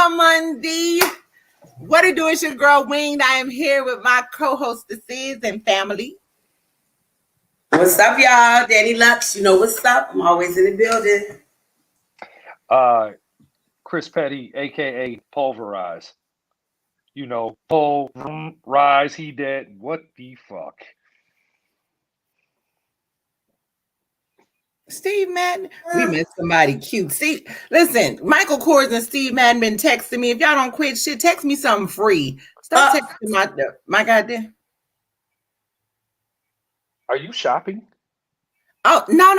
Monday. What it do? It's your girl Winged. I am here with my co-hostesses and family. What's up, y'all? Danny Lux, you know what's up? I'm always in the building. Chris Petty, aka Pulverize. You know, Rise, he dead. What the fuck? Steve Madden. We missed somebody cute. See, listen, Michael Kors and Steve Madden been texting me. If y'all don't quit shit, text me something free. Stop texting my goddamn. Are you shopping? Oh, no.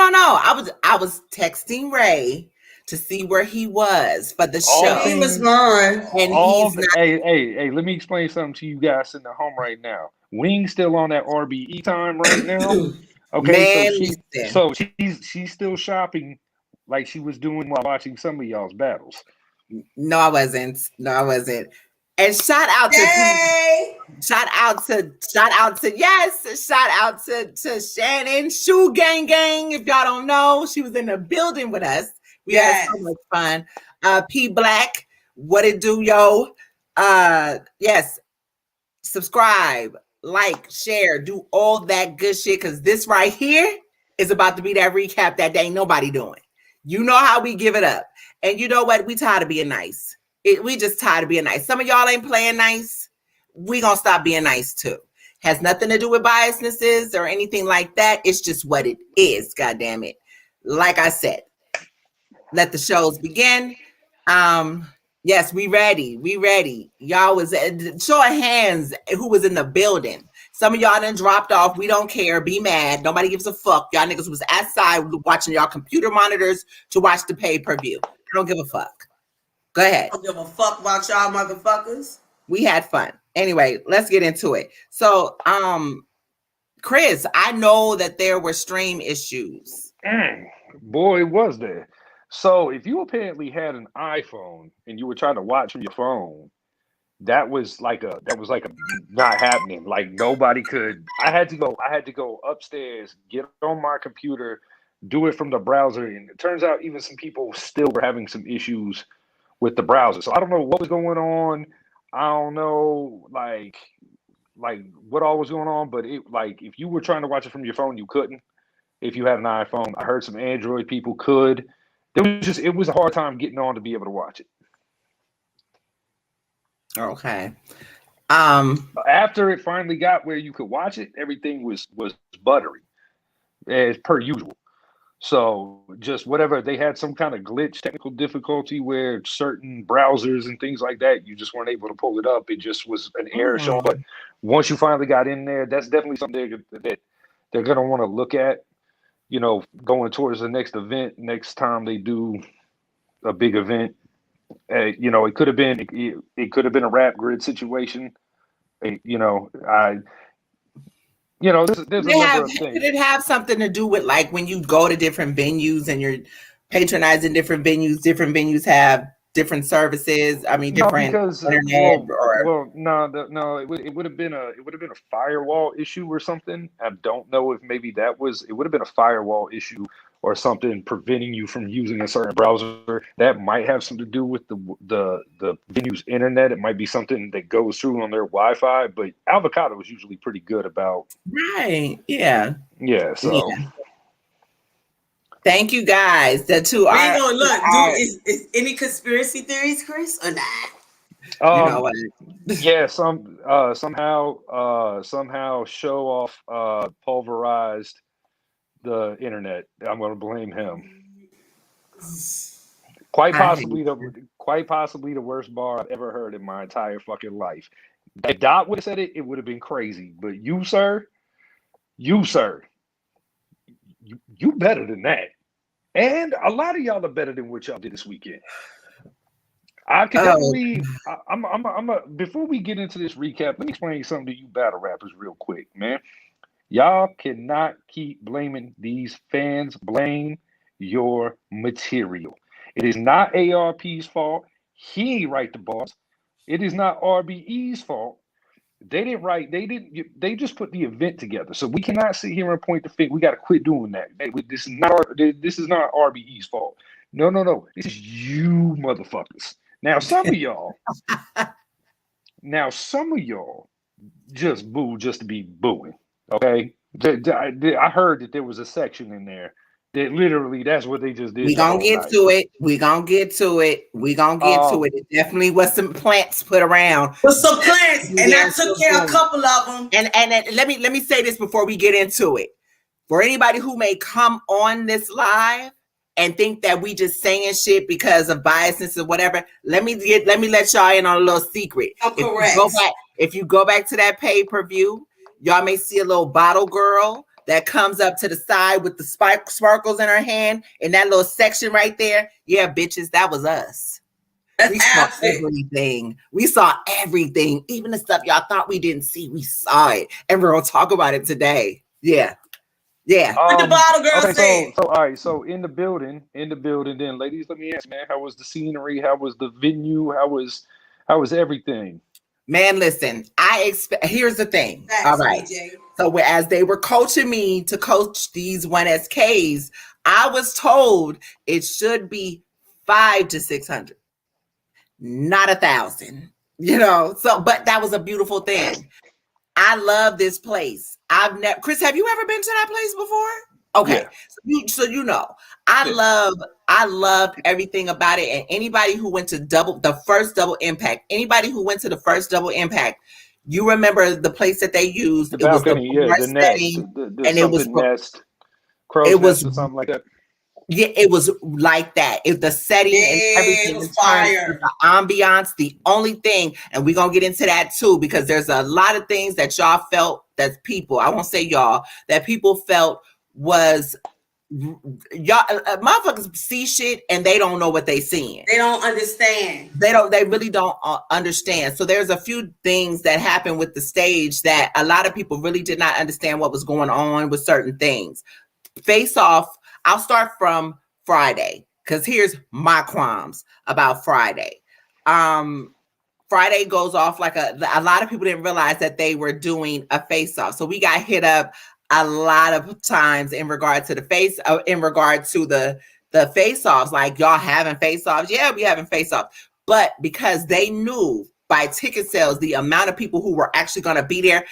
I was texting Ray to see where he was for the show. He was gone. And he's not. Hey, let me explain something to you guys in the home right now. Wing's still on that RBE time right now. Okay, Man, so she's still shopping like she was doing while watching some of y'all's battles. No, I wasn't. And shout out to Shannon Shoe Gang. If y'all don't know, she was in the building with us. We had so much fun. P Black, what it do, yo? Yes, subscribe, like, share, do all that good shit, because this right here is about to be that recap that ain't nobody doing. You know how we give it up. And you know what? We tired of being nice. We just tired of being nice. Some of y'all ain't playing nice. We gonna stop being nice too. Has nothing to do with biasnesses or anything like that. It's just what it is, God damn it. Like I said, let the shows begin. Yes, we ready. Y'all was show of hands who was in the building. Some of y'all done dropped off. We don't care. Be mad. Nobody gives a fuck. Y'all niggas was outside watching y'all computer monitors to watch the pay-per-view. I don't give a fuck. Go ahead. I don't give a fuck about y'all motherfuckers. We had fun. Anyway, let's get into it. So, Chris, I know that there were stream issues. Boy, was there. So if you apparently had an iPhone and you were trying to watch from your phone, that was like a not happening. Like nobody could. I had to go upstairs, get on my computer, do it from the browser, and it turns out even some people still were having some issues with the browser. So I don't know what was going on. I don't know like what all was going on, but it like if you were trying to watch it from your phone, you couldn't. If you had an iPhone, I heard some Android people could. It was a hard time getting on to be able to watch it. Okay. After it finally got where you could watch it, everything was buttery as per usual. So just whatever, they had some kind of glitch, technical difficulty where certain browsers and things like that, you just weren't able to pull it up. It just was an error show. But once you finally got in there, that's definitely something that they're going to want to look at, you know, going towards the next event, next time they do a big event. You know, it could have been a rap grid situation. There's a number of things. Could it have something to do with like when you go to different venues and you're patronizing different venues have different services? I mean, different internet. It would have been a firewall issue or something. I don't know if maybe it would have been a firewall issue or something preventing you from using a certain browser. That might have something to do with the venue's internet. It might be something that goes through on their Wi-Fi, but Avocado is usually pretty good about. Right. Yeah. Yeah. So. Yeah. Thank you guys. The two are. We gonna look. Is any conspiracy theories, Chris, or not? You know what? Yeah. Somehow show off pulverized the internet. I'm going to blame him. Quite possibly the worst bar I've ever heard in my entire fucking life. If Dot would have said it, it would have been crazy. But you, sir, you better than that. And a lot of y'all are better than what y'all did this weekend. I can definitely. Before we get into this recap, let me explain something to you battle rappers real quick, man. Y'all cannot keep blaming these fans. Blame your material. It is not ARP's fault. He ain't write the bars. It is not RBE's fault. They didn't write. They just put the event together. So we cannot sit here and point the finger. We got to quit doing that. This is not RBE's fault. No. This is you motherfuckers. Now some of y'all just boo just to be booing. Okay, I heard that there was a section in there that literally that's what they just did. We gonna get to it. We gonna get to it. It definitely was some plants put around. With some plants, and I took care of a couple of them. And let me say this before we get into it. For anybody who may come on this live and think that we just saying shit because of biasness or whatever, let me let y'all in on a little secret. If you go back to that pay-per-view, y'all may see a little bottle girl that comes up to the side with the sparkles in her hand in that little section right there. Yeah, bitches, that was us. We saw everything. We saw everything. Even the stuff y'all thought we didn't see, we saw it. And we're gonna talk about it today. Yeah. Yeah. What the bottle girl said. So all right, so in the building, then ladies, let me ask, man, how was the scenery? How was the venue? How was everything? Man, listen, here's the thing. Thanks, all right. DJ. So as they were coaching me to coach these 1SKs, I was told it should be 500 to 600, not 1,000, so, but that was a beautiful thing. I love this place. Chris, have you ever been to that place before? Okay. Yeah. So I loved everything about it. And anybody who went to the first double impact, you remember the place that they used. The balcony, the nest, it was nest, crow's nest or something like that. Yeah, it was like that. The setting and everything was fire. The ambiance, the only thing, and we're gonna get into that too, because there's a lot of things that y'all felt that people, I won't say y'all, that people felt was y'all motherfuckers see shit and they don't know what they seeing. They don't understand. They really don't understand. So there's a few things that happened with the stage that a lot of people really did not understand what was going on with certain things. Face Off. I'll start from Friday because here's my qualms about Friday. Friday goes off like a lot of people didn't realize that they were doing a face-off. So we got hit up a lot of times in regard to the face-offs, like y'all having face-offs. Yeah, we having face-offs. But because they knew by ticket sales, the amount of people who were actually going to be there,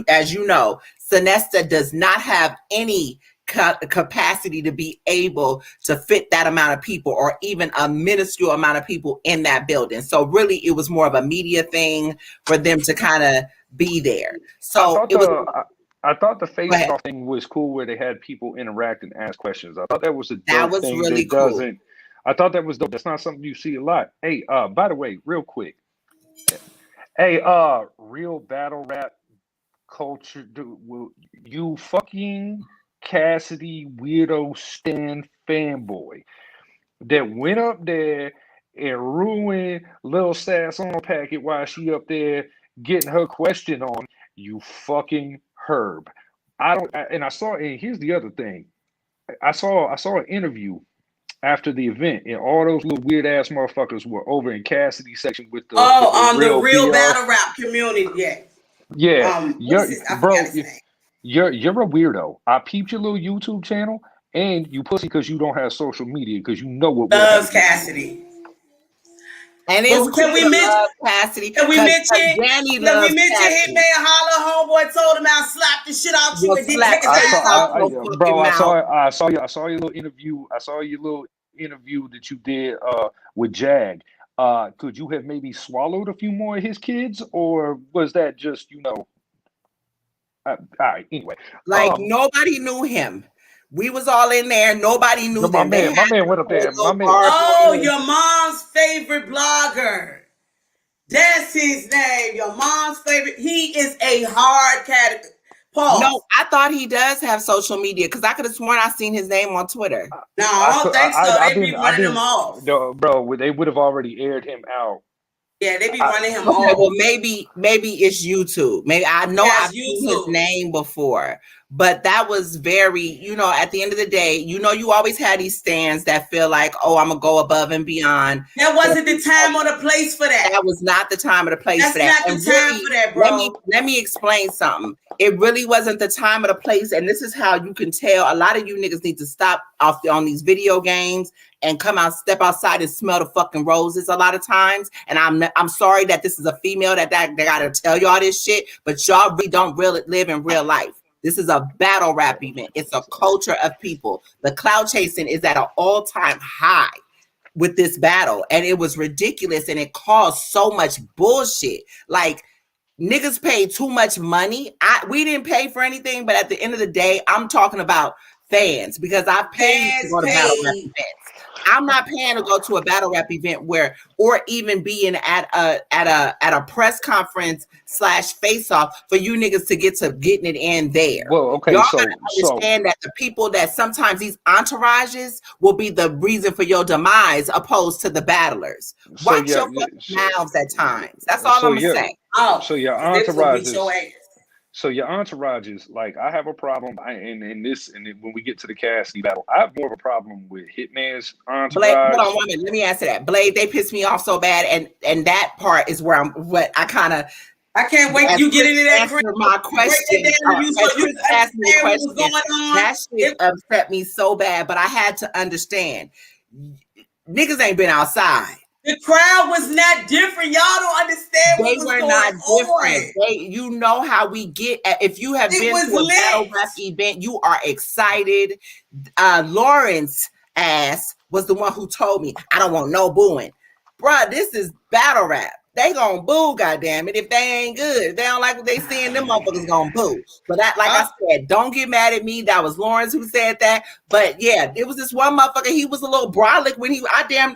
as you know, Sonesta does not have any capacity to be able to fit that amount of people or even a minuscule amount of people in that building. So really it was more of a media thing for them to kind of be there. So I thought the face-off thing was cool where they had people interact and ask questions. I thought that was a dope thing. Really cool. I thought that was dope. That's not something you see a lot. Hey, by the way, real quick. Hey, real battle rap culture, you fucking Cassidy weirdo Stan fanboy that went up there and ruined Lil Sass on packet while she up there getting her question on. You fucking Herb. And here's the other thing. I saw an interview after the event, and all those little weird ass motherfuckers were over in Cassidy's section with the real battle rap community. Yeah, you're a weirdo. I peeped your little YouTube channel, and you pussy because you don't have social media because you know what. Loves Cassidy. And it's can we mention Cassidy? Can we mention Hitman Holler? Homeboy told him I slapped the shit out you and didn't take his ass off. Bro, I saw your little interview. I saw your little interview that you did with Jag. Could you have maybe swallowed a few more of his kids, or was that just all right? Anyway, nobody knew him. We was all in there. Nobody knew them. My man went up there. Your mom's favorite blogger. That's his name. Your mom's favorite. He is a hard cat. Pause. No, I thought he does have social media because I could have sworn I seen his name on Twitter. No, I don't think so. They'd be running him off. No, bro, they would have already aired him out. Yeah, they be running him off. Well, maybe it's YouTube. Maybe I've seen his name before, but that was very, at the end of the day, you always had these stands that feel like, oh, I'm gonna go above and beyond. That wasn't the time or the place for that. That was not the time or the place for that. That's not the time for that, bro. Let me explain something. It really wasn't the time or the place, and this is how you can tell. A lot of you niggas need to stop on these video games and step outside and smell the fucking roses a lot of times. And I'm sorry that this is a female that they gotta tell y'all this shit, but y'all don't really live in real life. This is a battle rap event. It's a culture of people. The cloud chasing is at an all-time high with this battle, and it was ridiculous, and it caused so much bullshit. Like, niggas paid too much money. We didn't pay for anything, but at the end of the day, I'm talking about fans, because I paid to go to battle rap events. I'm not paying to go to a battle rap event or even being at a press conference / face off for you niggas to getting it in there. Well, okay, y'all gotta understand that the people that sometimes these entourages will be the reason for your demise, opposed to the battlers. Watch your fucking mouths at times. That's all I'm gonna say. So your entourages. So your entourage is like, I have a problem, and when we get to the Cassidy battle, I have more of a problem with Hitman's entourage. Blade, hold on, woman. Let me answer that. Blade, they pissed me off so bad, and that part is where I can't wait till you get into that. Answer my question. You asked me a question. That shit upset me so bad, but I had to understand. Niggas ain't been outside. The crowd was not different. Y'all don't understand what was going on. Different. You know how we get. If you have been to a battle rap event, you are excited. Lawrence ass was the one who told me, I don't want no booing. Bruh, this is battle rap. They gonna boo, goddamn it, if they ain't good. If they don't like what they seeing, them motherfuckers gonna boo. But I said, don't get mad at me. That was Lawrence who said that. But yeah, it was this one motherfucker. He was a little brolic when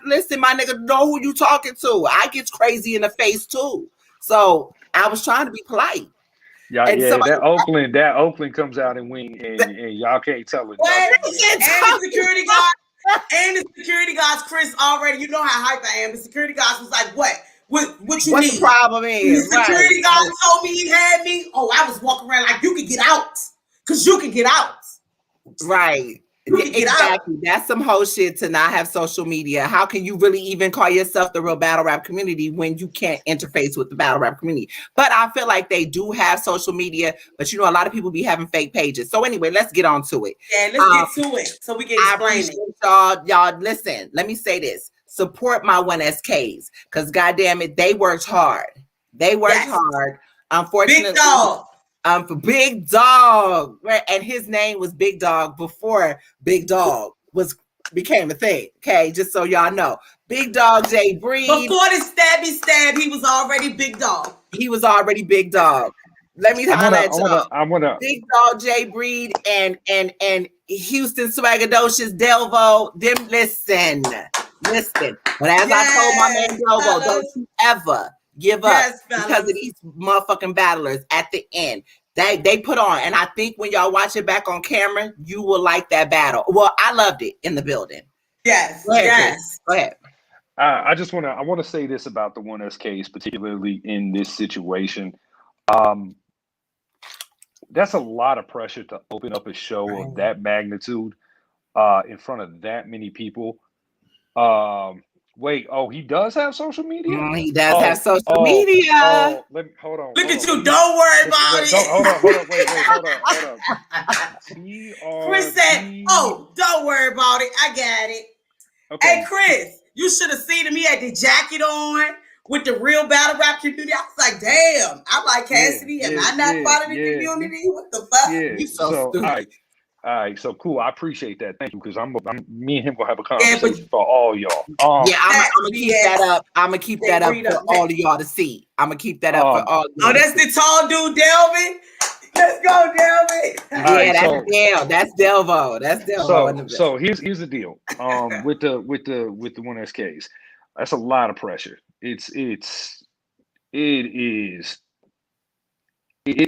listen, my nigga, know who you talking to. I get crazy in the face too. So I was trying to be polite. Yeah, that Oakland comes out and win, and y'all can't tell it. And the security guard, and the security guards, Chris, already, you know how hype I am. The security guards was like, what you need? The problem is, the security guard told me he had me. Oh, I was walking around like, you can get out, because you can get out. Right. Exactly. That's some whole shit to not have social media. How can you really even call yourself the real battle rap community when you can't interface with the battle rap community? But I feel like they do have social media, but a lot of people be having fake pages. So anyway, let's get on to it. Yeah, let's get to it so we can explain it. Y'all, listen, let me say this. Support my 1SKs, because goddamn it, they worked hard. Hard. Unfortunately, Big Dog. For Big Dog, right? And his name was Big Dog before Big Dog became a thing. Okay, just so y'all know, Big Dog J Breed. Before the stabby stab, he was already Big Dog. He was already Big Dog. Let me holler at y'all. I wanna Big Dog J Breed and Houston Swaggadocious Delvo. Them listen. But as I told my man Delvo, don't you ever give up because of these motherfucking battlers at the end. They put on, and I think when y'all watch it back on camera, you will like that battle. Well, I loved it in the building. Yes. Go ahead. I want to say this about the 1SKs, particularly in this situation. That's a lot of pressure to open up a show of that magnitude in front of that many people. He does have social media? He does have social media. Hold on. Look at you. Don't worry about it. Hold on. Chris said, don't worry about it. I got it. Okay. Hey, Chris, you should have seen me at the jacket on with the real battle rap community. I was like, damn, I like Cassidy. Am I not part of the community? What the fuck? Yeah. You so stupid. All right, so cool. I appreciate that. Thank you, because me and him gonna have a conversation for all y'all. I'm gonna keep that up. I'm gonna keep that up for all of y'all to see. I'm gonna keep that up for all. That's the tall dude, Delvin. Let's go, Delvin. That's Delvo. That's Delvo. So here's the deal. With the 1SKs, that's a lot of pressure. It's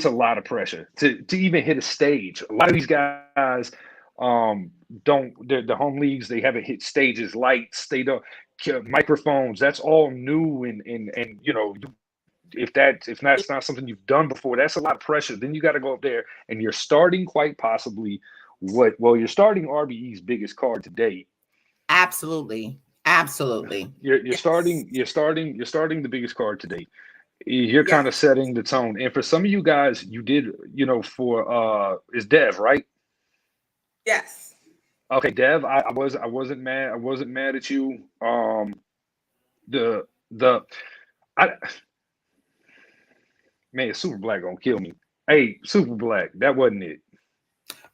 a lot of pressure to even hit a stage. A lot of these guys the home leagues, they haven't hit stages, lights, they don't microphones. That's all new, and if that's not something you've done before, that's a lot of pressure. Then you got to go up there, and you're starting quite possibly you're starting RBE's biggest card to date. Absolutely. You're starting the biggest card to date. You're kind of setting the tone. And for some of you guys, you did, for is Dev, right? Yes. Okay, Dev, I wasn't mad. I wasn't mad at you. The I man, Super Black gonna kill me. Hey, Super Black, that wasn't it.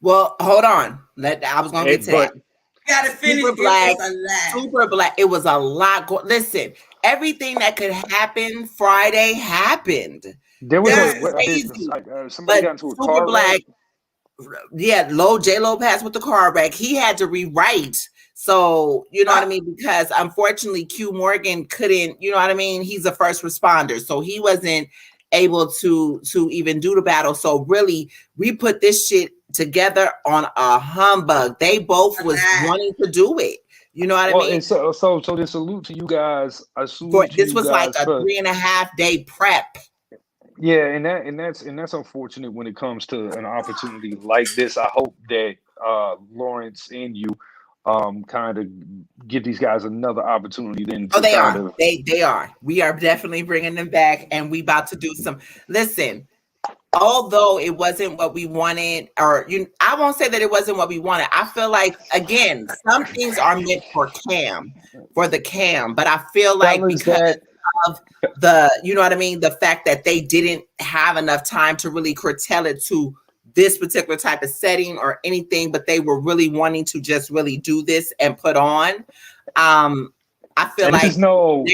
Well, hold on. I was gonna get to that. But Gotta finish. Super Black, It's a lot. Super Black. It was a lot. Listen, everything that could happen Friday happened. there was It a was crazy. somebody But got into a Super car Black, wreck. yeah, J Lo passed with the car wreck. He had to rewrite. So you know what I mean? Because unfortunately, Q Morgan couldn't. You know what I mean? He's a first responder, so he wasn't able to even do the battle. So really, we put this shit together on a humbug. They both was wanting to do it. You know what I mean? And so the salute to you guys. I salute to This you was like guys a for 3.5 day prep. yeah, and that's unfortunate when it comes to an opportunity like this. I hope that Lawrence and you kind of give these guys another opportunity then to They kind are. of They are. We are definitely bringing them back, and we about to do some. Listen, although it wasn't what we wanted, or I won't say that it wasn't what we wanted. I feel like again, some things are meant for the cam, but I feel like because of the, you know what I mean, the fact that they didn't have enough time to really curtail it to this particular type of setting or anything, but they were really wanting to just really do this and put on. I feel and like this is no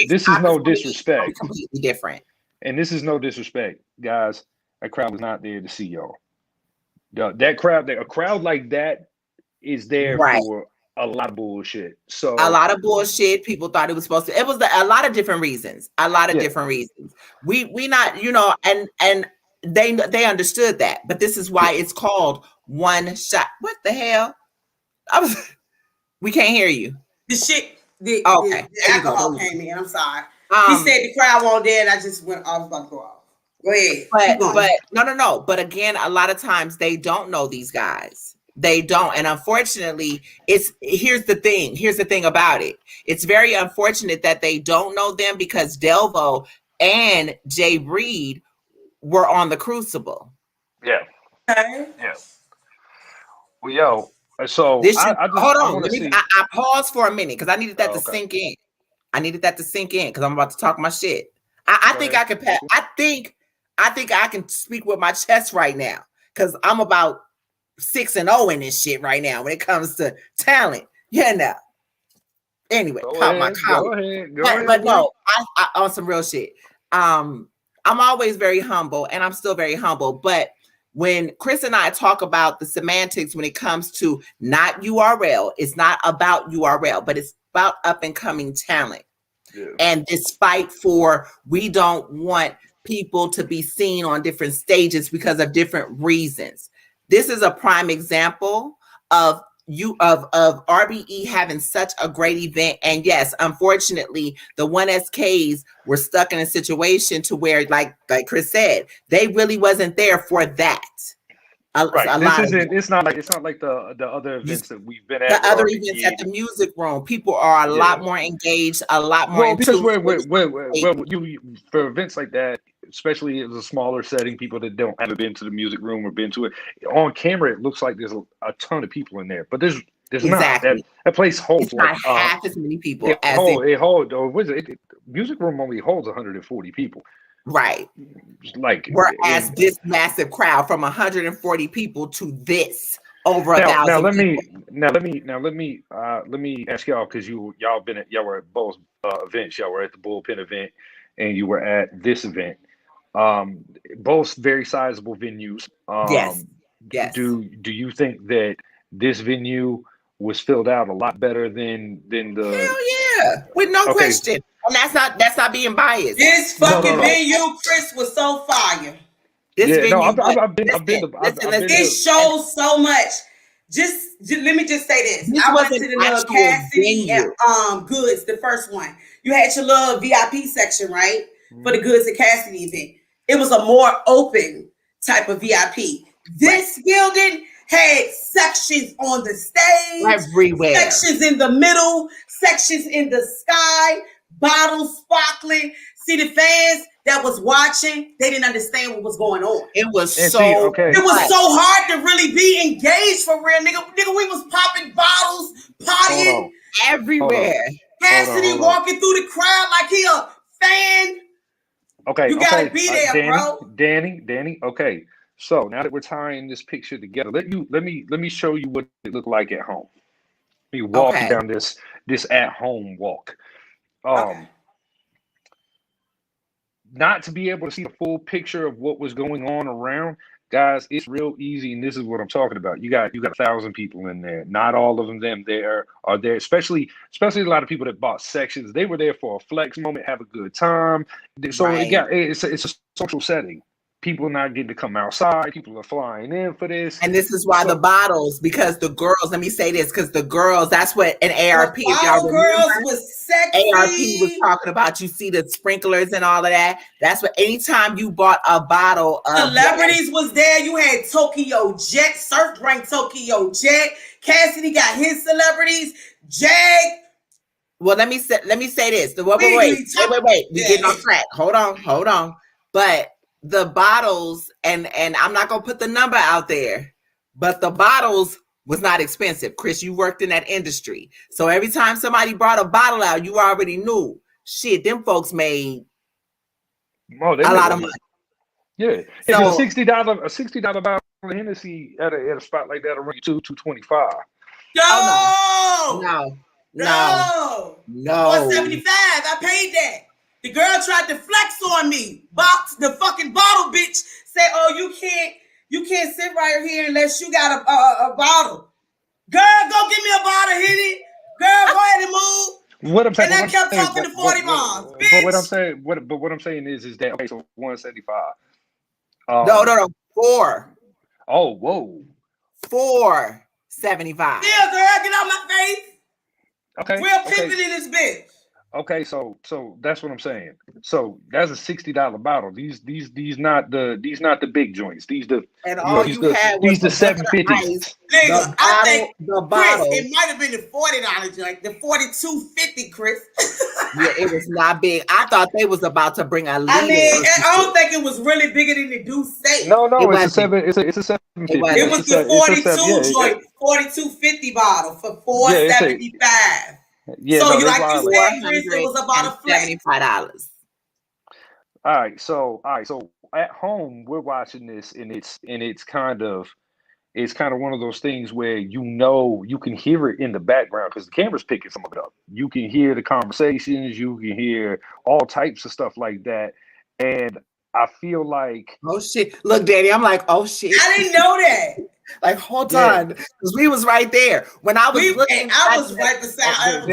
disrespect. Completely different. And this is no disrespect, guys. That crowd was not there to see y'all. That crowd, a crowd like that is there for a lot of bullshit. So a lot of bullshit. People thought it was supposed to. It was a lot of different reasons. A lot of different reasons. We not, you know, and they understood that. But this is why it's called one shot. What the hell? We can't hear you. The shit. The alcohol came in. I'm sorry. He said the crowd won't there, and I just went off about to go off. Go ahead. But no. But again, a lot of times they don't know these guys. They don't. And unfortunately, here's the thing about it. It's very unfortunate that they don't know them because Delvo and Jay Breed were on the Crucible. Yeah. Okay. Yeah. Well, yo, so hold on. I paused for a minute because I needed that to sink in. I needed that to sink in because I'm about to talk my shit. I think I can pass. I think I can speak with my chest right now because I'm about 6-0 in this shit right now when it comes to talent. Yeah, now. Anyway, my comment. But no, I on some real shit. I'm always very humble, and I'm still very humble. But when Chris and I talk about the semantics when it comes to not URL, it's not about URL, but it's about up and coming talent. Yeah. And this fight for we don't want people to be seen on different stages because of different reasons. This is a prime example of RBE having such a great event. And yes, unfortunately, the 1SKs were stuck in a situation to where, like Chris said, they really wasn't there for that. It's not like the other events that we've been at. The other events at the music room, people are a lot more engaged, a lot more. Because for events like that, especially as a smaller setting, people that haven't been to the music room or been to it on camera, it looks like there's a ton of people in there, but there's exactly. not. That place holds it's not half as many people. Music room only holds 140 people. Right. Like whereas this massive crowd from 140 people to this over 1,000. Now let me ask y'all, because y'all were at both events. Y'all were at the Bullpen event and you were at this event. Both very sizable venues. Yes. Do you think that this venue was filled out a lot better than the? Hell yeah, with no question. And that's not being biased. This fucking venue, Chris, was so fire. This venue, I've been to. It shows so much. Just let me just say this. I went to the little Cassidy and Goods, the first one. You had your little VIP section, right? For the Goods and Cassidy event. It was a more open type of VIP. This building had sections on the stage, everywhere, sections in the middle, sections in the sky, bottles sparkling, See, the fans that was watching, they didn't understand what was going on. It was And so see, okay. It was so hard to really be engaged for real, nigga. Nigga, we was popping bottles, partying everywhere. Cassidy walking through the crowd like he a fan. Okay, you gotta be there, bro. Danny. Okay, so now that we're tying this picture together, let me show you what it looked like at home. Me walking down this at home walk. Not to be able to see the full picture of what was going on around, guys, it's real easy, and this is what I'm talking about. You got 1,000 people in there. Not all of them there are there, especially a lot of people that bought sections. They were there for a flex moment, have a good time. So it's a social setting. People not getting to come outside. People are flying in for this. And this is why the bottles, because the girls, let me say this, because the girls, that's what an ARP, the girls was sexy. ARP was talking about. You see the sprinklers and all of that. That's what, anytime you bought a bottle of celebrities was there. You had Tokyo Jet, Surf Rank Tokyo Jet. Cassidy got his celebrities. Jag. Well, let me say this. Wait. We getting off track. Hold on. But the bottles, and I'm not gonna put the number out there, but the bottles was not expensive. Chris, you worked in that industry, so every time somebody brought a bottle out, you already knew, shit, them folks made a lot of money. Yeah, so, a $60 bottle of Hennessy at a spot like that will run you $225. No. 175. I paid that. The girl tried to flex on me. The fucking bottle bitch said, "Oh, you can't sit right here unless you got a bottle." Girl, go get me a bottle, Henny. Girl, go ahead and move. What I'm saying, and I kept talking to 40 moms. But what I'm saying is that, okay, so 175. No, 4. Oh, whoa. 475. Yeah, girl, get out my face. Okay. We're pimping in this bitch. Okay, so that's what I'm saying. So that's a $60 bottle. These not the big joints. These the $750. Nigga, I think the bottle. Chris, it might have been the $40 joint, the $42.50, Chris. Yeah, it was not big. I thought they was about to bring a liter. I don't think it was really bigger than the do say. No, it's a $750. It was the 42 joint, $42.50 bottle for $4.75. Yeah, so you like you said, Chris, it was about a flat $75. All right, so at home we're watching this, and it's kind of one of those things where you can hear it in the background because the camera's picking some of it up. You can hear the conversations, you can hear all types of stuff like that, and I feel like, oh shit! Look, Danny, I'm like, oh shit! I didn't know that. Like, hold on, because we was right there when I was looking. I was right beside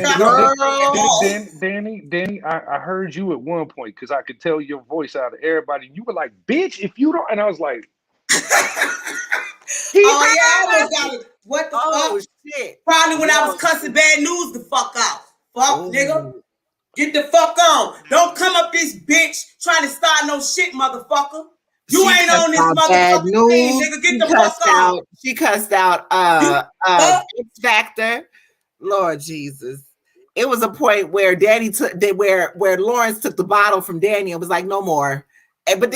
Danny. I heard you at one point because I could tell your voice out of everybody. You were like, "Bitch, if you don't," and I was like, I almost got it. What the fuck? Shit! Probably when I was cussing bad news the fuck out. Fuck, nigga. Get the fuck on. Don't come up this bitch trying to start no shit, motherfucker. You ain't on this motherfucking thing, nigga. Get the fuck on. She cussed out X Factor. Lord Jesus. It was a point where where Lawrence took the bottle from Danny and was like, no more. And but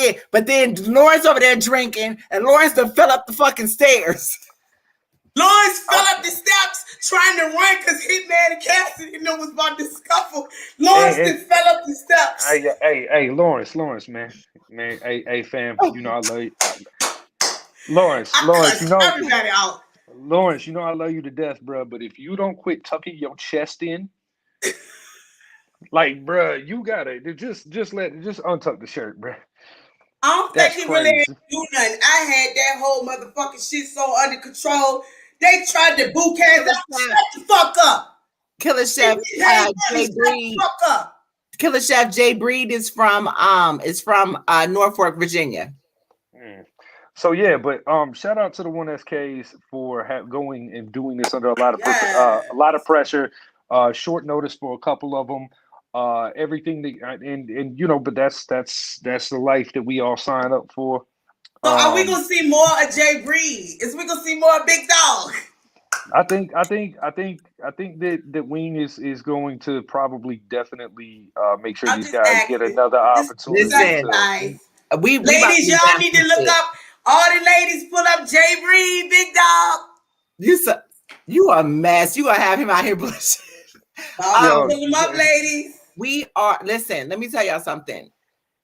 then Lawrence over there drinking, and Lawrence done fell up the fucking stairs. Lawrence fell up the steps trying to run because Hitman and Cassidy was about to scuffle. Lawrence just fell up the steps. Hey, Lawrence, man, hey, fam, you know I love you. Lawrence, you know everybody out. Lawrence, you know I love you to death, bro. But if you don't quit tucking your chest in, like, bro, you gotta just untuck the shirt, bro. I don't think he really ain't do nothing. I had that whole motherfucking shit so under control. They tried to boot Cassidy. Shut the fuck up. Killer Chef Jay Breed. Killer Chef Jay Breed is from Norfolk, Virginia. So yeah, but shout out to the 1SKs for going and doing this under a lot of pressure, short notice for a couple of them. Everything that, and you know, but that's the life that we all sign up for. So are we gonna see more of Jay Breed? Is we gonna see more of Big Dog? that Wing is going to probably definitely make sure I'm these just guys get asking. another Just opportunity Listen, to. guys. we about Ladies, to y'all revamp need to this look shit. up. All the ladies pull up Jay Reed, big dog. You a mess. You gonna have him out here bullshit. Pull them up, ladies. We are. Listen, let me tell y'all something.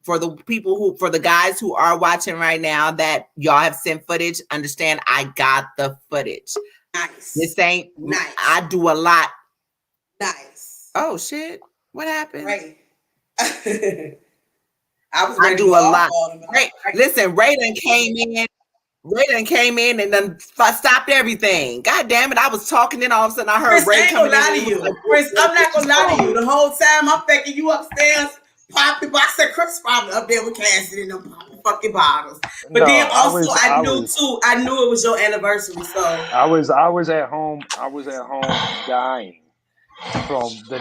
For the guys who are watching right now that y'all have sent footage, understand I got the footage. Nice. This ain't nice. I do a lot. Nice. Oh shit. What happened? Right. I do a lot. Ray, listen, Ray done came in and then stopped everything. God damn it. I was talking, then all of a sudden I heard Chris, Ray coming in. Lie to you. Like, Chris, I'm not gonna lie to you. The whole time I'm thinking you upstairs popping, but I said Chris probably up there with Cassidy and them popping fucking bottles. But no, then also I knew it was your anniversary. So I was at home dying from the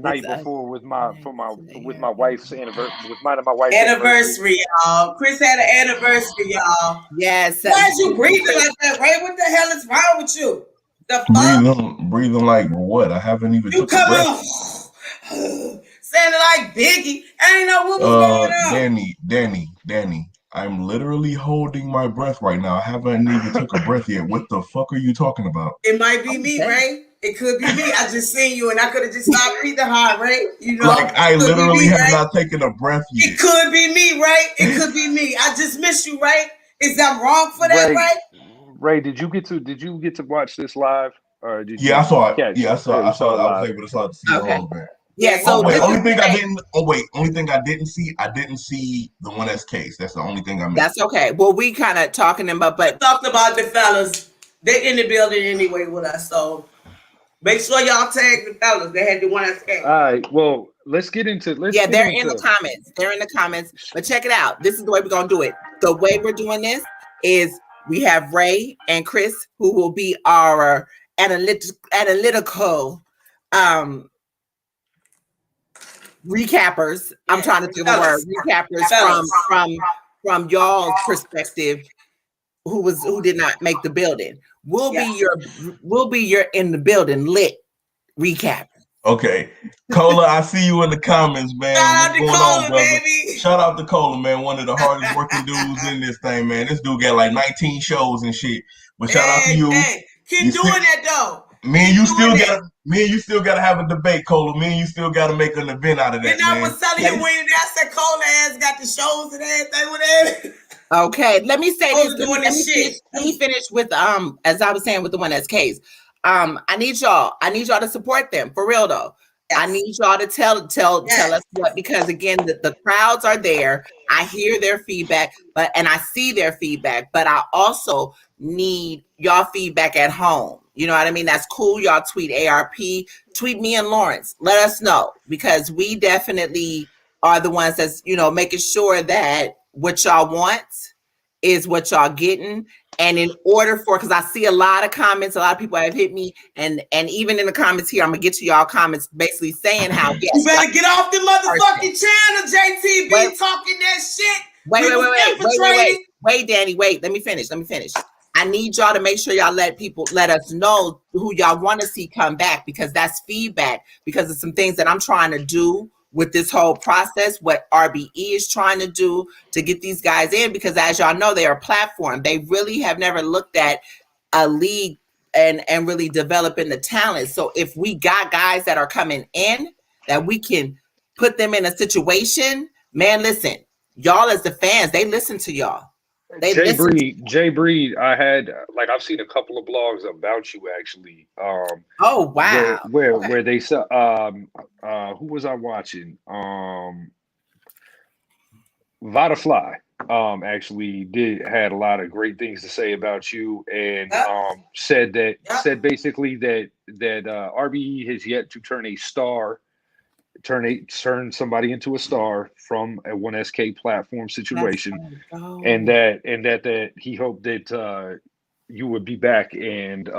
night before with my wife's anniversary, with mine and my wife's anniversary, y'all. Chris had an anniversary, y'all. Yes. Why is you breathing like that, Ray? What the hell is wrong with you? The breathing like what? I haven't even took a breath. Sounded like Biggie. I ain't know what was going on. Danny. I'm literally holding my breath right now. I haven't even took a breath yet. What the fuck are you talking about? It might be me, Ray. It could be me. I just seen you and I could have just stopped breathing hard, Ray. You know, like I literally have not taken a breath yet. It could be me, Ray. It could be me. I just miss you, Ray. Is that wrong for that, Ray? Ray, did you get to watch this live? Or did I saw it. Yeah, I saw it. I was able to see the whole event. Yeah. So only thing I didn't see. I didn't see the one that's case. That's the only thing I missed. That's okay. Well, we kind of talking about, but talked about the fellas. They're in the building anyway with us, so make sure y'all tag the fellas. They had the one that's case. All right. Well, let's get into. They're in the comments. They're in the comments. But check it out. This is the way we're gonna do it. The way we're doing this is we have Ray and Chris, who will be our analytical recappers. I'm trying to think of the word. Recappers from y'all's perspective, who did not make the building. We'll be your in the building lit recap. Okay. Cola, I see you in the comments, man. Shout out to Cola, baby. Shout out to Cola, man. One of the hardest working dudes in this thing, man. This dude got like 19 shows and shit. But shout out to you. Keep doing that though. Me and you still gotta have a debate, Cola. Me and you still gotta make an event out of that. And I was telling you when I said Cola ass got the shows and everything with it. Okay, let me say this. Let me finish with as I was saying with the one that's case. I need y'all to support them for real though. Yes. I need y'all to tell us what, because again the crowds are there. I hear their feedback, and I see their feedback, but I also need y'all feedback at home. You know what I mean? That's cool. Y'all tweet ARP, tweet me and Lawrence. Let us know, because we definitely are the ones that's, making sure that what y'all want is what y'all getting. And in order because I see a lot of comments, a lot of people have hit me, and even in the comments here, I'm gonna get to y'all comments basically saying how you better get off the motherfucking channel, JTB, talking that shit. Wait, Danny, wait. Let me finish. I need y'all to make sure y'all let us know who y'all want to see come back, because that's feedback, because of some things that I'm trying to do with this whole process, what RBE is trying to do to get these guys in, because as y'all know, they're a platform. They really have never looked at a league and really developing the talent. So if we got guys that are coming in, that we can put them in a situation, man, listen, y'all as the fans, they listen to y'all. Jay Breed, I've seen a couple of blogs about you actually. Oh wow. Where they said who was I watching? Vitafly actually had a lot of great things to say about you, and said basically that RBE has yet to turn somebody into a star from a 1SK platform situation, and that he hoped that you would be back, and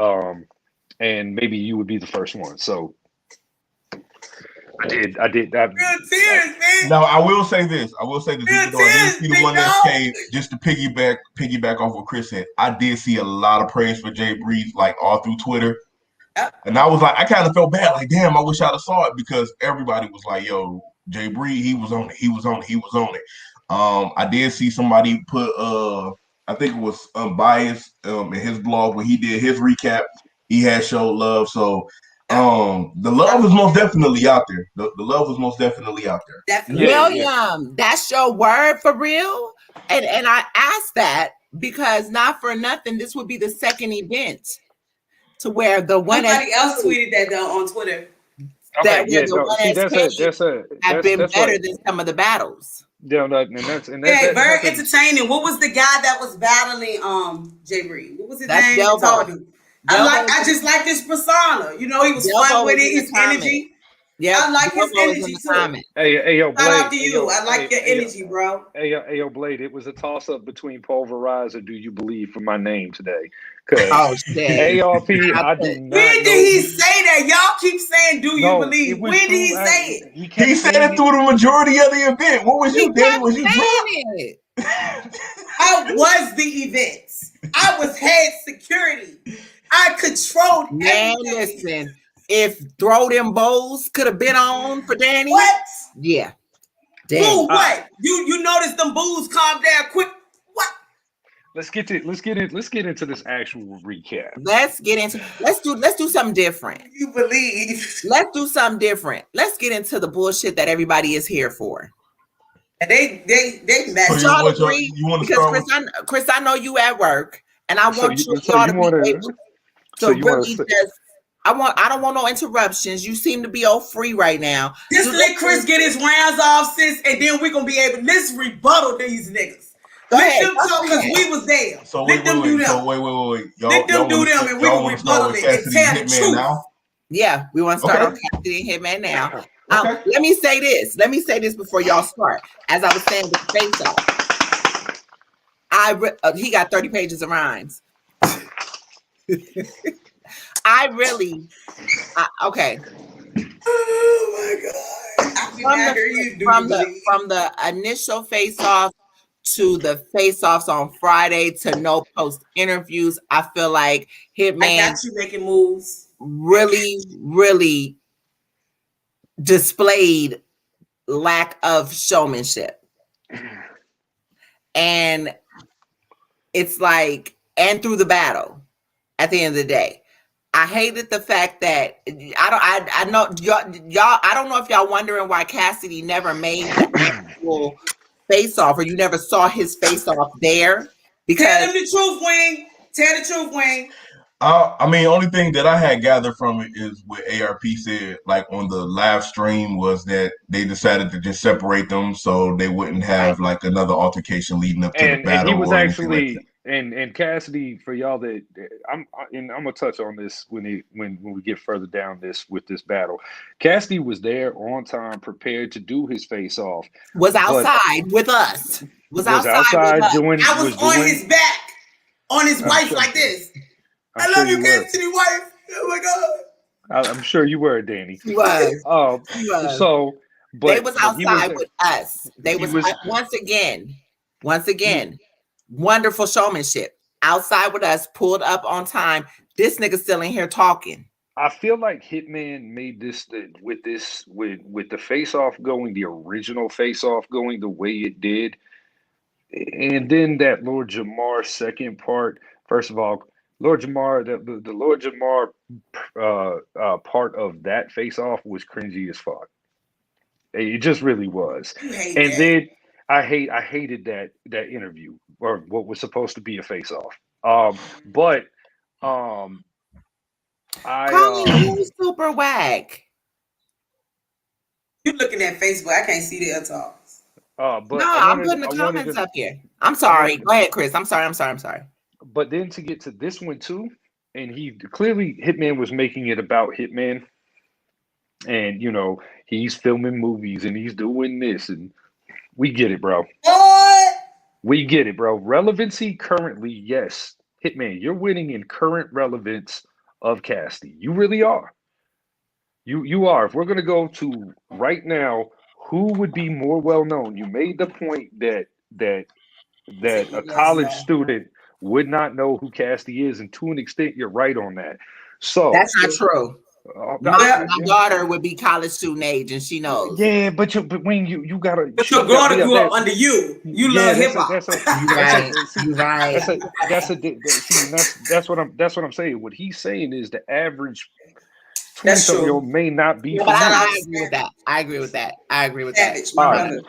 maybe you would be the first one. So I did. Real tears, man. Now I will say this. Real Even though I didn't tears, see the big one that dog. came, just to piggyback off what Chris said, I did see a lot of praise for Jay Breeze, like all through Twitter. And I was like, I kind of felt bad, like, damn, I wish I'd have saw it, because everybody was like, yo, Jay Breeze, he was on it. I did see somebody put I think it was Unbiased in his blog when he did his recap. He had showed love. So the love is most definitely out there. The love was most definitely out there. Definitely. William, that's your word for real? And I asked that because not for nothing, this would be the second event to where the one somebody else tweeted that though on Twitter. That have been better than some of the battles. Yeah, that's very entertaining. What was the guy that was battling Jay Breeze? What was his name? I just like his persona. You know, he was fun with it, his energy. Yeah, I like his energy too. Hey, yo, Blade. Shout out to you. I like your energy, bro. Hey, yo, Blade. It was a toss-up between Pulverize or Do You Believe for my name today. Oh shit. ARP, I do not. When did he say that? Y'all keep saying "Do you believe?" When did he say it? He said it through the majority of the event. What was you doing? Was you drunk? I was the event. I was head security. I controlled everything. Listen, if Throw Them Bowls could have been on for Danny. What? Yeah. Damn. What? You noticed them booze calm down quick. What? Let's get into this actual recap. Let's do something different. You believe? Let's do something different. Let's get into the bullshit that everybody is here for. And they met. Y'all agree? Because Chris, I know you at work, and I want y'all to be able to really just. I don't want no interruptions. You seem to be all free right now. Just let Chris get his rounds off, sis, and then we're gonna be able to let's rebuttal these niggas. Let them talk because we was there. So let them do them. So wait. Let them do them, and we will rebuttal it and tell the truth. Now? Yeah, we want to start on Cassidy and Hitman now. Let me say this. Let me say this before y'all start. As I was saying with the face off, he got 30 pages of rhymes. Okay. Oh my God! From the initial face off to the face offs on Friday to no post interviews, I feel like Hitman I got you making moves. Really displayed lack of showmanship, and it's like, and through the battle, at the end of the day. I hated the fact that I know y'all. I don't know if y'all wondering why Cassidy never made the actual face off, or you never saw his face off there. Because tell them the truth, Wayne. Tell the truth, Wayne. I mean, only thing that I had gathered from it is what ARP said, like on the live stream, was that they decided to just separate them so they wouldn't have like another altercation leading up to the battle. And he was actually. And Cassidy, for y'all that I'm gonna touch on this when we get further down with this battle. Cassidy was there on time, prepared to do his face off. Was outside with us. Was outside with us. I was on his back, on his wife like this. I love you, Cassidy, wife. Oh my God. I'm sure you were, Danny. He was. He was. So, but they was outside with us. They was once again. Wonderful showmanship. Outside with us, pulled up on time. This nigga still in here talking. I feel like Hitman made this with the face-off going, the original face-off going the way it did. And then that Lord Jamar second part. First of all, Lord Jamar, the Lord Jamar part of that face-off was cringy as fuck. It just really was. And then I hated that interview, or what was supposed to be a face-off. Calling you super whack. You looking at Facebook? I can't see the talks. But I'm putting the comments up here. I'm sorry. Go ahead, Chris. I'm sorry. But then to get to this one too, and he clearly Hitman was making it about Hitman, and he's filming movies and he's doing this, and we get it, bro. What? We get it, bro. Relevancy currently, yes. Hitman, you're winning in current relevance of Cassidy. You really are. You are. If we're gonna go to right now, who would be more well known? You made the point that a college student would not know who Cassidy is, and to an extent, you're right on that. So that's not true. My daughter would be college student age, and she knows. Yeah, but when you gotta. But your daughter grew up under you. You love hip hop. That's what I'm saying. What he's saying is the average 20-something-year-old may not be. Yeah, but I agree with that. All right.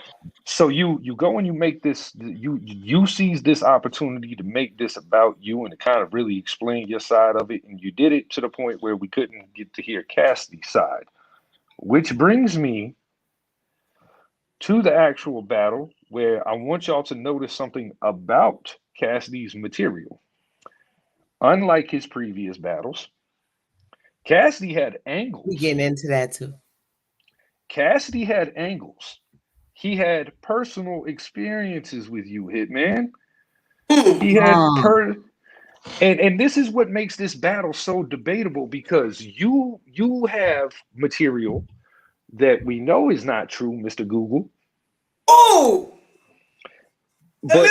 So you go and you make this. You seize this opportunity to make this about you and to kind of really explain your side of it, and you did it to the point where we couldn't get to hear Cassidy's side, which brings me to the actual battle, where I want y'all to notice something about Cassidy's material. Unlike his previous battles, Cassidy had angles. We getting into that too. Cassidy had angles. He had personal experiences with you, Hitman. He had and this is what makes this battle so debatable, because you have material that we know is not true, Mr. Google. Oh, but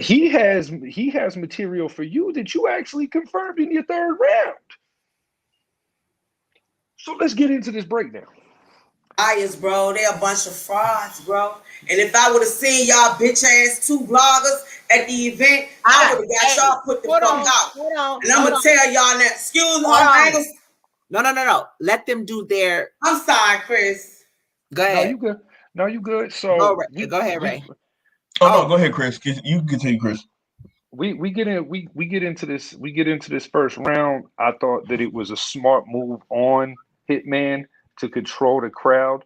he has material for you that you actually confirmed in your third round. So let's get into this breakdown. Liars, bro. They're a bunch of frauds, bro. And if I would have seen y'all bitch ass two bloggers at the event, I would have got y'all put the fuck out. And I'm gonna tell y'all that. Excuse me. No. Let them do their. I'm sorry, Chris. Go ahead. No, you good. So go ahead, Ray. No, go ahead, Chris. You can continue, Chris. We get into this first round. I thought that it was a smart move on Hitman to control the crowd,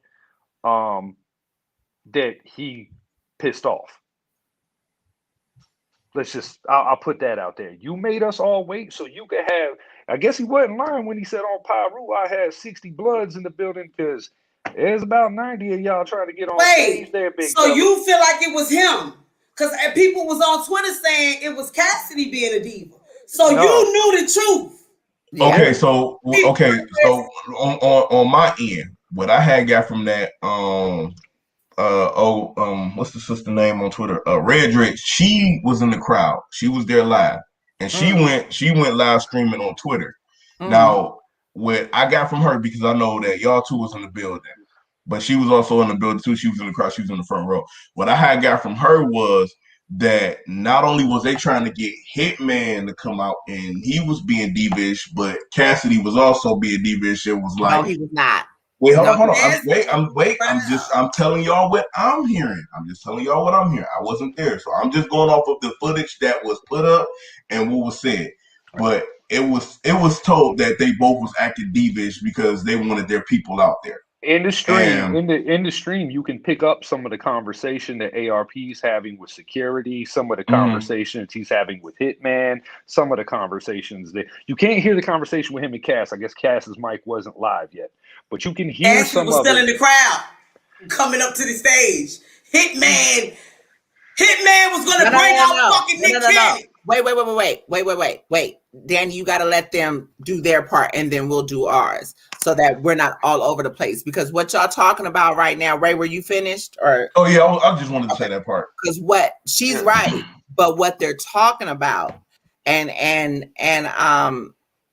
that he pissed off. I'll put that out there. You made us all wait so you could have. I guess he wasn't lying when he said on Pyru I had 60 bloods in the building, because there's about 90 of y'all trying to get on stage there. So you feel like it was him? Because people was on Twitter saying it was Cassidy being a diva. So you knew the truth. Yeah. Okay, so on my end, what I had got from that what's the sister name on Twitter? Red Drake, she was in the crowd. She was there live. And she went live streaming on Twitter. Now, what I got from her, because I know that y'all two was in the building, but she was also in the building too. She was in the crowd, she was in the front row. What I had got from her was that not only was they trying to get Hitman to come out and he was being divish, but Cassidy was also being divish. It was like, no, he was not. Wait, hold on. I'm telling y'all what I'm hearing. I'm just telling y'all what I'm hearing. I wasn't there, so I'm just going off of the footage that was put up and what was said. But it was told that they both was acting divish because they wanted their people out there. In the stream, you can pick up some of the conversation that ARP's having with security, some of the conversations he's having with Hitman, some of the conversations that you can't hear the conversation with him and Cass. I guess Cass's mic wasn't live yet, but you can hear Cass some was of still it. in the crowd coming up to the stage. Hitman was going to bring out fucking Nick Cannon. Wait. Danny, you got to let them do their part and then we'll do ours so that we're not all over the place. Because what y'all talking about right now, Ray, were you finished? Or oh yeah, I just wanted to say that part. Because what she's right, but what they're talking about and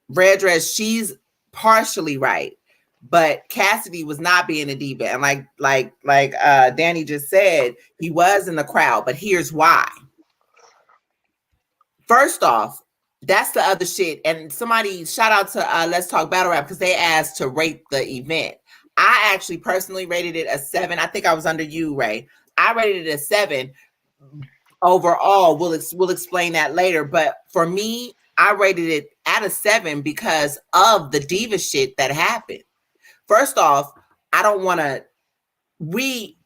Red Dress, she's partially right. But Cassidy was not being a diva. And like Danny just said, he was in the crowd, but here's why. First off, that's the other shit. And somebody shout out to Let's Talk Battle Rap because they asked to rate the event. I actually personally rated it a 7. I think I was under you, Ray. I rated it a 7 overall. We'll explain that later. But for me, I rated it at a 7 because of the diva shit that happened. First off, I don't want to. We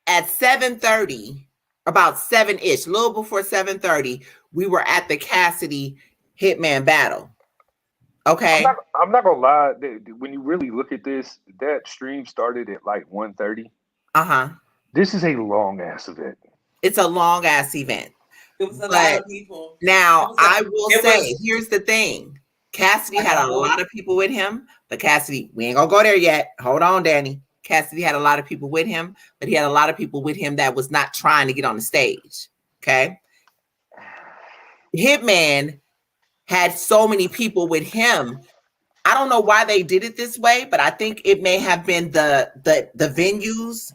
at 7:30, about 7-ish, a little before 7:30. We were at the Cassidy Hitman battle. Okay. I'm not gonna lie. When you really look at this, that stream started at like 1:30. This is a long ass event. It's a long ass event. It was a lot of people. Now I will say, here's the thing. Cassidy had a lot of people with him, but Cassidy, we ain't gonna go there yet. Hold on, Danny. Cassidy had a lot of people with him, but he had a lot of people with him that was not trying to get on the stage. Okay. Hitman had so many people with him. I don't know why they did it this way, but I think it may have been the venue's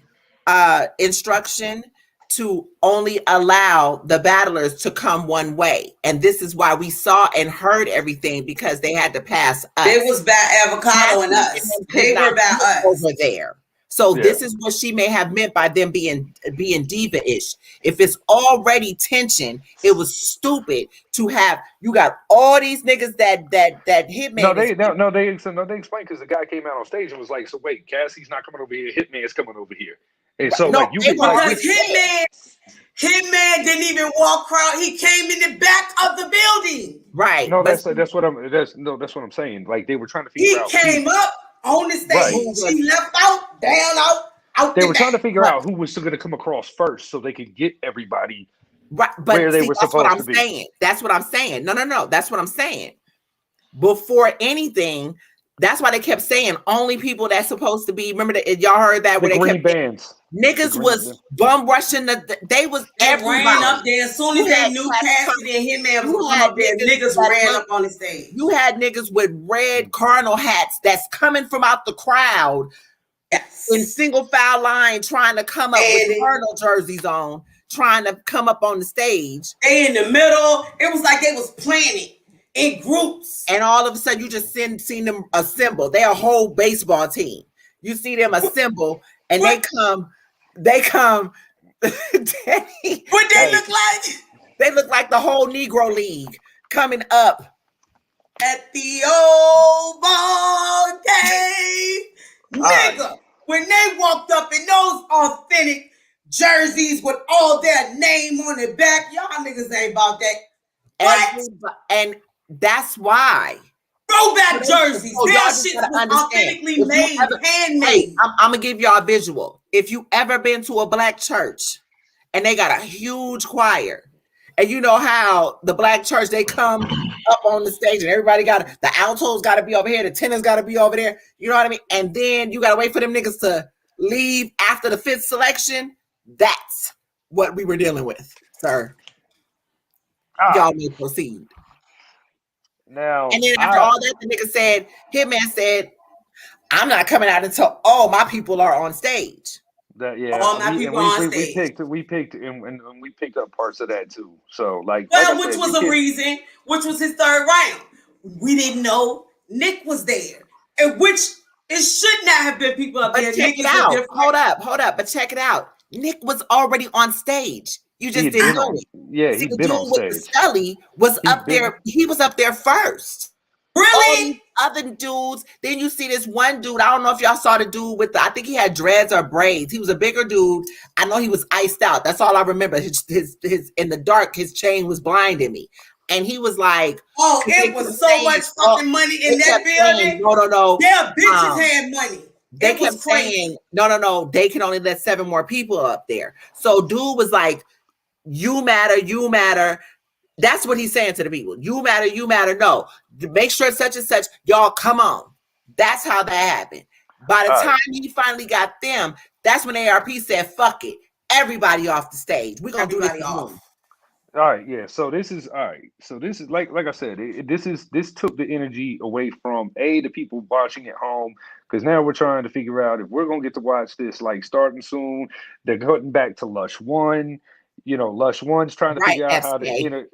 instruction to only allow the battlers to come one way. And this is why we saw and heard everything, because they had to pass us. It was about Avocado and us. They were about us. Over there. So this is what she may have meant by them being diva-ish. If it's already tension, it was stupid to have, you got all these niggas that Hitman. They explained, because the guy came out on stage and was like, so wait, Cassie's not coming over here, Hitman's coming over here. And so because Hitman didn't even walk around, he came in the back of the building. Right. No, that's what I'm saying. Like, they were trying to figure out. He came up on the stage. He left out, down, out. They were trying to figure out who was going to come across first so they could get everybody but where they were supposed to be. Saying. That's what I'm saying. No. That's what I'm saying. Before anything, that's why they kept saying only people that's supposed to be. Remember that y'all heard that the green bands. Niggas was bum rushing they was everybody. Ran up there as soon as they knew Cassidy and Hitman was come up there. Niggas ran up on the stage. You had niggas with red Cardinal hats that's coming from out the crowd in single file line, trying to come up with Cardinal jerseys on, trying to come up on the stage. They in the middle. It was like they was planning in groups. And all of a sudden you just seen them assemble. They're a whole baseball team. You see them assemble and they come. Danny, what they look like? They look like the whole Negro League coming up at the old ball game. Nigga, when they walked up in those authentic jerseys with all their name on the back, y'all niggas ain't about that. And that's why. Throwback jerseys. Their shit was authentically made, handmade. I'm gonna give y'all a visual. If you ever been to a black church and they got a huge choir, and you know how the black church, they come up on the stage and everybody the altos got to be over here, the tenors got to be over there, you know what I mean? And then you got to wait for them niggas to leave after the fifth selection. That's what we were dealing with, sir. Y'all may proceed. Now, and then after all that, the nigga said, Hitman said, I'm not coming out until all my people are on stage. All my people on stage. We picked up parts of that too. So which was a reason, which was his third round. We didn't know Nick was there, and which it should not have been people up there. Check it out. Hold up. But check it out. Nick was already on stage. You just didn't know it. Yeah, he's been on stage. Scully was up there. He was up there first. Really? Other dudes. Then you see this one dude. I don't know if y'all saw the dude with I think he had dreads or braids. He was a bigger dude. I know he was iced out. That's all I remember. His in the dark, his chain was blinding me. And he was like, "Oh, it was so much fucking money in that building." No. Yeah, bitches had money. They kept saying, no. They can only let 7 more people up there. So dude was like, "You matter." That's what he's saying to the people. You matter. No, make sure such and such. Y'all come on. That's how that happened. By the time he finally got them, that's when ARP said, "Fuck it, everybody off the stage. We're gonna do this off." All right, yeah. So this is all right. So this is like I said, this took the energy away from the people watching at home, because now we're trying to figure out if we're gonna get to watch this like starting soon. They're cutting back to Lush 1. You know, Lush 1's trying to figure out how to entertain.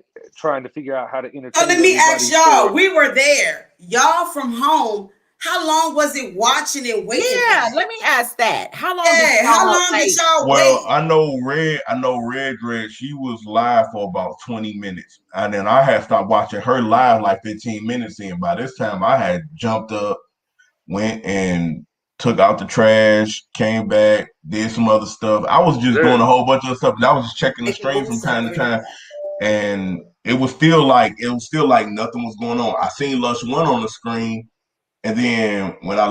So let me ask y'all. We were there. Y'all from home. How long was it watching and waiting? Yeah, let me ask that. How long? Did y'all wait? Well, I know Red Dress. She was live for about 20 minutes, and then I had stopped watching her live like 15 minutes in. By this time, I had jumped up, went and took out the trash, came back, did some other stuff. I was just doing a whole bunch of stuff, and I was just checking the stream from time to time, and it was still like nothing was going on. I seen Lush 1 on the screen. And then when I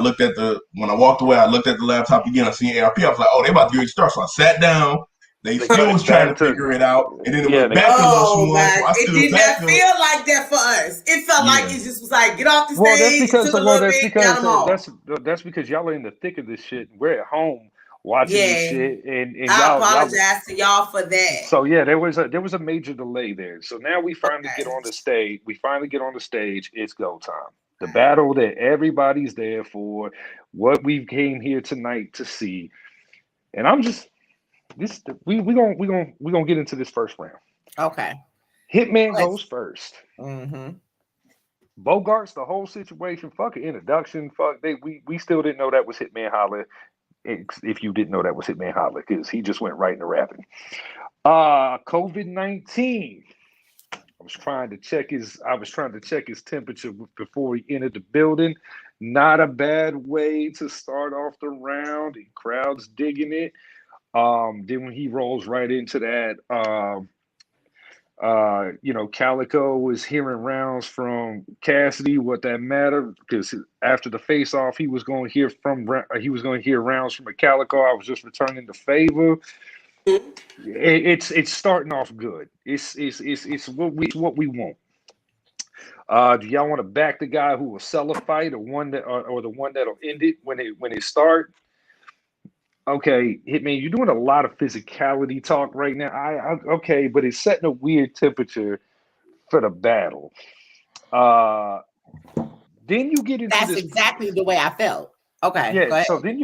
walked away, I looked at the laptop again. I seen ARP. I was like, "Oh, they about to get ready to start." So I sat down They still was trying to figure it out, and then it went back to Lush One. So I it did not feel like that for us. It felt like it just was like, get off the stage. That's because y'all are in the thick of this shit. We're at home watching this shit, and I apologize to y'all for that. So yeah, there was a major delay there. So now we finally get on the stage. It's go time. The battle that everybody's there for, what we came here tonight to see, and I'm just. We gonna get into this first round. Okay. Hitman goes first. Mm-hmm. Bogarts the whole situation. Fuck an introduction. We still didn't know that was Hitman Holla. If you didn't know that was Hitman Holla, because he just went right into rapping. COVID-19. I was trying to check his temperature before he entered the building. Not a bad way to start off the round. The crowd's digging it. Then when he rolls right into that, Calico was hearing rounds from Cassidy. What that mattered, because after the face off, he was going to hear rounds from a Calico. I was just returning the favor. It's starting off good. It's what we want. Do y'all want to back the guy who will sell a fight, or the one that'll end it when it starts? Okay, Hitman, you're doing a lot of physicality talk right now. Okay, but it's setting a weird temperature for the battle. Then you get into That's exactly the way I felt. Okay. Yeah. So then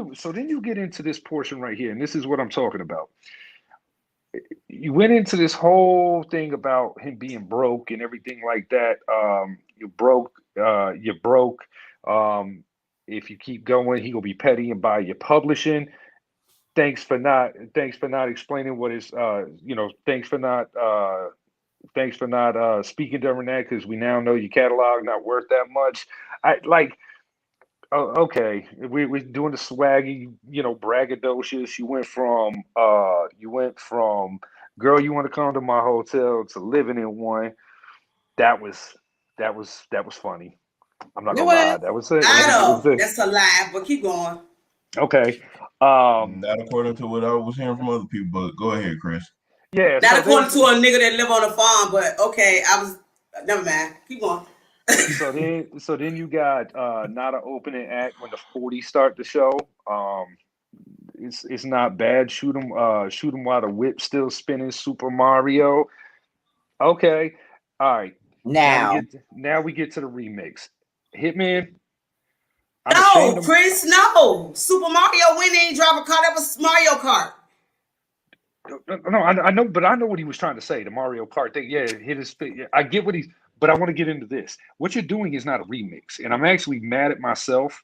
you get into this portion right here, and this is what I'm talking about. You went into this whole thing about him being broke and everything like that. You're broke. If you keep going, he gonna be petty and buy your publishing. Thanks for not explaining what is thanks for not speaking during that, because we now know your catalog not worth that much. Okay, we're doing the swaggy, braggadocious. You went from girl, you want to come to my hotel, to living in one. That was funny. I'm not gonna lie. That was it. That's a lie, but keep going. Okay. Not according to what I was hearing from other people, but go ahead, Chris. Yeah. Not according to a nigga that live on a farm, but okay, never mind. Keep going. So then you got not an opening act when the 40 start the show. It's not bad. Shoot 'em while the whip's still spinning. Super Mario. Okay. All right. Now we get to the remix. Hitman. No, Chris, no. Super Mario when he ain't drive a car. That was Mario Kart. No, I know, but I know what he was trying to say. The Mario Kart thing. Yeah, hit his. I get what he's. But I want to get into this. What you're doing is not a remix, and I'm actually mad at myself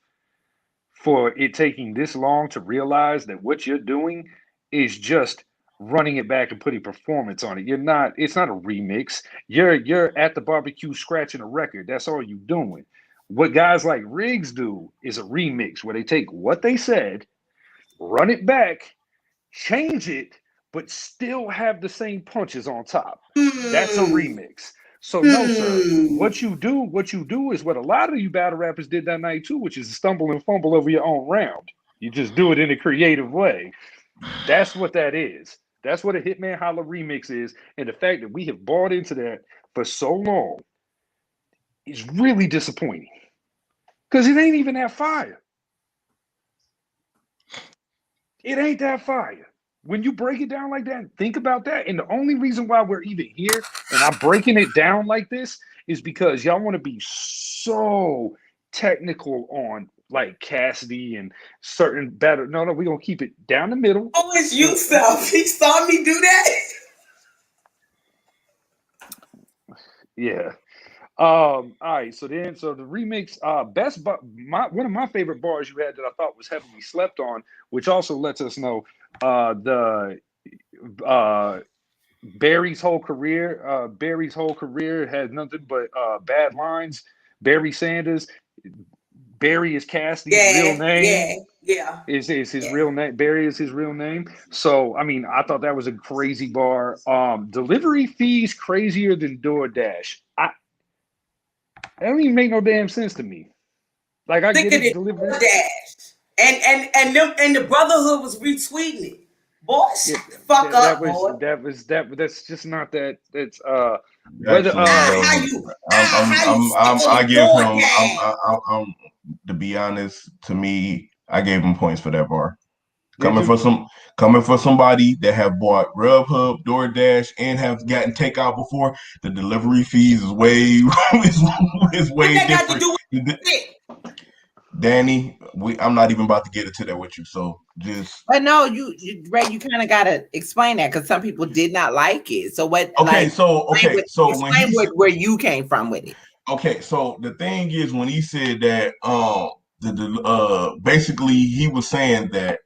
for it taking this long to realize that what you're doing is just running it back and putting performance on it. It's not a remix. You're at the barbecue scratching a record. That's all you're doing. What guys like Riggs do is a remix where they take what they said, run it back, change it, but still have the same punches on top. That's a remix. So no, sir. What you do is what a lot of you battle rappers did that night too, which is stumble and fumble over your own round. You just do it in a creative way. That's what that is. That's what a Hitman Holla remix is. And the fact that we have bought into that for so long is really disappointing. Because it ain't even that fire. It ain't that fire. When you break it down like that, think about that. And the only reason why we're even here and I'm breaking it down like this is because y'all want to be so technical on like Cassidy and certain battle. No, we're going to keep it down the middle. Oh, it's you stuff. He saw me do that. Yeah. All right. So the remix, one of my favorite bars you had that I thought was heavily slept on, which also lets us know Barry's whole career had nothing but bad lines. Barry Sanders. Barry is Cassidy's real name. Yeah. Is his real name. Barry is his real name. So I mean, I thought that was a crazy bar. Delivery fees crazier than DoorDash. That don't even make no damn sense to me. Like I get it, delivery. And the Brotherhood was retweeting it. Boy, fuck up, boy. That's just not that. That's Actually, I give him. To be honest, to me, I gave him points for that bar. Coming for somebody that have bought Grubhub, DoorDash, and have gotten takeout before, the delivery fees is way is way different. Danny, I'm not even about to get into that with you. So just. But no, Ray, you kind of gotta explain that because some people did not like it. So what? Okay, explain when where you came from with it. Okay, so the thing is when he said that, basically he was saying that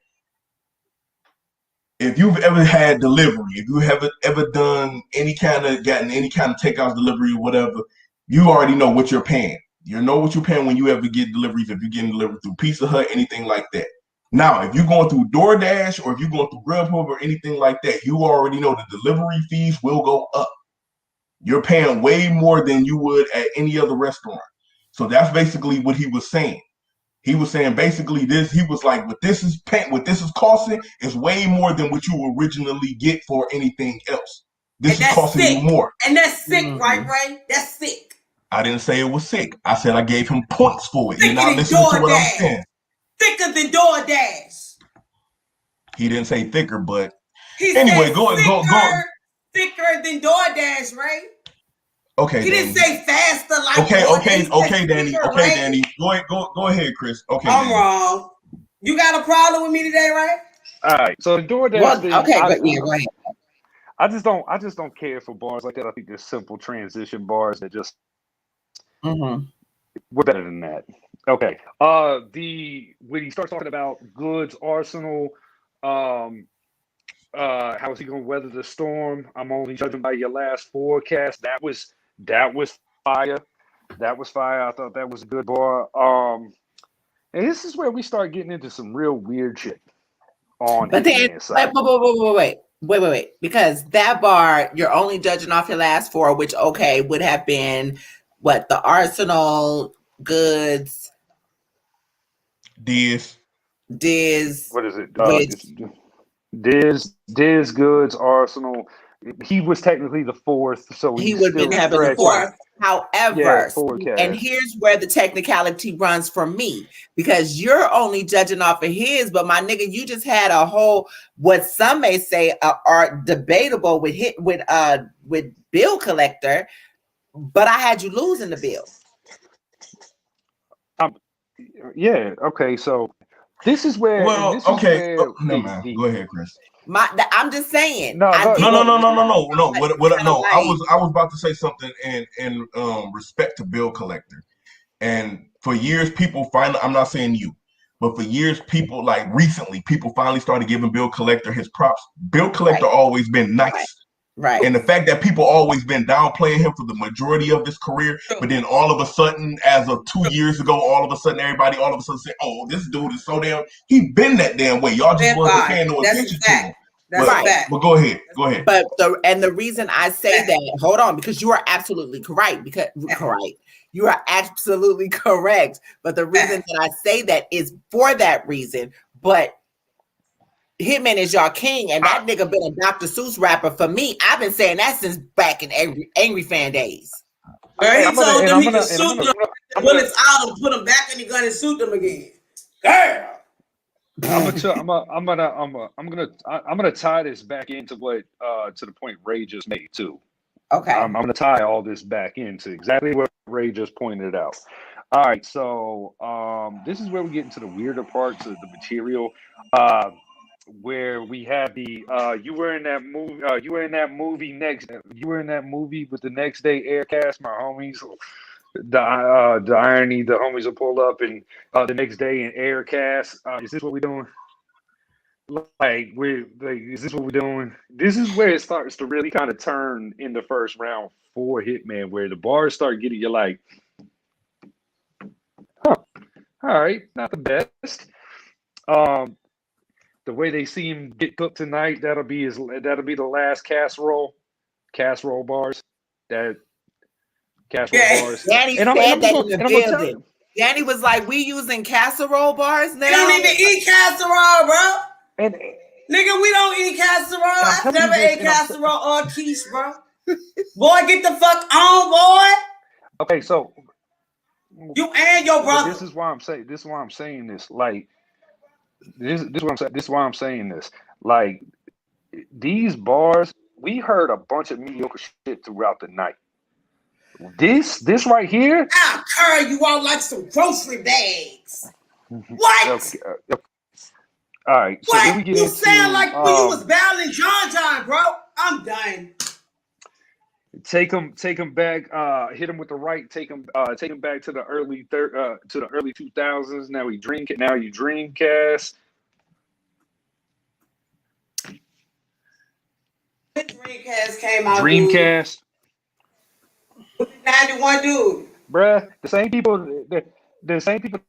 if you've ever had delivery, if you haven't ever gotten any kind of takeout delivery or whatever, you already know what you're paying. You know what you're paying when you ever get deliveries, if you're getting delivered through Pizza Hut, anything like that. Now, if you're going through DoorDash or if you're going through Grubhub or anything like that, you already know the delivery fees will go up. You're paying way more than you would at any other restaurant. So that's basically what he was saying. He was saying basically this. He was like, what this is costing is way more than what you originally get for anything else. This is costing you more. And that's sick, right, Ray? That's sick. I didn't say it was sick. I said I gave him points for it. You're not listening to what I'm saying. Thicker than DoorDash. He didn't say thicker, but anyway, go. Thicker than DoorDash, right? Okay. He didn't say faster like Okay, Danny. Danny. Go ahead, Chris. Okay. I'm wrong. You got a problem with me today, right? All right. So DoorDash. Well, go ahead. I just don't care for bars like that. I think there's simple transition bars that just we're better than that. Okay. When he starts talking about goods arsenal, how is he going to weather the storm? I'm only judging by your last forecast. That was fire. That was fire. I thought that was a good bar. And this is where we start getting into some real weird shit on. But then, wait, because that bar you're only judging off your last four, which would have been what the Arsenal, Goods, Diz. What is it? Diz, Goods, Arsenal. He was technically the fourth, so he would have been having the fourth. However, and here's where the technicality runs for me, because you're only judging off of his, but my nigga, you just had a whole, what some may say are debatable with bill collector, but I had you losing the bill. Yeah. Okay. So this is where. Well, okay. No, man. Go ahead, Chris. I'm just saying. No. I was about to say something in respect to bill collector, and for years people finally. I'm not saying you, but for years people recently people finally started giving bill collector his props. Bill collector always been nice. Right. And the fact that people always been downplaying him for the majority of his career, but then all of a sudden, as of 2 years ago, everybody said, "Oh, this dude is so damn." He been that damn way. Y'all just wasn't paying no attention to him. That's right. But go ahead. But the reason I say that, hold on, because you are absolutely correct. You are absolutely correct. But the reason that I say that is for that reason. But Hitman is y'all king, and that nigga been a Dr. Seuss rapper for me. I've been saying that since back in Angry Fan days. He told them he could shoot them when it's out and put them back in the gun and shoot them again. Girl. I'm gonna tie this back into what to the point Ray just made too. Okay. I'm gonna tie all this back into exactly what Ray just pointed out. All right, so this is where we get into the weirder parts of the material. Where we have the you were in that movie with the next day aircast, my homies. The irony, the homies will pull up and the next day in aircast. Is this what we're doing? Is this what we're doing? This is where it starts to really kind of turn in the first round for Hitman, where the bars start getting you like, all right, not the best. The way they see him get cooked tonight, that'll be the last casserole bars. Bars. Danny said that in the building. Danny was like, "We using casserole bars now." They don't even eat casserole, bro. Nigga, we don't eat casserole. I've never ate casserole or quiche, bro. Boy, get the fuck on, boy. Okay, so you and your brother. This is why I'm saying. This is why I'm saying this. Like this is what I'm saying. This is why I'm saying this. Like these bars, we heard a bunch of mediocre shit throughout the night. This right here, I'll carry you out like some grocery bags. What? Okay. All right. So what? You sound like when you was battling John, bro. I'm done. Take him back. Hit him with the right. Take him back to the early 2000s. Now you Dreamcast. When Dreamcast came out. Dreamcast. Dude. 91 dude. Bruh, the same people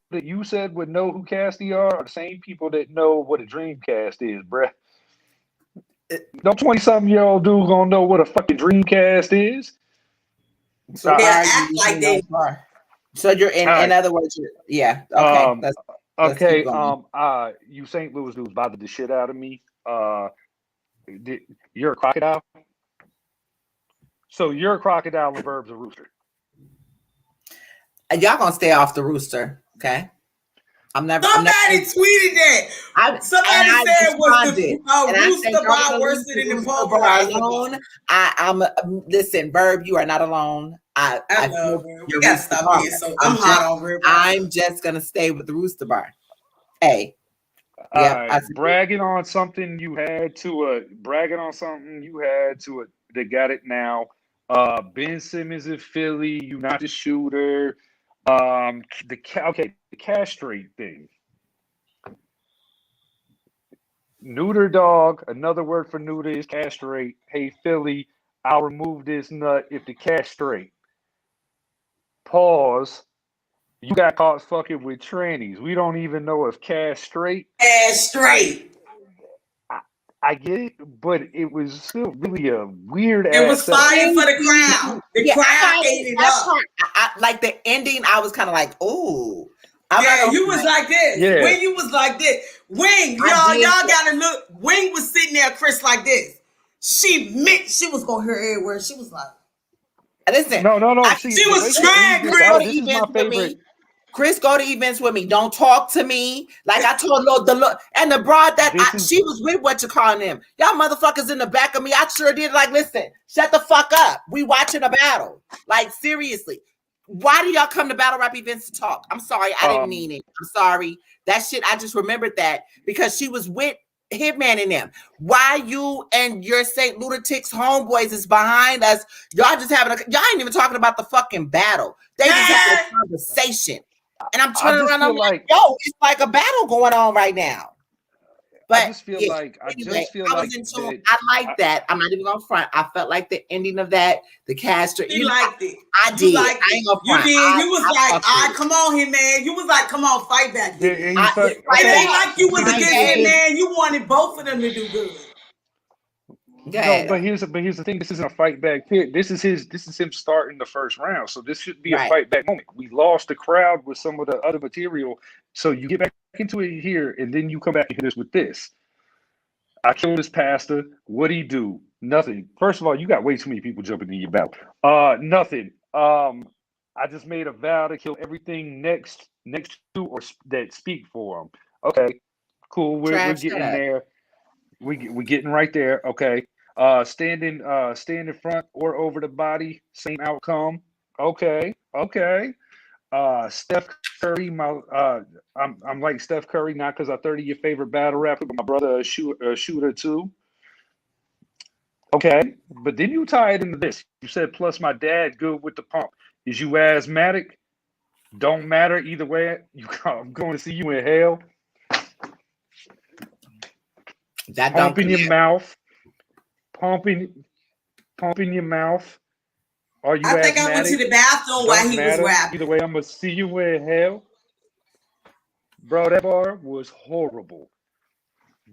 that you said would know who Cassidy are the same people that know what a Dreamcast is, bruh. No 20-something-year-old dude gonna know what a fucking Dreamcast is. So act like they are. So you're in other words, yeah. Okay. Okay. You St. Louis dudes bothered the shit out of me. You're a crocodile. So you're a crocodile and Verb's a rooster. Y'all gonna stay off the rooster, okay? Somebody tweeted that. Somebody said was the rooster bar worse than the pulverizer. I'm listen, Verb, you are not alone. I love her. We gotta stop here. So I'm hot on Verb. I'm just gonna stay with the rooster bar. Hey. Bragging on something you had to that got it now. Ben Simmons in Philly, you not the shooter. The castrate thing. Neuter dog, another word for neuter is castrate. Hey Philly, I'll remove this nut if the castrate. Pause. You got caught fucking with trannies. We don't even know if castrate. Castrate. I get it, but it was still really a weird. It was fire for the crowd. The crowd ate it up. Like the ending, I was kind of like, "Ooh." You was like this. Yeah. Wing, you was like this. Wing, y'all gotta look. Wing was sitting there, Chris, like this. She was gonna hear every word. She was like, "Listen, no." She was trying, Chris. This is my favorite. Chris, go to events with me. Don't talk to me. Like I told and the broad that she was with what you calling them. Y'all motherfuckers in the back of me. I sure did. Like, listen, shut the fuck up. We watching a battle. Like, seriously. Why do y'all come to battle rap events to talk? I'm sorry. I didn't mean it. I'm sorry. That shit, I just remembered that because she was with Hitman and them. Why you and your St. Lunatics homeboys is behind us? Y'all just y'all ain't even talking about the fucking battle. They just having a conversation. And I'm turning around. I'm like, yo, it's like a battle going on right now. But I just feel like I like that. I'm not even gonna front. I felt like the ending of that, the caster. You liked it. I did. I ain't gonna front. You did. You was like, all right, come on here, man. You was like, come on, fight back. It ain't like you was against it, man. You wanted both of them to do good. No, but here's the thing. This isn't a fight back pit. This is him starting the first round. So this should be a fight back moment. We lost the crowd with some of the other material. So you get back into it here, and then you come back and hit us with this. I killed his pastor. What'd he do? Nothing. First of all, you got way too many people jumping in your battle. Nothing. I just made a vow to kill everything next to or that speak for him. Okay, cool. We're getting there. We're getting right there. Okay. Stand in front or over the body, same outcome. Okay. Steph Curry, I'm like Steph Curry, not because I 30 your favorite battle rapper, but my brother a shooter too. Okay, but then you tie it into this. You said plus my dad good with the pump. Is you asthmatic? Don't matter either way. I'm going to see you in hell. That pumping your mouth. Pumping your mouth. Are you I think I went to the bathroom while he was rapping. Either way, I'm gonna see you in hell. Bro, that bar was horrible.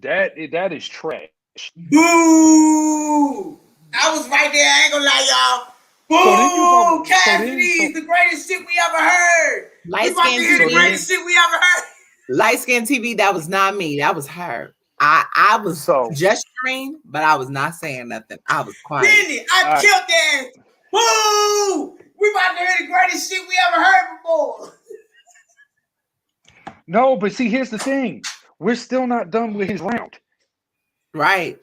That is trash. Boo! I was right there, I ain't gonna lie, y'all. Boo! Cassidy, the greatest shit we ever heard. Light Skin TV. The greatest shit we ever heard. Light Skin TV, that was not me. That was her. I was gesturing, but I was not saying nothing. I was quiet. Benny, I killed that. Woo! We about to hear the greatest shit we ever heard before. No, but see, here's the thing. We're still not done with his round. Right.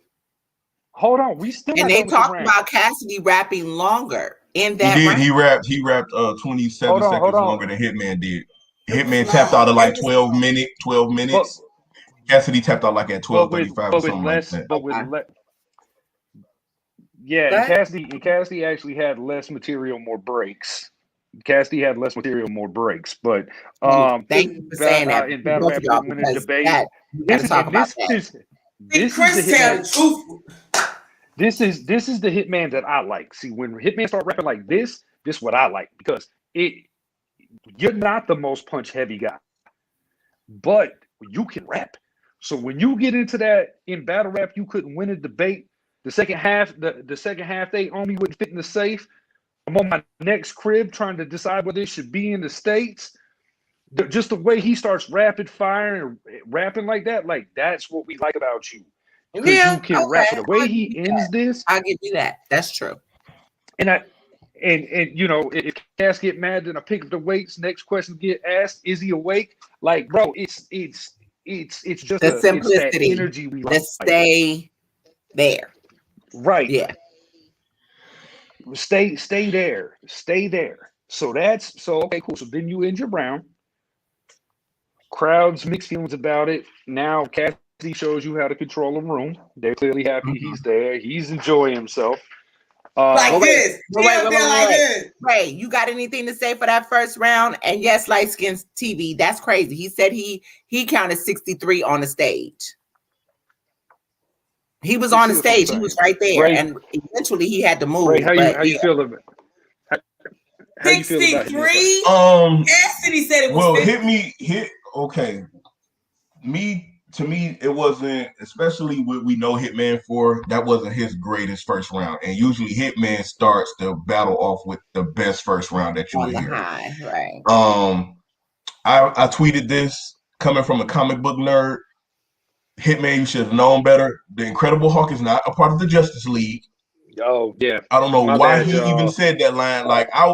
Hold on. We still and they talked about Cassidy rapping longer in that round. He rapped 27 seconds longer than Hitman did. Hitman tapped out at like 12 minutes. Cassidy tapped out like at 12:35 or something like that. And Cassidy actually had less material, more breaks. Cassidy had less material, more breaks. But thank you for saying that. In battle rap winning debate, this is the Hitman that I like. See, when Hitman start rapping like this is what I like, because you're not the most punch heavy guy, but you can rap. So when you get into that in battle rap, you couldn't win a debate. The second half, they on me wouldn't fit in the safe. I'm on my next crib trying to decide whether it should be in the States. Just the way he starts rapid fire and rapping like that, like that's what we like about you. Because you can rap. The way he ends this, I'll give you that. That's true. And you know, if Cass get mad, then I pick up the weights. Next question get asked: is he awake? Like, bro, it's just the simplicity, it's that energy we like. Let's stay there. Right. Yeah. Stay there. Stay there. So okay, cool. So then you end your round. Crowds mixed feelings about it. Now Cassidy shows you how to control a room. They're clearly happy he's there. He's enjoying himself. Wait, you got anything to say for that first round? And yes, Light Skins TV, that's crazy. He said he counted 63 on the stage. He was on the stage. He was right there, and eventually he had to move. Ray, how you feel about it? 63. Cassidy said it was. Well, 50. Okay. To me, it wasn't, especially what we know Hitman for, that wasn't his greatest first round. And usually Hitman starts the battle off with the best first round that you will hear. Right. I tweeted this coming from a comic book nerd. Hitman, you should have known better. The Incredible Hulk is not a part of the Justice League. Oh, yeah. I don't know why he even said that line.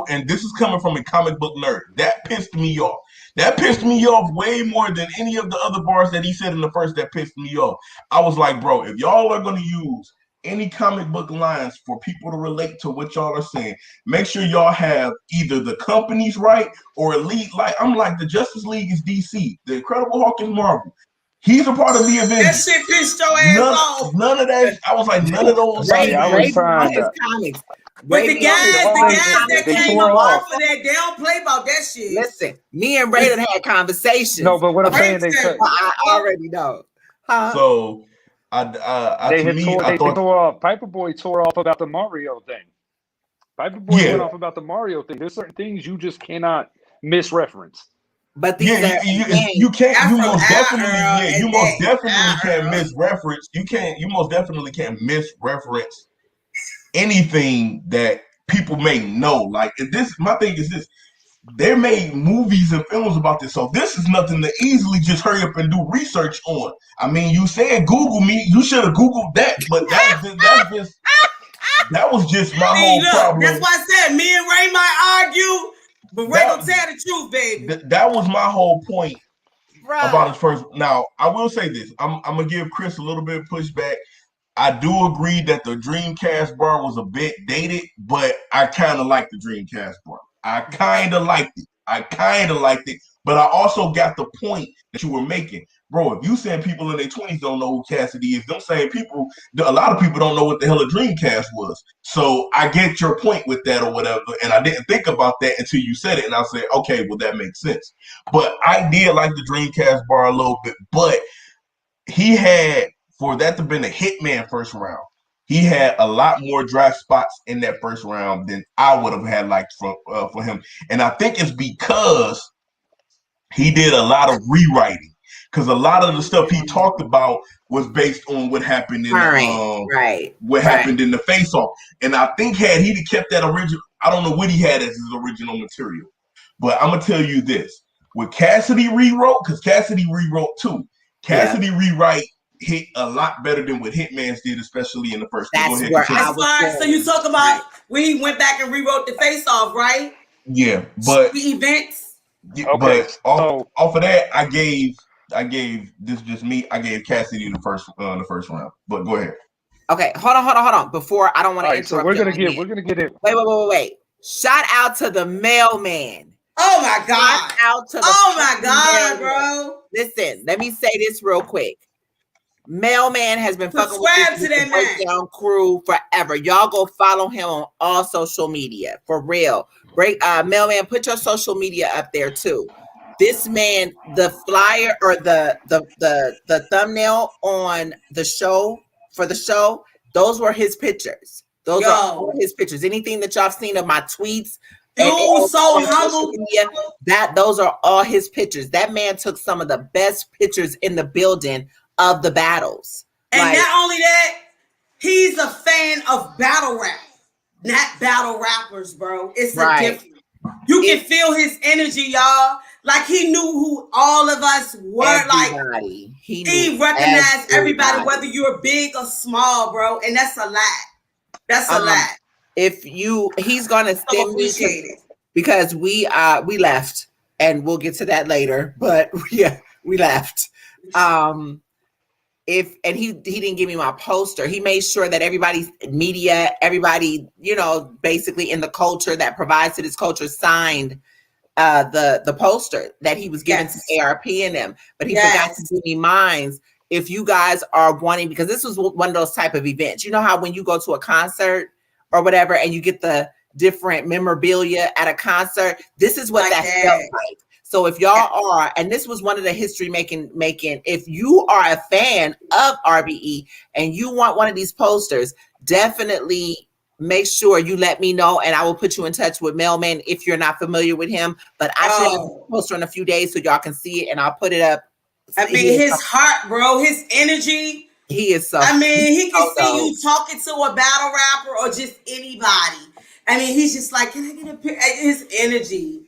And this is coming from a comic book nerd. That pissed me off. That pissed me off way more than any of the other bars that he said in the first that pissed me off. I was like, bro, if y'all are going to use any comic book lines for people to relate to what y'all are saying, make sure y'all have either the companies right or elite. Like, I'm like, the Justice League is DC. The Incredible Hulk is Marvel. He's a part of the Avengers. That shit pissed your ass off. None of that. I was like, none of those. I was trying to. But the guys that came up for that, they don't play about that shit. Listen, me and Raiden had conversations. No, but what I'm saying, I already know. So, Piper Boy tore off about the Mario thing. Piper Boy went off about the Mario thing. There's certain things you just cannot misreference. But you can't. You most definitely can't misreference. You most definitely can't misreference anything that people may know. Like this, my thing is this: they made movies and films about this, so this is nothing to easily just hurry up and do research on. I mean, you said Google me, you should have Googled that, but that was just my whole problem. That's why I said me and Ray might argue. But Ray will tell the truth, baby. That was my whole point about his first. Now, I will say this. I'm going to give Chris a little bit of pushback. I do agree that the Dreamcast bar was a bit dated, but I kind of like the Dreamcast bar. I kind of liked it. But I also got the point that you were making. Bro, if you saying people in their 20s don't know who Cassidy is, them saying people, a lot of people don't know what the hell a Dreamcast was. So I get your point with that or whatever. And I didn't think about that until you said it. And I said, okay, well, that makes sense. But I did like the Dreamcast bar a little bit. But he had, for that to have been a Hitman first round, he had a lot more dry spots in that first round than I would have had liked for him. And I think it's because he did a lot of rewriting. Because a lot of the stuff he talked about was based on what happened in happened in the face-off. And I think had he kept that original, I don't know what he had as his original material. But I'm gonna tell you this: with Cassidy rewrote, because Cassidy rewrote too. Cassidy rewrite hit a lot better than what Hitman's did, especially in the first. That's where I was. So you talk about when he went back and rewrote the Face Off, right? Yeah, but the events. Yeah, okay, but off of that, I gave this just me. I gave Cassidy the first round. But go ahead. Okay, hold on. Before I don't want to interrupt. So we're gonna get it. Wait. Shout out to the mailman. Oh my God! Shout out to the my God, bro! Listen, let me say this real quick. Mailman has been fucking with this breakdown crew forever. Y'all go follow him on all social media for real. Mailman, put your social media up there too. This man, the flyer or the thumbnail on the show for the show, those were his pictures. Those are all his pictures. Anything that y'all seen of my tweets, so humble. Those are all his pictures. That man took some of the best pictures in the building of the battles. And not only that, he's a fan of battle rap, not battle rappers, bro. It's a difference. You can feel his energy, y'all. Like he knew who all of us were. Everybody. Like he recognized everybody, whether you're big or small, bro. And that's a lot. That's a lot. He's gonna send me because we left, and we'll get to that later. But yeah, we left. He didn't give me my poster. He made sure that everybody's media, everybody, basically in the culture that provides to this culture signed the poster that he was given to ARP and them. But he forgot to give me mine. If you guys are wanting, because this was one of those type of events, you know how when you go to a concert or whatever and you get the different memorabilia at a concert, this is what that felt like. So if y'all are, and this was one of the history making, if you are a fan of RBE and you want one of these posters, definitely make sure you let me know and I will put you in touch with Mailman if you're not familiar with him. But I should have a poster in a few days so y'all can see it and I'll put it up. I mean, his heart, bro, his energy. He is so. I mean, he can see you talking to a battle rapper or just anybody. I mean, he's just like, can I get a picture? His energy.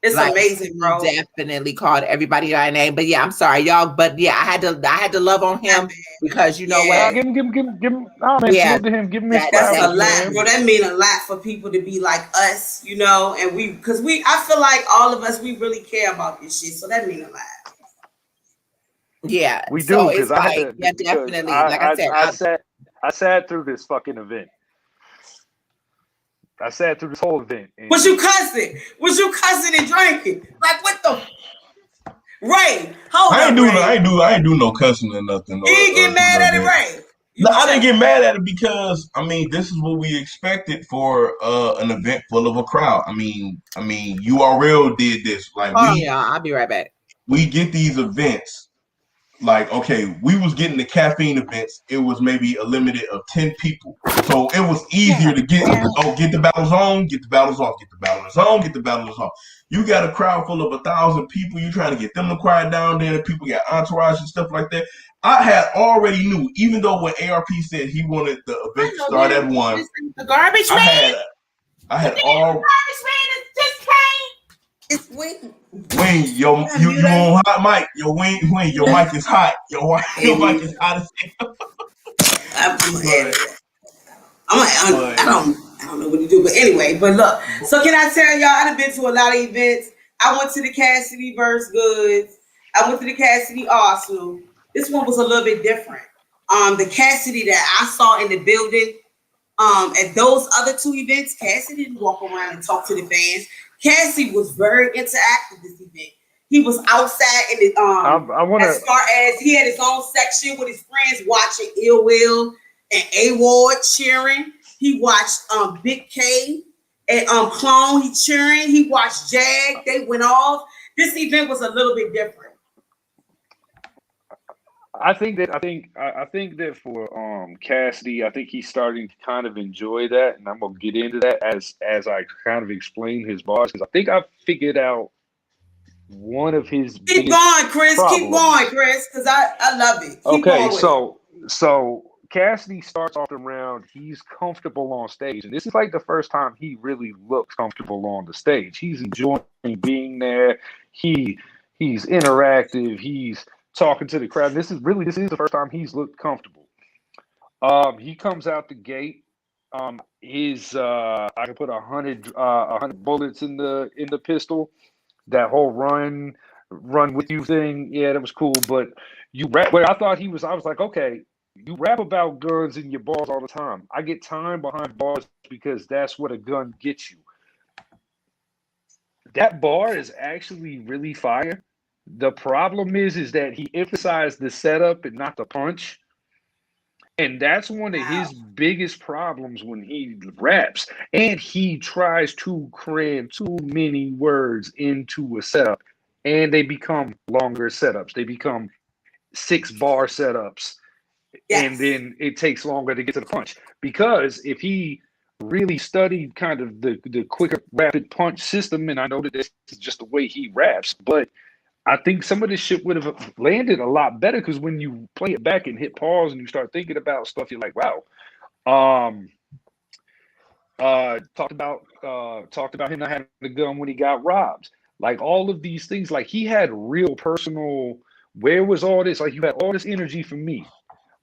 It's amazing, bro. Definitely called everybody by name, but yeah, I'm sorry, y'all. But yeah, I had to love on him because you know what? Give him. Oh man, to him. Give him his that's a lot, bro. That mean a lot for people to be like us, and I feel like all of us, we really care about this shit, so that mean a lot. Yeah, we do because definitely. Like I said, I sat through this fucking event. I sat through this whole event. Was you cussing? And drinking? Like what the? Ray, hold on. I ain't do no cussing or nothing. You didn't get mad at it, Ray? No, I didn't get mad at it because this is what we expected for an event full of a crowd. I mean, URL did this. Like, I'll be right back. We get these events. Like, okay, we was getting the caffeine events. It was maybe a limited of 10 people. So it was easier to get the battles on, get the battles off, get the battles on, get the battles off. You got a crowd full of 1,000 people. You trying to get them to quiet down there. People got entourage and stuff like that. I had already knew, even though when ARP said he wanted the event to start at 1. The garbage man. I had all. Garbage man just came. It's Wayne. Wayne, you on hot mic. Wayne, your mic is hot. Your mic is hot as hell. I don't know what to do, but anyway. But look, so can I tell y'all? I've been to a lot of events. I went to the Cassidy vs. Goods. I went to the Cassidy Arsenal. This one was a little bit different. The Cassidy that I saw in the building, at those other 2 events, Cassidy didn't walk around and talk to the fans. Cassidy was very interactive this event. He was outside in the as far as he had his own section with his friends watching Ill Will and A-Ward cheering. He watched Big K and Clone, he cheering. He watched Jag, they went off. This event was a little bit different. I think that for Cassidy, I think he's starting to kind of enjoy that, and I'm gonna get into that as I kind of explain his bars because I think I've figured out one of his. Keep going, Chris. Problems. Keep going, Chris, because I love it. Keep so Cassidy starts off the round. He's comfortable on stage, and this is like the first time he really looks comfortable on the stage. He's enjoying being there. He's interactive. He's talking to the crowd. This is the first time he's looked comfortable. He comes out the gate. I can put 100 bullets in the pistol. That whole run with you thing, yeah, that was cool. But you rap where I thought I was like, okay, you rap about guns in your bars all the time. I get time behind bars because that's what a gun gets you. That bar is actually really fire. The problem is that he emphasized the setup and not the punch. And that's one of his biggest problems when he raps. And he tries to cram too many words into a setup. And they become longer setups. They become 6-bar setups. Yes. And then it takes longer to get to the punch. Because if he really studied kind of the quicker rapid punch system, and I know that this is just the way he raps, but I think some of this shit would have landed a lot better because when you play it back and hit pause and you start thinking about stuff, you're like, wow. Talked about him not having the gun when he got robbed. Like all of these things, like he had real personal. Where was all this? Like you had all this energy from me,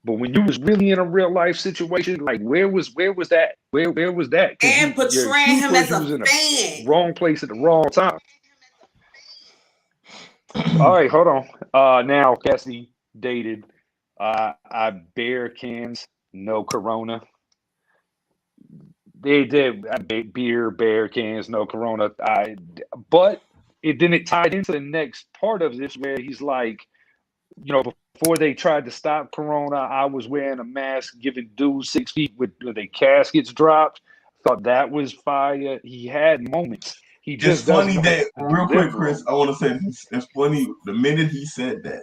but when you was really in a real life situation, like where was that? Where was that? And portraying him as a fan. Wrong place at the wrong time. All right, hold on. Now Cassidy dated. I beer cans, no Corona. They did beer cans, no Corona. But it tied into the next part of this where he's like, you know, before they tried to stop Corona, I was wearing a mask, giving dudes 6 feet with the caskets dropped. Thought that was fire. He had moments. It's funny that, real quick, Chris, I want to say this. It's funny, the minute he said that,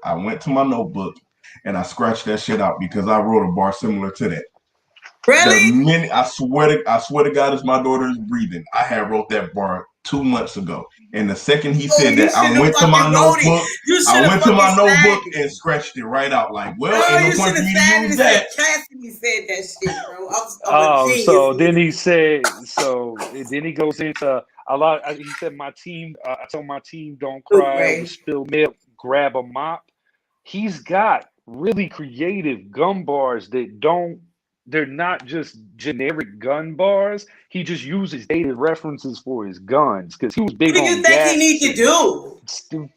I went to my notebook and I scratched that shit out because I wrote a bar similar to that. Really? The minute, I swear to God, as my daughter is breathing, I had wrote that bar 2 months ago. And the second he said that, I went to my notebook and scratched it right out. Like, well, ain't no point for me to use that. Cassidy said that shit, bro. So then he goes into a lot. He said, my team, I told my team, don't cry over spilled milk, grab a mop. He's got really creative gun bars they're not just generic gun bars. He just uses dated references for his guns because he was big on. What do you think he needs to do?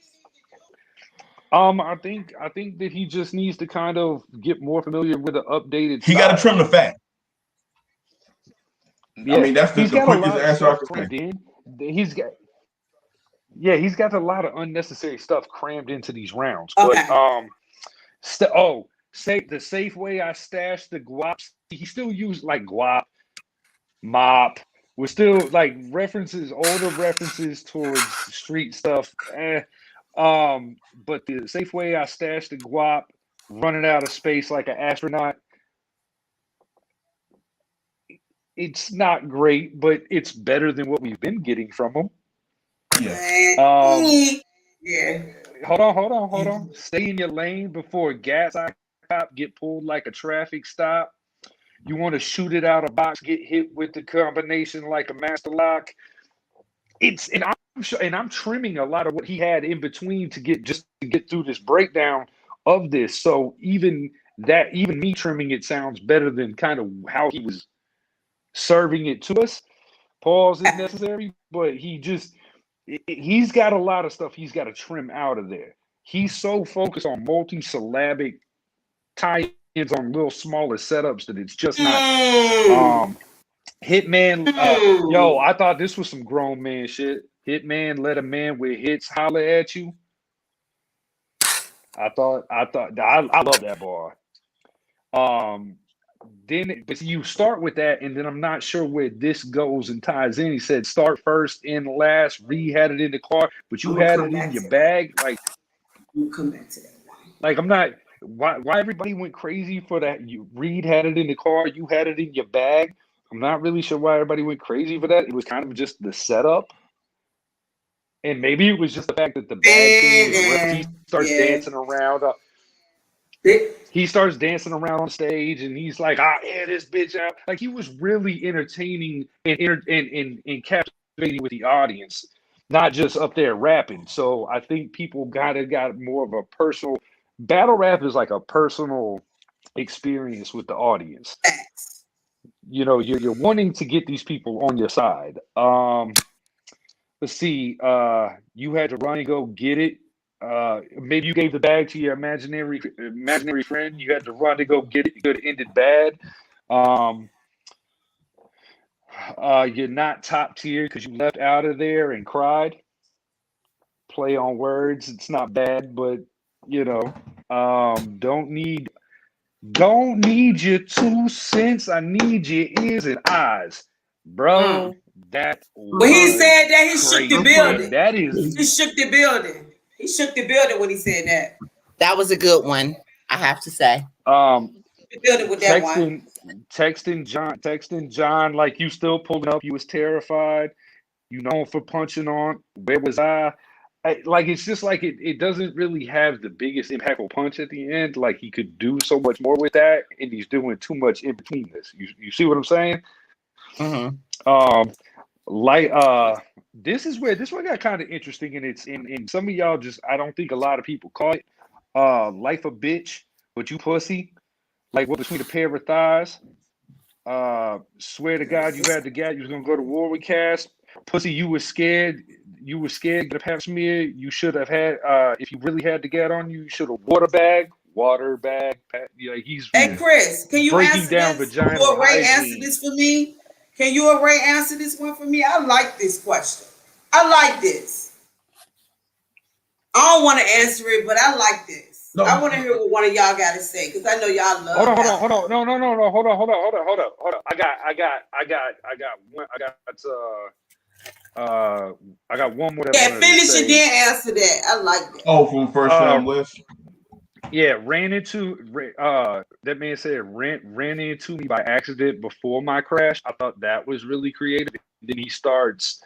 I think that he just needs to kind of get more familiar with the updated. He got to trim the fat. Yeah, I mean that's the quickest answer I can say. He's got a lot of unnecessary stuff crammed into these rounds. Okay. But the safe way I stashed the guaps. He still used like guap, mop. We're still like older references towards street stuff. But the safe way I stashed the guap, running out of space like an astronaut. It's not great, but it's better than what we've been getting from him. Yeah. Yeah. Hold on. Stay in your lane before a gas cop get pulled like a traffic stop. You want to shoot it out of box, get hit with the combination like a master lock. I'm trimming a lot of what he had in between to get through this breakdown of this. So even me trimming it sounds better than kind of how he was serving it to us. Pause is necessary, but he's got a lot of stuff he's got to trim out of there. He's so focused on multi-syllabic tie-ins on little smaller setups that it's just not. Hitman, I thought this was some grown man shit. Hitman, let a man with hits holler at you. I love that bar. But you start with that, and then I'm not sure where this goes and ties in. He said, start first, end last. Reed had it in the car, but you had it in your bag. Like, we'll come back to that one. Like, I'm not. Why everybody went crazy for that? Reed had it in the car, you had it in your bag. I'm not really sure why everybody went crazy for that. It was kind of just the setup. And maybe it was just the fact that the bag thing, he starts dancing around. He starts dancing around on stage and he's like, air this bitch out. Like he was really entertaining and captivating with the audience. not just up there rapping. So I think people got more of a personal battle rap is like a personal experience with the audience. You know, you're wanting to get these people on your side. Let's see. You had to run and go get it. Maybe you gave the bag to your imaginary friend. You had to run to go get it. It could have ended bad. You're not top tier because you left out of there and cried. Play on words. It's not bad, but you know, don't need your 2 cents. I need your ears and eyes, bro. That when he said that, he crazy. shook the building. That is, he shook the building. He shook the building when he said that. That was a good one, I have to say. The building with that one. Texting John, like you still pulling up. You was terrified. You known for punching on. Where was I? Like it's just like it doesn't really have the biggest impactful punch at the end. Like he could do so much more with that, and he's doing too much in between this. You see what I'm saying? Mm-hmm. This one got kind of interesting, and it's in some of y'all just I don't think a lot of people caught it. Life a bitch, but you pussy. Like what between a pair of thighs? Swear to God, you had the gat. You was gonna go to war with Cass. Pussy, you were scared. You were scared to pap smear. You should have had. If you really had the gat on you, you should have water bag. Like he's. Hey Chris, can you answer this? Can you Ray answer this for me? Can you Ray answer this one for me? I like this question. I like this. I don't want to answer it, but I like this. No. I want to hear what one of y'all got to say because I know y'all love. Hold on. No. Hold on. I got one more. Finish and then answer that. I like that. Oh, from first round West. Yeah, that man said ran into me by accident before my crash. I thought that was really creative. Then he starts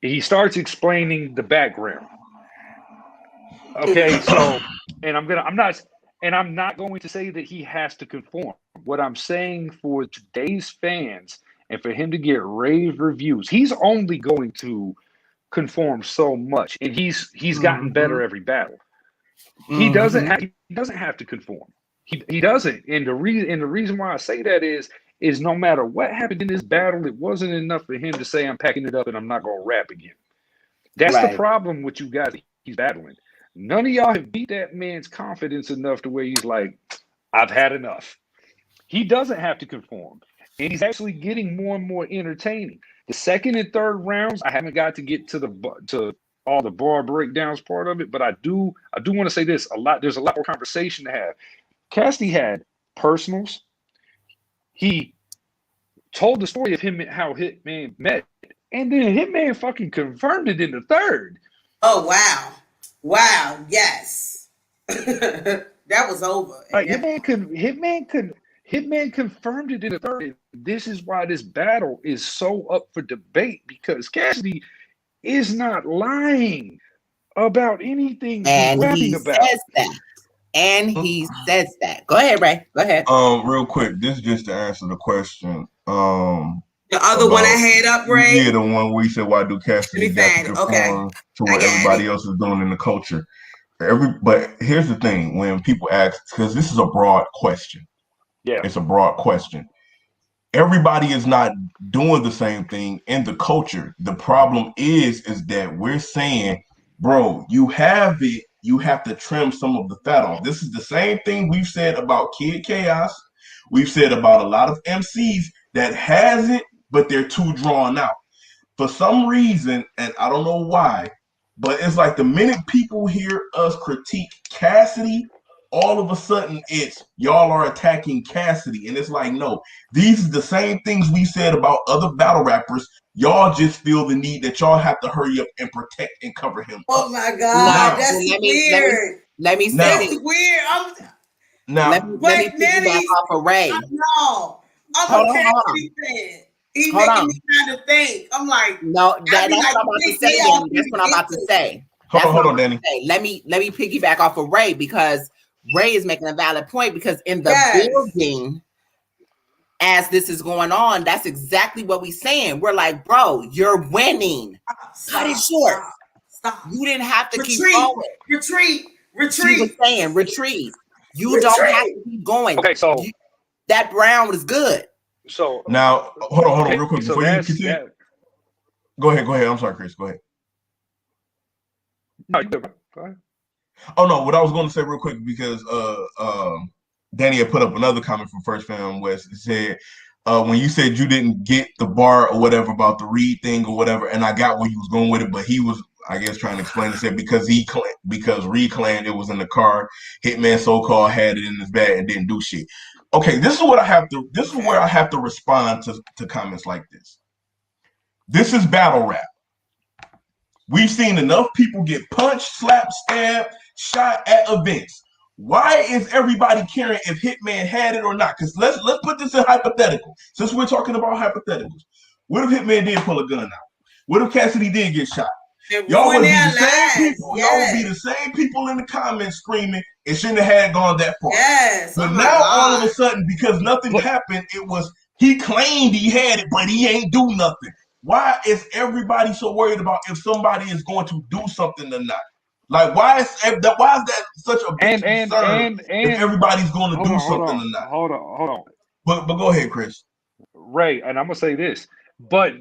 explaining the background. Okay, so I'm not going to say that he has to conform. What I'm saying for today's fans and for him to get rave reviews, he's only going to conform so much, and he's gotten better every battle. He doesn't have to conform. He doesn't. And the reason why I say that is no matter what happened in this battle, it wasn't enough for him to say I'm packing it up and I'm not gonna rap again. That's the problem with you guys he's battling. None of y'all have beat that man's confidence enough to where he's like, I've had enough. He doesn't have to conform. And he's actually getting more and more entertaining. The second and third rounds, I haven't got to get to all the bar breakdowns part of it, but I do want to say this there's a lot more conversation to have. Cassidy had personals. He told the story of him how Hitman met, and then Hitman fucking confirmed it in the third. Oh wow, yes. That was over. Like, Hitman confirmed it in the third. This is why this battle is so up for debate, because Cassidy is not lying about anything he's rapping about. Says that. And he says that. Go ahead, Ray. Go ahead. Real quick, this is just to answer the question. The other one I had up, Ray? Yeah, the one where you said, why do Cassidy got to conform to what everybody else is doing in the culture? But here's the thing, when people ask, because this is a broad question. Yeah. It's a broad question. Everybody is not doing the same thing in the culture. The problem is that we're saying, bro, you have to trim some of the fat off. This is the same thing we've said about Kid Chaos. We've said about a lot of MCs that has it, but they're too drawn out. For some reason, and I don't know why, but it's like the minute people hear us critique Cassidy, all of a sudden it's y'all are attacking Cassidy. And it's like, no, these are the same things we said about other battle rappers. Y'all just feel the need that y'all have to hurry up and protect and cover him. Oh my God, that's weird. Let me say that's weird. Let me piggyback off of Ray. No, I'm a Cassidy fan. He's making me kind of think. I'm like, no, that's what I'm about to say. That's what I'm about to say. Hold on, Danny. Let me piggyback off of Ray, because Ray is making a valid point, because in the building, as this is going on, that's exactly what we're saying. We're like, bro, you're winning. Cut it short. Stop. You didn't have to keep Retreat. going. Retreat. She was saying, retreat. You don't have to keep going. Okay, so that round was good. So now, hold on, real quick. So Before you continue, go ahead. I'm sorry, Chris. Go ahead. No, go ahead. Oh no, what I was going to say real quick, because Danny had put up another comment from First Fam West. It said, when you said you didn't get the bar or whatever about the Reed thing or whatever, and I got where he was going with it, but he was, I guess, trying to explain it, said because Reed claimed it was in the car, Hitman so-called had it in his bag and didn't do shit. Okay, this is where I have to respond to comments like this. This is battle rap. We've seen enough people get punched, slapped, stabbed, shot at events. Why is everybody caring if Hitman had it or not? Because let's put this in hypothetical. Since we're talking about hypotheticals, what if Hitman did pull a gun out? What if Cassidy did get shot? Y'all would be the same people. Yes. Y'all would be the same people in the comments screaming. It shouldn't have gone that far. Yes. But now all of a sudden, because nothing happened, it was he claimed he had it, but he ain't do nothing. Why is everybody so worried about if somebody is going to do something or not? Like, why is that such a big concern if everybody's going to do something or not? Hold on. But go ahead, Chris. Right, and I'm gonna say this, but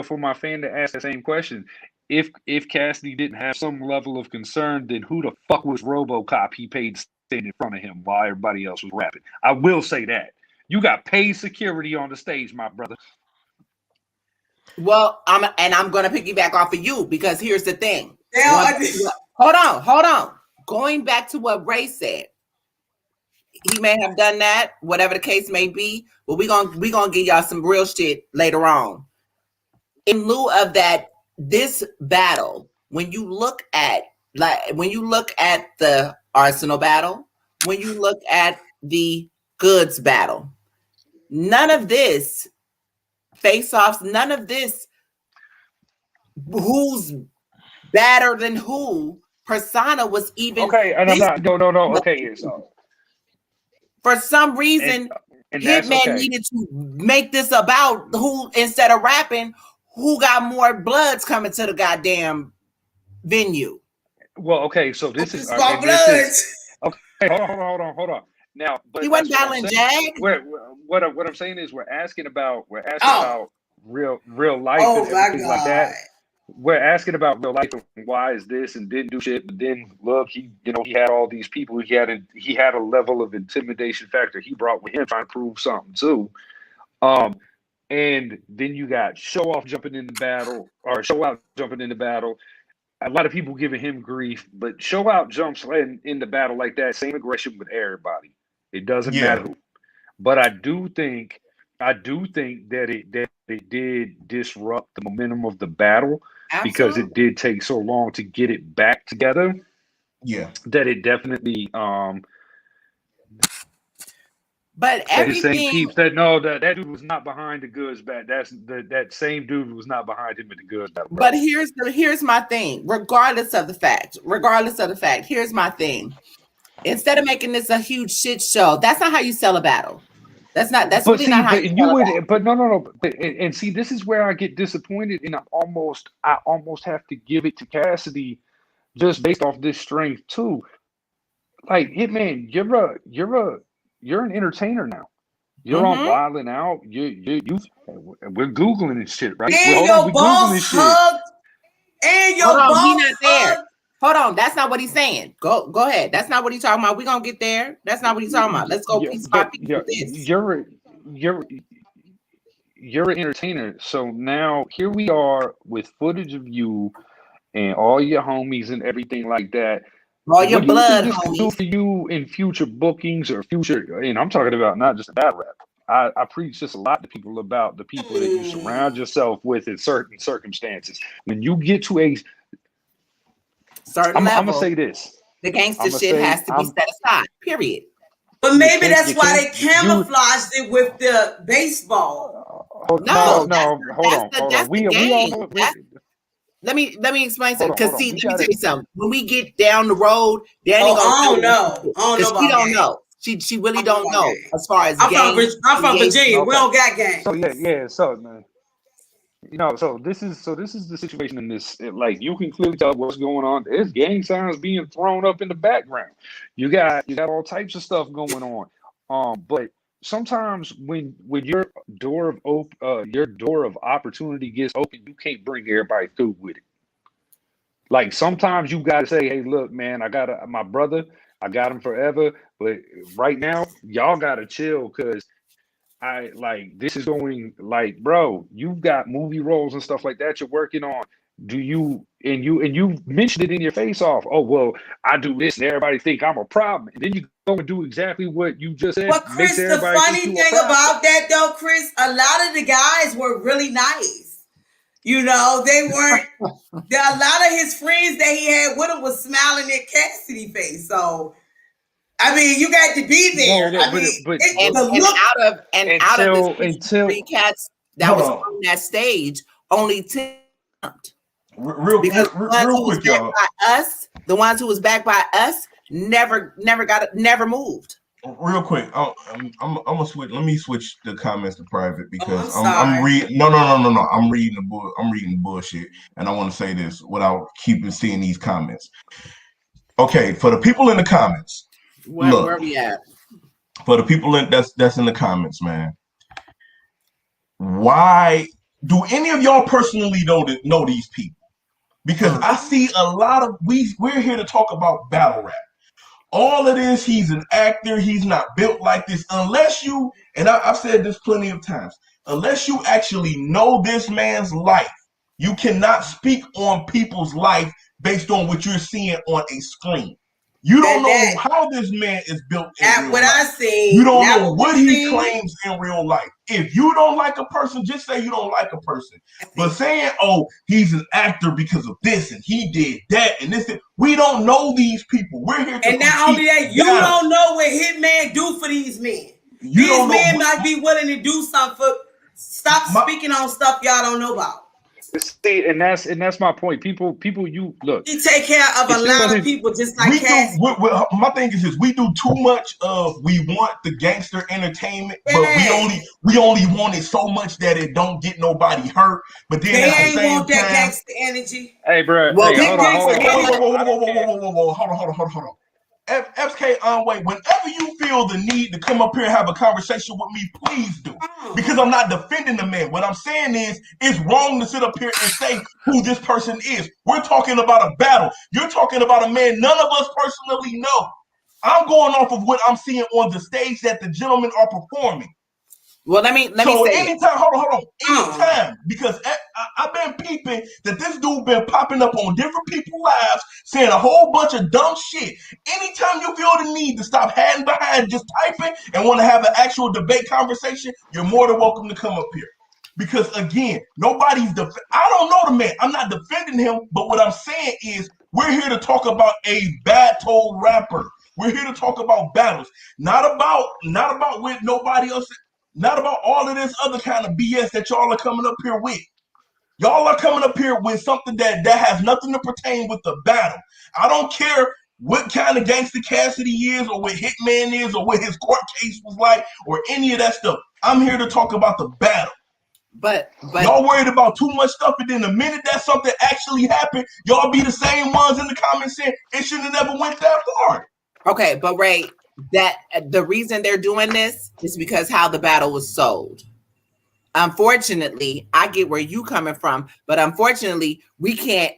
for my fan to ask the same question, if Cassidy didn't have some level of concern, then who the fuck was RoboCop he paid to stand in front of him while everybody else was rapping? I will say that you got paid security on the stage, my brother. Well, I'm going to piggyback off of you, because here's the thing. Hold on. Going back to what Ray said, he may have done that, whatever the case may be, but we gonna give y'all some real shit later on. In lieu of that, this battle, when you look at the Arsenal battle, when you look at the Goods battle, none of this face-offs, none of this who's better than who persona was even okay. And I'm not no. Okay, so for some reason, and Hitman needed to make this about who, instead of rapping, who got more bloods coming to the goddamn venue. Well, okay, so this is okay. Hold on. Now, but he wasn't battling Jag. What I'm saying is we're asking about real life and everything like that. We're asking about real life and why is this and didn't do shit, but then look, he had all these people. He had a level of intimidation factor he brought with him trying to prove something too. And then you got Show Out jumping in the battle. A lot of people giving him grief, but Show Out jumps in the battle like that, same aggression with everybody. It doesn't matter who. But I do think that it did disrupt the momentum of the battle. Absolutely. Because it did take so long to get it back together. Yeah. That it definitely but everything that dude was not behind the Goods bat. That same dude was not behind him at the Goods battle. But here's my thing. Regardless of the fact, here's my thing. Instead of making this a huge shit show, that's not how you sell a battle. That's really not how you sell a battle. But no. And see, this is where I get disappointed, and I almost have to give it to Cassidy, just based off this strength too. Like, Hitman, you're an entertainer now. You're on Wildin' Out. We're Googling this shit, right? And your boss hugged. And your boss he not there. Hold on, that's not what he's saying. Go ahead. That's not what he's talking about. We're gonna get there. That's not what he's talking about. Let's go piece by piece with this. You're an entertainer. So now here we are with footage of you and all your homies and everything like that. All your blood homies. Do for you in future bookings or future, and I'm talking about not just battle rap. I preach this a lot to people about the people that you surround yourself with in certain circumstances. When you get to a certain level, I'm gonna say this: the gangster shit has to be set aside. Period. But maybe that's why they camouflaged it with the baseball. Hold on. Let me explain something. Because let me tell you something. When we get down the road, Danny I don't know. We don't know. She really don't know as far as I'm from Virginia. We don't got gangs. So yeah. So man, so this is the situation in this. Like you can clearly tell what's going on. There's gang signs being thrown up in the background. You got all types of stuff going on. But sometimes when your door of opportunity gets open, you can't bring everybody through with it. Like sometimes you gotta say, hey, look, man, I got my brother. I got him forever, but right now, y'all gotta chill because this is going like, bro, you've got movie roles and stuff like that you're working on. Do you and you mentioned it in your face off? Oh well, I do this and everybody think I'm a problem, and then you go and do exactly what you just said. But Chris, the funny thing about that though, Chris, a lot of the guys were really nice. You know, they weren't. A lot of his friends that he had with him was smiling at Cassidy face. So, I mean, you got to be there. Out of the 3 cats that was on that stage, only 10. Real quick, y'all. The ones who was backed by us never moved. Real quick, I'm gonna switch. Let me switch the comments to private because I'm reading. No. I'm reading the bullshit, and I want to say this without seeing these comments. Okay, for the people in the comments, where we at? For the people that's in the comments, man. Why do any of y'all personally know these people? Because I see a lot of we're here to talk about battle rap. All of this, he's an actor. He's not built like this. Unless you, and I've said this plenty of times, unless you actually know this man's life, you cannot speak on people's life based on what you're seeing on a screen. You don't know how this man is built in real life. I see. You don't know what he claims in real life. If you don't like a person, just say you don't like a person. But saying, oh, he's an actor because of this and he did that and this, we don't know these people. We're here to And not only that, you don't know what Hitman do for these men. These men might be willing to do something for. Stop speaking on stuff y'all don't know about. See, and that's my point. People, you look. He take care of a lot of people, just like Cassidy. My thing is we do too much of we want the gangster entertainment, but we only want it so much that it don't get nobody hurt. But then they at the ain't same want that time, gangster energy. Hey, bro. Well, hold on. FK Onway, whenever you feel the need to come up here and have a conversation with me, please do. Because I'm not defending the man. What I'm saying is, it's wrong to sit up here and say who this person is. We're talking about a battle. You're talking about a man none of us personally know. I'm going off of what I'm seeing on the stage that the gentlemen are performing. Well, let me say anytime, hold on. Anytime, because I've been peeping that this dude been popping up on different people's lives, saying a whole bunch of dumb shit. Anytime you feel the need to stop hiding behind just typing and want to have an actual debate conversation, you're more than welcome to come up here. Because again, I don't know the man. I'm not defending him, but what I'm saying is we're here to talk about a battle rapper. We're here to talk about battles, not about what nobody else. Not about all of this other kind of BS that y'all are coming up here with. Y'all are coming up here with something that has nothing to pertain with the battle. I don't care what kind of gangster Cassidy is or what Hitman is or what his court case was like or any of that stuff. I'm here to talk about the battle. But y'all worried about too much stuff, and then the minute that something actually happened, y'all be the same ones in the comments saying it should have never went that far. Okay, but Ray, that the reason they're doing this is because how the battle was sold. Unfortunately, I get where you coming from, but unfortunately, we can't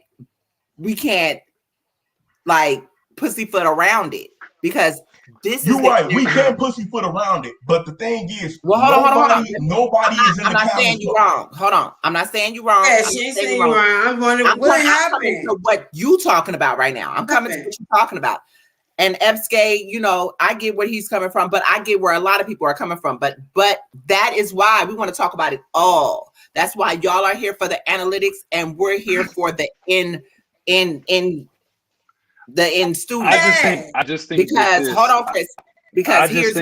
like pussyfoot around it because this you're right. We can't pussyfoot around it, but the thing is, well, hold on. Nobody is in the comments. I'm not saying you wrong. Hold on. I'm not saying you wrong. Yeah, she ain't saying you wrong. I'm wondering what happened. I'm coming to what you talking about right now. I'm coming to what you're talking about. And FSK, I get where he's coming from, but I get where a lot of people are coming from. But that is why we want to talk about it all. That's why y'all are here for the analytics, and we're here for the in studio. I just think because hold on, Chris. Because here's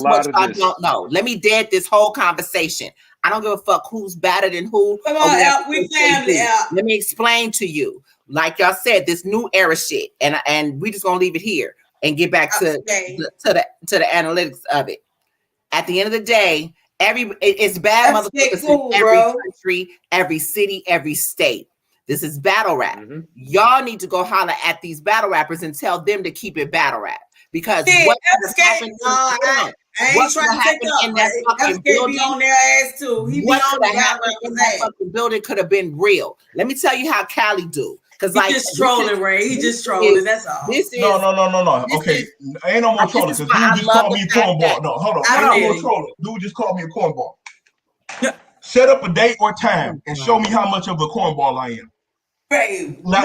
what I don't know. Let me dead this whole conversation. I don't give a fuck who's better than who. Come on, we family. Let me explain to you. Like y'all said, this new era shit, and we just gonna leave it here. and get back to the analytics of it. At the end of the day, it's bad motherfuckers in every country, every city, every state. This is battle rap. Mm-hmm. Y'all need to go holler at these battle rappers and tell them to keep it battle rap. Because what happened I ain't trying to take up in that fucking building on their ass too. He what could have happened in that fucking building could have been real. Let me tell you how Cali do. Because he just trolling, Ray. He just trolling. That's all. No. Okay, ain't no more trolling. Because dude just called me a cornball. No, hold on. Ain't no more trolling. Dude just called me a cornball. Set up a date or time and show me how much of a cornball I am. Ray, no.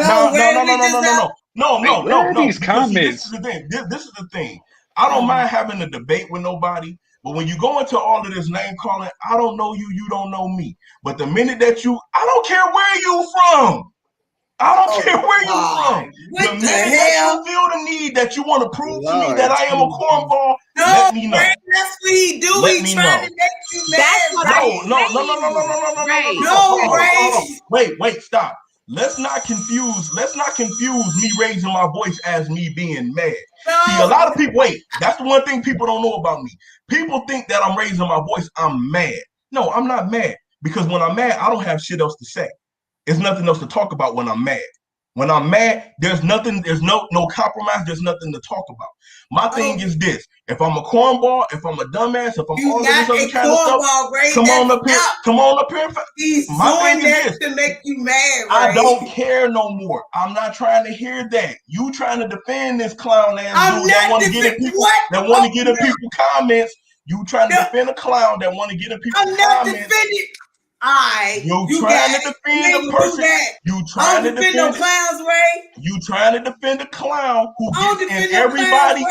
These comments. See, this is the thing. This is the thing. I don't mind having a debate with nobody, but when you go into all of this name calling, I don't know you, you don't know me. But the minute that I don't care where you from. I don't care where you from. The minute that you feel the need that you want to prove to me that I am a cornball, let me know. That's what he do. He's trying to make you mad. No, wait, stop. Let's not confuse me raising my voice as me being mad. See, a lot of people, that's the one thing people don't know about me. People think that I'm raising my voice, I'm mad. No, I'm not mad. Because when I'm mad, I don't have shit else to say. There's nothing else to talk about when I'm mad. When I'm mad, there's no compromise, there's nothing to talk about. My thing is this. If I'm a cornball, if I'm a dumbass, if I'm all of this other kind of stuff, come on up here. My thing is this. To make you mad, Ray. I don't care no more. I'm not trying to hear that. You trying to defend this clown ass dude that want to get in people comments. You trying to defend a clown that want to get in people's comments. I'm not defending. You trying to defend a person. You trying to defend no clowns, Ray. You trying to defend a clown who gets in everybody.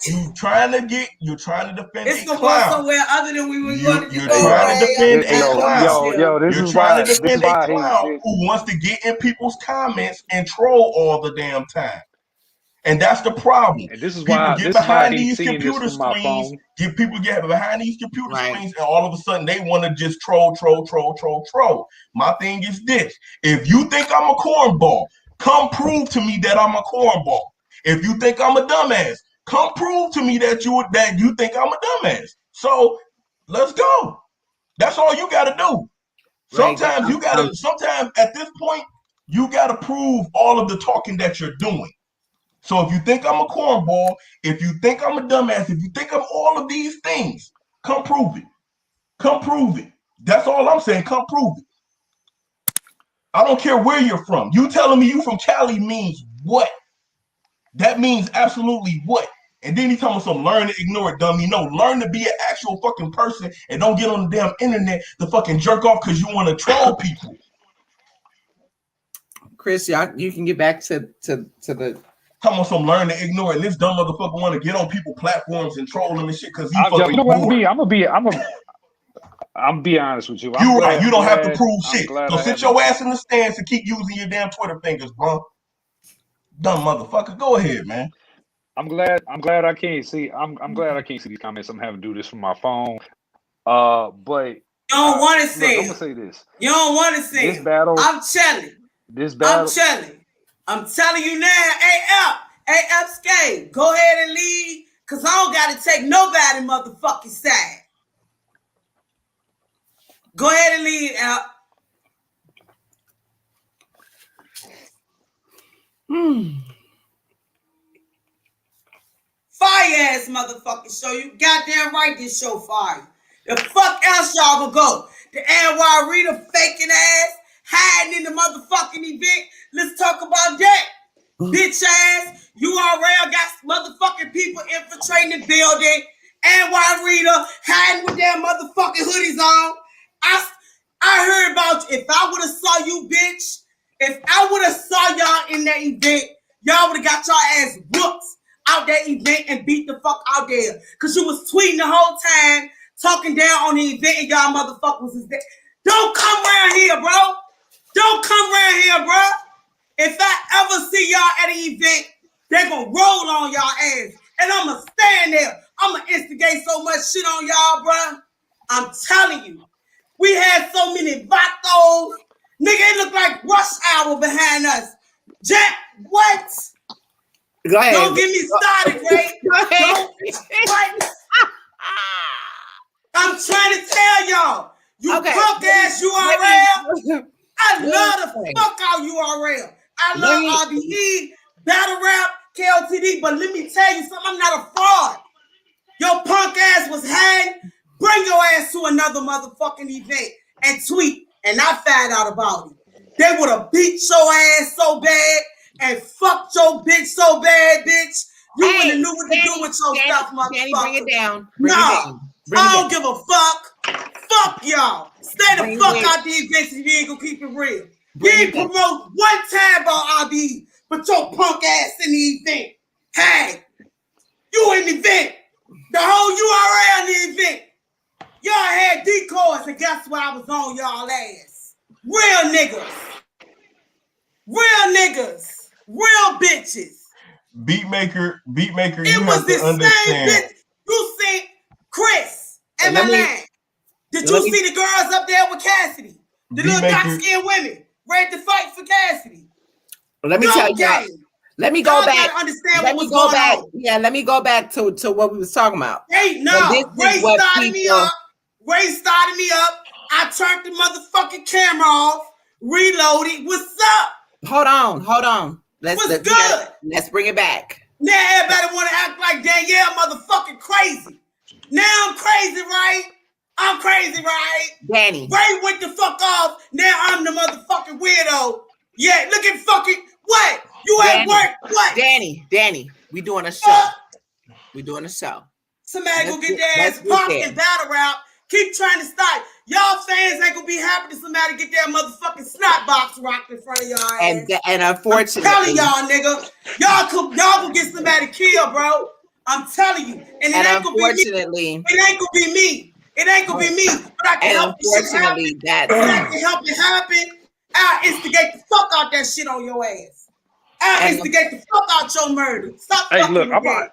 You trying to defend a clown. It's gonna go somewhere other than we were going to You're trying to defend a clown. You're trying to defend a clown who wants to get in people's comments and troll all the damn time. And that's the problem. And this is people why get behind these computer screens. People get behind these computer screens, and all of a sudden they want to just troll. My thing is this: if you think I'm a cornball, come prove to me that I'm a cornball. If you think I'm a dumbass, come prove to me that you think I'm a dumbass. So let's go. That's all you got to do. Sometimes Sometimes at this point, you got to prove all of the talking that you're doing. So if you think I'm a cornball, if you think I'm a dumbass, if you think I'm all of these things, come prove it. Come prove it. That's all I'm saying. Come prove it. I don't care where you're from. You telling me you from Cali means what? That means absolutely what? And then he talking about some learn to ignore it, dummy. No, learn to be an actual fucking person and don't get on the damn internet to fucking jerk off because you want to troll people. Chris, you can get back to the... Talking about some learn to ignore it. And this dumb motherfucker want to get on people's platforms and troll them and shit because he's fucking bored. I'm be honest with you. You're right. You don't have to prove shit. So sit your ass in the stands and keep using your damn Twitter fingers, bro. Dumb motherfucker. Go ahead, man. I'm glad I can't see. I'm glad I can't see these comments. I'm having to do this from my phone. But you don't want to see. I'm gonna say this. You don't want to see this battle. I'm chilling. I'm chilling. I'm telling you now, AF Skate, go ahead and leave, because I don't got to take nobody motherfucking side. Go ahead and leave, Al. Fire ass motherfucking show. You goddamn right this show fire. The fuck else y'all gonna go? The NY Rita faking ass, hiding in the motherfucking event. Let's talk about that. Bitch ass, URL got motherfucking people infiltrating the building. NY Rita hiding with their motherfucking hoodies on. I heard about you. If I would have saw you, bitch, if I would have saw y'all in that event, y'all would have got y'all ass whooped out that event and beat the fuck out there. Because you was tweeting the whole time, talking down on the event, and y'all motherfuckers is there. Don't come around here, bro. Don't come around here, bro. If I ever see y'all at an event, they're going to roll on y'all ass. And I'm going to stand there. I'm going to instigate so much shit on y'all, bro. I'm telling you. We had so many vatos. Nigga, it looked like rush hour behind us. Jack, what? Go ahead. Don't get me started, Ray. Go ahead. I'm trying to tell y'all, you punk ass URL. I love the fuck out URL. I love RBE, battle rap, KLTD, but let me tell you something, I'm not a fraud. Your punk ass was hanged. Bring your ass to another motherfucking event and tweet, and I found out about it. They would have beat your ass so bad and fucked your bitch so bad, bitch. You wouldn't have knew what to do with yourself, motherfucker. Danny, bring it down. I don't give a fuck. Fuck y'all. Stay the fuck out the events if you ain't gonna keep it real. You ain't promote one time about RB, but your punk ass in the event. Hey, you in the event. The whole URL in the event. Y'all had decoys, and guess what? I was on y'all ass. Real niggas. Real niggas. Real bitches. Beatmaker, it you was have to understand. Same bitch. You see Chris and my man. Did you see the girls up there with Cassidy? The little dark-skinned women ready to fight for Cassidy. Let me tell you. Let me go back. Let me go back. Yeah, let me go back to what we was talking about. Hey, no. Ray started me up. I turned the motherfucking camera off. Reloaded. What's up? Hold on. What's good? Let's bring it back. Now everybody want to act like Danielle motherfucking crazy. Now I'm crazy, right? I'm crazy, right? Danny. Ray went the fuck off. Now I'm the motherfucking weirdo. Yeah, look at fucking what? You ain't work. What? Danny, we doing a show. We doing a show. Somebody go get their ass popped and battle rap. Keep trying to stop. Y'all fans ain't gonna be happy to somebody get their motherfucking snot box rocked in front of y'all ass. And unfortunately, I'm telling y'all, nigga, y'all gonna get somebody killed, bro. I'm telling you. And it ain't gonna be me. It ain't gonna be me. It ain't gonna be me. But I can help it happen. I can help it happen. I'll instigate the fuck out that shit on your ass. I'll instigate the fuck out your murder. Stop fucking with that.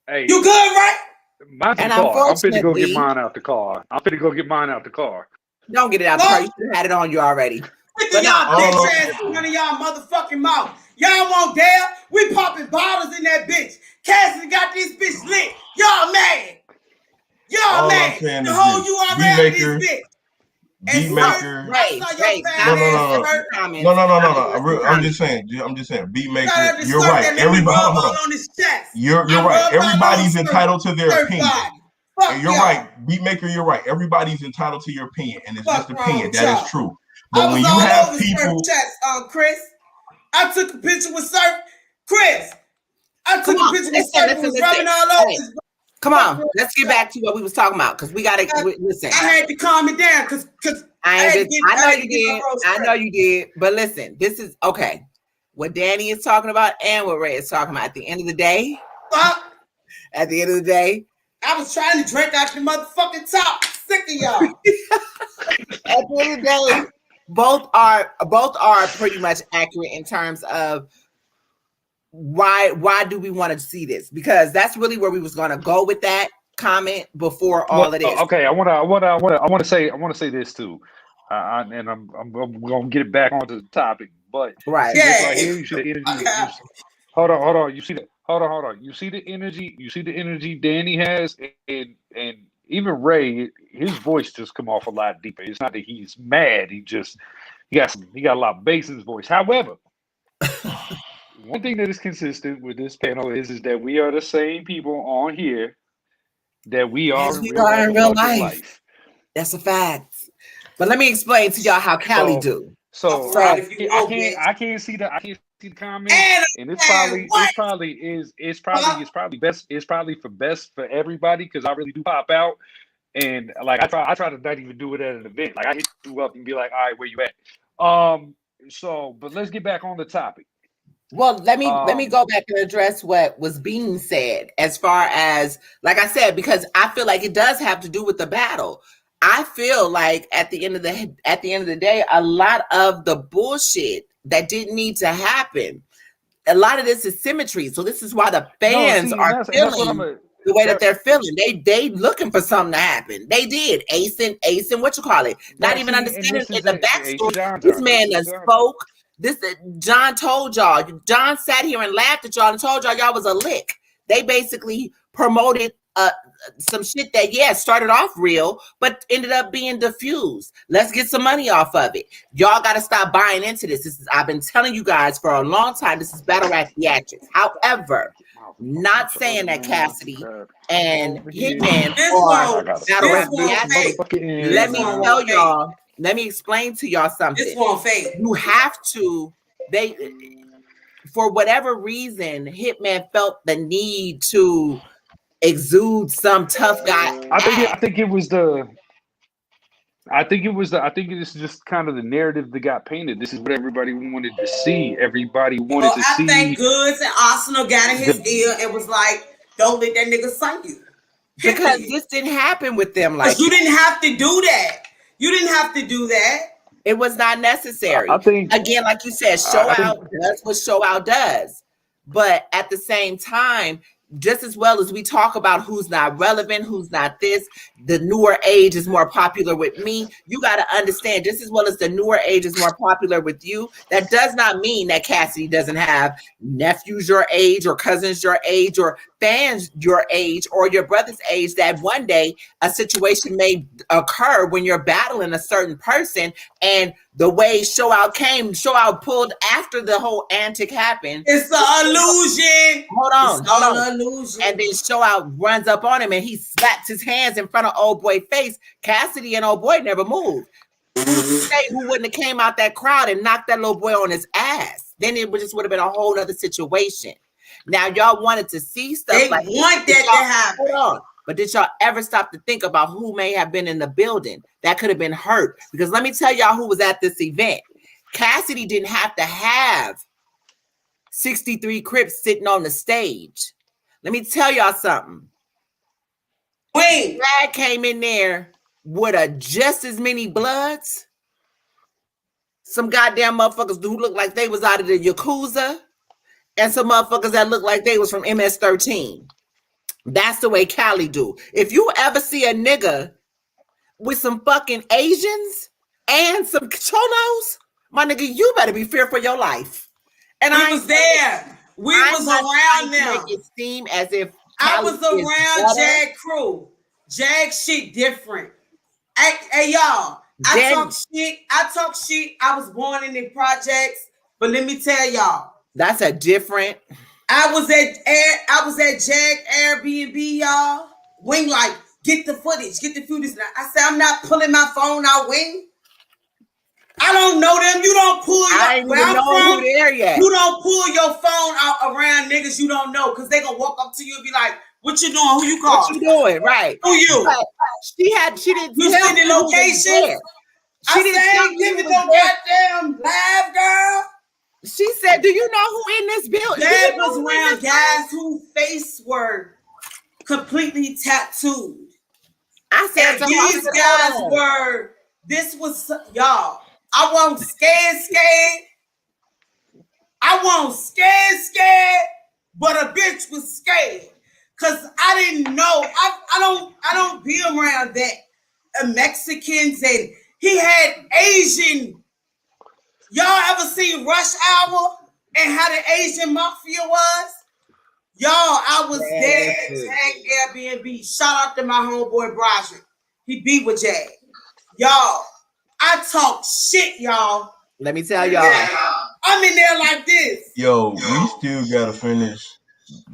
Hey, you good, right? Mine's in the car. I'm finna go get mine out the car. Don't get it out the car. You should have had it on you already. Look at y'all bitch ass in none of y'all motherfucking mouth. Y'all won't dare. We popping bottles in that bitch. Cassidy got this bitch lit. Y'all mad. Y'all mad. The whole URL of this bitch. Beatmaker. No. I'm just saying. Beatmaker. You're right. You're right. Everybody's entitled to their opinion. You're right. Beatmaker, you're right. Everybody's entitled to your opinion, and it's just opinion. That is true. But when you have people, Chris, I took a picture with Surf. Chris, I took a picture with Surf. Was rubbing all over. Come on, let's get back to what we was talking about because we got to listen. I had to calm it down because I know you did. But listen, this is okay. What Danny is talking about and what Ray is talking about. At the end of the day, I was trying to drink out the motherfucking top. Sick of y'all. At the end of the day, both are pretty much accurate in terms of why do we want to see this? Because that's really where we was going to go with that comment before all of this. Okay, I want to say this too, and I'm gonna get it back onto the topic. But right, right here, you see the energy. Hold on. You see the hold on. You see the energy. You see the energy Danny has, and even Ray, his voice just come off a lot deeper. It's not that he's mad. He got a lot of bass in his voice. However. One thing that is consistent with this panel is that we are the same people on here that we are in real life. That's a fact. But let me explain to y'all how Cali do. So I can't see the comment, and it's probably for best for everybody because I really do pop out, and like I try to not even do it at an event. Like I hit you up and be like, all right, where you at? But let's get back on the topic. Well, let me go back and address what was being said as far as, like I said, because I feel like it does have to do with the battle. I feel like at the end of the day, a lot of the bullshit that didn't need to happen, a lot of this is symmetry. So this is why the fans are feeling the way that they're feeling. They looking for something to happen. They did. Ace and what you call it? Not even understanding in the backstory. This man done spoke. This John told y'all. John sat here and laughed at y'all and told y'all was a lick. They basically promoted some shit that started off real, but ended up being diffused. Let's get some money off of it. Y'all got to stop buying into this. I've been telling you guys for a long time. This is battle rap theatrics. However, not saying that Cassidy and Hitman are battle rap theatrics. Let me explain to y'all something. This one fake. You have to. For whatever reason, Hitman felt the need to exude some tough guy. I think it was just kind of the narrative that got painted. This is what everybody wanted to see. Everybody wanted to see. I think Goods and Arsenal got in his ear and was like, "Don't let that nigga sing you." Because this didn't happen with them. Like, you didn't have to do that. You didn't have to do that. It was not necessary. I think, again, like you said, show out does what show out does. But at the same time, just as well as we talk about who's not relevant, who's not this, the newer age is more popular with me. You got to understand, just as well as the newer age is more popular with you, that does not mean that Cassidy doesn't have nephews your age or cousins your age or fans your age or your brother's age, that one day a situation may occur when you're battling a certain person. And the way Show Out pulled after the whole antic happened. It's an illusion. Hold on. Illusion. And then Show Out runs up on him and he slaps his hands in front of old boy's face. Cassidy and old boy never moved. Who wouldn't have came out that crowd and knocked that little boy on his ass? Then it would have been a whole other situation. Now y'all wanted to see stuff they like want that to happen. Hold on. But did y'all ever stop to think about who may have been in the building that could have been hurt? Because let me tell y'all who was at this event. Cassidy didn't have to have 63 Crips sitting on the stage. Let me tell y'all something. Wait. Brad came in there with just as many Bloods. Some goddamn motherfuckers who looked like they was out of the Yakuza. And some motherfuckers that looked like they was from MS-13. That's the way Cali do. If you ever see a nigga with some fucking Asians and some cholos, my nigga, you better be fearful for your life. And I was there. We was around them. Make it seem as if I was around Jag crew. Jag shit different. Hey y'all, I talk shit. I was born in the projects, but let me tell y'all. That's a different. I was at Jag Airbnb, y'all. Wing like, get the footage. I said, I'm not pulling my phone out, Wing. I don't know them. You don't pull You don't pull your phone out around niggas you don't know, because they gonna walk up to you and be like, what you doing? Who you calling? What you doing? Right. Who you? Right. She didn't you send the location. I said, give it no goddamn live, girl. She said, do you know who in this building? Dad was around guys whose face were completely tattooed. I said, and these guys were, this was, y'all, I wasn't scared. I wasn't scared, but a bitch was scared. Cause I didn't know, I don't be around that. Mexicans, and he had Asian. Y'all ever seen Rush Hour and how the Asian mafia was? Y'all, I was there at Airbnb. Shout out to my homeboy Broderick. He be with Jag. Y'all, I talk shit, y'all. Let me tell y'all. I'm in there like this. Yo, we still gotta finish.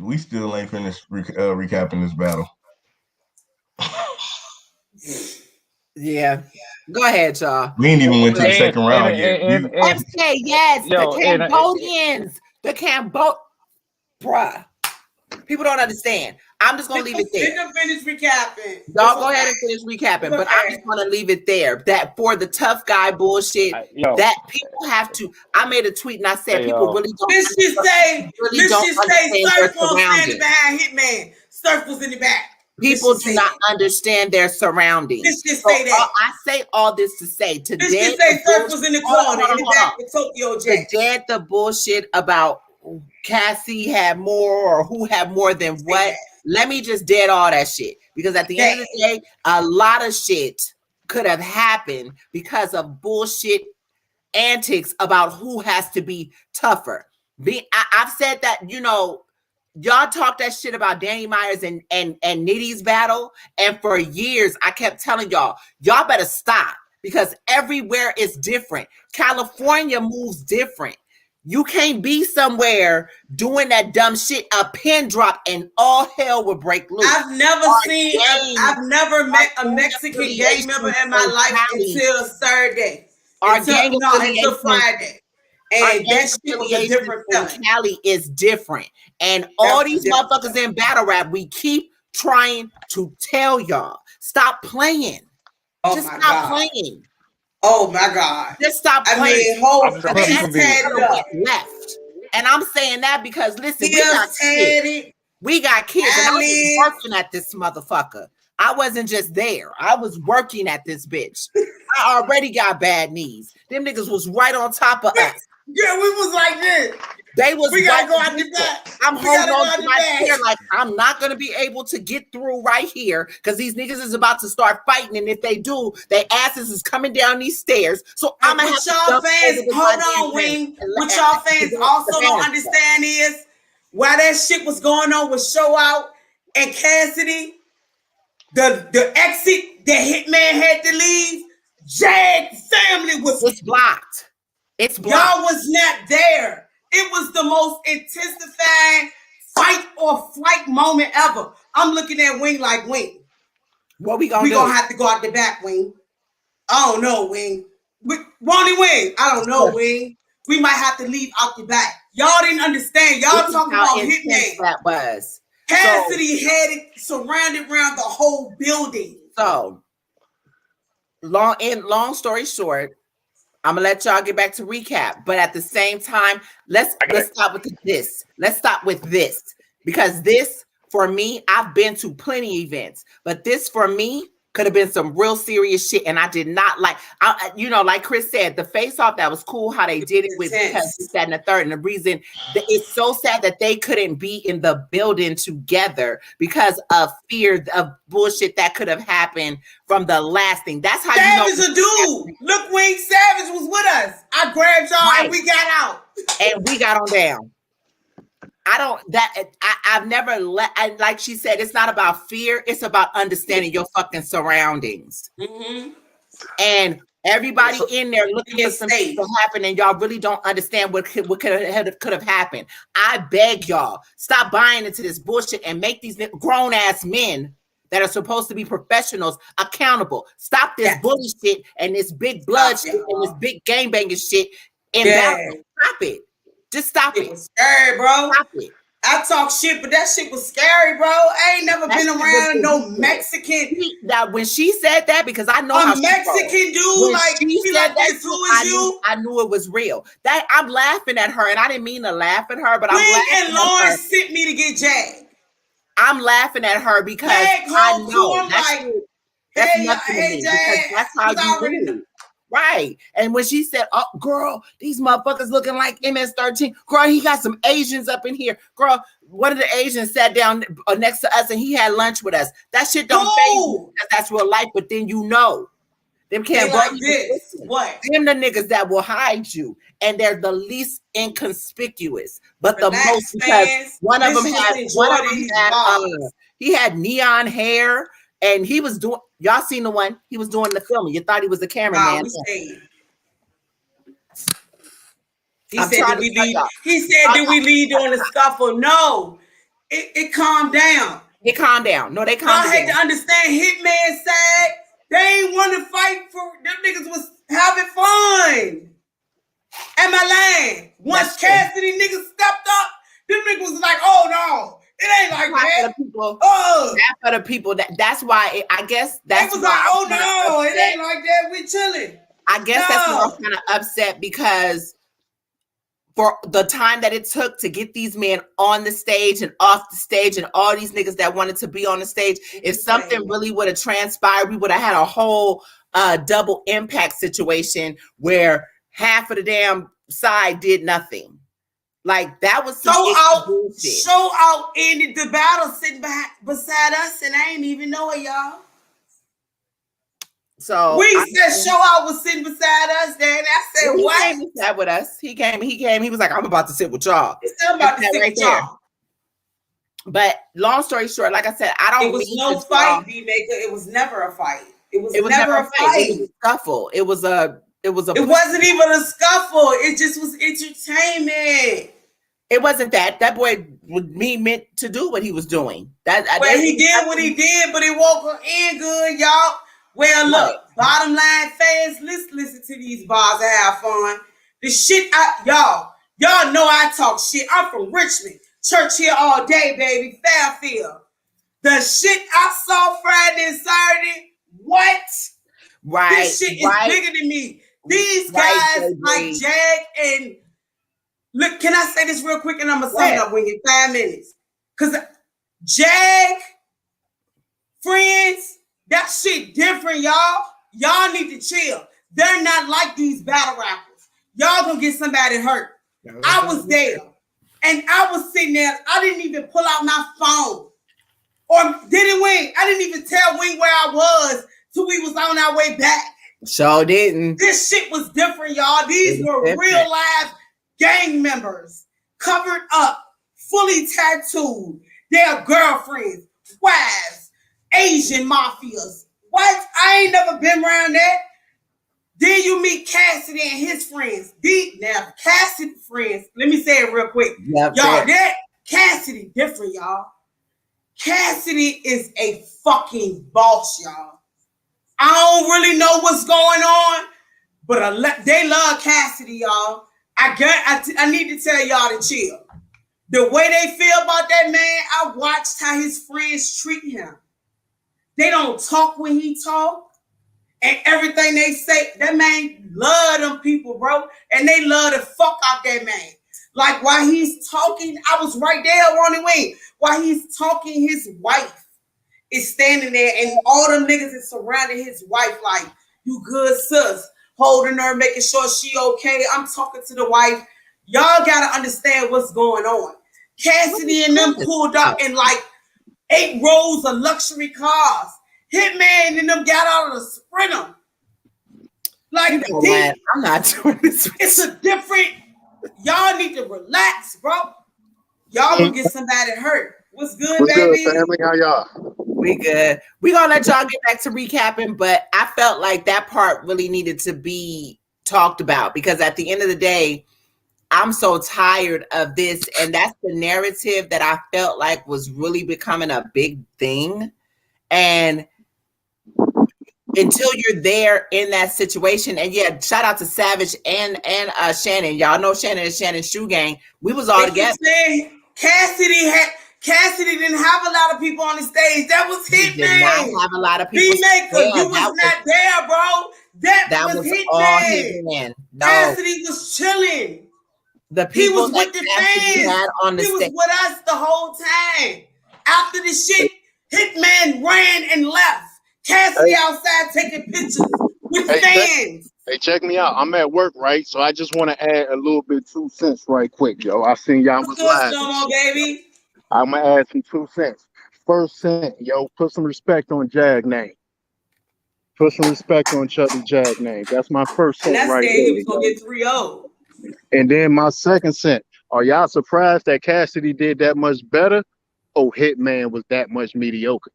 We still ain't finished recapping this battle. Yeah. Go ahead, y'all. We ain't even went to the second round yet. Okay, yes. Yo, the Cambodians. Bruh. People don't understand. I'm just gonna leave it there. We can finish recapping. Y'all go ahead and finish recapping, but I'm just gonna leave it there. That for the tough guy bullshit, that people have to. I made a tweet and I said people really don't. Let's just say Surf was standing behind Hitman. Surf was in the back. People do not understand their surroundings. Let's just say that. I say all this to say today. Let's just say Surf was in the corner in the back with Tokyo Jack. To dead the bullshit about Cassie had more or who had more than what. Let me just dead all that shit, because at the end of the day, a lot of shit could have happened because of bullshit antics about who has to be tougher. I've said that, you know, y'all talk that shit about Danny Myers and Nitty's battle, and for years I kept telling y'all better stop, because everywhere is different. California moves different. You can't be somewhere doing that dumb shit, a pin drop, and all hell will break loose. I've never met a Mexican gang member in my life until Saturday. Until Friday. And that shit was a different feeling. Cali is different. And all these motherfuckers in battle rap, we keep trying to tell y'all, stop playing. Just stop playing. Oh my God. Just stop playing. I mean, left. And I'm saying that because, listen, we got kids. And I was working at this motherfucker. I wasn't just there. I was working at this bitch. I already got bad knees. Them niggas was right on top of us. Yeah, we was like this. We gotta go out the back. I'm holding on to my chair like I'm not gonna be able to get through right here because these niggas is about to start fighting, and if they do, their asses is coming down these stairs. So I'm gonna have y'all fans. Hold on, Wing. What y'all fans also don't understand is while that shit was going on with Show Out and Cassidy, the exit that Hitman had to leave, Jag family was blocked. It's blocked. Y'all was not there. It was the most intensifying fight or flight moment ever. I'm looking at Wing like, Wing, what we gonna do? We gonna have to go out the back, Wing. I don't know, Wing. Ronnie Wing, I don't know, Wing. We might have to leave out the back. Y'all didn't understand. Y'all talking about Hitman. That was Cassidy had it surrounded around the whole building. So long story short, I'm gonna let y'all get back to recap, but at the same time, let's stop with this. Let's stop with this, because this, for me, I've been to plenty events, but this for me could have been some real serious shit, and I did not like. Like Chris said, the face-off, that was cool how they did it with this, that, and the third, and the reason that it's so sad that they couldn't be in the building together because of fear of bullshit that could have happened from the last thing. That's how Savage a dude. Look, Wayne Savage was with us. I grabbed y'all and we got out. And we got on down. I've never like she said, it's not about fear, it's about understanding your fucking surroundings. Mm-hmm. And everybody in there looking for something to happen, and y'all really don't understand what could have happened. I beg y'all, stop buying into this bullshit and make these grown ass men that are supposed to be professionals accountable. Stop this bully shit and this big blood shit and this big gangbanging shit. Stop it. Just stop it. It was scary, bro. Stop it. I talk shit, but that shit was scary, bro. I ain't never been around no Mexican. That when she said that, because I know a Mexican dude, like she like this. Who is you? I knew it was real. That I'm laughing at her, and I didn't mean to laugh at her, but I'm laughing. And Lawrence sent me to get Jag. I'm laughing at her because I know that's nothing to me. Because that's how you do. Right. And when she said, oh, girl, these motherfuckers looking like MS-13. Girl, he got some Asians up in here. Girl, one of the Asians sat down next to us and he had lunch with us. That shit don't phase you because that's real life, but then you know. Them can't like this. What? Them the niggas that will hide you. And they're the least inconspicuous, but the most, because one of them he had neon hair. And he was doing, y'all seen the one, he was doing the filming. You thought he was the cameraman. He said, did we lead on the scuffle? No. It calmed down. It calmed down. No, they calmed down. I had to understand Hitman side. They ain't want to fight for, them niggas was having fun. Am I lying? Once Cassidy niggas stepped up, them niggas was like, oh no. It ain't like that. For the people that's why I guess that's was like, oh no, it ain't like that. We chilling. I guess that's why I'm kind of upset, because for the time that it took to get these men on the stage and off the stage and all these niggas that wanted to be on the stage, if something really would have transpired, we would have had a whole double impact situation where half of the damn side did nothing. Like that was Show out ended the battle sitting beside us, and I ain't even know it, y'all. So we said Show Out was sitting beside us there, and I said, he what? came and sat with us. He came. He was like, I'm about to sit with y'all. He said, I'm about to sit with y'all. But long story short, like I said, I don't. It was no fight, B-Maker. It was never a fight. It was never a fight. It was a scuffle. It wasn't even a scuffle. It just was entertainment. It wasn't that. That boy meant to do what he was doing. He did what he did, but it won't go in good, y'all. Well, look, bottom line, fans, let's listen to these bars and have fun. The shit, y'all know I talk shit. I'm from Richmond. Church here all day, baby. Fairfield. The shit I saw Friday and Saturday, what? Right. This shit is bigger than me. These guys like Jag and... Look, can I say this real quick and I'm going to sum it up when you 5 minutes? Because Jag, friends, that shit different, y'all. Y'all need to chill. They're not like these battle rappers. Y'all gonna get somebody hurt. I was there. And I was sitting there. I didn't even pull out my phone. Or didn't Wing? I didn't even tell Wing where I was till we was on our way back. Sure didn't. This shit was different, y'all. These were real live gang members. Covered up. Fully tattooed. Their girlfriends. Wives. Asian mafias. What? I ain't never been around that. Then you meet Cassidy and his friends. Now, Cassidy friends, let me say it real quick. Yep, y'all, that Cassidy different, y'all. Cassidy is a fucking boss, y'all. I don't really know what's going on, but they love Cassidy, y'all. I need to tell y'all to chill. The way they feel about that man, I watched how his friends treat him. They don't talk when he talk. And everything they say, that man love them people, bro. And they love the fuck out that man. Like while he's talking, I was right there on the way. While he's talking, his wife is standing there and all them niggas is surrounding his wife like, you good sis. Holding her, making sure she okay. I'm talking to the wife. Y'all gotta understand what's going on. Cassidy and them pulled up in like 8 rows of luxury cars. Hitman and them got out of the Sprinter. Like, I'm not doing this. It's a different. Y'all need to relax, bro. Y'all gonna get somebody hurt. What's good, baby? Good, family? How y'all? We good. We gonna let y'all get back to recapping, but I felt like that part really needed to be talked about because at the end of the day, I'm so tired of this, and that's the narrative that I felt like was really becoming a big thing. And until you're there in that situation, and yeah, shout out to Savage and Shannon. Y'all know Shannon and Shannon Shoe Gang. We was all together. Cassidy didn't have a lot of people on the stage. That was Hitman. Did not have a lot of people. B-Maker, you was not there, bro. That was Hitman. All Hitman. No. Cassidy was chilling. The people he was with the fans. Had on the he was with us the whole time. After the shit, Hitman ran and left. Cassidy outside taking pictures with fans. Check me out. I'm at work, right? So I just want to add a little bit 2 cents right quick, yo. I seen y'all was live. Baby? I'm going to add some 2 cents. First cent, yo, put some respect on Jag name. Put some respect on Chubby Jag name. That's my first cent right there. He was going to get 3-0. And then my second cent. Are y'all surprised that Cassidy did that much better? Oh, Hitman was that much mediocre.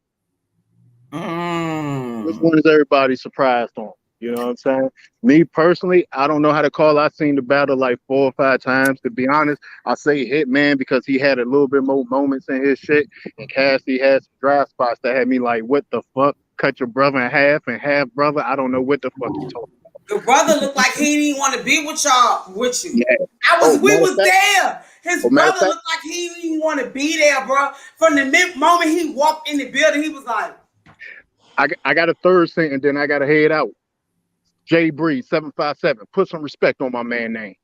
Which one is everybody surprised on? You know what I'm saying? Me personally, I don't know how to call. I've seen the battle like 4 or 5 times. To be honest, I say Hitman because he had a little bit more moments in his shit. And Cassidy had some dry spots that had me like, what the fuck? Cut your brother in half and half brother? I don't know what the fuck you talking about. The brother looked like he didn't want to be with y'all, with you. Yeah. We was there. His brother looked like he didn't want to be there, bro. From the moment he walked in the building, he was like, I got a third cent and then I got to head out. J Breeze 757. Put some respect on my man name.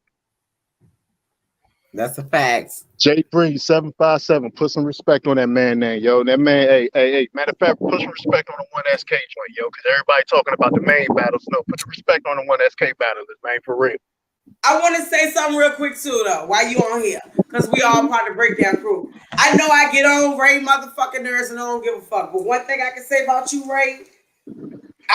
That's a fact. J Breeze 757. Put some respect on that man name, yo. That man, hey. Matter of fact, put some respect on the 1SK joint, yo, because everybody talking about the main battles. No, put the respect on the 1SK battle, man, for real. I want to say something real quick too, though, while you on here, because we all part of the breakdown crew. I know I get on Ray motherfucking nerves and I don't give a fuck, but one thing I can say about you, Ray,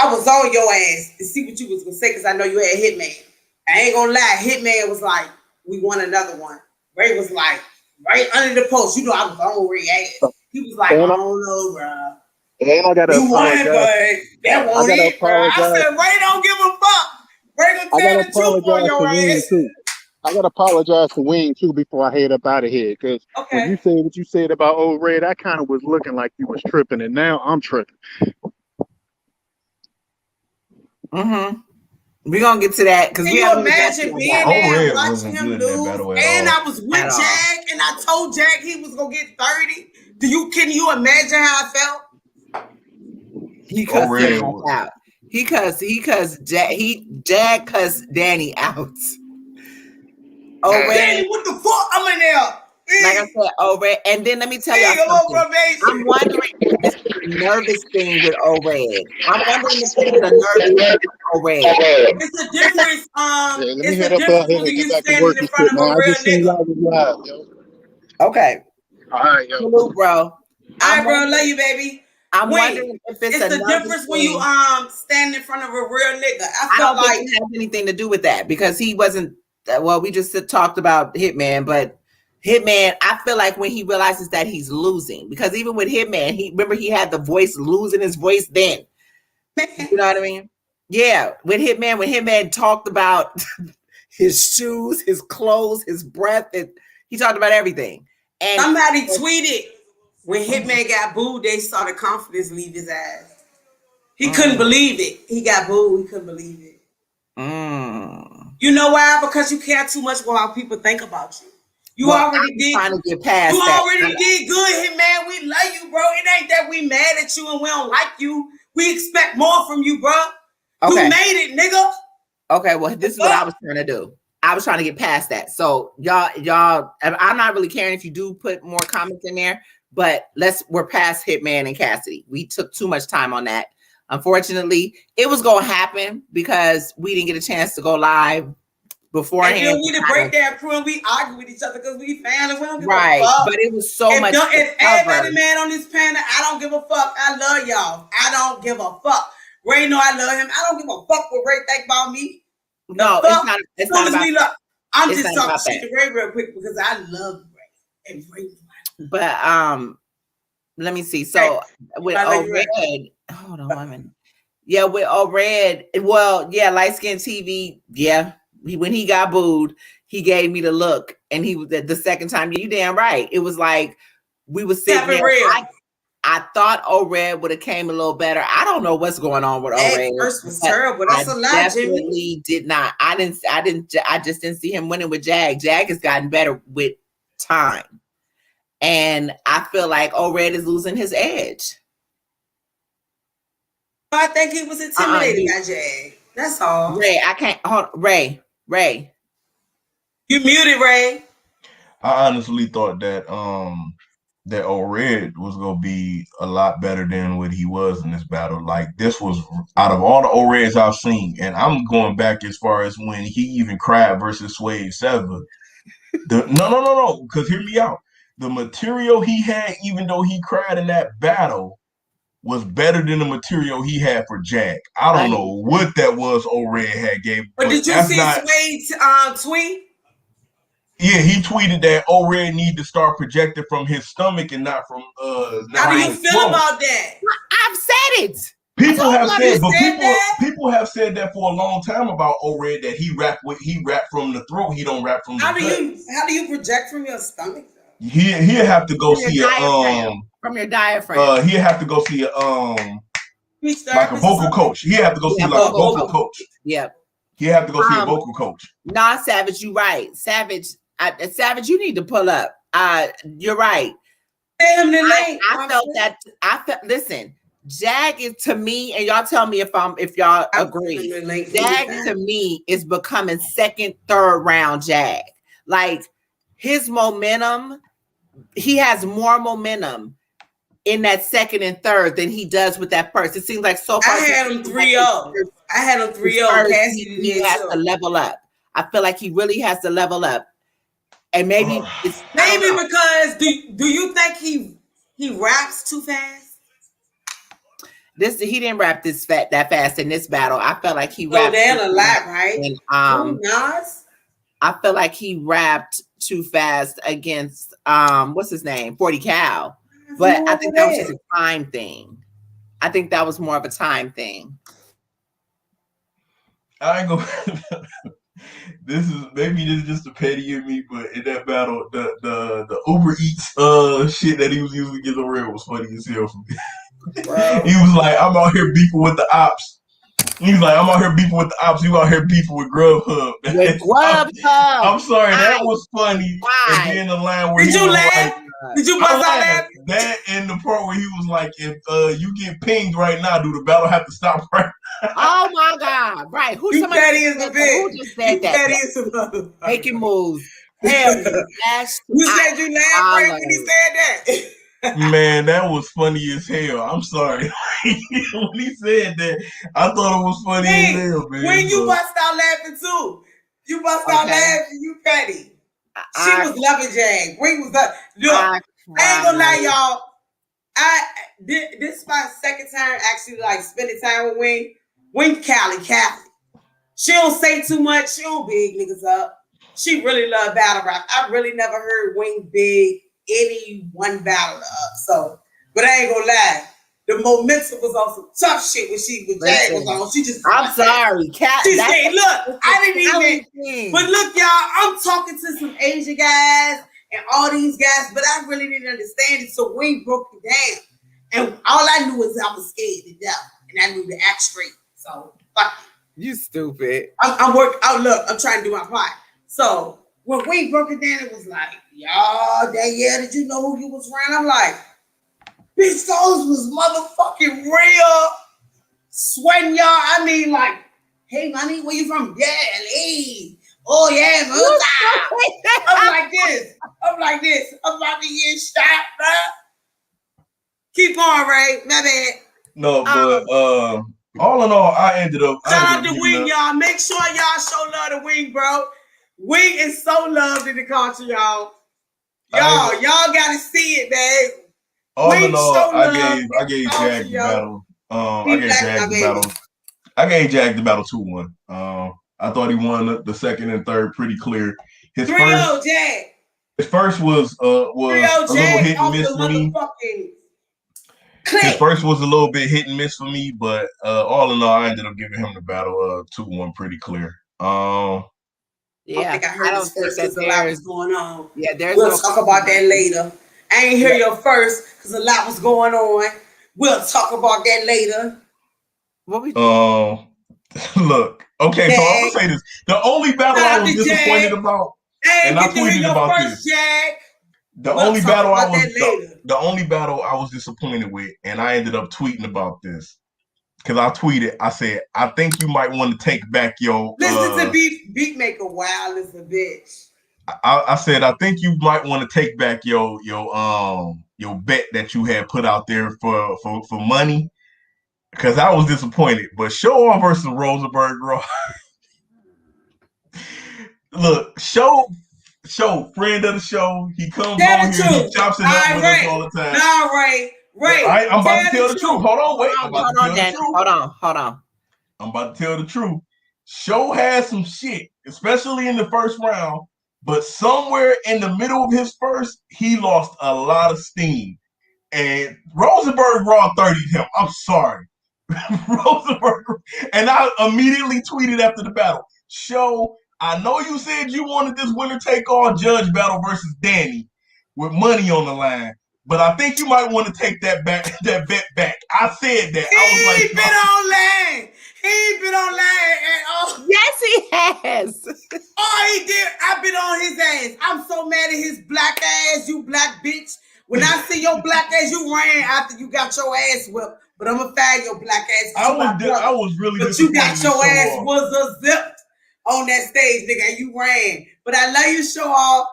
I was on your ass to see what you was gonna say because I know you had Hitman. I ain't gonna lie, Hitman was like, we want another one. Ray was like, right under the post. You know, I was on Ray ass. He was like, I don't know, bro. And I gotta apologize. That won't it, bro. I said, Ray don't give a fuck. Ray gonna tell the truth on your ass. Too. I gotta apologize to Wing too before I head up out of here. Because when you said what you said about old Red, I kind of was looking like you was tripping, and now I'm tripping. Mm-hmm. We're gonna get to that because we you imagine being there watching him lose, and I was with Jag, and I told Jag he was gonna get 30. Can you imagine how I felt? He cussed him out. Jag cussed Danny out. Danny, what the fuck? I'm in there. Like I said, Red. And then let me tell you something. I'm wondering if this is a nervous thing with Red. I'm wondering if this is a nervous thing with Red. It's a difference. It's a difference when you standing in front of a real nigga. Okay. All right, yo. Salute, bro. All right, bro. Love you, baby. I'm wondering if it's the difference when you stand in front of a real nigga. I don't think it has anything to do with that because he wasn't. Well, we just talked about Hitman, but Hitman, I feel like when he realizes that he's losing, because even with Hitman, he had the voice, losing his voice then. You know what I mean? Yeah, with Hitman, when Hitman talked about his shoes, his clothes, his breath, he talked about everything. And somebody tweeted when Hitman got booed, they saw the confidence leave his ass. He couldn't believe it. He got booed. He couldn't believe it. You know why? Because you care too much about how people think about you. You already did. Trying to get past you that. Already did good, Hitman. We love you, bro. It ain't that we mad at you and we don't like you. We expect more from you, bro. Okay. You made it, nigga. Okay, well, this is what I was trying to do. I was trying to get past that. So y'all, I'm not really caring if you do put more comments in there, but we're past Hitman and Cassidy. We took too much time on that. Unfortunately, it was going to happen because we didn't get a chance to go live beforehand. And then we didn't break that crew and we argue with each other because we fans and we don't give a fuck. But it was so much. If everybody mad on this panel, I don't give a fuck. I love y'all. I don't give a fuck. Ray know I love him. I don't give a fuck what Ray think about me. No, it's not about that. I'm just talking shit to Ray real quick because I love Ray. And Ray. But let me see. So with Red, hold on one minute. Yeah, with Red, well, yeah, light skin TV, yeah. When he got booed, he gave me the look, and he was the second time. You damn right. It was like we were sitting there. I thought Red would have came a little better. I don't know what's going on with Red. First was terrible. That's a lot. Definitely did not. I just didn't see him winning with Jag. Jag has gotten better with time, and I feel like Red is losing his edge. I think he was intimidated by Jag. That's all. Ray, I can't hold Ray. You muted, Ray. I honestly thought that that Red was gonna be a lot better than what he was in this battle. Like this was out of all the Reds I've seen, and I'm going back as far as when he even cried versus Sway Sever. No, because hear me out. The material he had, even though he cried in that battle, was better than the material he had for Jag. I don't know what that was Red had gave. But did you see Sway's tweet? Yeah, he tweeted that Red need to start projecting from his stomach and not from How do you feel about that? I've said it. People have said, but people have said that for a long time about Red that he rap from the throat. He don't rap from the gut. How do you project from your stomach? He'll have to go see from your diaphragm. He'll have to go see like a vocal coach. He'll have to go see like a vocal coach. Yep. He'll have to go see a vocal coach. Nah, Savage, you right. Savage, you need to pull up. You're right. I felt that. Listen, Jag is to me, and y'all tell me if y'all agree. Jag to me is becoming second, third round Jag. Like his momentum, he has more momentum in that second and third than he does with that first. It seems like so far. I had him 3-0. I had him 3-0. He has to level up. I feel like he really has to level up. And maybe it's because do you think he raps too fast? He didn't rap that fast in this battle. I felt like he rapped. Down a lot, right? And, Nas. I feel like he rapped too fast against what's his name, 40 Cal. But I think that was just a time thing. I think that was more of a time thing. I ain't gonna. This is just a petty in me, but in that battle, the Uber Eats shit that he was using against Oreo was funny as hell for me. He was like, "I'm out here beefing with the ops." He's like, "I'm out here beefing with the ops. You out here beefing with Grubhub." I'm sorry, that was funny. Why? And then the line where did you laugh? Did you bust out laughing? That and the part where he was like, "If you get pinged right now, do the battle have to stop right now?" Oh my God! Right? Who just said that? Making moves. Hell, you said you laughed right when he said that. Man, that was funny as hell. I'm sorry. When he said that, I thought it was funny as hell, man. When you bust out laughing too. You bust out laughing, you petty. She was loving Jag. Wing was up. Look, I ain't gonna lie, y'all. This is my second time actually like spending time with Wing. Wing Cali. She don't say too much. She don't big niggas up. She really love battle rap. I really never heard Wing big any one battle up. So, but I ain't gonna lie. The momentum was on some tough shit when Jag was on. She just I'm sorry, Cat. She said, look, I didn't even. But look, y'all, I'm talking to some Asian guys and all these guys, but I really didn't understand it. So Wing broke it down. And all I knew was I was scared to death. And I knew to act straight. So fuck you stupid. I'm working. Oh, look, I'm trying to do my part. So when Wing broke it down, it was like, y'all, did you know who you was around? I'm like, bitch, those was motherfucking real. Sweating, y'all. I mean, like, hey, money, where you from? Yeah, LA. Oh, yeah, man. I'm like this. I'm about to get shot, bro. Keep going, Ray. My bad. No, but all in all, I ended up. Shout out to Wing, y'all. Make sure y'all show love to Wing, bro. Wing is so loved in the country, y'all. Y'all gotta see it, man. All in all, I gave Jag the battle. I gave Jag the battle 2-1. I thought he won the second and third pretty clear. His first was a little hit and miss for me. His first was a little bit hit and miss for me, but all in all, I ended up giving him the battle 2-1 pretty clear. Yeah, I heard his first because a lot was going on. Yeah, we'll talk about that later. I ain't hear your first because a lot was going on. We'll talk about that later. What we doing? Look, okay, so I'm gonna say this. The only battle I was disappointed about, and I tweeted about this. The only battle I was disappointed with, and I ended up tweeting about this. Because I tweeted, I said, I think you might want to take back your. Listen to Beatmaker wild as a bitch. I said, I think you might want to take back your bet that you had put out there for money. Because I was disappointed. But Show Off versus Rosenberg Raw. Look, Show, friend of the show. He comes on here, he chops it up with us all the time. Nah, Ray. I'm about to tell the truth. Hold on, wait. Hold on. I'm about to tell the truth. Show has some shit, especially in the first round, but somewhere in the middle of his first, he lost a lot of steam. And Rosenberg Raw 30'd him. I'm sorry. Rosenberg. And I immediately tweeted after the battle, Show, I know you said you wanted this winner take all judge battle versus Danny with money on the line. But I think you might want to take that bet back. I said that. He ain't been on line at all. Yes, he has. Oh, he did. I've been on his ass. I'm so mad at his black ass, you black bitch. When I see your black ass, you ran after you got your ass whipped. But I'm going to fag your black ass. I was really But you got your ass was a zipped on that stage, nigga. You ran. But I love you, Show Off.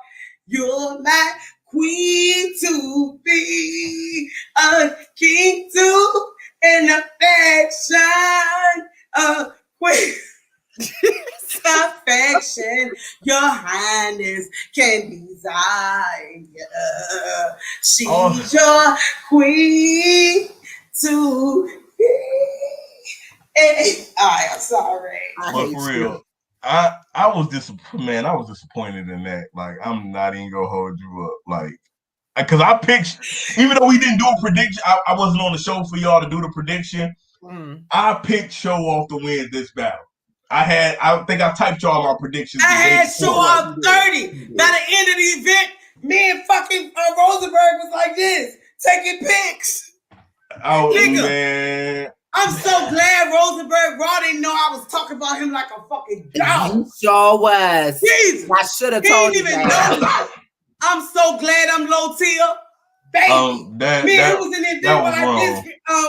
You're my queen to be, a king to an affection, a queen. Affection, your highness can desire. She's your queen to All right, I'm sorry. But for real, I was disappointed in that. Like, I'm not even gonna hold you up. Like, because I picked, even though we didn't do a prediction, I wasn't on the show for y'all to do the prediction. I picked Show Off to win this battle. I think I typed y'all my predictions. I had Show Off 30. By the end of the event, me and fucking Rosenberg was like this, taking pics. Oh, nigga, man. I'm so glad Rosenberg Raw didn't know I was talking about him like a fucking dog. You sure was. Jesus. I should have told you that. I'm so glad I'm low tier. Baby. He was in the event like this,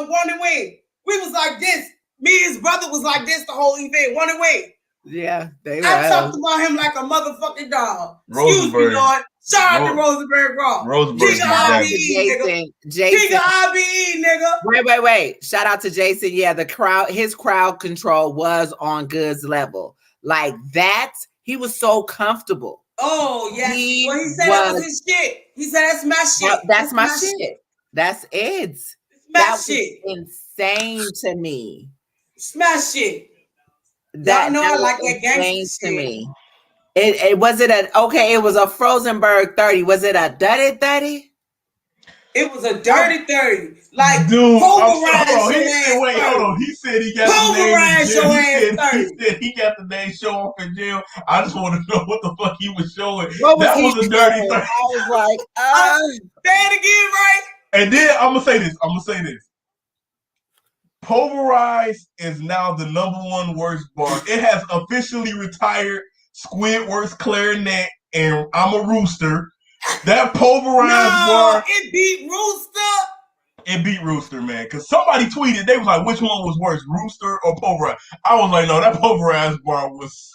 want to win. We was like this. Me and his brother was like this the whole event. Want to win. Yeah, they were. I talked about him like a motherfucking dog. Excuse me, Lord. Shout out to Rosenberg Raw. King of RBE, nigga. King of RBE, nigga. Wait. Shout out to Jason. Yeah, his crowd control was on Good's level. Like that, he was so comfortable. Oh, yeah. He said that was his shit. He said, that's my shit. That's my shit. That's Ed's. That shit. Was insane to me. Smash shit. Y'all know I like that gangster to me. It was it a Rosenberg 30. Was it a dirty 30? It was a dirty 30. Like, dude, pulverize hold on. He said he got pulverize your ass 30. He said he got the name Show Off in jail. I just want to know what the fuck he was showing. That was a dirty 30. I was like, say it again, right? And then I'm gonna say this. Pulverize is now the #1 worst bar. It has officially retired Squidward's clarinet and I'm a Rooster. That Pulverized bar. It beat Rooster. It beat Rooster, man. Because somebody tweeted, they was like, which one was worse, Rooster or Pulverized? I was like, no, that Pulverized bar was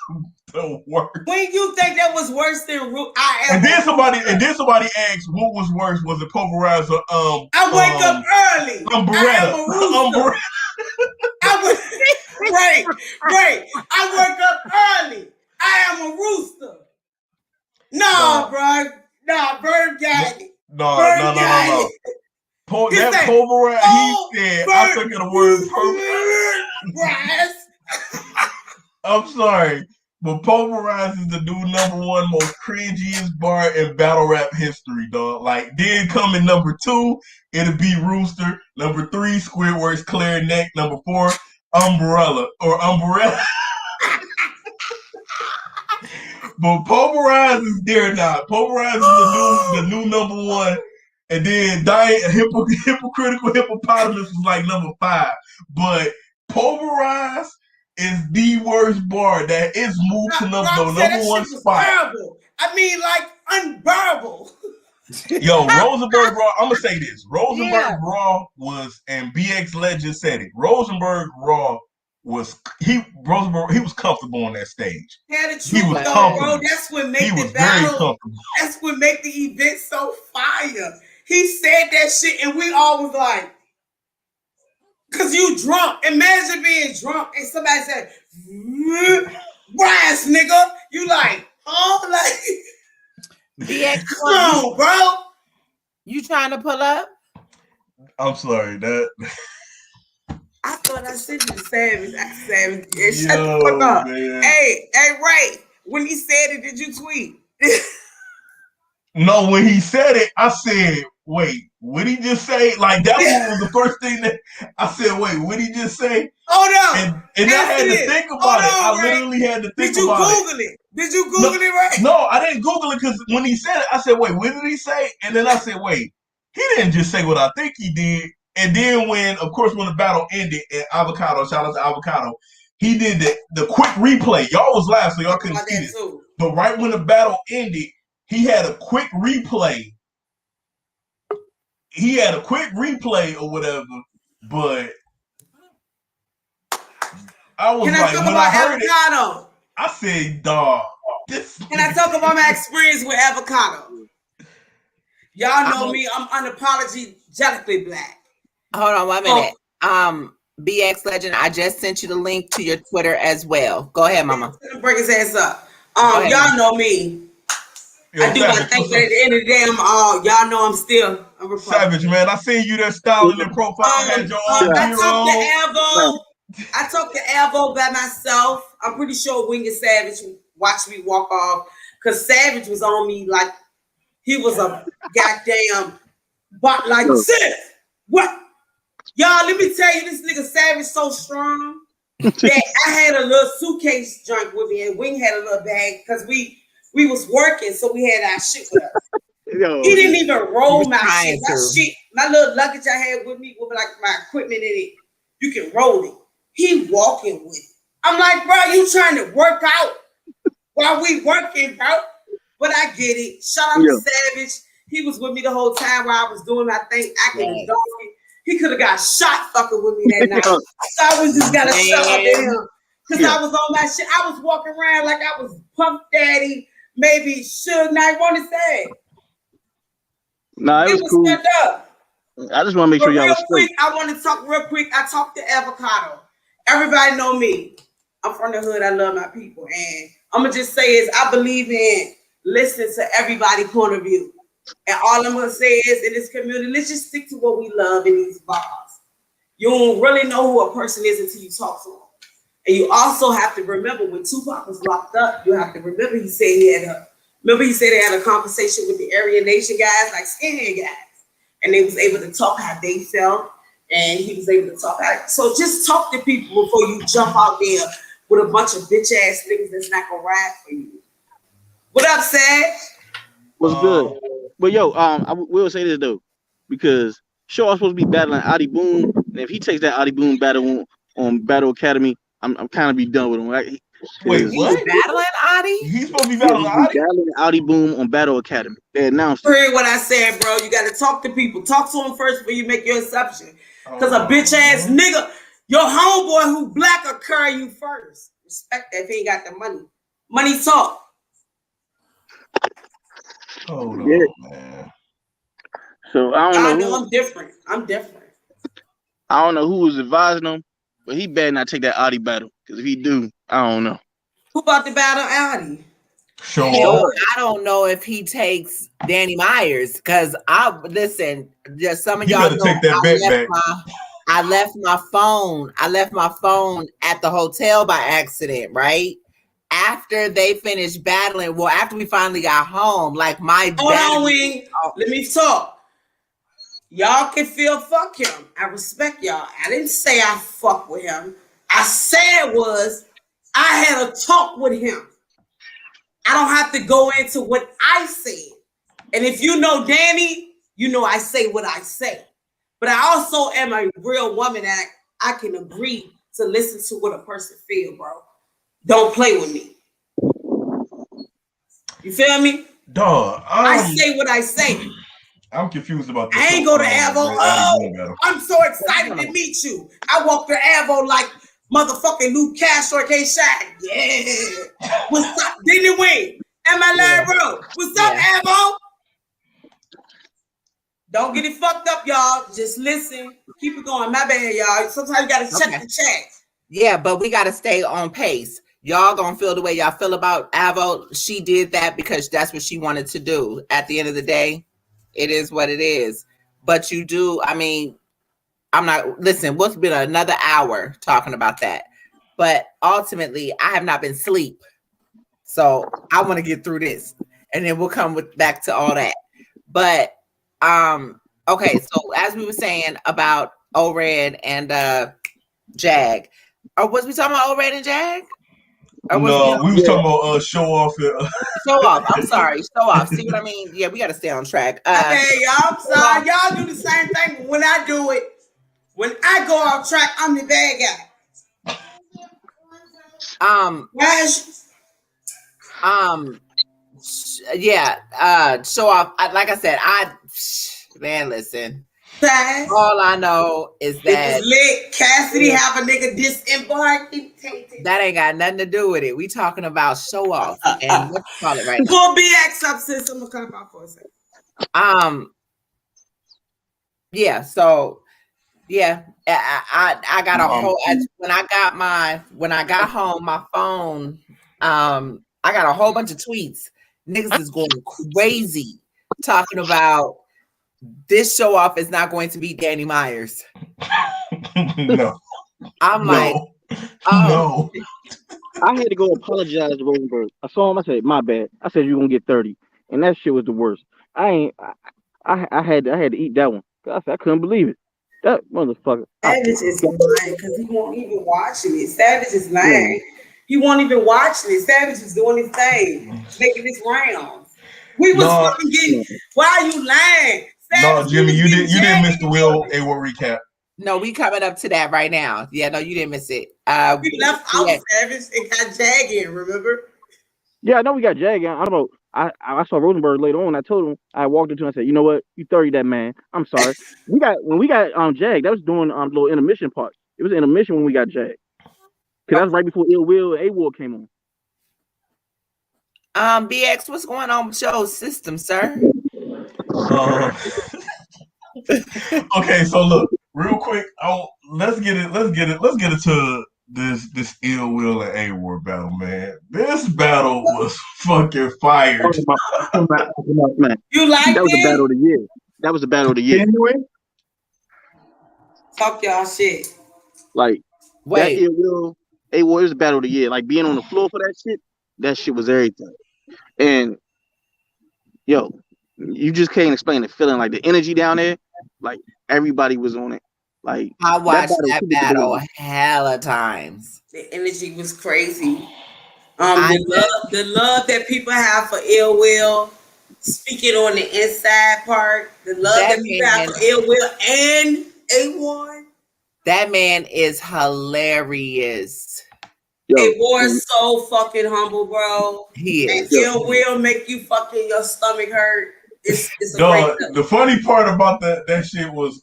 the worst. When you think that was worse than Rooster? And then somebody asked, what was worse? Was it Pulverized or I wake up early. Umbrella. Right. I wake up early. I am a Rooster. Bro. Bird got it. No. That Pulverized, he said, I took the word Pulverized. I'm sorry, but Pulverized is the new #1 most cringiest bar in battle rap history, dog. Like, then coming #2, it'll be Rooster. #3, Squidward's clarinet. #4, Umbrella. But Pulverize is there now. Pulverize is the new #1. And then Hypocritical Hippopotamus was like #5. But Pulverize is the worst bar that is moved to #1 spot. Terrible. I mean, like, unbearable. Yo, Rosenberg Raw, I'm gonna say this. Rosenberg Raw was, and BX Legend said it, Rosenberg Raw was comfortable on that stage. He was comfortable. Bro, that's what made the battle. That's what made the event so fire. He said that shit, and we all was like, "Cause you drunk. Imagine being drunk, and somebody said, "Brass, nigga." You like, like, BX, come on, bro. You trying to pull up? I'm sorry, that. I thought I said you savage. Yeah, shut the fuck up. Man. Hey, Ray, when he said it, did you tweet? No, when he said it, I said, wait, what did he just say? Like, that was the first thing that I said, wait, what did he just say? Hold on. And I had to think about it. I literally had to think about it. Did you Google it, Ray? No, I didn't Google it because when he said it, I said, wait, what did he say? And then I said, wait, he didn't just say what I think he did. And then when the battle ended, and Avocado, shout out to Avocado, he did the quick replay. Y'all was live, so y'all couldn't see it. Too. But right when the battle ended, he had a quick replay. Or whatever, but I was like, when I heard Avocado? I said, dog. Can I talk about my experience with Avocado? Y'all know me, I'm unapologetically black. Hold on 1 minute. BX Legend, I just sent you the link to your Twitter as well. Go ahead, mama. Break his ass up. Y'all know me. I do my thing, but at the end of the day, y'all know I'm Savage, man. I seen you there styling your profile. Had your I talked to Alvo by myself. I'm pretty sure Wing and Savage watched me walk off because Savage was on me like he was a goddamn bot. Like, sis, what? Y'all, let me tell you, this nigga Savage so strong that I had a little suitcase junk with me, and Wing had a little bag because we was working, so we had our shit with us. He didn't even roll my shit. My little luggage I had with me with like my equipment in it. You can roll it. He walking with it. I'm like, bro, you trying to work out while we working, bro? But I get it. Shout out to Savage. He was with me the whole time while I was doing my thing, acting a donkey. He could have got shot fucking with me that night. So I was just gotta shut up at him. Because I was on my shit. I was walking around like I was Puff Daddy, maybe Suge Knight, want to say. Nah, it was cool. Up. I just want to make sure y'all was quick. I want to talk real quick. I talked to Avocado. Everybody know me. I'm from the hood. I love my people. And I'm going to just say is I believe in listening to everybody's point of view. And all I'm going to say is in this community, let's just stick to what we love in these bars. You don't really know who a person is until you talk to them. And you also have to remember when Tupac was locked up, you have to remember he said he had a conversation with the Aryan Nation guys, like skinhead guys. And they was able to talk how they felt. And he was able to talk out. So just talk to people before you jump out there with a bunch of bitch ass niggas that's not gonna ride for you. What up, Sad? What's good? But yo, I will say this though, because Shaw supposed to be battling Adi Boom, and if he takes that Adi Boom battle on Battle Academy, I'm kind of be done with him. Right? Wait, what? Battling Adi? He's supposed to be battling Adi? Battling Adi Boom on Battle Academy. They announced it. Hear what I said, bro. You gotta talk to people. Talk to them first before you make your assumption. Because a bitch ass nigga, your homeboy who black will carry you first. Respect that if he ain't got the money. Money talk. Hold on, man. So I don't know. I'm different. I don't know who was advising him, but he better not take that Adi battle. Because if he do, I don't know. Who about to battle Adi? Sure. I don't know if he takes Danny Myers because just some of y'all know take that bet back. I left my phone at the hotel by accident, right? After they finished battling, after we finally got home, like my Hold on, Wing. Let me talk. Y'all can feel fuck him. I respect y'all. I didn't say I fuck with him. I said I had a talk with him. I don't have to go into what I said. And if you know Danny, you know I say what I say. But I also am a real woman that I can agree to listen to what a person feel, bro. Don't play with me. You feel me? Dog. I say what I say. I'm confused about this. I ain't go to Avo. Oh, I'm so excited to meet you. I walked to Avo like motherfucking Luke Castro can't shine. Yeah. What's up? Didn't win. Am I live, bro? What's up, Avo? Don't get it fucked up, y'all. Just listen. Keep it going. My bad, y'all. Sometimes you gotta check the chat. Yeah, but we gotta stay on pace. Y'all gonna feel the way y'all feel about Avo. She did that because that's what she wanted to do. At the end of the day, it is what it is. But you do, listen, what's been another hour talking about that? But ultimately, I have not been asleep. So I want to get through this. And then we'll come back to all that. But okay, so as we were saying about O-Red and Jag. Or was we talking about O-Red and Jag? No, we was talking about show off. Show off. I'm sorry. Show off. See what I mean? Yeah, we got to stay on track. Okay, y'all. I'm sorry. Y'all do the same thing. But when I do it, when I go off track, I'm the bad guy. Show off. Like I said, listen. All I know is that it was lit. Cassidy have a nigga disembarked. That ain't got nothing to do with it. We talking about show off and what you call it right now. Pull BX up, sis. I'm gonna cut him out for a second. Yeah. So yeah, I got a whole. When I got home, my phone. I got a whole bunch of tweets. Niggas is going crazy talking about this show off is not going to beat Danny Myers. No. I'm like, no. I had to go apologize to Rosenberg. I saw him. I said, "My bad." I said, "You're gonna get 30," and that shit was the worst. I had to eat that one. I said, I couldn't believe it. That motherfucker. Savage is lying because he won't even watching it. Savage is lying. He won't even watching it. Savage is doing his thing, making his rounds. We was fucking getting. Why are you lying? Savage, no, Jimmy, you didn't miss the Will A-War recap. No, we coming up to that right now. Yeah, no, you didn't miss it. We left out Savage and got Jag in, remember? Yeah, I know we got Jag in. I don't know. I saw Rosenberg later on. I told him, I walked into him and said, "You know what? You 30 that man. I'm sorry." when we got Jag, that was doing little intermission part. It was an intermission when we got Jag. Cause that was right before Ill Will and A-War came on. BX, what's going on with your system, sir? Okay, so look, real quick, let's get into this Ill Will and A-War battle, man. This battle was fucking fire. Man, you like that was the battle of the year. That was the battle of the year. Anyway, talk y'all shit. Like that Ill Will A-War was the battle of the year. Like being on the floor for that shit was everything. And yo, you just can't explain the feeling, like the energy down there. Like everybody was on it. Like I watched that battle hella times. The energy was crazy. The love that people have for Ill Will, speaking on the inside part, the love that people have for Ill Will and A-War. That man is hilarious. A-War is so fucking humble, bro. He is. And Ill Will make you fucking your stomach hurt. It's the funny part about that shit was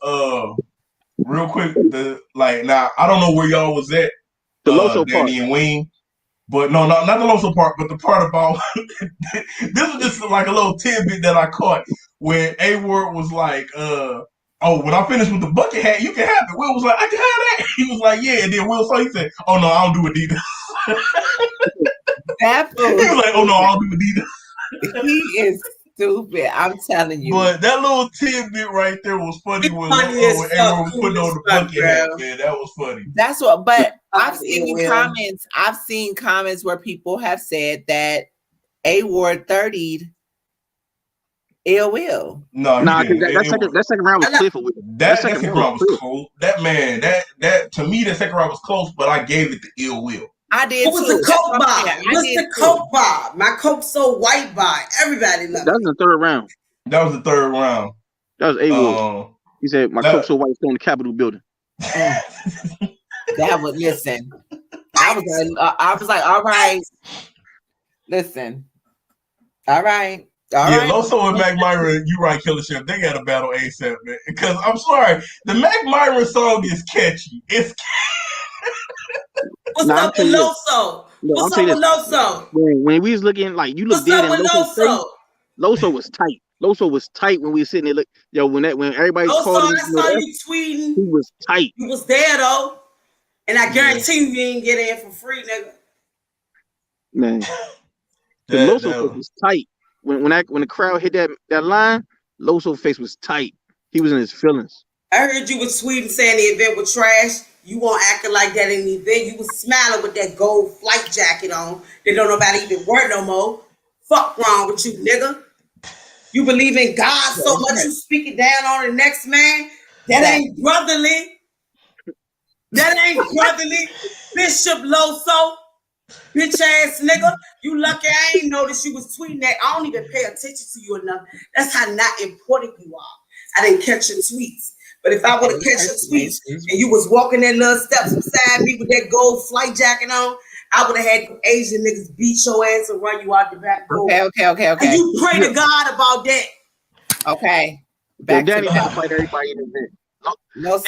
real quick, now I don't know where y'all was at, the Loso Danny part. And Wayne, but no, not the Loso part, but the part about this was just like a little tidbit that I caught when A-Ward was like, "Oh, when I finish with the bucket hat, you can have it." Will was like, "I can have that." He was like, "Yeah," and then Will he said, "Oh no, I don't do it either." He was like, "Oh no, I don't do it either." He is stupid. I'm telling you. But that little tidbit right there was funny when everyone was putting on the bucket hat, man. That was funny. That's what. But I've seen comments. I've seen comments where people have said that A-War 30'd Ill Will. No, that second round was clear for Will. That second round was close. That man, that to me, that second round was close, but I gave it to Ill Will. I did. What was the coke bar? What's the coke bar? My coke so white bar. Everybody loved it. That was the third round. That was the third round. That was A-War. He said, "My coke so white, it's on the Capitol building." That was listen. I was like, all right. Listen. All right. Yeah, Loso and Mac Myra, you right, Killer Chef. They got a battle ASAP, man. Because I'm sorry, the Mac Myra song is catchy. It's What's up with Loso? What's up with Loso? When we was looking, like, you look dead in Loso's face. Loso was tight. Loso was tight when we were sitting there. Look, yo, when everybody called him, I saw you tweeting. He was tight. He was there though, and I guarantee you didn't get in for free, nigga. Man, Loso was tight. When the crowd hit that line, Loso's face was tight. He was in his feelings. I heard you was tweeting saying the event was trash. You won't acting like that in the event. You was smiling with that gold flight jacket on that don't nobody even wear no more. Fuck wrong with you, nigga. You believe in God so much you speak it down on the next man? That ain't brotherly. That ain't brotherly. Bishop Loso. Bitch ass nigga. You lucky I ain't noticed you was tweeting that. I don't even pay attention to you enough. That's how not important you are. I didn't catch your tweets. But if I would have catch your tweets and you was walking that little steps beside me with that gold flight jacket on, I would have had you Asian niggas beat your ass and run you out the back door. Okay. And you pray to God about that. Okay. Danny had to fight everybody in the event. I'm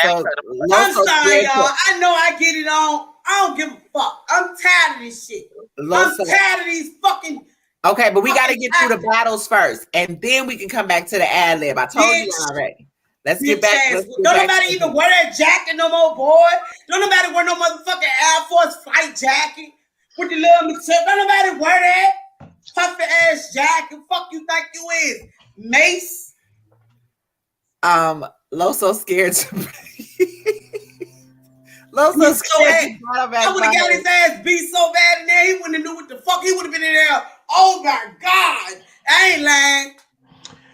sorry, y'all. I know I get it on. I don't give a fuck. I'm tired of this shit. I'm tired of these fucking. Okay, but we got to get through the battles first, and then we can come back to the ad lib. I told you already. Let's get back. Don't nobody even wear that jacket no more, boy. Don't nobody wear no motherfucking Air Force flight jacket with the little material. Don't nobody wear that puffy ass jacket. Fuck you think you is, Mace? Loso scared to Loso scared. I would have got his ass beat so bad in there, he wouldn't have knew what the fuck. He would have been in there. Oh my God. I ain't lying.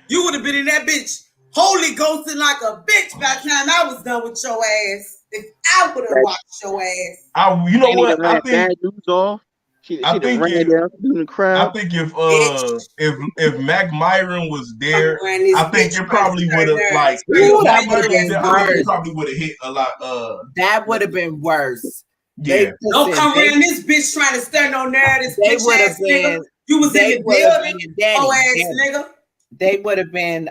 You would have been in that bitch holy ghosting like a bitch by the time I was done with your ass. If I would have watched your ass. You know what? I think I think if Mac Myron was there, I think it probably would have like probably would have hit a lot. That would have been worse. Yeah. Don't come around this bitch trying to stand on there. This they bitch would have ass been. Nigga. You was in the building. Oh ass nigga. They would have been.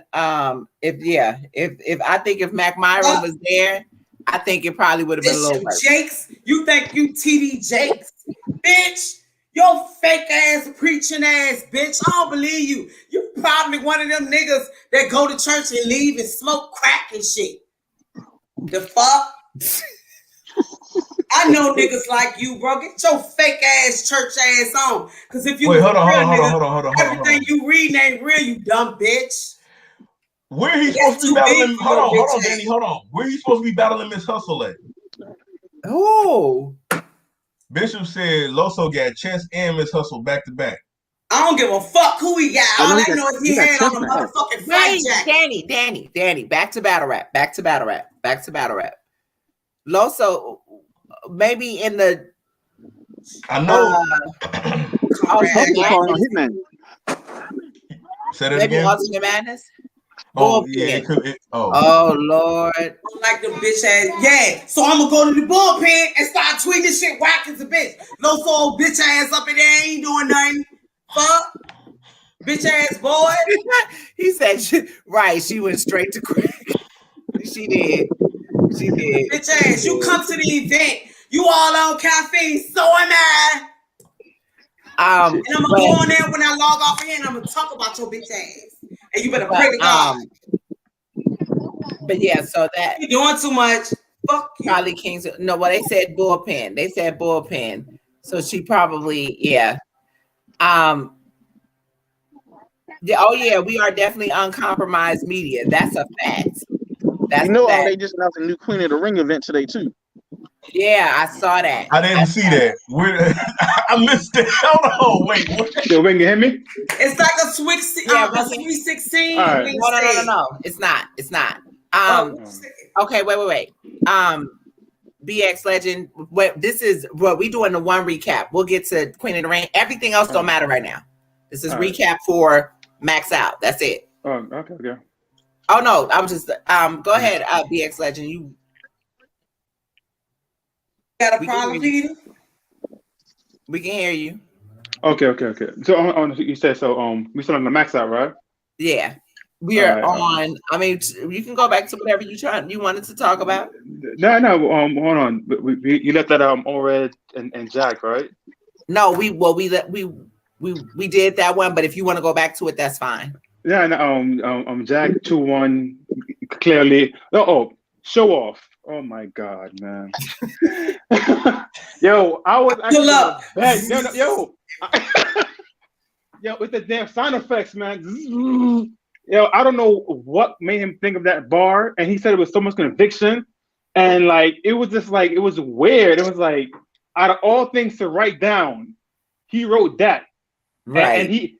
If I think if Mac Myron was there, I think it probably would have been a little worse. Jakes, you think you TD Jakes, bitch? Your fake ass preaching ass bitch. I don't believe you. You probably one of them niggas that go to church and leave and smoke crack and shit. The fuck? I know niggas like you, bro. Get your fake ass church ass on. Cause if you hold on, everything you reading ain't real, you dumb bitch. Where he supposed to be battling? Hold on, Danny. Hold on. Where he supposed to be battling Miss Hustle at? Oh. Bishop said Loso got Chess and Miss Hustle back to back. I don't give a fuck who he got. All I know is he had on a motherfucking fight jacket. Danny, back to battle rap. Loso, maybe in the. I know. Hitman. Say that maybe again. Ultimate Madness. Oh yeah, Oh Lord! Like the bitch ass, yeah. So I'm gonna go to the bullpen and start tweeting this shit whack as a bitch. Loso old bitch ass up in there ain't doing nothing. Fuck, bitch ass boy. He said, she went straight to crack. She did. Bitch ass, you come to the event, you all on caffeine, so am I. And I'm gonna go on there when I log off here and I'm gonna talk about your bitch ass. And you better pray to God. But yeah, so that you're doing too much. Fuck you. Charlie King's they said bullpen. So she probably, yeah. Oh yeah, we are definitely uncompromised media. That's a fact. That's they just announced a new Queen of the Ring event today too. Yeah, I saw that. I didn't see that. I missed it. Hold on, wait. Yo, Ring, you hear me? It's like a Sweet 16. All right. No. It's not. Okay, wait. BX Legend. This is what we doing the one recap. We'll get to Queen of the Ring. Everything else don't matter right now. This is recap for MAXOUT. That's it. Okay. Oh no, I was just go ahead, BX Legend. You got a problem, Peter? We can hear you. Okay. So you said so. We still on the MAXOUT, right? Yeah, we are on. I mean, you can go back to whatever you wanted to talk about. No. Hold on. You left that Orred and Jack, right? No, we did that one, but if you want to go back to it, that's fine. Yeah, and Jack 2-1 clearly. Show off. Oh my God, man. Yo, I was actually yo, with the damn sound effects, man. Yo, I don't know what made him think of that bar, and he said it was so much conviction, and like it was just like it was weird. It was like out of all things to write down, he wrote that, right?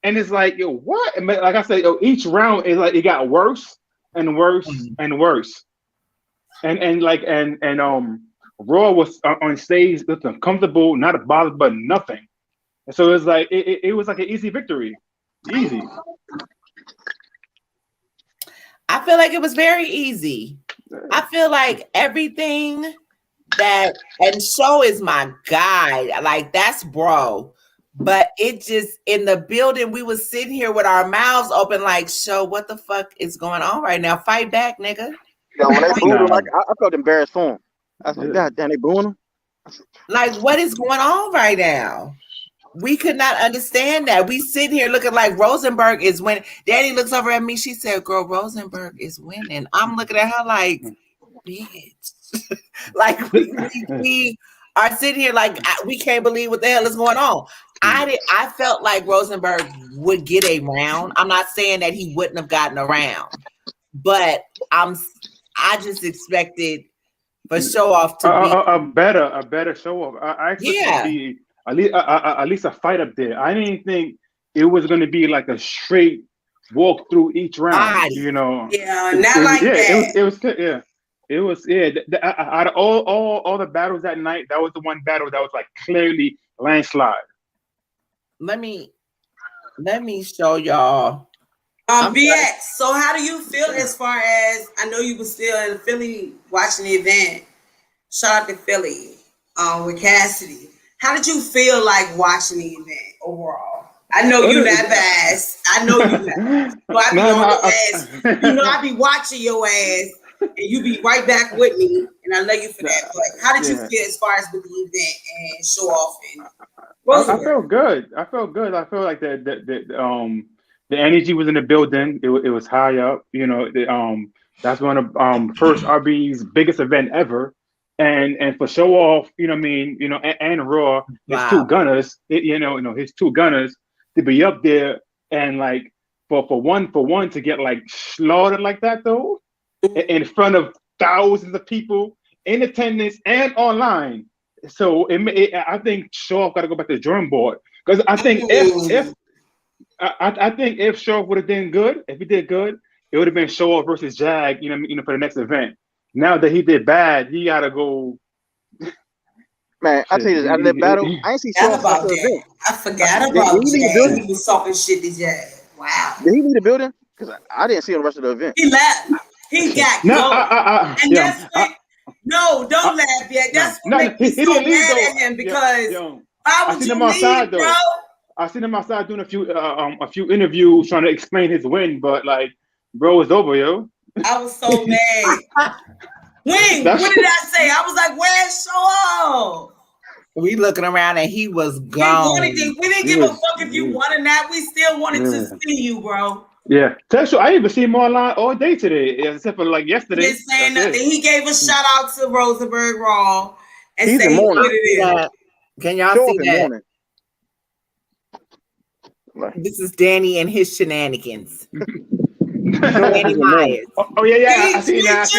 And it's like, yo, what? And like I said, each round is like it got worse and worse and worse. And Raw was on stage, looked uncomfortable, not bothered, but nothing. And so it's like it was like an easy victory. Easy. I feel like it was very easy. I feel like everything and Show is my guy. Like that's bro. But it just in the building, we was sitting here with our mouths open, like, Show, what the fuck is going on right now? Fight back, nigga. Yeah, when they booed him, I felt embarrassed for him. I said, God damn, they booing him. Like, what is going on right now? We could not understand that. We sit here looking like Rosenberg is winning. Danny looks over at me. She said, girl, Rosenberg is winning. I'm looking at her like, bitch. Like, we are sitting here like, we can't believe what the hell is going on. I felt like Rosenberg would get a round. I'm not saying that he wouldn't have gotten a round. but I just expected for Show Off to be a better Show Off. I expected to be at least a fight up there. I didn't think it was going to be like a straight walk through each round. You know, that. It was good. Yeah. It was out of all the battles that night, that was the one battle that was like clearly landslide. Let me show y'all. BX. So how do you feel as far as, I know you were still in Philly watching the event. Shout out to Philly with Cassidy. How did you feel like watching the event overall? I know you're not biased. I know you're not. So I be on your ass. You know, I be watching your ass. And you be right back with me, and I love you for that. But how did you feel as far as with the event and Show Off? And I felt good. I felt like the energy was in the building. It was high up. You know, that's one of first RB's biggest event ever, and for Show Off, you know what I mean, you know, and Raw, his two gunners, his two gunners to be up there and like for one to get like slaughtered like that though. In front of thousands of people in attendance and online, so I think Show Off got to go back to the drawing board because I think if Show Off would have done good, if he did good, it would have been Show Off versus Jag, you know, for the next event. Now that he did bad, he got to go. Man, I tell you this, out of that battle, I ain't see Show Off after the event. I forgot about that. He was talking shit to Jag. Wow. Did he leave the building? Because I didn't see him the rest of the event. He left. He got and that's what. No, don't laugh yet. That's what makes me so mad at him because why would you leave, bro? I seen him outside doing a few interviews trying to explain his win, but like, bro, it's over, yo. I was so mad. What did I say? I was like, "Where's Show Off?" We looking around and he was gone. We didn't give a fuck if you won or not. We still wanted to see you, bro. Yeah, tell you, I even see him online all day today, except for like yesterday. Just saying nothing. He gave a shout out to Rosenberg Raw and He's said what it is. Can y'all see that? This is Danny and his shenanigans. Danny Myers. Oh yeah. I see that.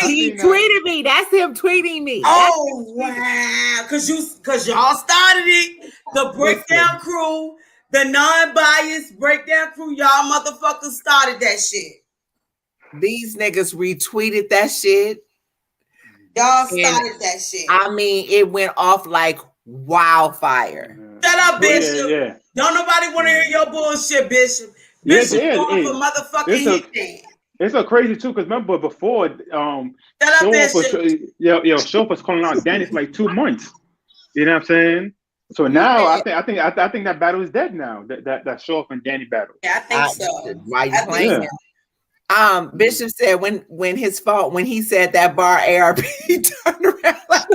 He tweeted me. That's him tweeting me. Oh wow! Cause y'all started it. The breakdown crew. The non-biased breakdown crew, y'all motherfuckers started that shit. These niggas retweeted that shit. Y'all started that shit. I mean, it went off like wildfire. Shut up, Bishop. Yeah. Don't nobody want to hear your bullshit, Bishop. Bishop going for motherfucking Hitman. It's so crazy too, because remember before, Shut up, Bishop. Show was calling out Danny for like 2 months. You know what I'm saying? So now I think that battle is dead now. That Show Off and Danny battle. Yeah, I think so. Why you playing? Bishop said when he said that bar ARP, he turned around like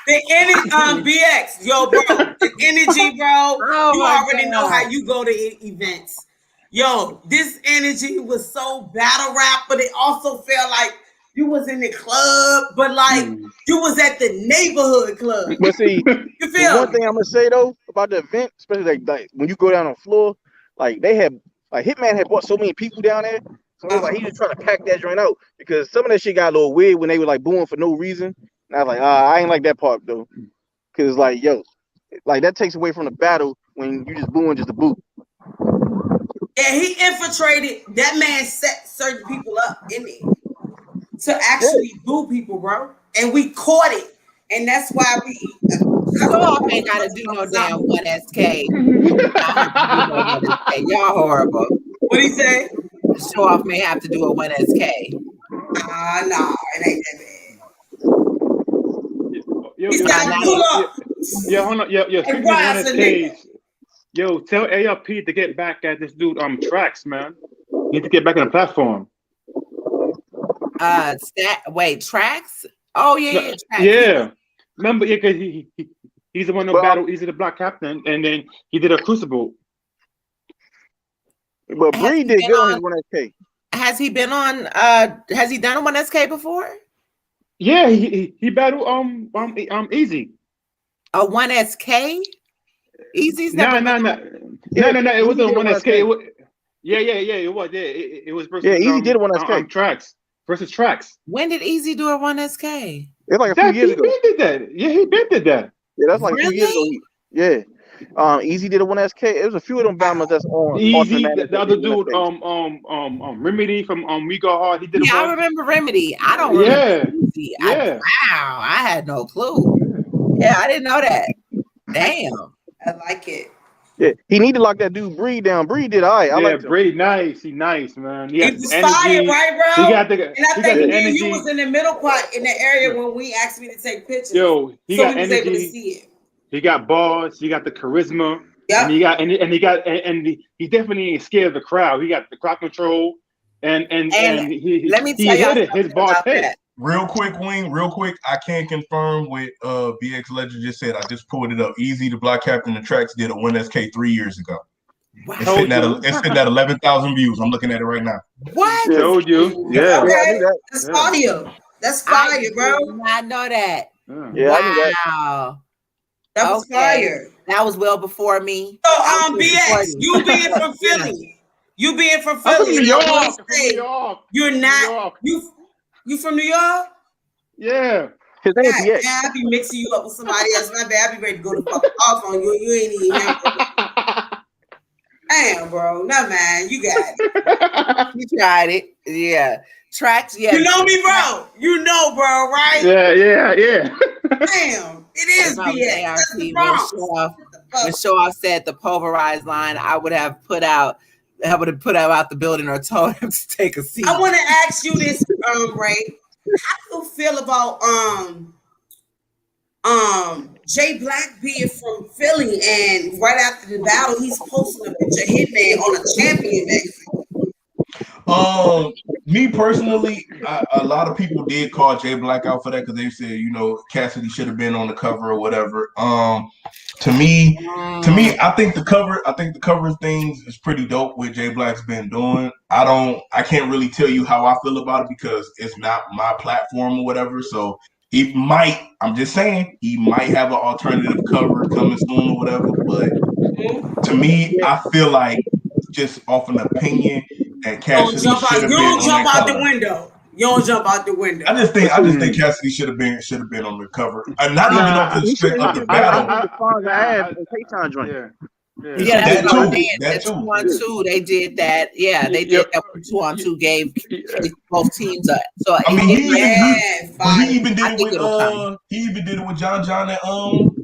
the energy, BX, yo, bro, the energy, bro. You already know how you go to events. Yo, this energy was so battle rap, but it also felt like you was in the club, but like you was at the neighborhood club. But see, you feel one thing I'm gonna say though about the event, especially like when you go down on the floor, like they had like Hitman had brought so many people down there. So I was like, he was trying to pack that joint out because some of that shit got a little weird when they were like booing for no reason. And I was like, I ain't like that part though, because like like that takes away from the battle when you just booing just to boo. Yeah, he infiltrated. That man set certain people up in it to actually boo people, bro. And we caught it. And that's why we Show Off ain't gotta do no damn 1SK. Y'all horrible. What he say? Show Off may have to do a 1SK. Nah, it ain't that bad. He's got to pull up. Hold on. Speaking of 1SK, tell ARP to get back at this dude Tracks, man. You need to get back on the platform. Tracks? Oh yeah, Tracks. Yeah. Remember, because he's the one who battled Easy the Black Captain, and then he did a Crucible. But Bree did good on his 1SK. Has he been on? Has he done a 1SK before? Yeah, he battled Easy. A 1SK? Easy's No. never been. It wasn't did one one SK. SK. It was, yeah. It was. Yeah, it was versus Easy did one SK. Tracks versus Tracks. When did Easy do a 1SK? It's like a few years ago. He did that. Yeah, he did that. Yeah, that's like a few years ago. Yeah. Easy did a 1SK. It was a few of them battles that's on Easy, Ultimate. the other dude, Remedy from We Go Hard. He did. Yeah, I remember Remedy. I don't remember Easy. Yeah. I had no clue. Yeah, I didn't know that. Damn. I like it. Yeah, he need to lock that dude Breed down. Breed did all right. I like Breed, nice. He nice, man. He was fire, right, bro? He got the, and I think me and you was in the middle part in the area when we asked me to take pictures. Yo, he got we was energy. able to see it. He got bars. He got the charisma. Yeah. And he definitely ain't scared of the crowd. He got the crowd control. And he let me tell you his bars hit. Real quick, I can confirm what BX Legend just said. I just pulled it up. Easy, the Block Captain of Tracks, did a 1SK 3 years ago. Wow. It's sitting at 11,000 views. I'm looking at it right now. What? Told you. Yeah. Okay. That's fire. That's fire, bro. I know that. Yeah, I knew that. Wow. That was fire. That was well before me. So, BX, you being from Philly. You being from Philly. I'm from New York. You're not. You from New York? Yeah. His name is BX. I be mixing you up with somebody else. My bad. I be ready to go to fuck off on you. You ain't even here. Damn, bro. No, man. You got it. You tried it. Yeah. Tracks, yeah. You know me, bro. You know, bro, right? Yeah. Damn. It is BX. That's the problem. When Show Off said the pulverized line, I would have put out the building or told him to take a seat. I want to ask you this, Ray. How do you feel about Jay Black being from Philly and right after the battle he's posting a picture of Hitman on a champion magazine? Me personally, a lot of people did call Jay Black out for that because they said, Cassidy should have been on the cover or whatever. To me, I think the cover things is pretty dope what Jay Black's been doing. I can't really tell you how I feel about it because it's not my platform or whatever. So I'm just saying, he might have an alternative cover coming soon or whatever. But to me, I feel like just off an opinion that Cassidy should have been. You don't jump out the window. You don't jump out the window. I just think Cassidy should have been on the cover. Not even off the strength of the battle. Yeah, that's 2-on-2. They did that. Yeah, they did that when 2-on-2 gave both teams up. So I mean, he even did it with John and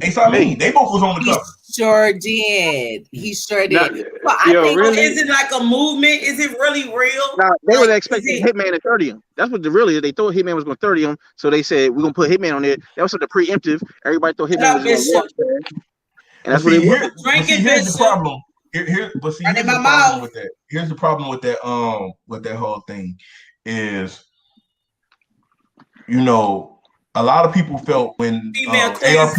Ace. I mean, they both was on the cover. Sure did. He sure did. Well, I think is it like a movement? Is it really real? Nah, they were expecting Hitman to 30 him. That's what they thought Hitman was going to 30 him. So they said we're going to put Hitman on there. That was sort of preemptive. Everybody thought Hitman was going to walk. And that's what it was. Here's the problem. Here's the problem with that. Here's the problem with that whole thing is, a lot of people felt when ARP.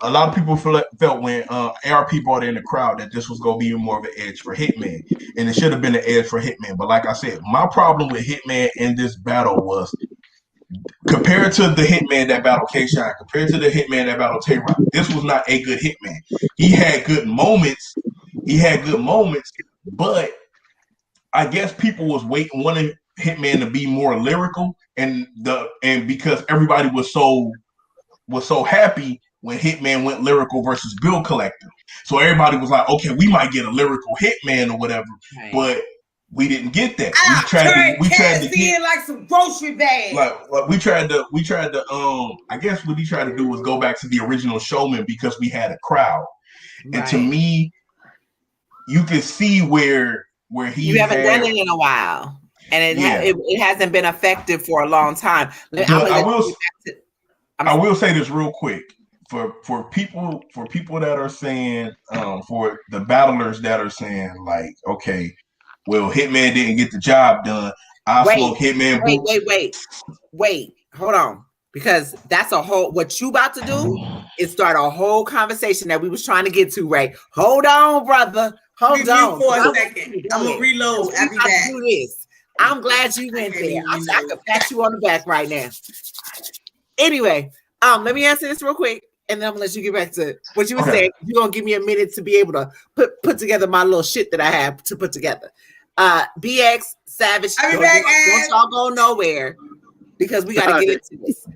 A lot of people felt when ARP brought in the crowd that this was going to be more of an edge for Hitman, and it should have been an edge for Hitman. But like I said, my problem with Hitman in this battle was compared to the Hitman that battled K-Shine, compared to the Hitman that battled Tay-Rock, this was not a good Hitman. He had good moments, but I guess people was wanting Hitman to be more lyrical, and because everybody was so happy when Hitman went lyrical versus Bill Collector. So everybody was like, okay, we might get a lyrical Hitman or whatever, but we didn't get that. We tried to get like some grocery bags. Like we tried to I guess what he tried to do was go back to the original Showman because we had a crowd. Right. And to me, you can see where you haven't done it in a while. And it hasn't been effective for a long time. I will say this real quick. For people that are saying, for the battlers that are saying, like, okay, well, Hitman didn't get the job done. Hitman. Wait, hold on, because that's what you about to do is start a whole conversation that we was trying to get to. Ray, hold on, brother, hold on for a second. I'm gonna reload. I'll be back. Do this. I'm glad you went there. I can pat you on the back right now. Anyway, let me answer this real quick. and then I'm gonna let you get back to what you were saying. You're gonna give me a minute to be able to put together my little shit that I have to put together. BX Savage, I'll be back. Don't y'all go nowhere because we gotta get into this.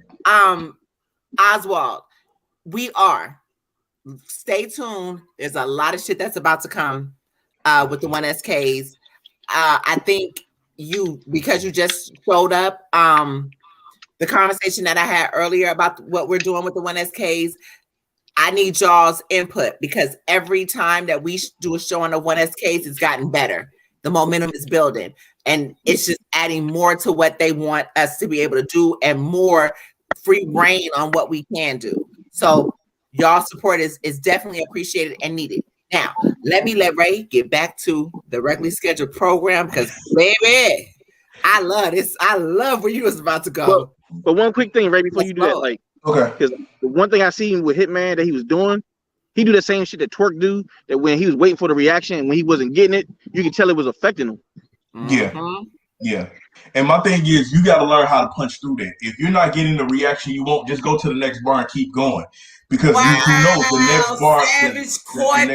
Oswald, stay tuned. There's a lot of shit that's about to come with the 1SKs. I think because you just showed up, the conversation that I had earlier about what we're doing with the 1SKs, I need y'all's input because every time that we do a show on the 1SKs, it's gotten better. The momentum is building and it's just adding more to what they want us to be able to do and more free reign on what we can do. So y'all support is definitely appreciated and needed. Now, let Ray get back to the regularly scheduled program because, baby, I love this. I love where you was about to go. But one quick thing, Ray, before you do that, because the one thing I seen with Hitman that he was doing, he do the same shit that Twerk do. That when he was waiting for the reaction and when he wasn't getting it, you could tell it was affecting him. Yeah. And my thing is, you got to learn how to punch through that. If you're not getting the reaction you want, just go to the next bar and keep going. Because you know the next bar, the next bar,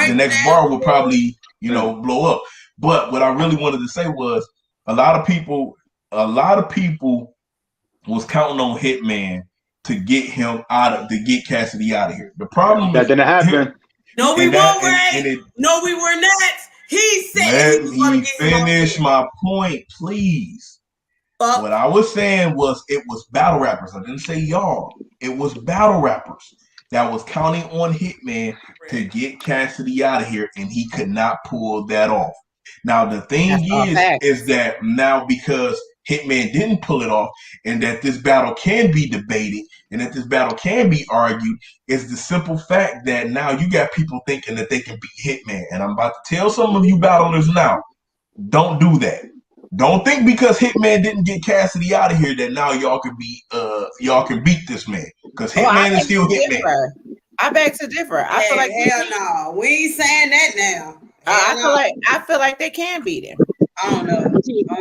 the next bar will probably, blow up. But what I really wanted to say was a lot of people was counting on Hitman to get Cassidy out of here. The problem that didn't happen. No, we won't, Ray. No, we were not. He said let me finish my point, please. What I was saying was it was battle rappers. I didn't say y'all. It was battle rappers that was counting on Hitman to get Cassidy out of here, and he could not pull that off. Now, the thing is that now because Hitman didn't pull it off and that this battle can be debated and that this battle can be argued is the simple fact that now you got people thinking that they can beat Hitman. And I'm about to tell some of you battlers now, don't do that. Don't think because Hitman didn't get Cassidy out of here that now y'all can beat this man. Because Hitman is still Hitman. I beg to differ. I feel like hell no. We ain't saying that now. I feel like they can beat him. I don't know.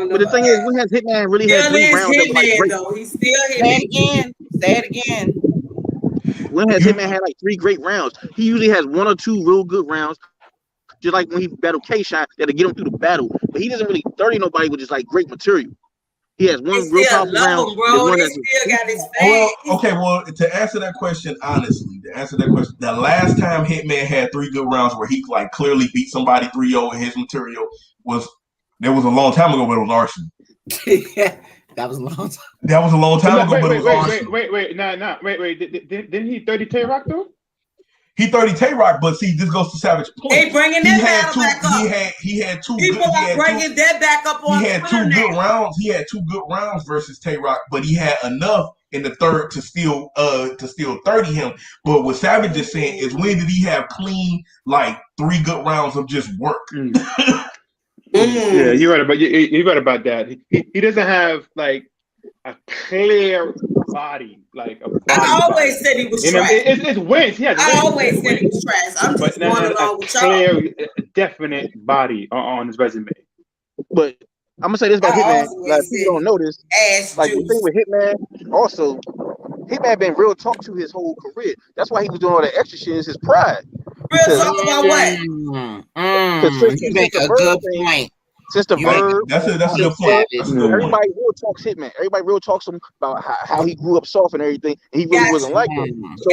But the thing is, when has Hitman really had 3 rounds? He's still Hitman. Say it again. When has Hitman had like 3 great rounds? He usually has 1 or 2 real good rounds. Just like when he battled K-Shot, that'll get him through the battle. But he doesn't really 30 nobody with just like great material. He has 1 real powerful round. Bro. He still got his face. Well, to answer that question honestly, the last time Hitman had 3 good rounds where he like clearly beat somebody 3-0 in his material was a long time ago, but it was Arson. Yeah, that was a long time. That was a long time ago, but it was Arson. Wait. Didn't he 30 Tay-Rock though? He 30 Tay-Rock, but see, this goes to Savage point. They bringing that battle back up. He had 2 people are bringing that back up on. He had 2 good rounds. He had 2 good rounds versus Tay-Rock, but he had enough in the third to still 30 him. But what Savage is saying is, when did he have clean like 3 good rounds of just work? Yeah, you're right about that. He doesn't have like a clear body, like a body. I always said he was trash. It's wins. I always said he was trash. I'm just going along with y'all. Clear, definite body on his resume. But I'm gonna say this about Hitman. Like, people don't know this. Like the thing with Hitman, also, Hitman been real talk to his whole career. That's why he was doing all that extra shit. Is his pride. Real talk about what? You make a good point. Since the verb, that's a good point. Everybody real talks Hitman. Everybody real talks him about how he grew up soft and everything. And he really wasn't like that. So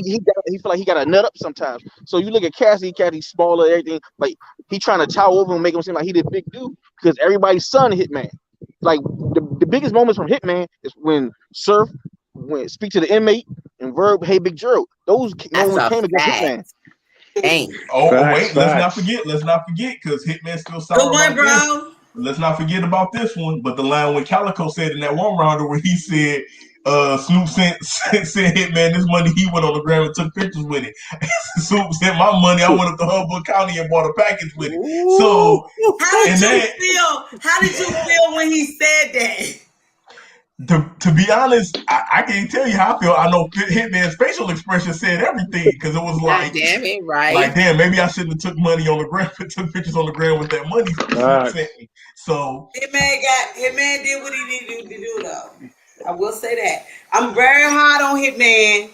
he feel like he got a nut up sometimes. So you look at Cassidy smaller, everything. Like he trying to tower over and make him seem like he did big dude because everybody's son Hitman. Like the biggest moments from Hitman is when Surf speak to the inmate and Verb, hey Big Gerald. Those moments came against Hitman. Dang. Wait, let's not forget, because Hitman still sour. Good one, bro. Let's not forget about this one. But the line when Calico said in that one rounder where he said Snoop sent Hitman this money, he went on the ground and took pictures with it. Snoop sent my money, I went up to Humboldt County and bought a package with it. So how did you feel when he said that? To be honest, I can't tell you how I feel. I know Hitman's facial expression said everything because it was like, damn it, right? Like, damn, maybe I shouldn't have took money on the ground, took pictures on the ground with that money. So Hitman did what he needed to do though. I will say that. I'm very hard on Hitman.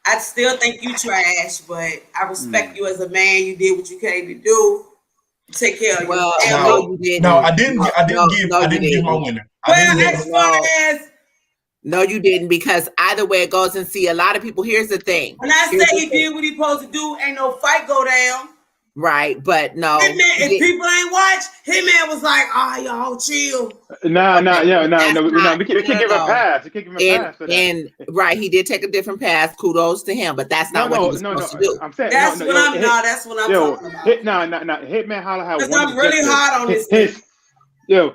I still think you trash, but I respect you as a man. You did what you came to do. Take care of your family. No, you didn't. No, I didn't give my winner. No, you didn't, because either way it goes, and see, a lot of people, here's the thing. When I say he did what he supposed to do, ain't no fight go down. Right, but no. Hitman, if people ain't watch, Hitman was like, y'all chill. No. We can't give him a pass. We can't give him a pass for that. And right, he did take a different pass. Kudos to him, but that's not what he was supposed to do. I'm saying that's what I'm talking about. No. Hitman Holla had one. I'm really hard on this.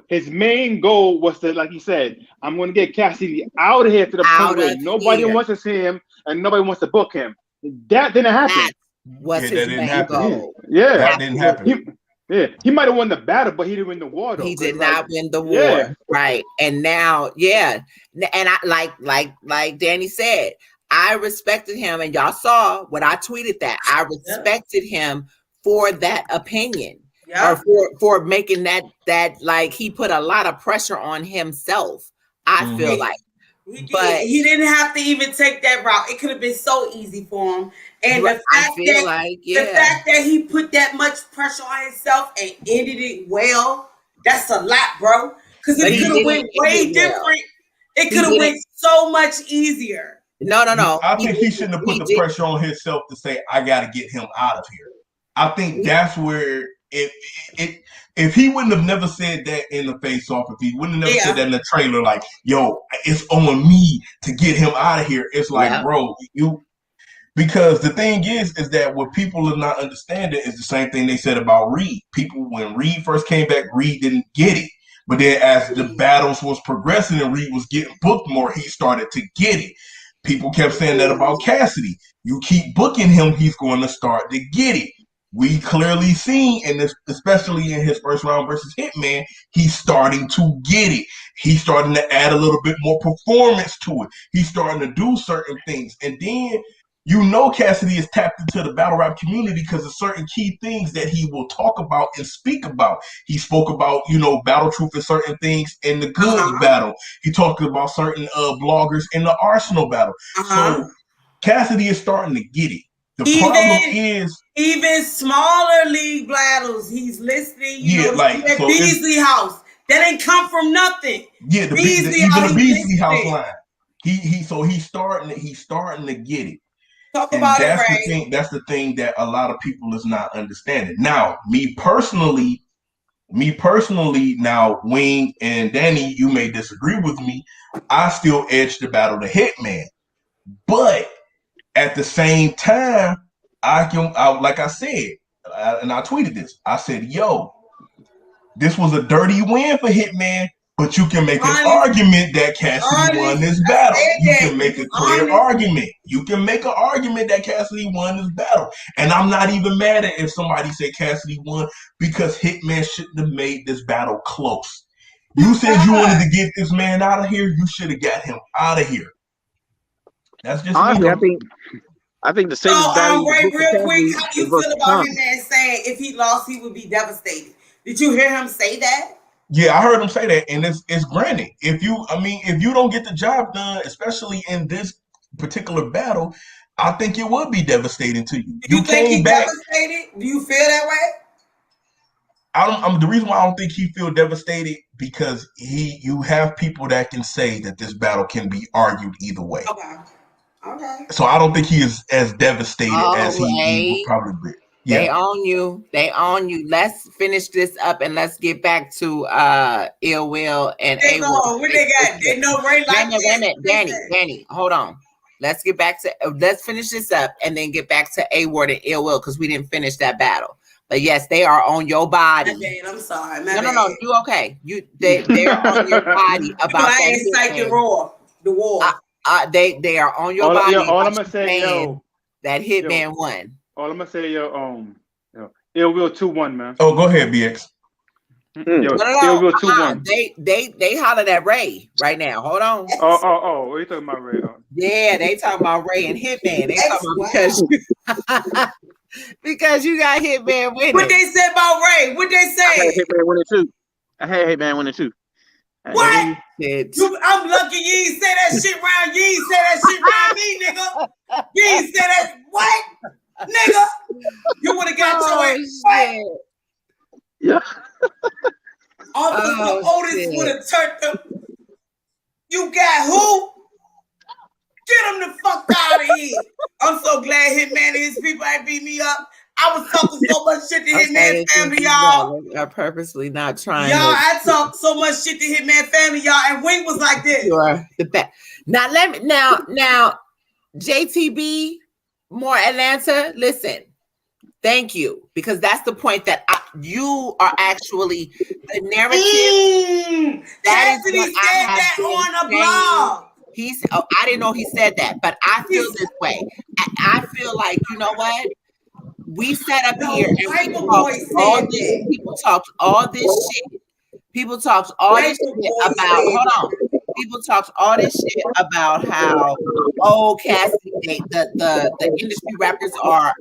His main goal was to, like he said, I'm going to get Cassidy out of here to the point where nobody wants to see him and nobody wants to book him. That didn't happen. His main goal. Yeah, that didn't happen. He might have won the battle, but he didn't win the war. Though, he did not win the war, right? And now, and I like Danny said, I respected him, and y'all saw what I tweeted that I respected him for that opinion, or for making that like he put a lot of pressure on himself. I feel like. But he didn't have to even take that route. It could have been so easy for him. And the fact that he put that much pressure on himself and ended it well, that's a lot, bro. Because it could have went way different. It could have went so much easier. No. I think he shouldn't have put the pressure on himself to say, I got to get him out of here. I think that's where if he wouldn't have never said that in the face-off, if he wouldn't have never said that in the trailer, like, yo, it's on me to get him out of here. It's like, bro, because the thing is that what people are not understanding is the same thing they said about Reed. People, when Reed first came back, Reed didn't get it. But then as the battles was progressing and Reed was getting booked more, he started to get it. People kept saying that about Cassidy. You keep booking him, he's going to start to get it. We clearly seen in this, especially in his first round versus Hitman, he's starting to get it. He's starting to add a little bit more performance to it. He's starting to do certain things. And then, Cassidy is tapped into the battle rap community because of certain key things that he will talk about and speak about. He spoke about, battle truth and certain things in the Goods battle. He talked about certain bloggers in the Arsenal battle. So Cassidy is starting to get it. The problem is even smaller league battles. He's listening. At Beasley House. That ain't come from nothing. Yeah, even the Beasley House line. He's starting to get it. Talk about it, Ray. That's the thing that a lot of people is not understanding. Now, me personally, now Wing and Danny, you may disagree with me. I still edge the battle to Hitman, but at the same time, like I said, and I tweeted this. I said, "Yo, this was a dirty win for Hitman, but you can make an argument that Cassidy won this battle. You can make a clear argument. You can make an argument that Cassidy won this battle, and I'm not even mad at if somebody say Cassidy won because Hitman shouldn't have made this battle close. You said you wanted to get this man out of here. You should have got him out of here." That's just honestly, I think the safest battle. Ray, real quick, how do you feel about Hitman saying if he lost, he would be devastated? Did you hear him say that? Yeah, I heard him say that, and it's granted. If you don't get the job done, especially in this particular battle, I think it would be devastating to you. Do you think he's devastated? Do you feel that way? The reason why I don't think he feel devastated because you have people that can say that this battle can be argued either way. Okay. So I don't think he is as devastated as he would probably be. Yeah. They own you. Let's finish this up and let's get back to Ill Will and A Ward. What they got? They know Ray like Danny, hold on. Let's finish this up and then get back to A Ward and Ill Will because we didn't finish that battle. But yes, they are on your body. I'm sorry. No, you okay? They're on your body about that. I ain't psychic raw. The war. They are on your body. All I'm gonna say, that Hitman won. All I'm gonna say, Ill Will 2-1, man. Oh, go ahead, BX. Ill Will 2-1. They hollered at Ray right now. Hold on. Oh, what are you talking about, Ray? Yeah, they talking about Ray and Hitman. They talking about because you got Hitman winning. What they said about Ray? What they say? I had Hitman winning too. What? Shit. I'm lucky you ain't say that shit around. You ain't say that shit around me, nigga. You ain't say that. What? Nigga. You would have got your ass. What? Yeah. Officer Otis would have turned them. You got who? Get him the fuck out of here. I'm so glad Hitman and his people ain't beat me up. I was talking so much shit to Hitman family, y'all. I'm purposely not trying. Y'all, I talked so much shit to Hitman family, y'all, and Wing was like this. You are the best. Now let me now JTB, more Atlanta. Listen, thank you, because that's the point that you are actually the narrative. Cassidy said that on a blog. I didn't know he said that, but I feel this way. I feel like, you know what? We sat up here and people talked all this shit. People talked all this shit about, hold on. People talked all this shit about how, Cassidy, the industry rappers are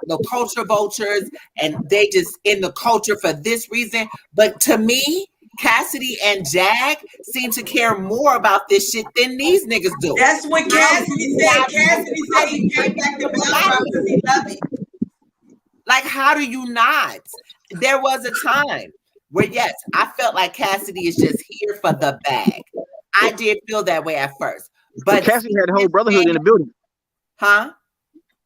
the culture vultures and they just in the culture for this reason. But to me, Cassidy and Jag seem to care more about this shit than these niggas do. That's what Cassidy said. Cassidy said he came back to Battle because he loved it. Like, how do you not? There was a time where, yes, I felt like Cassidy is just here for the bag. I did feel that way at first. But Cassidy had the whole brotherhood in the building. Huh?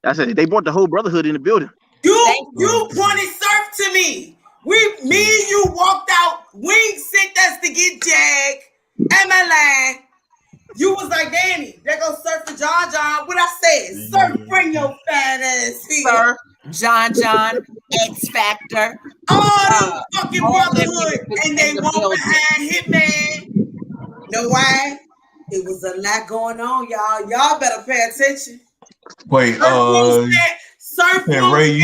I said they brought the whole brotherhood in the building. You pointed Surf to me. Me and you walked out. Wing sent us to get Jag. Am I lying? You was like, Danny, there goes Surf for John. What I said? Surf, bring your fat ass here. Surf, John, X Factor. All the fucking brotherhood. And they walk behind Hitman. Know why? It was a lot going on, y'all. Y'all better pay attention. Wait, Surf Ray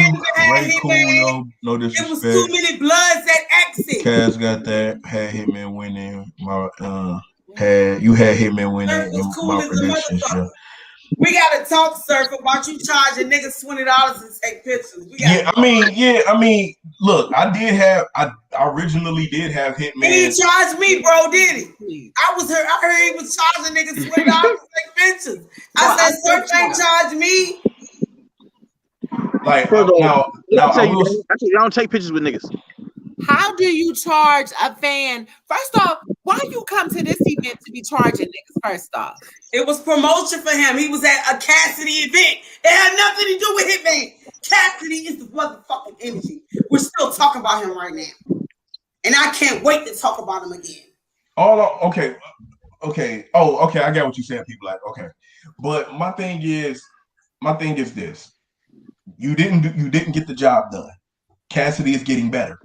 cool, yo. No disrespect. It was too many bloods at exit. Kaz got that. Had Hitman winning. You had Hitman winning in cool my predictions. Yeah. We gotta talk, Surf, about you charging niggas $20 to take pictures. I mean, look, I originally did have Hitman. He didn't charge me, bro, did he? I heard he was charging niggas $20 to take pictures. I said, Surf ain't charged me. Like, actually, I don't take pictures with niggas. How do you charge a fan? First off, why you come to this event to be charging niggas? First off, it was promotion for him. He was at a Cassidy event. It had nothing to do with Hitman. Cassidy is the motherfucking energy. We're still talking about him right now, and I can't wait to talk about him again. Okay. Oh, okay. I got what you said, people. Like, okay, but my thing is this. You didn't get the job done. Cassidy is getting better.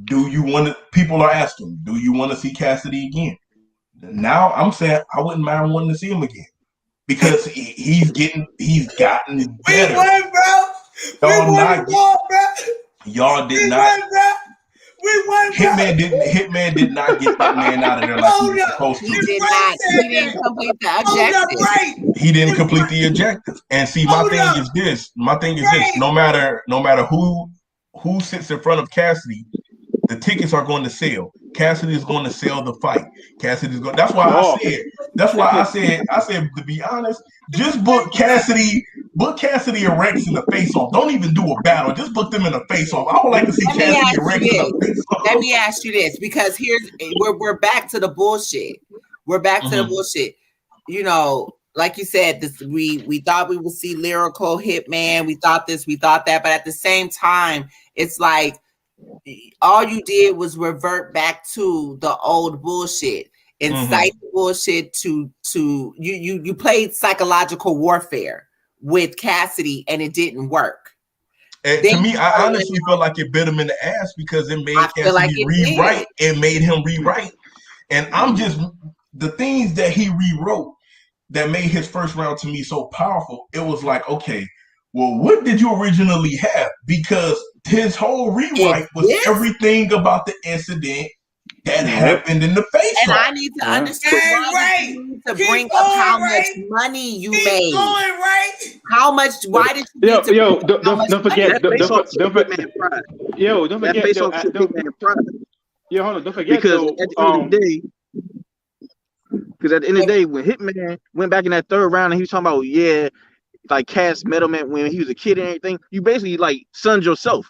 Do you want to? People are asking, do you want to see Cassidy again? Now I'm saying I wouldn't mind wanting to see him again because he's gotten better. We won, bro. Y'all did not. We won, bro. Hitman did not get that man out of there like he was supposed to. He didn't complete the objective. He didn't complete the objective. And see, my thing is this. No matter who sits in front of Cassidy, the tickets are going to sell. Cassidy is going to sell the fight. Cassidy's going. That's why I said to be honest, just book Cassidy and Rex in the face off. Don't even do a battle. Just book them in the face off. I would like to see Cassidy and Rex in the face off. Let me ask you this, because we're back to the bullshit. We're back to the bullshit. You know, like you said, this we thought we would see lyrical Hitman. We thought this, we thought that, but at the same time, it's like all you did was revert back to the old bullshit, incite bullshit to you played psychological warfare with Cassidy and it didn't work. And to me, I honestly feel like it bit him in the ass because it made Cassidy rewrite. It made him rewrite. And I'm just the things that he rewrote that made his first round to me so powerful. It was like, okay, well, what did you originally have? Because his whole rewrite was everything about the incident that happened in the face. And I need to understand why you need to bring up how much money you made. How much? Why did you need to? Don't forget. Yeah, hold on. Don't forget because though. at the end of the day, when Hitman went back in that third round and he was talking about like Cass met him when he was a kid and everything, you basically like sunned yourself.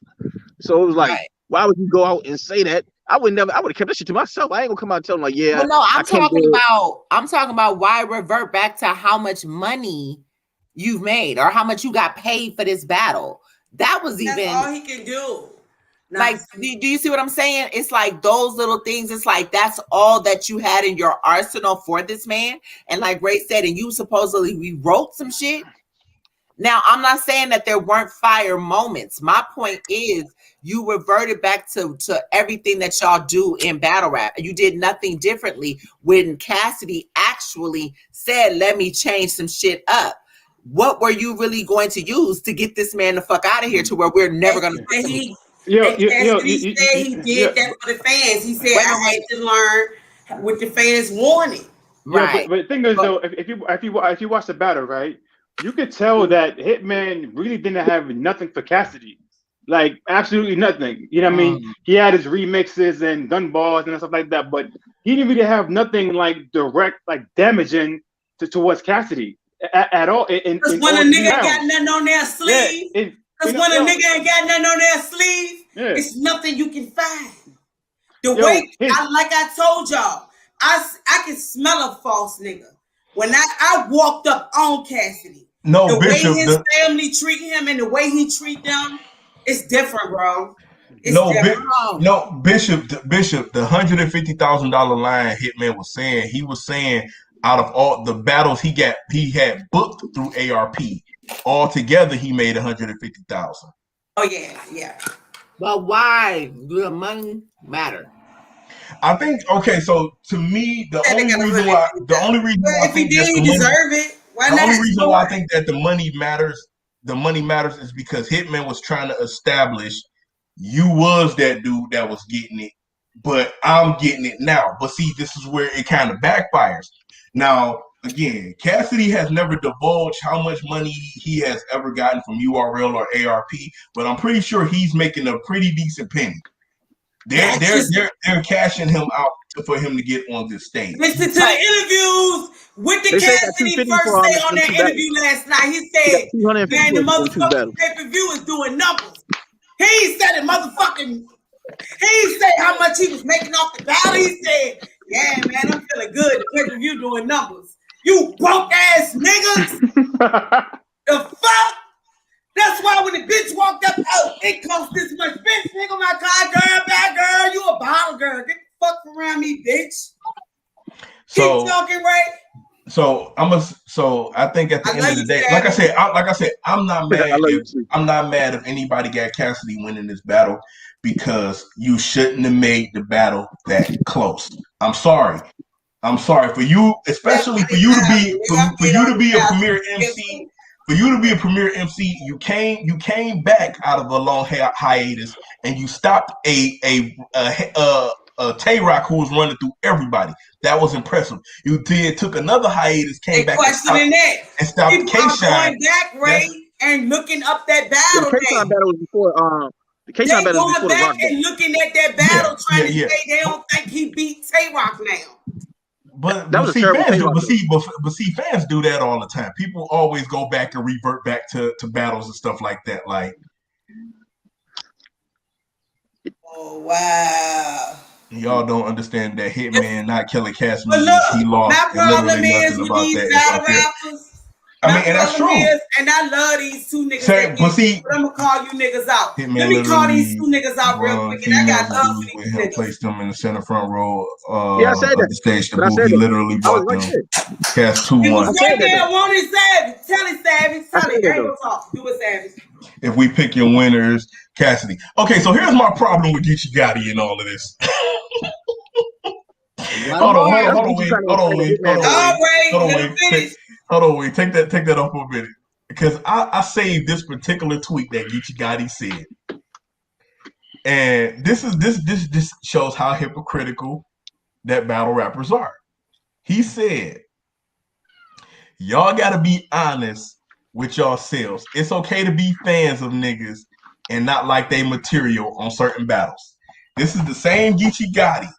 So it was like, why would you go out and say that? I would have kept that shit to myself. I ain't gonna come out and tell him like, well, no, I'm talking about why revert back to how much money you've made or how much you got paid for this battle. That's all he can do. Like, do you see what I'm saying? It's like those little things. It's like that's all that you had in your arsenal for this man. And like Ray said, and you supposedly rewrote some shit. Now, I'm not saying that there weren't fire moments. My point is you reverted back to everything that y'all do in battle rap. You did nothing differently when Cassidy actually said, let me change some shit up. What were you really going to use to get this man the fuck out of here to where we're never going to he said he did that for the fans. He said, I had to learn what the fans wanted. Right. But the thing is, though, if you watch the battle, right, you could tell that Hitman really didn't have nothing for Cassidy. Like, absolutely nothing. You know what I mean? He had his remixes and gun balls and stuff like that, but he didn't really have nothing like direct, like damaging towards Cassidy at all. Because when a nigga ain't got nothing on their sleeve, it's nothing you can find. The way, like I told y'all, I can smell a false nigga. When I walked up on Cassidy, the Bishop, way his family treat him and the way he treat them, it's different, bro. Bishop, the $150,000 line Hitman was saying, he was saying out of all the battles he had booked through ARP, altogether he made $150,000. Oh yeah. But why do the money matter? I think so to me, the only reason why I think that the money matters is because Hitman was trying to establish you was that dude that was getting it, but I'm getting it now. But see, this is where it kind of backfires. Now, again, Cassidy has never divulged how much money he has ever gotten from URL or ARP, but I'm pretty sure he's making a pretty decent penny. They're cashing him out for him to get on this stage. Listen to the interviews with the Cassidy first day on that interview last night. He said, man, the motherfucking pay-per-view is doing numbers. He said it motherfucking, he said how much he was making off the battle. He said, yeah, man, I'm feeling good. The pay-per-view doing numbers. You broke ass niggas. The fuck? That's why when the bitch walked up, it costs this much. Bitch, nigga, my car, girl, bad girl, you a bottle girl. Get the fuck around me, bitch. Keep talking, right? So I think at the end of the day, like I said, I'm not mad if anybody got Cassidy winning this battle because you shouldn't have made the battle that close. I'm sorry for you, especially for you to be a premier MC. For you to be a premier MC, you came back out of a long hiatus and you stopped a Tay-Rock who was running through everybody. That was impressive. You took another hiatus, came back and stopped K-Shine. Going back, Ray, and looking up that battle. The K-Shine battle was before. The K-Shine battle was before the Rock battle. And looking at that battle, trying to say they don't think he beat Tay-Rock now. But fans do that all the time. People always go back and revert back to battles and stuff like that. Like, oh wow, y'all don't understand that Hitman not killing Cassidy. He My lost. problem is with these battle rappers. I mean, and that's true. And I love these two niggas. But I'm gonna call you niggas out. Let me call these two niggas out real quick. And I got love for these niggas. Placed them in the center front row of the stage. He literally bought them. Cast 2-1. Right there, won't he, Savage? Tell it, Savage. Tell it. I ain't gonna talk. Do it, Savage. If we pick your winners, Cassidy. Okay, so here's my problem with Geechee Gotti and all of this. Hold on, wait. Take that off for a minute. Because I saved this particular tweet that Geechee Gotti said. And this shows how hypocritical that battle rappers are. He said, y'all gotta be honest with yourselves. It's okay to be fans of niggas and not like they material on certain battles. This is the same Geechee Gotti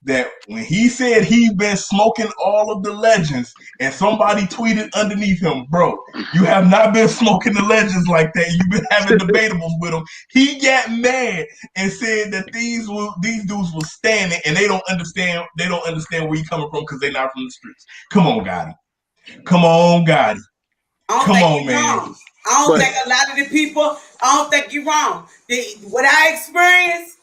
that when he said he been smoking all of the legends, and somebody tweeted underneath him, bro, you have not been smoking the legends like that. You've been having debatables with them. He got mad and said that these dudes were standing and they don't understand where you coming from because they're not from the streets. Come on, Gotti. Come on, Gotti. Come on, man. I don't think a lot of the people, I don't think you're wrong. What I experienced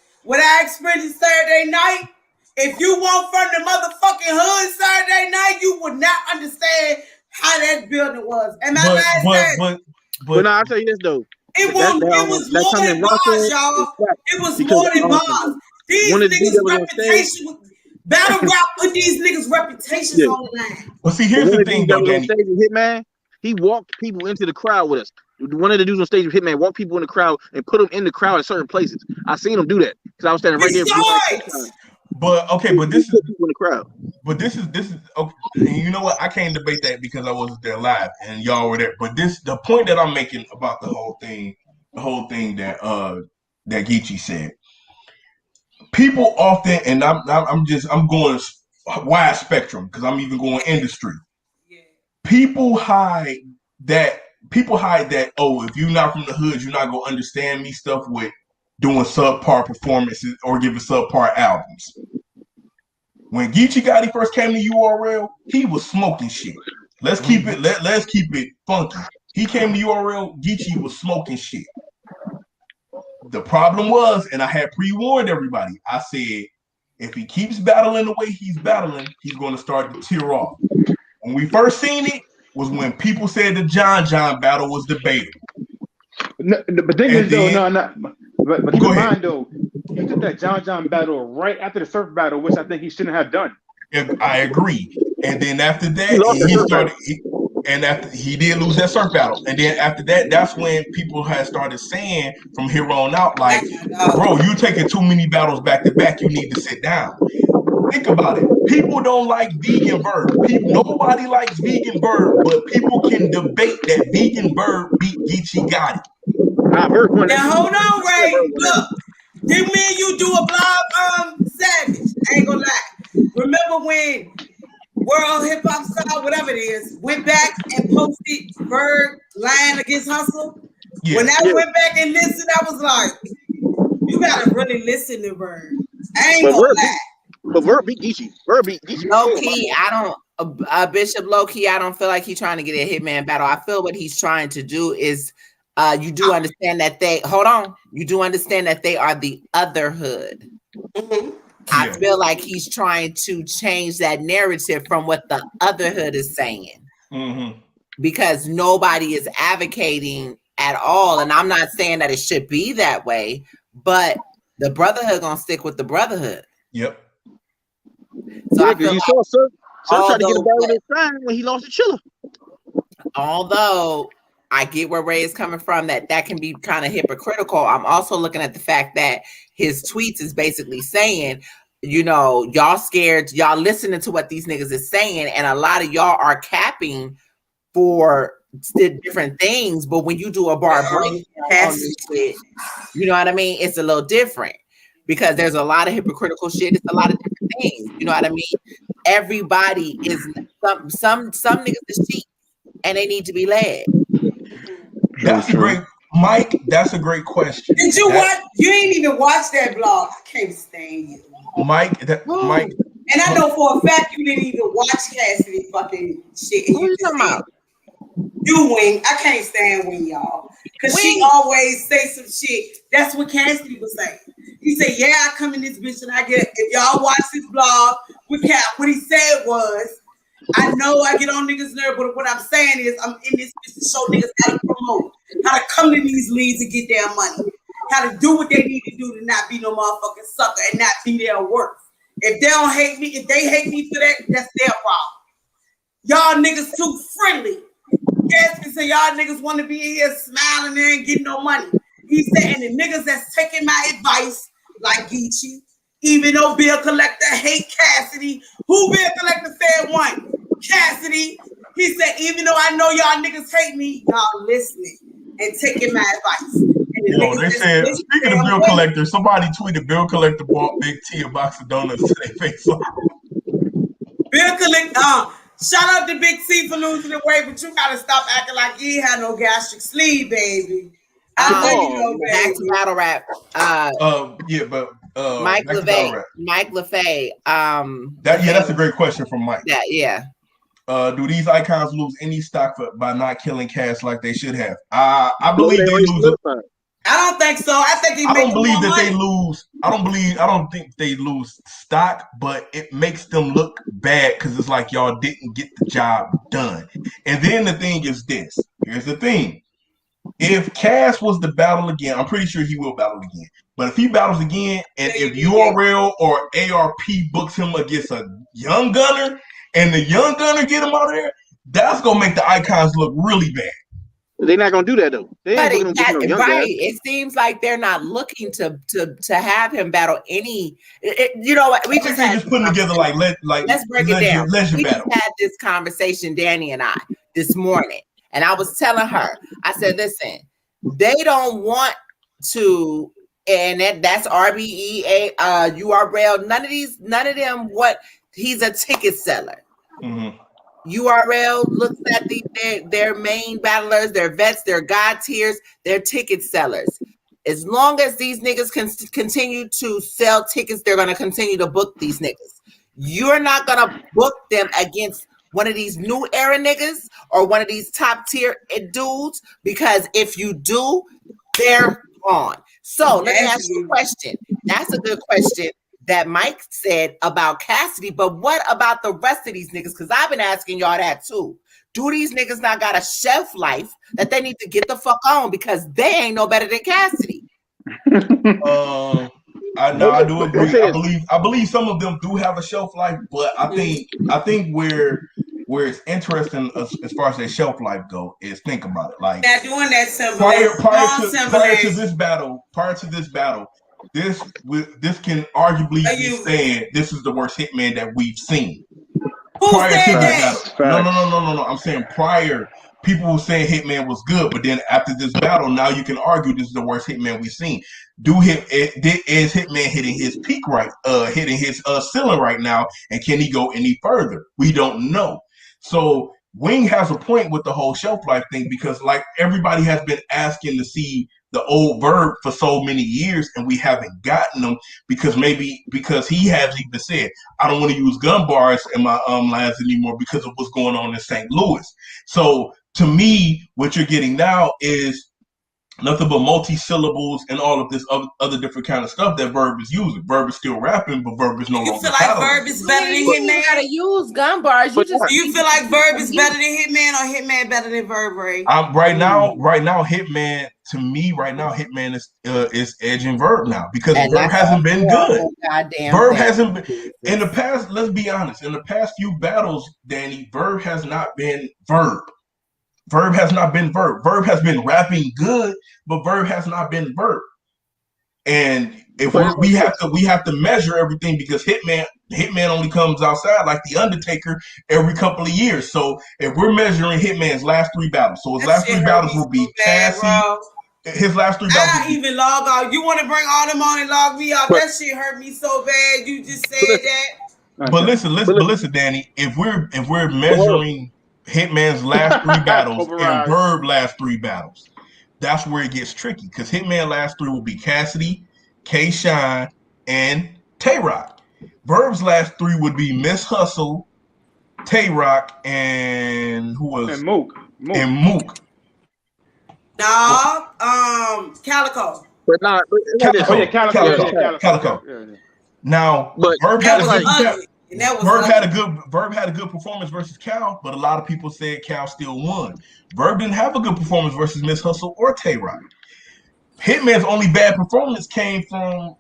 Saturday night, if you weren't from the motherfucking hood Saturday night, you would not understand how that building was. Am I lying? But no, I'll tell you this though. It was more than bars, y'all. It was more than bars. These niggas' reputation, battle rap put these niggas' reputations on the line. Well, see, here's the thing, though, Danny. Hitman, he walked people into the crowd with us. One of the dudes on stage with Hitman walked people in the crowd and put them in the crowd at certain places. I seen him do that because I was standing right there. But okay, but this is people in the crowd. But this is okay. You know what? I can't debate that because I wasn't there live and y'all were there. But the point that I'm making about the whole thing that that Geechee said. People often, and I'm going wide spectrum because I'm even going industry. Yeah. People hide that. Oh, if you're not from the hood, you're not gonna understand me. Stuff with doing subpar performances or giving subpar albums. When Geechee Gotti first came to URL, he was smoking shit. Let's keep it funky. He came to URL, Geechee was smoking shit. The problem was, and I had pre-warned everybody, I said, if he keeps battling the way he's battling, he's going to start to tear off. When we first seen it was when people said the John battle was debatable. No, but thing is, though, but keep in mind, though, he took that John battle right after the Surf battle, which I think he shouldn't have done. I agree. And then after that, he did lose that Surf battle. And then after that, that's when people had started saying from here on out, like, bro, you taking too many battles back to back. You need to sit down. Think about it. People don't like Vegan Bird. Nobody likes Vegan Bird, but people can debate that Vegan Bird beat Geechee Gotti. Now hold on, Ray. Look, didn't me and you do a blog, Savage? I ain't gonna lie. Remember when World Hip Hop Style, whatever it is, went back and posted Bird lying against Hustle? Yeah. When I went back and listened, I was like, you gotta really listen to Bird. I ain't gonna lie. But Bird beat Geechee. Low key, Bishop, low key, I don't feel like he's trying to get a Hitman battle. I feel what he's trying to do is you do understand that you do understand that they are the other hood. Mm-hmm. I feel like he's trying to change that narrative from what the other hood is saying. Mm-hmm. Because nobody is advocating at all. And I'm not saying that it should be that way, but the brotherhood gonna stick with the brotherhood. Yep. So I feel you saw Sir tried to get a battle this time when he lost to Chiller. Although I get where Ray is coming from, that can be kind of hypocritical. I'm also looking at the fact that his tweets is basically saying, you know, y'all scared, y'all listening to what these niggas is saying, and a lot of y'all are capping for different things. But when you do a bar break on this shit, you know what I mean? It's a little different because there's a lot of hypocritical shit. It's a lot of different things. You know what I mean? Everybody is some niggas is cheap and they need to be led. That's great, Mike. That's a great question. Did you watch? You ain't even watch that blog. I can't stand you, Mike. Mike. And I know for a fact you didn't even watch Cassidy fucking shit. What are you talking about? You Wing. I can't stand Wing, y'all, because she always say some shit. That's what Cassidy was saying. He said, "Yeah, I come in this bitch and I get." If y'all watch this blog with Cap, what he said was, I know I get on niggas' nerve, but what I'm saying is I'm in this bitch to show niggas how to promote, how to come to these leagues and get their money, how to do what they need to do to not be no motherfucking sucker and not be their worth. If they don't hate me, if they hate me for that, that's their problem. Y'all niggas too friendly. Cassidy said y'all niggas want to be in here smiling and ain't getting no money. He said, and the niggas that's taking my advice, like Geechee, even though Bill Collector hate Cassidy, who Bill Collector said one? Cassidy. He said, even though I know y'all niggas hate me, y'all listening and taking my advice. And Yo, they said, speaking of bill collector, somebody tweeted Bill Collector bought Big T a box of donuts to their face off. Bill Collector, shout out to Big T for losing the weight, but you gotta stop acting like you ain't had no gastric sleeve, baby. Back to battle rap. Mike LeFay. Mike LeFay. That's a great question from Mike. Yeah. Do these icons lose any stock by not killing Cass like they should have? I believe they lose. I don't think so. I think I don't believe that they lose. I don't think they lose stock, but it makes them look bad because it's like y'all didn't get the job done. And then the thing is this. Here's the thing. If Cass was to battle again, I'm pretty sure he will battle again. But if he battles again, and if URL or ARP books him against a young gunner, and the young gunner get him out of there, that's gonna make the icons look really bad. They're not gonna do that though. It seems like they're not looking to have him battle any. You know what? We just putting together let's break it down. We just had this conversation, Danny and I, this morning, and I was telling her, I said, listen, they don't want to, and that's RBE, URL. None of them. What he's a ticket seller. Mm-hmm. URL looks at their main battlers, their vets, their god tiers, their ticket sellers. As long as these niggas can continue to sell tickets, they're going to continue to book these niggas. You're not going to book them against one of these new era niggas or one of these top tier dudes, because if you do, they're gone. So let me ask you a question. That's a good question that Mike said about Cassidy, but what about the rest of these niggas? Because I've been asking y'all that too. Do these niggas not got a shelf life that they need to get the fuck on because they ain't no better than Cassidy? I do agree. I believe some of them do have a shelf life, but I think where it's interesting as far as their shelf life go is, think about it. Like, they're doing that prior to this battle, this can arguably be saying this is the worst Hitman that we've seen. Prior to this battle. No. I'm saying prior, people were saying Hitman was good, but then after this battle, now you can argue this is the worst Hitman we've seen. Is Hitman hitting his peak hitting his ceiling right now, and can he go any further? We don't know. So Wing has a point with the whole shelf life thing, because like everybody has been asking to see the old Verb for so many years, and we haven't gotten them because he has even said, I don't want to use gun bars in my lines anymore because of what's going on in St. Louis. So to me, what you're getting now is nothing but multi-syllables and all of this other different kind of stuff that Verb is using. Verb is still rapping, but Verb is no longer. You feel like Verb is better than Hitman? You gotta use gun bars. Do you feel like Verb is better than Hitman, or Hitman better than Verb, Ray? Right now, Hitman, to me, Hitman is edging Verb now, because Verb hasn't been good. Verb hasn't been in the past. Let's be honest. In the past few battles, Danny, Verb has not been Verb. Verb has not been Verb. Verb has been rapping good, but Verb has not been Verb. And if we have to measure everything, because Hitman only comes outside like the Undertaker every couple of years. So if we're measuring Hitman's last 3 battles, so his last 3 battles will be Cassidy. His last 3 battles. I even log out. You want to bring all them on and log me out? That shit hurt me so bad. You just said that. But listen, Danny. If we're measuring Hitman's last 3 battles and Verb last 3 battles, that's where it gets tricky, because Hitman last 3 will be Cassidy, K-Shine, and Tay-Rock. Verb's last 3 would be Miss Hustle, Tay-Rock, and who was? And Mook. No, Calico. But not Calico. Yeah. Now, but Verb had a good performance versus Cal, but a lot of people said Cal still won. Verb didn't have a good performance versus Miss Hustle or Tay-Rock. Hitman's only bad performance came from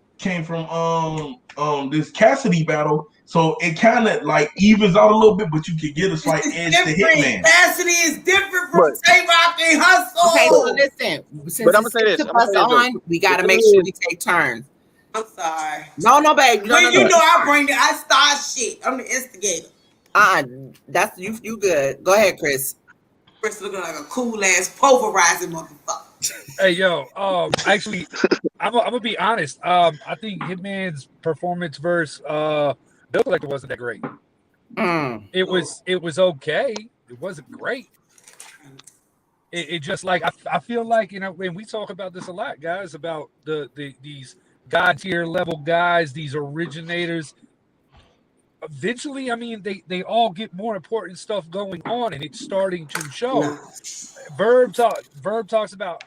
this Cassidy battle, so it kind of like evens out a little bit, but you can get a slight edge to Hitman. Cassidy is different from Tay-Rock and Hustle. Okay, so listen, since I'm gonna say this. We got to make sure we take turns. I'm sorry. No, babe. No. I start shit. I'm the instigator. That's you good. Go ahead, Chris. Chris looking like a cool ass pulverizing motherfucker. Hey yo, actually, I'm gonna be honest. I think Hitman's performance versus Bill Collector wasn't that great. It was okay. It wasn't great. It just like I feel like, you know, when we talk about this a lot, guys, about these god tier level guys, these originators. Eventually, I mean, they all get more important stuff going on, and it's starting to show. Verb talks about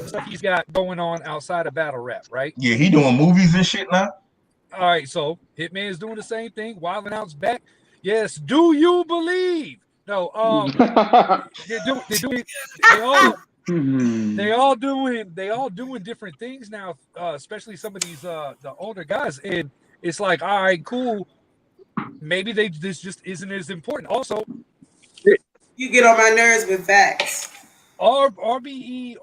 stuff he's got going on outside of battle rap, right? Yeah, he doing movies and shit now. All right, so Hitman is doing the same thing. Wild 'N Out's back. Yes, do you believe? No, they all doing different things now, especially some of these the older guys, and it's like, all right, cool. Maybe this just isn't as important. Also, you get on my nerves with facts. RBE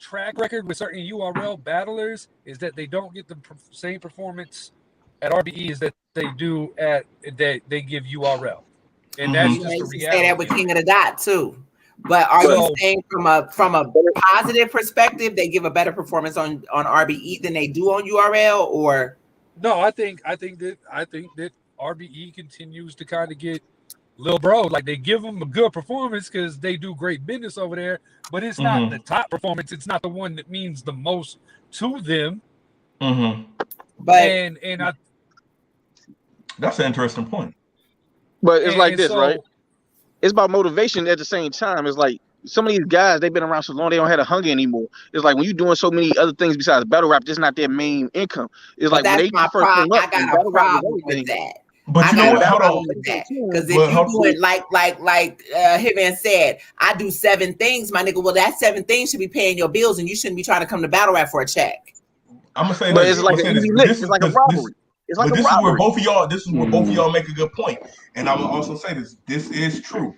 track record with certain URL battlers is that they don't get the same performance at RBE as that they do at that they give URL, and that's just a reality. Say that with King of the Dot too. But are you saying from a positive perspective, they give a better performance on RBE than they do on URL, or? No, I think that RBE continues to kind of get little bro. Like, they give them a good performance because they do great business over there, but it's not the top performance. It's not the one that means the most to them. But and that's an interesting point. But it's like this, right? It's about motivation at the same time. It's like some of these guys, they've been around so long, they don't have a hunger anymore. It's like when you're doing so many other things besides battle rap, this is not their main income. It's like when they first came up, I got a problem with that. But you know what? Hold on. Because if you do it like Hitman said, I do 7 things, my nigga. Well, that 7 things should be paying your bills, and you shouldn't be trying to come to battle rap for a check. I'm gonna say, but it's like an easy lick. It's like a robbery. It's like a robbery. This is where both of y'all make a good point. And I'm gonna also say this. This is true.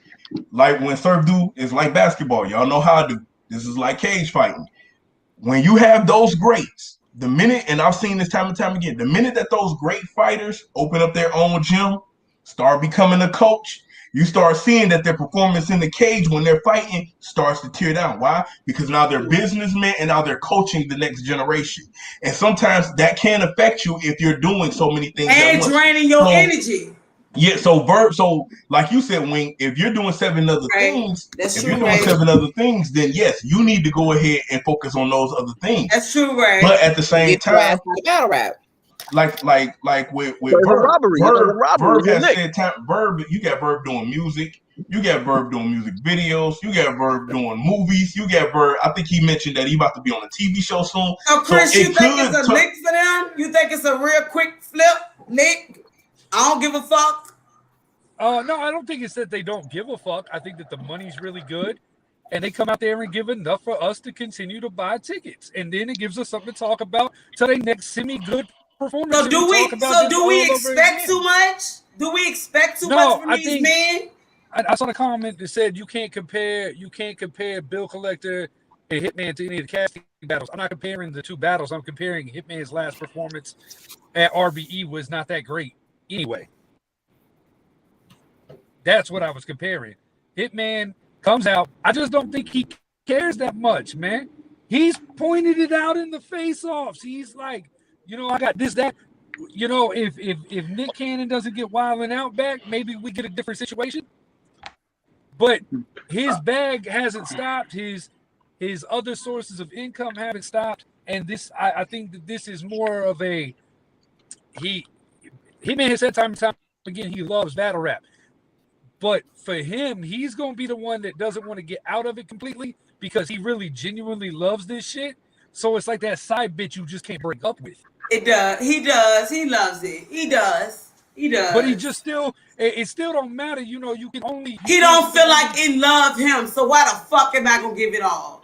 Like when Surf do is like basketball. Y'all know how I do. This is like cage fighting. When you have those greats, the minute, and I've seen this time and time again, the minute that those great fighters open up their own gym, start becoming a coach, you start seeing that their performance in the cage when they're fighting starts to tear down. Why? Because now they're businessmen and now they're coaching the next generation. And sometimes that can affect you if you're doing so many things and draining your energy. Yeah, so like you said, if you're doing 7 other things, then yes, you need to go ahead and focus on those other things. That's true, right? But at the same time, battle rap. Like with Verb has said, Verb, you got Verb doing music, you got Verb doing music videos, you got Verb doing movies, you got Verb. I think he mentioned that he about to be on a TV show soon. So Chris, you think it's a lick for them? You think it's a real quick flip, Nick? I don't give a fuck. No, I don't think it's that they don't give a fuck. I think that the money's really good, and they come out there and give enough for us to continue to buy tickets, and then it gives us something to talk about to their next semi-good performance. So do we expect too much? Do we expect too much from these men? I saw the comment that said you can't compare Bill Collector and Hitman to any of the Cassidy battles. I'm not comparing the two battles. I'm comparing Hitman's last performance at RBE was not that great. Anyway, that's what I was comparing. Hitman comes out. I just don't think he cares that much, man. He's pointed it out in the face-offs. He's like, you know, I got this, that. You know, if Nick Cannon doesn't get Wild 'N Out back, maybe we get a different situation. But his bag hasn't stopped. His other sources of income haven't stopped. And this, I think that this is more of a Hitman has said time and time again he loves battle rap. But for him, he's going to be the one that doesn't want to get out of it completely because he really genuinely loves this shit. So it's like that side bitch you just can't break up with. It does. He does. He loves it. He does. But he just it still don't matter. You know, you can only. He don't feel like it love him. So why the fuck am I going to give it all?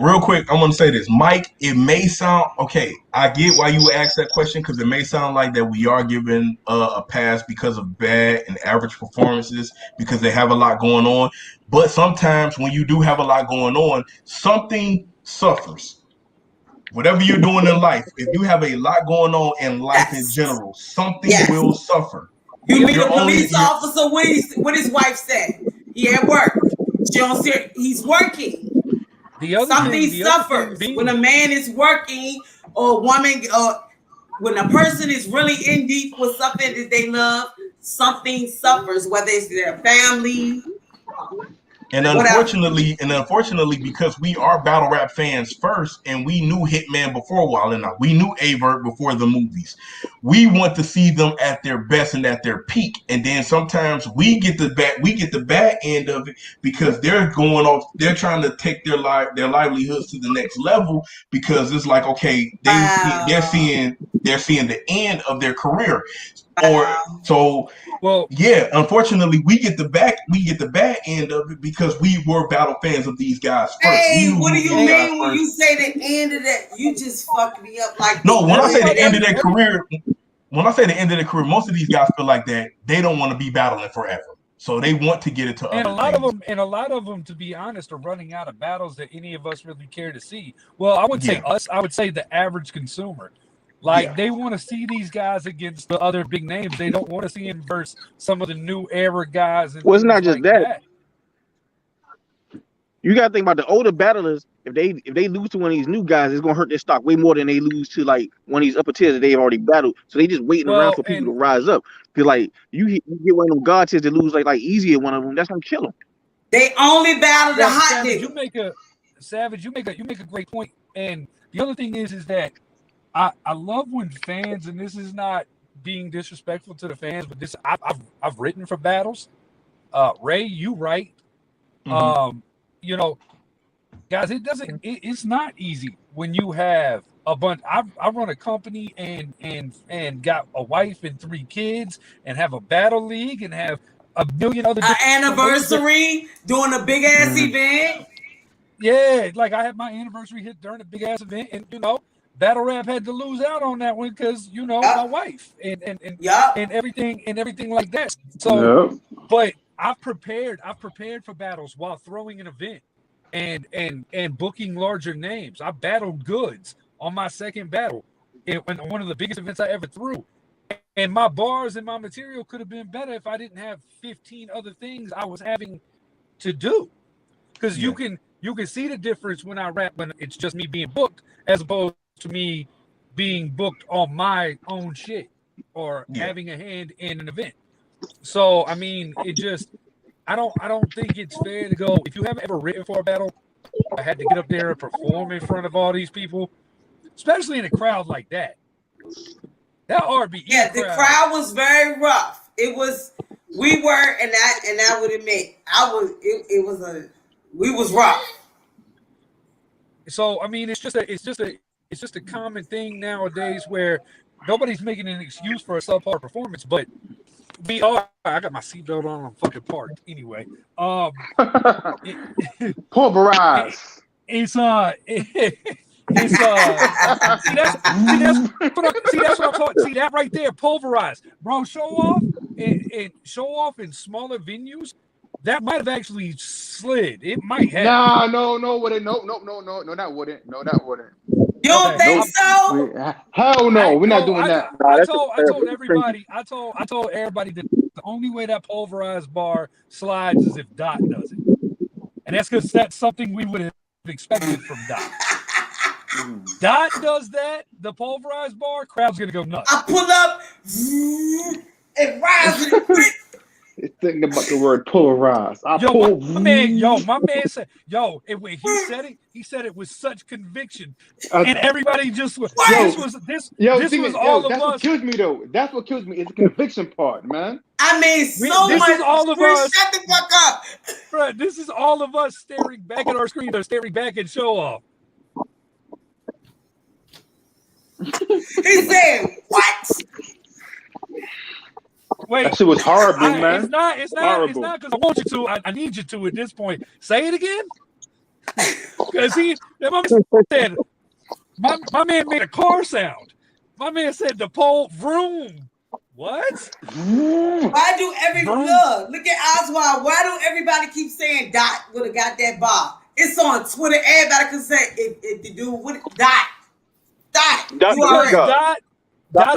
Real quick, I want to say this. Mike, it may sound, okay, I get why you would ask that question because it may sound like that we are giving a pass because of bad and average performances because they have a lot going on. But sometimes when you do have a lot going on, something suffers. Whatever you're doing in life, if you have a lot going on in life in general, something will suffer. You mean a police officer? What his wife said? He at work. She don't see. He's working. Something suffers when a man is working or a woman, or when a person is really in deep with something that they love. Something suffers, whether it's their family. And unfortunately, because we are battle rap fans first, and we knew Hitman before Wild 'N Out, we knew Avert before the movies. We want to see them at their best and at their peak, and then sometimes we get the bad end of it because they're going off. They're trying to take their livelihoods to the next level because it's like, okay, they're seeing the end of their career. Unfortunately, we get the bad end of it because we were battle fans of these guys first. Hey, what do you mean when you say the end of that? You just fucked me up like. No, when I say the end of their career, most of these guys feel like that they don't want to be battling forever, so they want to get into and a lot of them, to be honest, are running out of battles that any of us really care to see. Well, I would say us. I would say the average consumer. They want to see these guys against the other big names. They don't want to see him versus some of the new era guys. Well, it's not just that. You got to think about the older battlers. If they lose to one of these new guys, it's gonna hurt their stock way more than they lose to like one of these upper tiers that they've already battled. So they just waiting around for people to rise up. Because like you get one of them god tiers that lose like easier one of them, that's gonna kill them. They only battle the hot niggas. You make a great point. And the other thing is that I love when fans, and this is not being disrespectful to the fans, but this I've written for battles. Ray, you write. Mm-hmm. Guys, it's not easy when you have a bunch. I run a company and got a wife and 3 kids and have a battle league and have a million other anniversary doing a big ass event. Yeah, like I had my anniversary hit during a big ass event, and battle rap had to lose out on that one because my wife and everything like that. So, but I've prepared for battles while throwing an event and booking larger names. I battled Goods on my second battle in one of the biggest events I ever threw, and my bars and my material could have been better if I didn't have 15 other things I was having to do. Because you can see the difference when I rap when it's just me being booked as opposed to me being booked on my own shit or having a hand in an event. So I mean, I don't think it's fair to go, if you haven't ever written for a battle, I had to get up there and perform in front of all these people, especially in a crowd like that. That RBE the crowd was very rough. It was, we were, and I would admit, we was rough. So I mean, it's just a common thing nowadays where nobody's making an excuse for a subpar performance, but we are. I got my seatbelt on. I'm fucking parked anyway. Pulverize. It's that's what I'm talking. See that right there, pulverized, bro. Show off in smaller venues. That might have actually slid. It might have. No, that wouldn't. You don't think so? Hell no, we're not doing that. I told everybody that the only way that pulverized bar slides is if Dot does it, and that's because that's something we would have expected from Dot. Dot does that, the pulverized bar, crowd's gonna go nuts. I pull up and rise. Thinking about the word pulverize. My man said, he said it with such conviction, and everybody just was. This was all of us. What kills me though. That's what kills me. It's the conviction part, man. I mean, this is all of us. Shut the fuck up. Bro, this is all of us staring back at our screen or staring back at show off. He said, "What?" Wait, that shit was horrible, man. It's not because I want you to. I need you to at this point. Say it again. Because my man made a car sound. My man said the pole vroom. What? Why do look at Oswald? Why do everybody keep saying Dot would have got that bar? It's on Twitter. Everybody can say if the dude would Dot. Dot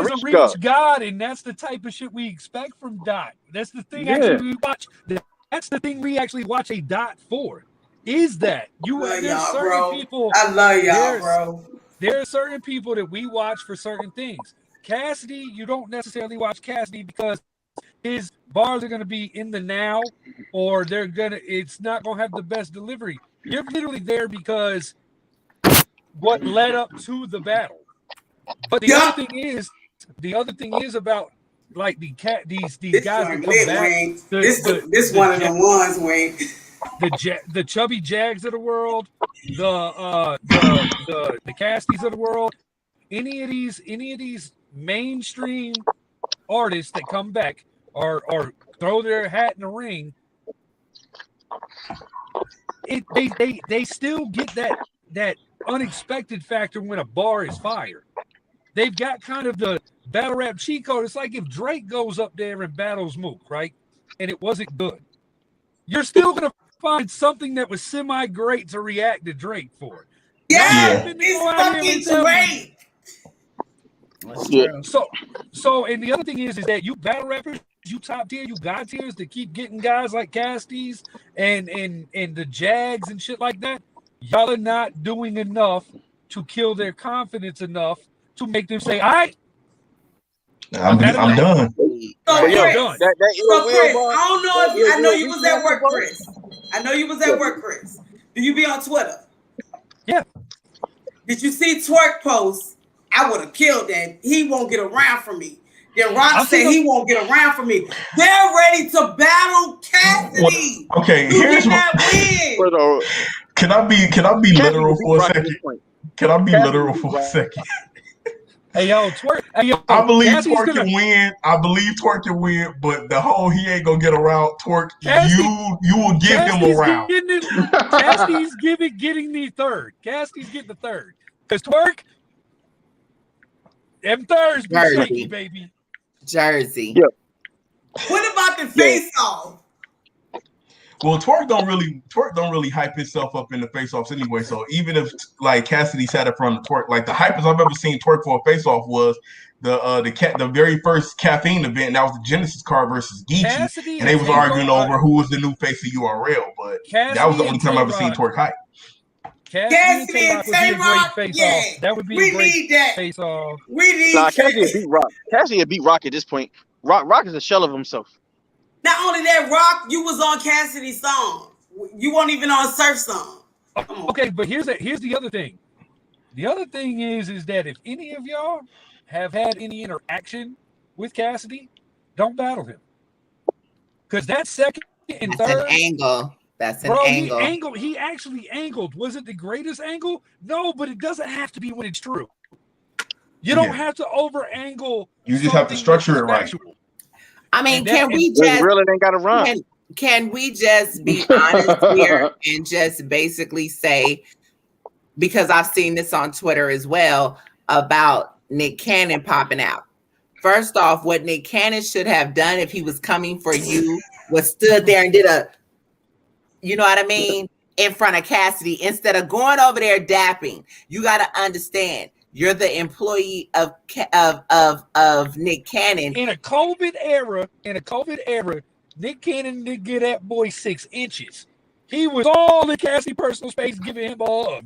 is a reach God, and that's the type of shit we expect from Dot. That's the thing. Actually, we watch. That's the thing we actually watch a Dot for. is that there's certain people. I love y'all, bro. There are certain people that we watch for certain things. Cassidy, you don't necessarily watch Cassidy because his bars are going to be in the now, or it's not going to have the best delivery. You're literally there because what led up to the battle. But the other thing is about like these guys that come back. This one of the ones, Wayne. The chubby Jags of the world, the Cassidys of the world, any of these mainstream artists that come back or throw their hat in the ring, they still get that unexpected factor when a bar is fired. They've got kind of the battle rap cheat code. It's like if Drake goes up there and battles Mook, right? And it wasn't good. You're still going to find something that was semi-great to react to Drake for. Yeah, it's fucking great. So, and the other thing is that you battle rappers, you top tier, you god tiers that keep getting guys like Cassidy's and the Jags and shit like that. Y'all are not doing enough to kill their confidence enough to make them say, "All right, I'm done." So Chris, I don't know if I know you was at work, Chris. I know you was at work, Chris. Do you be on Twitter? Yeah. Did you see Twerk post? I would have killed that. He won't get around for me. Then Rock said he won't get around for me. They're ready to battle Cassidy. Okay, here's what. Can I be literal for a second? Can I be literal for a second? Hey yo, Twerk. Hey, yo, I believe Twerk can win. I believe Twerk can win, but the whole he ain't gonna get around Twerk. You will give him a round. Cassidy's getting the third. Cassidy's getting the third. Because Twerk, them thirds be shaky, baby. Jersey. Yeah. What about the face-off? Well, Twerk don't really hype himself up in the face-offs anyway. So even if like Cassidy sat in front of Twerk, like the hypest I've ever seen Twerk for a face-off was the very first caffeine event. And that was the Genesis card versus Geechee, and they was arguing over who was the new face of URL. But that was the only time I've ever seen Twerk hype. Cassidy and Tay-Rock, yeah. That would be a great face-off. We need Cassidy beat Rock. Cassidy beat Rock at this point. Rock is a shell of himself. Not only that, Rock, you was on Cassidy's song. You weren't even on Surf song. Okay, but here's the other thing. The other thing is that if any of y'all have had any interaction with Cassidy, don't battle him. Because that second and third angle. That's an angle. He actually angled. Was it the greatest angle? No, but it doesn't have to be when it's true. You don't have to over angle. You just have to structure it right. I mean, can we just really ain't got to run? Can we just be honest here and just basically say, because I've seen this on Twitter as well about Nick Cannon popping out. First off, what Nick Cannon should have done if he was coming for you was stood there and did you know what I mean, in front of Cassidy instead of going over there dapping. You got to understand. You're the employee of Nick Cannon. In a COVID era, Nick Cannon didn't get that boy 6 inches. He was all in Cassidy's personal space, giving him all.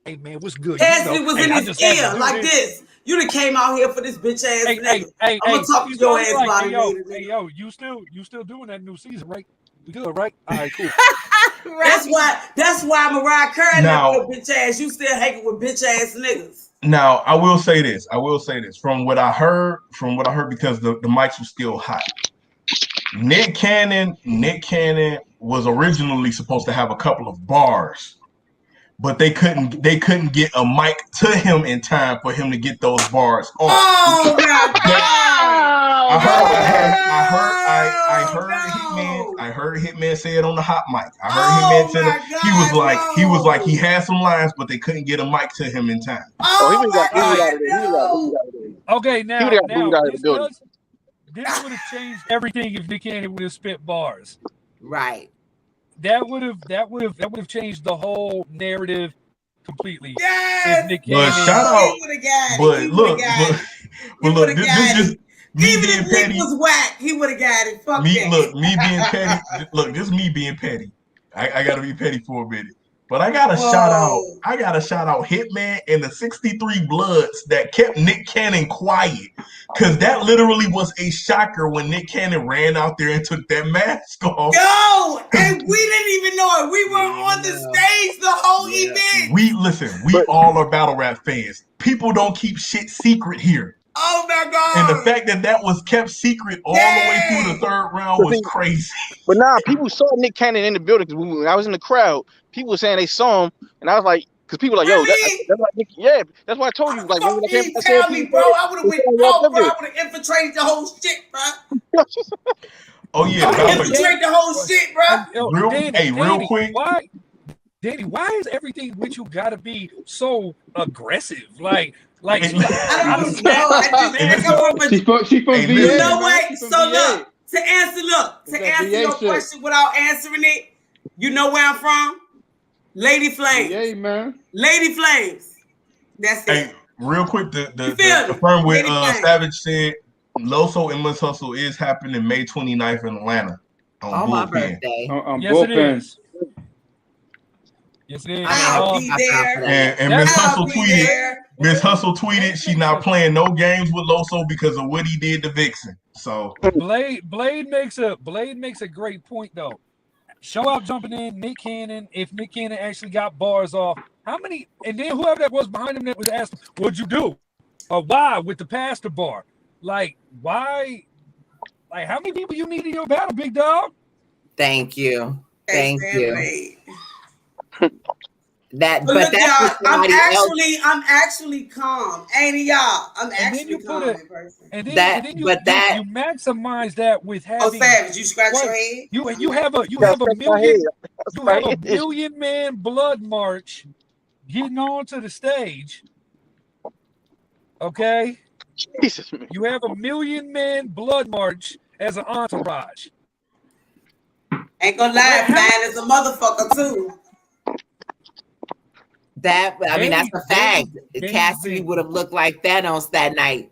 Hey man, what's good? Cassidy was in his ear like this. You done came out here for this bitch ass nigga. I'm gonna talk to your ass about it. Hey yo, you still doing that new season, right? We good, right? All right, cool. Right. That's why Mariah Carey left with bitch ass. You still hanging with bitch ass niggas. Now, I will say this. From what I heard, because the mics were still hot. Nick Cannon was originally supposed to have a couple of bars, but they couldn't get a mic to him in time for him to get those bars off. Oh my God! I heard Hitman say it on the hot mic. I heard Hitman say that he was like he had some lines, but they couldn't get a mic to him in time. Okay, now this would have changed everything if Nick Cannon would have spit bars. Right. That would have changed the whole narrative completely. Yes. But shout out. But look, this just. Even if Nick was whack, he would have got it. Fuck that. Look, me being petty. Look, this is me being petty. I got to be petty for a minute. But I gotta shout out Hitman and the 63 Bloods that kept Nick Cannon quiet. Cause that literally was a shocker when Nick Cannon ran out there and took that mask off. Yo, and we didn't even know it. We were on the stage the whole event. We all are battle rap fans. People don't keep shit secret here. Oh my God. And the fact that was kept secret all the way through the third round was crazy. But nah, people saw Nick Cannon in the building. Because when I was in the crowd, people were saying they saw him, and I was like, because people were like, yo, that's like Nick, yeah, that's why I told you. Like, when I came, tell me, bro, I would have went off, bro. I would have infiltrated the whole shit, bro. Oh yeah, infiltrate the whole shit, bro. Real quick. Danny, why is everything with you gotta be so aggressive? Like I don't know. She from VA. You know what? So look, to answer your question without answering it, you know where I'm from? Lady Flames. Yeah, man. Lady Flames. That's it. Hey, real quick, the confirm with Savage said Loso and Must Hustle is happening May 29th in Atlanta on my birthday. Yes, it is. Yes, it is. I'll be there. And Miss Hustle tweeted. Miss Hustle tweeted she's not playing no games with Loso because of what he did to Vixen. So Blade makes a great point though. Show out jumping in, Nick Cannon. If Nick Cannon actually got bars off, how many? And then whoever that was behind him that was asked, "What'd you do?" Or why with the pastor bar? Like why? Like how many people you need in your battle, big dog? Thank you. Thank you. But I'm actually calm, ain't y'all? I'm actually calm in person. And then you maximize that with having. Oh, Savage, you scratch your head. You have a million man blood march getting onto the stage. Okay, Jesus, man. You have a million man blood march as an entourage. Ain't gonna lie, fine as a motherfucker too. That's a fact. Cassidy would have looked like Thanos that night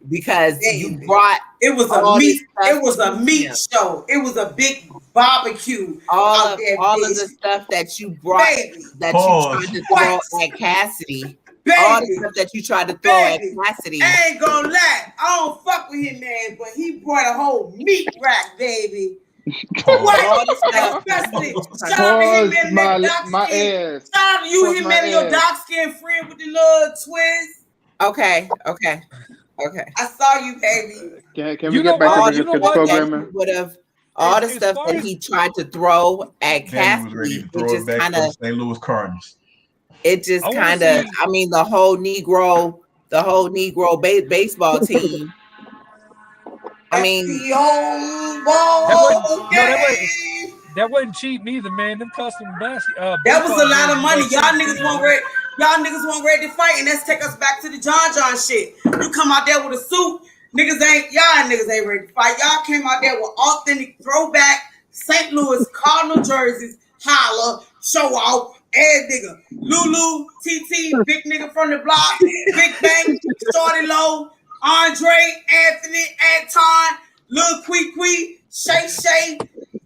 because you brought. It was a meat. It was a meat show. It was a big barbecue. All of the stuff that you brought, that you tried to throw at Cassidy. All the stuff that you tried to throw at Cassidy. I ain't gonna lie. I don't fuck with him, man, but he brought a whole meat rack, baby. What? Especially shout out to him and my ass. Shout out to you, him and your dark skinned friend with the little twist. Okay. I saw you, baby. Can we get back to the programming? Would have all the stuff that he tried to throw at Cassidy. It just kind of St. Louis Cardinals. It just kind of. I mean, the whole Negro baseball team. I mean, that wasn't cheap neither, man. Them custom basket. That was a lot of money. Y'all niggas weren't ready to fight, and let's take us back to the John shit. You come out there with a suit, niggas ain't ready to fight. Y'all came out there with authentic throwback St. Louis Cardinal jerseys, holla, show off, ass nigga, Lulu, TT, big nigga from the block, Big Bang, Shorty Low, Andre, Anthony, Anton, Lil Quee, Shay,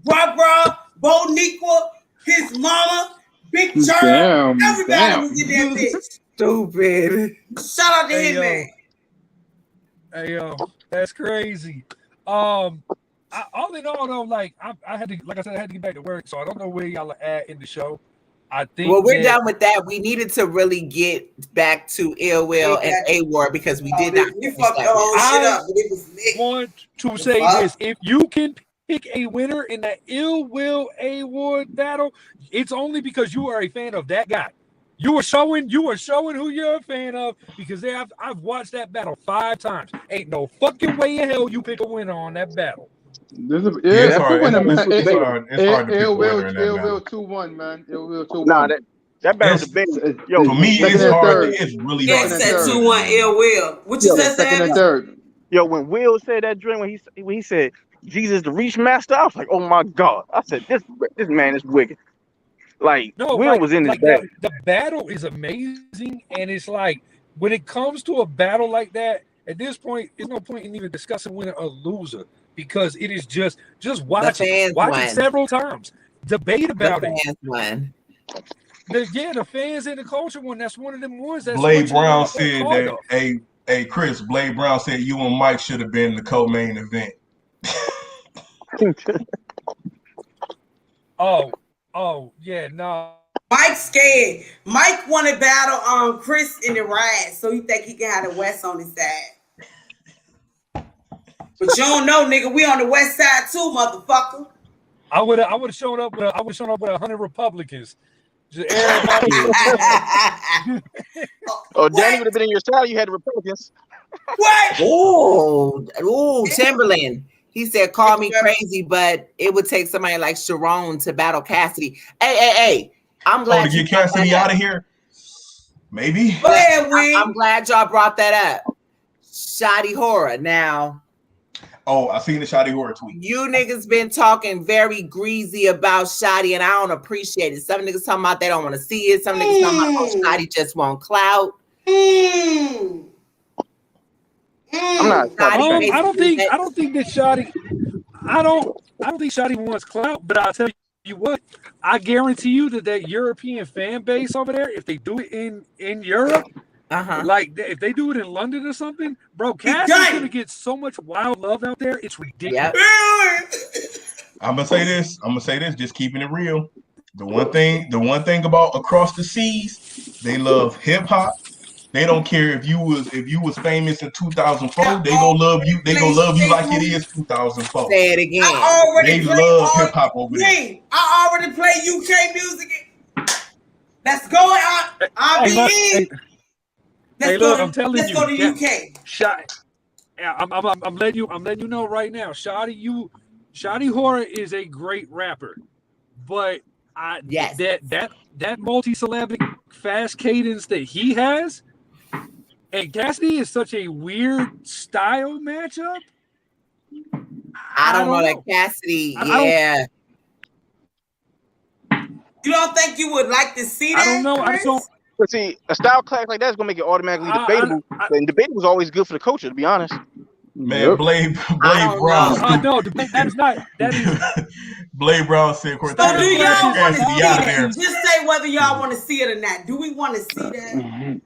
Bra, Boniqua, his mama, Big Jerm. Everybody was in that bitch. Stupid. Shout out to him, man. Hey yo, that's crazy. All in all though, like I had to get back to work, so I don't know where y'all are at in the show. I think we're done with that. We needed to really get back to Ill Will and A-War because we did not. You fucked the whole shit up, but it was lit. I want to say this: if you can pick a winner in that Ill Will A-War battle, it's only because you are a fan of that guy. You are showing who you're a fan of because I've watched that battle 5 times. Ain't no fucking way in hell you pick a winner on that battle. It's hard to pick a winner in that battle. 2-1, man. Ill Will 2-1. Nah, that battle's big. Yo, for me, it's hard. It's really hard. It said 2-1 Ill Will. What you said, second and third. Yo, when Will said that dream, when he said Jesus the Reach Master, I was like, oh my God. I said, this man is wicked. Like, Will was in this battle. The battle is amazing, and it's like, when it comes to a battle like that, at this point, there's no point in even discussing winner or loser because it is just watch it several times, debate about it. the fans and the culture one. That's one of them ones. That's Blade Brown said that. Hey, Chris. Blade Brown said you and Mike should have been the co-main event. Oh, yeah, no. Mike's scared. Mike want to battle Chris in the ride, so he think he can have the West on his side. But you don't know, nigga. We on the West side too, motherfucker. I would have shown up with 100 Republicans. Just everybody. Danny would have been in your side. You had the Republicans. What? Ooh, Timberland. He said, "Call me crazy, but it would take somebody like Sharon to battle Cassidy." Hey! I'm glad to get Cassidy out of here. Maybe. Go ahead, Wayne. I'm glad y'all brought that up. Shoddy Horror. Now, I seen the Shoddy Horror tweet. You niggas been talking very greasy about Shoddy, and I don't appreciate it. Some niggas talking about they don't want to see it. Some niggas talking about Shoddy just want clout. I'm not. I don't think that Shoddy. I don't think Shoddy wants clout, but I'll tell you what. I guarantee you that European fan base over there, if they do it in Europe, like if they do it in London or something, bro, Cassidy's gonna get so much wild love out there. It's ridiculous. Yep. I'm gonna say this. Just keeping it real. The one thing about across the seas, they love hip hop. They don't care if you was famous in 2004. They gonna love you. They gonna love you like it is 2004. Say it again. They love hip hop over there. I already play UK music. Let's go on. I'm telling let's you. Go to UK. I'm letting you know right now. Shoddy Horror is a great rapper, but that multi-syllabic fast cadence that he has. And Cassidy is such a weird style matchup. I don't know that Cassidy. You don't think you would like to see that? I don't know. I don't. But see, a style clash like that is gonna make it automatically debatable. And debate was always good for the culture, to be honest. Man, Blade Brown. No, that's not. That is. Blade Brown said, "So do y'all want to see that? Just say whether y'all want to see it or not. Do we want to see that?"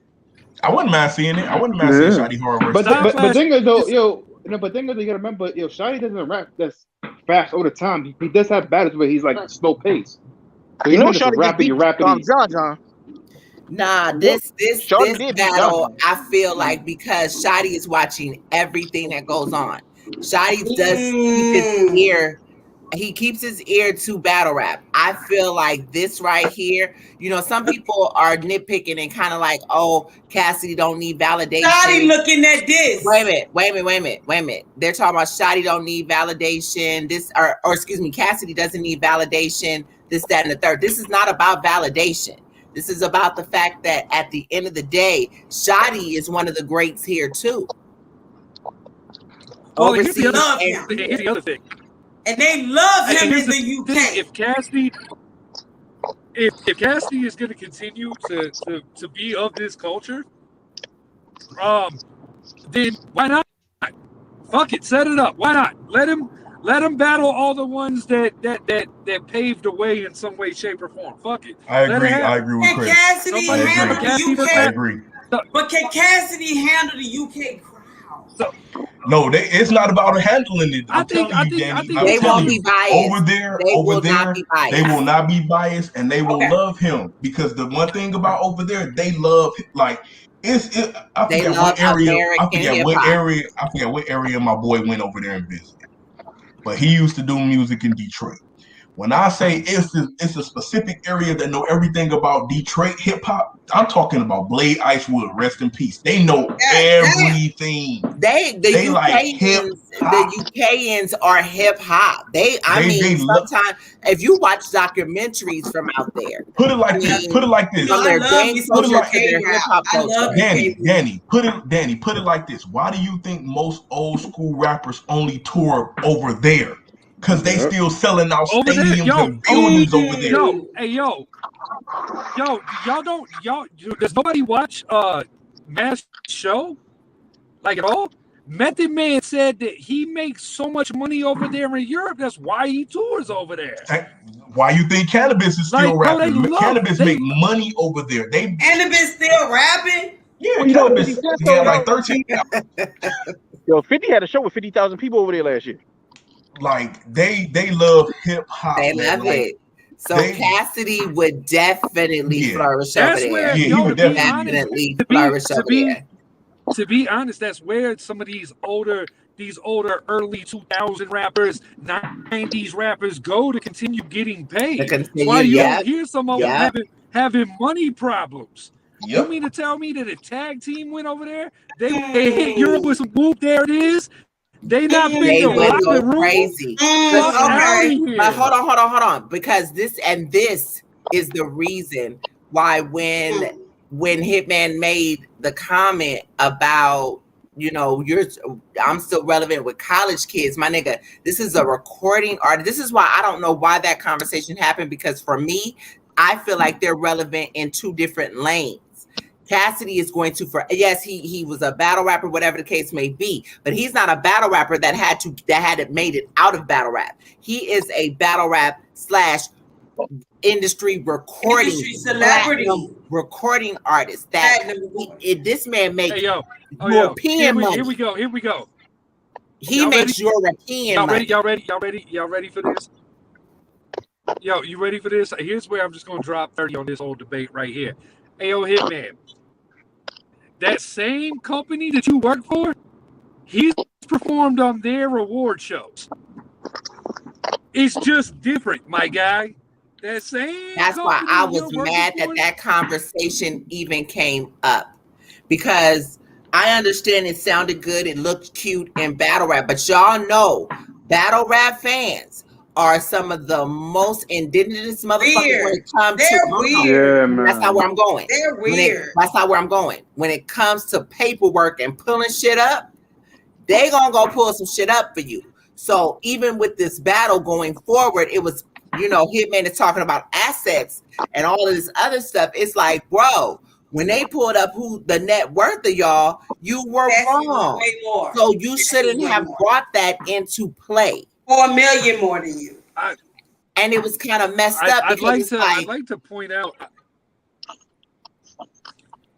I wouldn't mind seeing it. I wouldn't mind seeing Shoddy Horror. But thing is though, you gotta remember, Shoddy doesn't rap that's fast all the time. He does have battles where he's like slow pace. You know, Shoddy rapping. John. Nah, this battle, I feel like because Shoddy is watching everything that goes on. Shoddy does keep his ear. He keeps his ear to battle rap. I feel like this right here, some people are nitpicking and kind of like, oh, Cassidy don't need validation. Shoddy looking at this. Wait a minute. They're talking about Shoddy don't need validation. Or excuse me, Cassidy doesn't need validation. This, that, and the third. This is not about validation. This is about the fact that at the end of the day, Shoddy is one of the greats here too. Well, here's the other thing. And they love him in the UK. If Cassidy is going to continue to be of this culture, then why not? Fuck it, set it up. Why not? Let him battle all the ones that paved the way in some way, shape, or form. Fuck it. I agree with Chris. Cassidy handle the UK? I agree. But can Cassidy handle the UK crowd? No, it's not about handling it. I think they won't be biased. Over there, they will not be biased, and they will love him because the one thing about over there, they love I forget what area my boy went over there and visited, but he used to do music in Detroit. When I say it's a specific area that know everything about Detroit hip hop, I'm talking about Blade Icewood, rest in peace. They know everything. The UKians are hip hop. Sometimes if you watch documentaries from out there, put it like this. Danny, put it like this. Why do you think most old school rappers only tour over there? Because they still selling out stadiums and buildings over there. Does nobody watch Mass Show? Like at all? Method Man said that he makes so much money over there in Europe. That's why he tours over there. Why you think Cannabis is still rapping? Cannabis make money over there. Cannabis still rapping? Yeah, Cannabis had like 13. Yo, 50 had a show with 50,000 people over there last year. Like they love hip hop. They love it. So Cassidy would definitely flourish over there. He would definitely flourish over there. To be honest, that's where some of these older early 2000 rappers, 90s rappers go to continue getting paid. Why you don't hear some of them having money problems? You mean to tell me that a tag team went over there? They hit Europe with some whoop, there it is. They not been go crazy. But hold on. Because this is the reason why when Hitman made the comment about, I'm still relevant with college kids, my nigga, this is a recording artist. This is why I don't know why that conversation happened, because for me, I feel like they're relevant in two different lanes. Cassidy is going to, he was a battle rapper, whatever the case may be, but he's not a battle rapper that had made it out of battle rap. He is a battle rap / industry recording celebrity, recording artist. This man makes European money. Here we go. He makes European money. Y'all ready for this? Yo, you ready for this? Here's where I'm just gonna drop 30 on this whole debate right here. Ayo, Hitman. That same company that you work for, he's performed on their award shows. It's just different, my guy. That's why I was mad that conversation even came up, because I understand it sounded good, it looked cute in battle rap, but y'all know battle rap fans are some of the most indigenous motherfuckers when it comes to that's not where I'm going. They're weird. That's not where I'm going. When it comes to paperwork and pulling shit up, they gonna go pull some shit up for you. So even with this battle going forward, it was, Hitman is talking about assets and all of this other stuff. It's like, bro, when they pulled up who the net worth of y'all, you were wrong. So you shouldn't have brought that into play. $4 million more than you. And it was kind of messed up. I'd like to point out.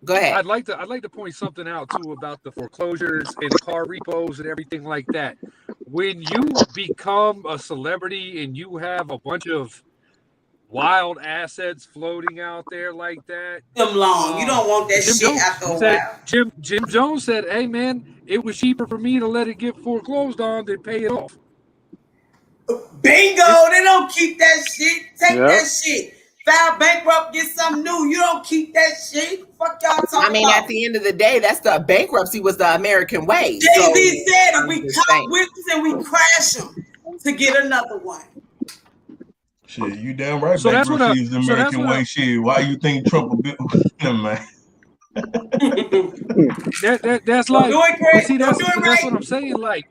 Go ahead. I'd like to point something out too about the foreclosures and car repos and everything like that. When you become a celebrity and you have a bunch of wild assets floating out there like that, you don't want that shit after a while. Jim Jones said, "Hey man, it was cheaper for me to let it get foreclosed on than pay it off." Bingo! They don't keep that shit. Take that shit. File bankrupt, get something new. You don't keep that shit. Fuck y'all talking about. At the end of the day, that's the bankruptcy was the American way. Jay-Z said we cop whips and we crash them to get another one. Shit, you damn right. So bankruptcy is the American way. Shit, why you think Trump will be man? That's like, see, that's what I'm saying. Like,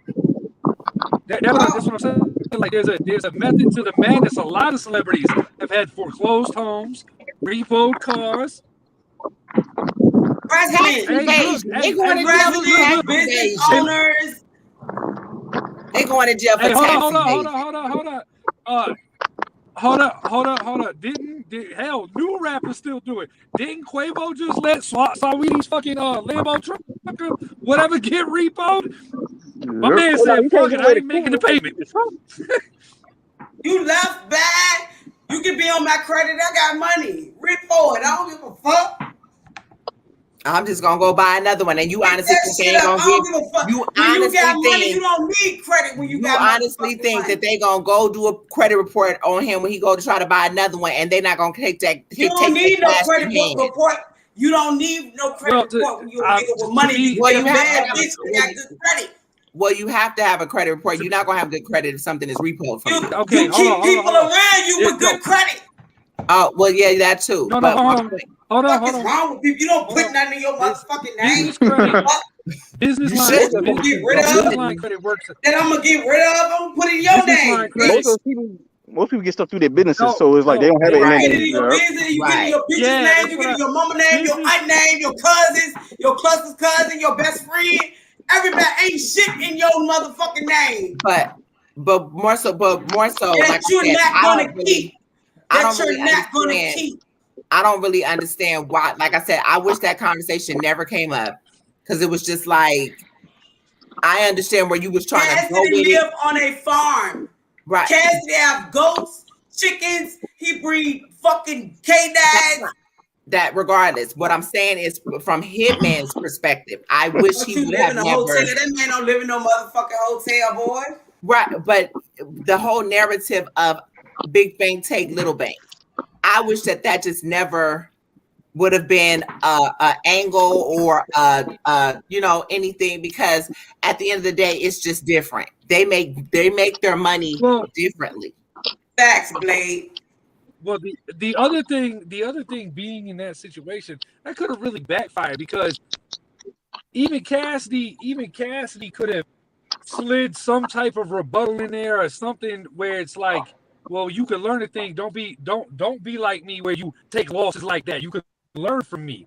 that's what I'm saying. Like, there's a method to the madness. A lot of celebrities have had foreclosed homes, repoed cars. Presidents, they going to jail for tax business owners. They going to jail for tax Hold on. Hell, new rappers still do it. Didn't Quavo just let Saweetie's fucking Lambo truck whatever get repoed? My man said, "Fuck it, I ain't making the payment." You left bad. You can be on my credit. I got money. Repo it. I don't give a fuck. I'm just gonna go buy another one, and you honestly think they ain't gonna give you? Honestly think you don't need credit when you got money. You honestly think that they gonna go do a credit report on him when he go to try to buy another one, and they're not gonna take that? You don't need no credit report. You don't need no credit report when you're a nigga with money. Well, you have to have good credit. Well, you have to have a credit report. You're not gonna have good credit if something is repoed from you. Okay, you keep people around you with good credit. Oh, well, yeah, that too. Hold on. What's wrong with people? You don't put nothing in your motherfucking name. Business line credit works. Then I'm gonna get rid of them. Put it in your name. Most people get stuff through their businesses, so it's like they don't have it. You get in your business, you get in your bitch's name, you get in your mama name, your aunt name, your cousins, your closest cousin, your best friend. Everybody ain't shit in your motherfucking name. But more so, that like you're I said, not gonna keep. That you're not gonna keep. I don't really understand why. Like I said, I wish that conversation never came up because it was just like I understand where you was trying to go with live on a farm. Right. Cassidy have goats, chickens. He breed fucking canines. That regardless, what I'm saying is from Hitman's perspective, I wish he would have never. Hotel. That man don't live in no motherfucking hotel, boy. Right, but the whole narrative of Big Bang take Little Bang, I wish that just never would have been a angle or anything, because at the end of the day, it's just different. They make their money differently. Facts, Blade. Well, the other thing being in that situation, that could have really backfired, because even Cassidy could have slid some type of rebuttal in there or something where it's like, well, you can learn a thing. Don't be like me where you take losses like that. You can learn from me.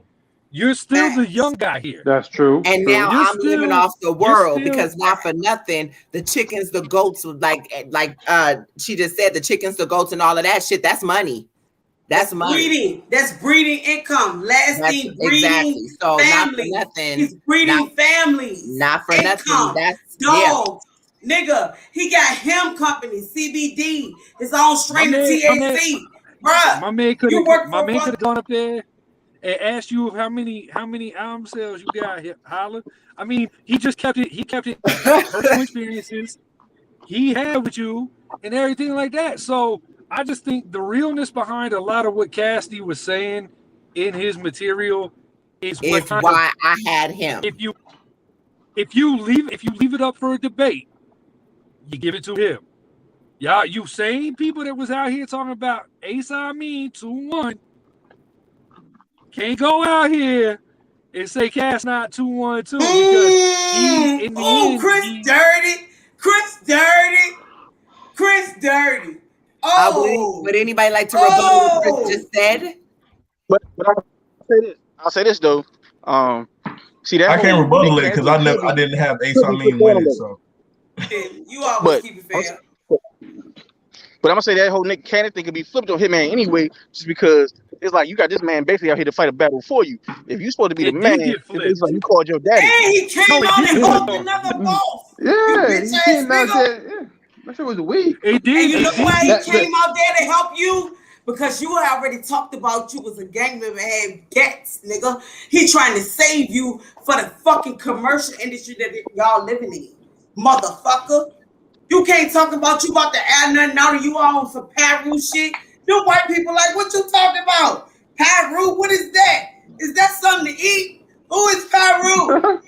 You're still the young guy here. That's true. And now I'm living off the world because not for nothing, the chickens, the goats, like she just said, the chickens, the goats, and all of that shit. That's money. That's money. Breeding. That's breeding income. Lasting breeding. Exactly. So families. not for nothing. He's breeding families. Not for income. nothing. That's dogs. Yeah. Nigga, he got him company, CBD, his own strain of THC. Bruh. My man could have gone up there and asked you how many album sales you got here, holla. I mean, he just kept it personal experiences he had with you and everything like that. So I just think the realness behind a lot of what Cassidy was saying in his material is why I had him. If you leave it up for a debate, you give it to him. Y'all, you same people that was out here talking about Ace I mean 2-1 can't go out here and say Cass not 2-1 too, because he in the end, Chris dirty. Oh, would anybody like to rebut what Chris just said? But I'll say this though. See that I can't rebuttal it because I didn't have Ace I mean winning. So you always keep it fair. But I'm gonna say that whole Nick Cannon thing could be flipped on Hitman anyway, just because it's like you got this man basically out here to fight a battle for you. If you're supposed to be the man, it's like you called your daddy. And he came out and hugged another boss. Yeah, he came out there. Yeah. That shit was weak. And you know why he came out there to help you? Because you already talked about you was a gang member and had gats, nigga. He trying to save you for the fucking commercial industry that y'all living in, motherfucker. You can't talk about you about to add nothing out of you on some Paru shit. Them white people like, what you talking about? Paru? What is that? Is that something to eat? Who is Paru?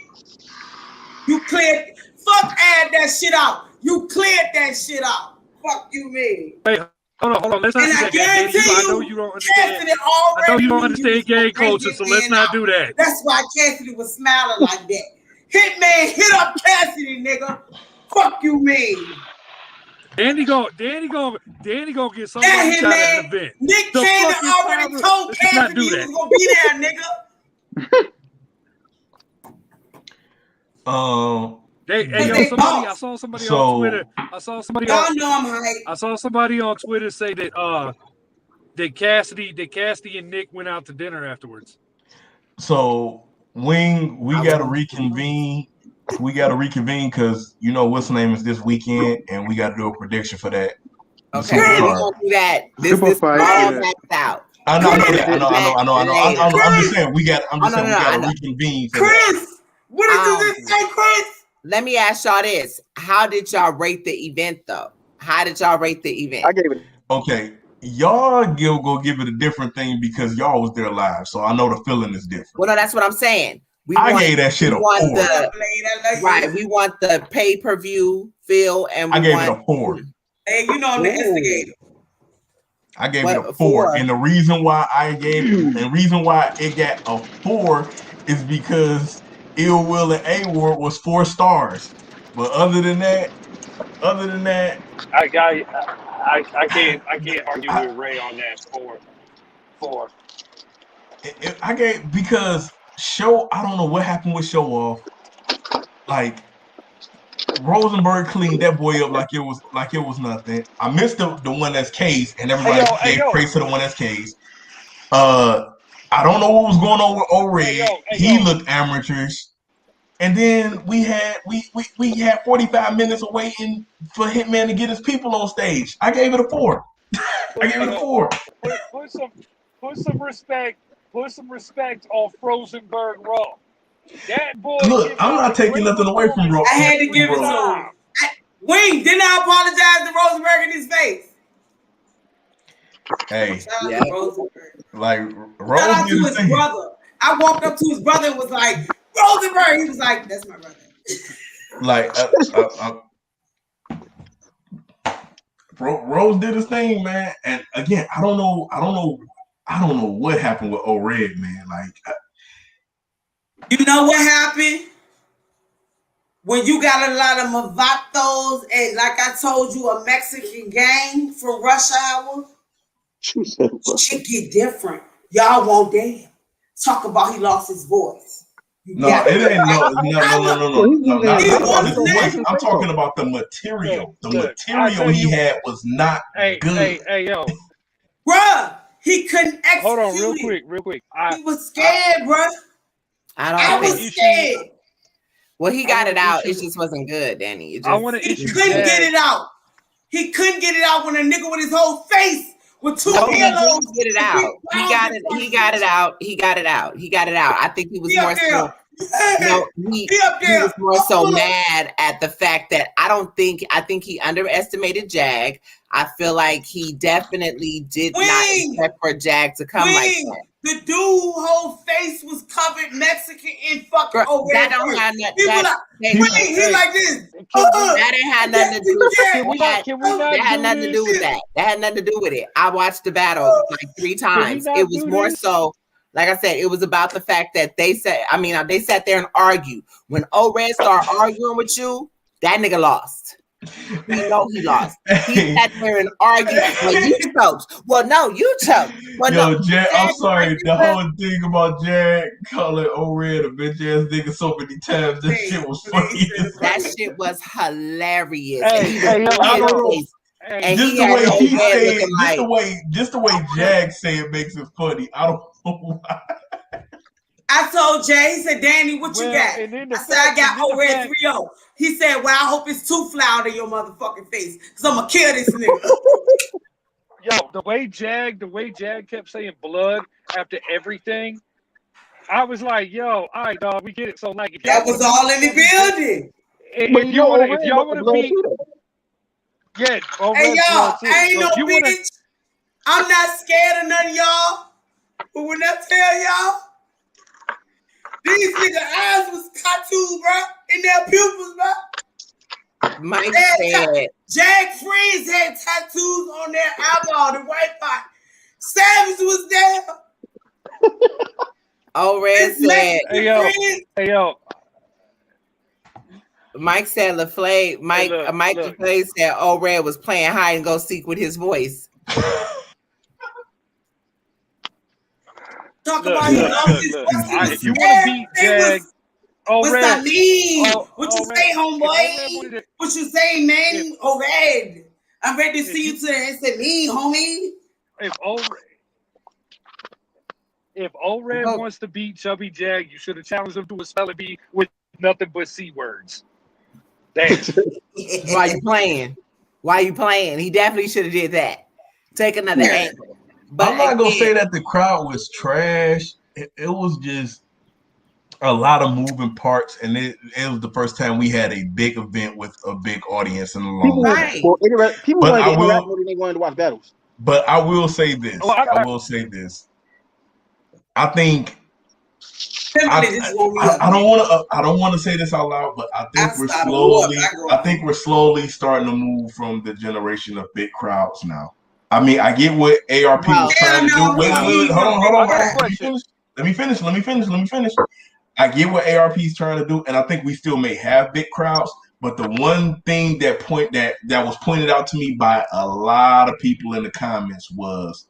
You cleared. Fuck, add that shit out. You cleared that shit out. Fuck you, mean. Hey, hold on. Let's not do that. I know you don't understand. I know you don't understand gang culture, so let's not do that. That's why Cassidy was smiling like that. Hitman hit up Cassidy, nigga. Fuck you, mean. Danny gonna get something out of the event. Nick Cannon already told Cassidy he was gonna be there, nigga. I saw somebody on Twitter. I saw somebody on Twitter say that that Cassidy and Nick went out to dinner afterwards. So we gotta reconvene. We got to reconvene because you know what's name is this weekend, and we got to do a prediction for that. Okay, we're gonna do that. This is all mapped out. I know that. I'm just saying we got to reconvene. Chris, what did you say, Chris? Let me ask y'all this: how did y'all rate the event, though? How did y'all rate the event? I gave it. Okay, y'all go give it a different thing because y'all was there live, so I know the feeling is different. Well, no, that's what I'm saying. I gave that shit a 4. Right, we want the pay-per-view feel, and I gave it a 4. Hey, you know I'm the instigator. I gave it a 4, and the reason why it got a 4 is because Ill Will and A-Ward was 4 stars. But other than that, I can't argue with Ray on that 4. I gave because. I don't know what happened with Show Off. like Rosenberg cleaned that boy up like it was nothing. I missed the one that's cased, and everybody gave praise to the one that's cased. I don't know what was going on with O-Red. He looked amateurish. And then we had 45 minutes of waiting for Hitman to get his people on stage. I gave it a 4. I gave it a 4. Put some respect on Rosenberg Raw. That boy. Look, I'm not taking nothing away from Raw. I had to give it to him. Wing, didn't I apologize to Rosenberg in his face? Hey, yeah. Like Rose shout out to his brother. I walked up to his brother and was like, Rosenberg. He was like, that's my brother. Like Rose did his thing, man. And again, I don't know what happened with O-Red, man. Like, you know what happened? When you got a lot of Mavatos and, like I told you, a Mexican gang from Rush Hour, shit get different. Y'all won't damn talk about he lost his voice. No, it ain't no. Not his voice. I'm talking about the material. The material he had was not good. Hey, yo, bruh, he couldn't execute. Hold on, real quick. He was scared, bruh. I was scared. Well, he got it out. It just wasn't good, Danny. He couldn't get it out. He couldn't get it out when a nigga with his whole face with two pillows. Get it out. He got it out. I think he was more so. No, he was more so mad at the fact that I think he underestimated Jag. I feel like he definitely did not expect for Jag to come like that. The dude whole face was covered Mexican in fucking that don't have nothing. He like this. That ain't had nothing to do with that. That had nothing to do with that. That had nothing to do with it. I watched the battle like 3 times. It was more so, like I said, it was about the fact that they sat there and argued. When O-Red started arguing with you, that nigga lost. You know he lost. He sat there and argued. Well, you choked. Well, no, you choked. Well, yo, Jag, I'm sorry. The whole thing about Jag calling O-Red a bitch ass nigga so many times, that shit was funny. That shit was hilarious. Just the way Jag say it makes it funny. I don't know why. I told Jay, he said, Danny, what you got? I said, I got O-Red 3-0. He said, well, I hope it's too loud in your motherfucking face, because I'm going to kill this nigga. Yo, the way Jag kept saying blood after everything, I was like, yo, all right, dog, we get it. So, like, that was all in the building. If y'all want to be... Yeah, hey, y'all, I ain't no bitch. I'm not scared of none of y'all. But when I tell y'all, these niggas' eyes was tattooed, bro, in their pupils, bro. Mike said, Jag friends had tattoos on their eyeball, the white part. Savage was there. O-Red said, hey yo. Mike said LaFleur. Mike LaFleur said O-Red was playing hide and go seek with his voice. Talk about if you want to beat Jag, what's that mean? What you say, homeboy? What you say, man? O-Red. I'm ready to see you today. It's a me, homie. If O-Red wants to beat Chubby Jag, you should have challenged him to a spelling bee with nothing but C words. Thanks. Why you playing? He definitely should have did that. Take another angle. But I'm not gonna say that the crowd was trash. It was just a lot of moving parts, and it was the first time we had a big event with a big audience in a long time. People they wanted to watch battles. But I will say this. I think I don't want to say this out loud, but I think we're slowly starting to move from the generation of big crowds now. I mean, I get what ARP was trying to do. Wait, hold on. Let me finish. I get what ARP is trying to do, and I think we still may have big crowds. But the one thing that was pointed out to me by a lot of people in the comments was,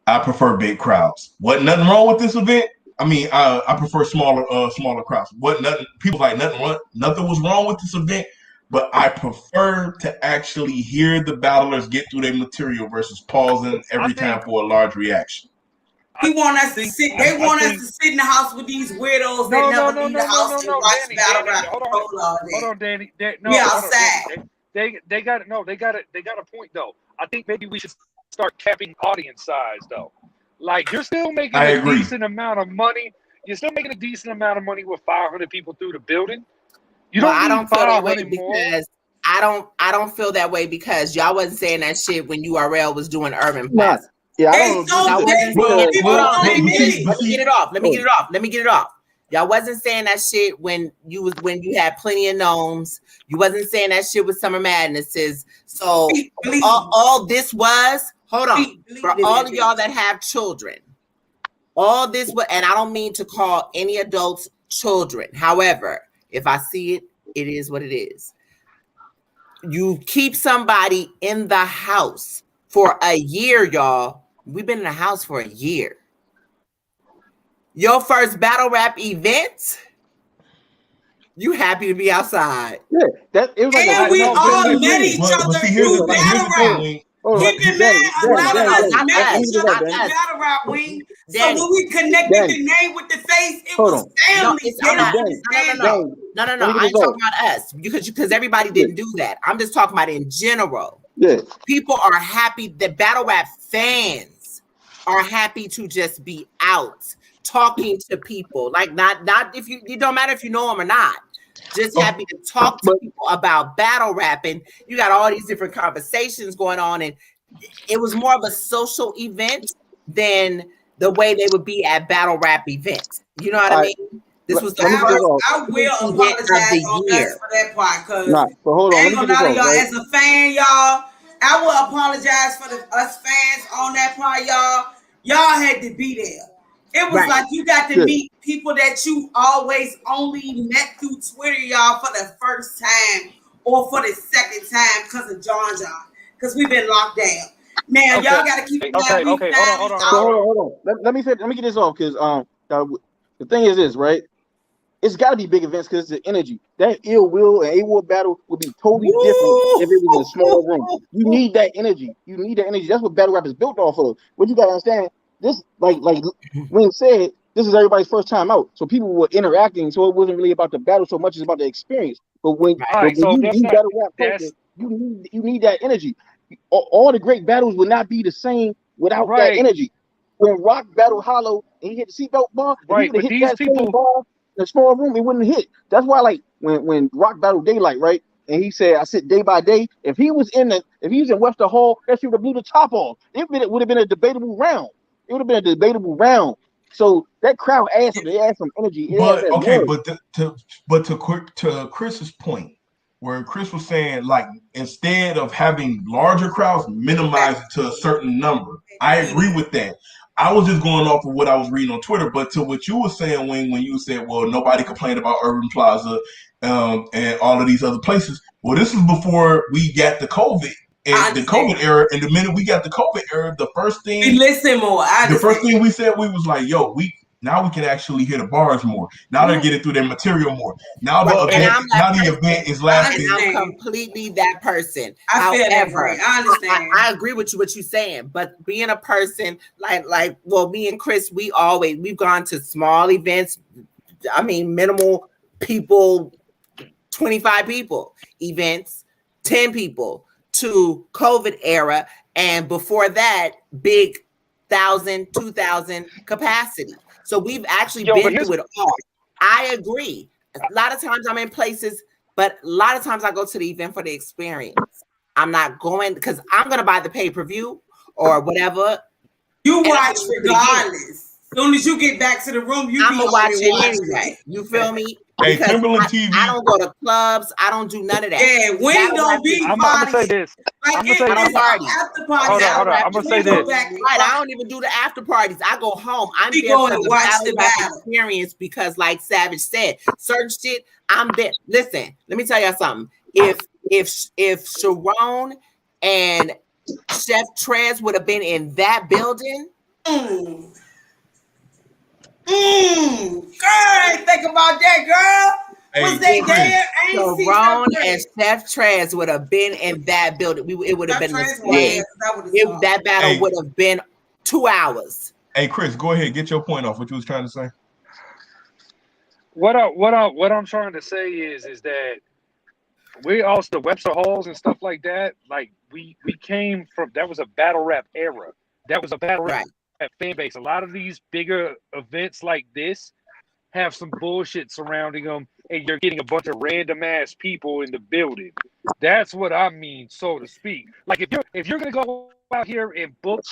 I prefer big crowds. Wasn't nothing wrong with this event. I mean, I prefer smaller crowds. People like nothing was wrong with this event, but I prefer to actually hear the battlers get through their material versus pausing every time for a large reaction. He want us to sit. They want us to sit in the house with these weirdos that never leave the house and watch battle rap. Hold on, Danny. They got a point though. I think maybe we should start capping audience size though. Like you're still making a decent amount of money. You're still making a decent amount of money with 500 people through the building. You don't I don't feel that way more. because I don't feel that way because y'all wasn't saying that shit when URL was doing Urban Plaza. Yeah, I don't Let me get it off. Y'all wasn't saying that shit when you had Plenty of Gnomes. You wasn't saying that shit with Summer Madnesses. So all this was, hold on, for all of y'all that have children, all this was, and I don't mean to call any adults children. However, if I see it, it is what it is. You keep somebody in the house for a year, y'all. We've been in the house for a year. Your first battle rap event, you happy to be outside. Yeah, it was like and we all met each other through battle rap. Keep in mind, a lot of us met each other through battle rap, Wing. So when we connected the name with the face, it was family. No. I ain't talking about us because everybody didn't do that. I'm just talking about in general. Yeah. People are happy. The battle rap fans are happy to just be out talking to people. Like not if you don't matter if you know them or not. Just happy to talk to people about battle rapping. You got all these different conversations going on, and it was more of a social event than the way they would be at battle rap events. You know what I mean? This was the first. I will apologize on us for that part because hold on. I ain't gonna lie to y'all. As a fan, y'all, I will apologize for us fans on that part, y'all. Y'all had to be there. It was like you got to meet people that you always only met through Twitter, y'all, for the first time or for the second time because of John. Because we've been locked down. Now, y'all got to keep in mind. Hold on. Let me get this off because the thing is this, right? It's got to be big events because it's the energy. That Ill Will and A-War battle would be totally different if it was in a small room. You need that energy. That's what battle rap is built off of. What you got to understand, this, like Wayne said, this is everybody's first time out. So people were interacting. So it wasn't really about the battle so much as about the experience. But when you need battle rap culture, you need that energy. All the great battles would not be the same without that energy. When Rock battled Hollow and he hit the seatbelt bar, if he would have hit that same bar in a small room, it wouldn't hit. That's why, like when Rock battled Daylight, right? And he said, "I sit day by day." If he was in Webster Hall, that shit would have blew the top off. It would have been a debatable round. So that crowd adds some energy. But to Chris's point, where Chris was saying, like, instead of having larger crowds, minimize it to a certain number. I agree with that. I was just going off of what I was reading on Twitter, but to what you were saying, Wing, when you said, well, nobody complained about Urban Plaza and all of these other places. Well, this is before we got the COVID. And the COVID era, and the minute we got the COVID era, the first thing we listen more. The first thing we said, we was like, "Yo, now we can actually hear the bars more. Now they're getting through their material more. Now the event is lasting." I'm completely that person. I feel that way. I understand. I agree with you what you're saying, but being a person like me and Chris, we've gone to small events. I mean, minimal people, 25 people events, 10 people. To COVID era, and before that, big 1,000, 2,000 capacity. So we've actually been through it all. I agree. A lot of times I'm in places, but a lot of times I go to the event for the experience. I'm not going because I'm going to buy the pay-per-view or whatever. You watch regardless. As soon as you get back to the room, I'm going to watch it anyway. You feel me? Hey, Timberland TV. I don't go to clubs. I don't do none of that. Yeah, Wing don't be I'm going to say this. I'm going to say this. After parties. Hold on. I'm going to say this. Right, I don't even do the after parties. I go home. I'm there for the watch the battle experience because, like Savage said, certain shit, I'm there. Listen, let me tell y'all something. If Sharon and Chef Trez would have been in that building, Girl, I ain't think about that, girl. Was they there? I ain't see Ron and Chef Trez would have been in that building. It would have been the same. That battle would have been 2 hours. Hey, Chris, go ahead. Get your point off. What you was trying to say. What I'm trying to say is that we also the Webster Halls and stuff like that. Like we came from, that was a battle rap era. That was a battle rap fan base. A lot of these bigger events like this have some bullshit surrounding them, and you're getting a bunch of random ass people in the building. That's what I mean, so to speak. Like if you're gonna go out here and book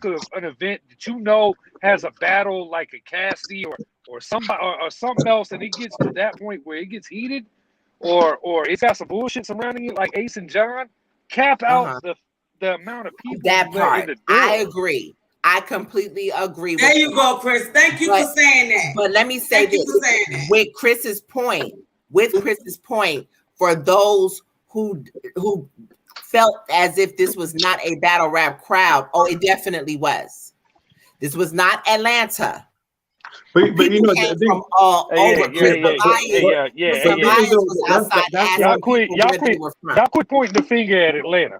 of an event that you know has a battle like a Cassidy or somebody or something else, and it gets to that point where it gets heated, or it's got some bullshit surrounding it, like Ace and John, cap out the amount of people that part. in the door. I agree. I completely agree. There you go, Chris. Thank you for saying that. But let me say this with Chris's point. For those who felt as if this was not a battle rap crowd, it definitely was. This was not Atlanta. But you know, from all over. Y'all quit pointing the finger at Atlanta.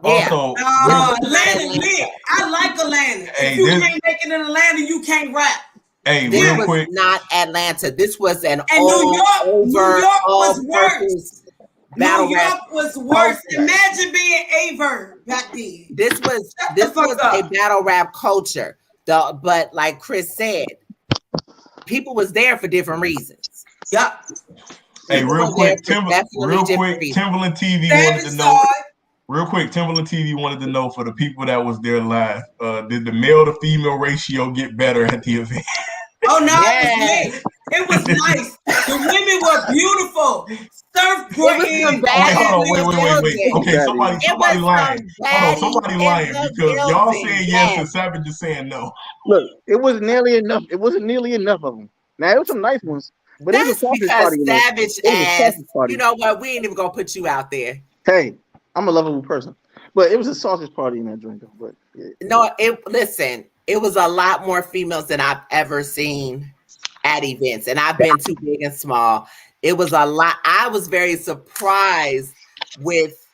Also, Atlanta lit. I like Atlanta. If you can't make it in Atlanta, you can't rap. Hey, this real was quick. Not Atlanta. This was an New York was worse. Battle New York was worse. Imagine being Aver back then. This was a battle rap culture. But like Chris said, people was there for different reasons. Yep. Hey, real quick, Timberland TV wanted to know. Real quick, Timberland TV wanted to know for the people that was there live, did the male to female ratio get better at the event? Oh no, it was nice. The women were beautiful. Surfboard. Wait. Okay, somebody lying. Hold on, somebody lying because y'all saying yes and Savage is saying no. Look, it wasn't nearly enough. It wasn't nearly enough of them. Now it was some nice ones, but that's it was a sausage because party. Savage ass. You know what? We ain't even gonna put you out there. Hey, I'm a lovable person, but it was a sausage party in that drink. But no, listen. It was a lot more females than I've ever seen at events, and I've been to big and small. It was a lot. I was very surprised with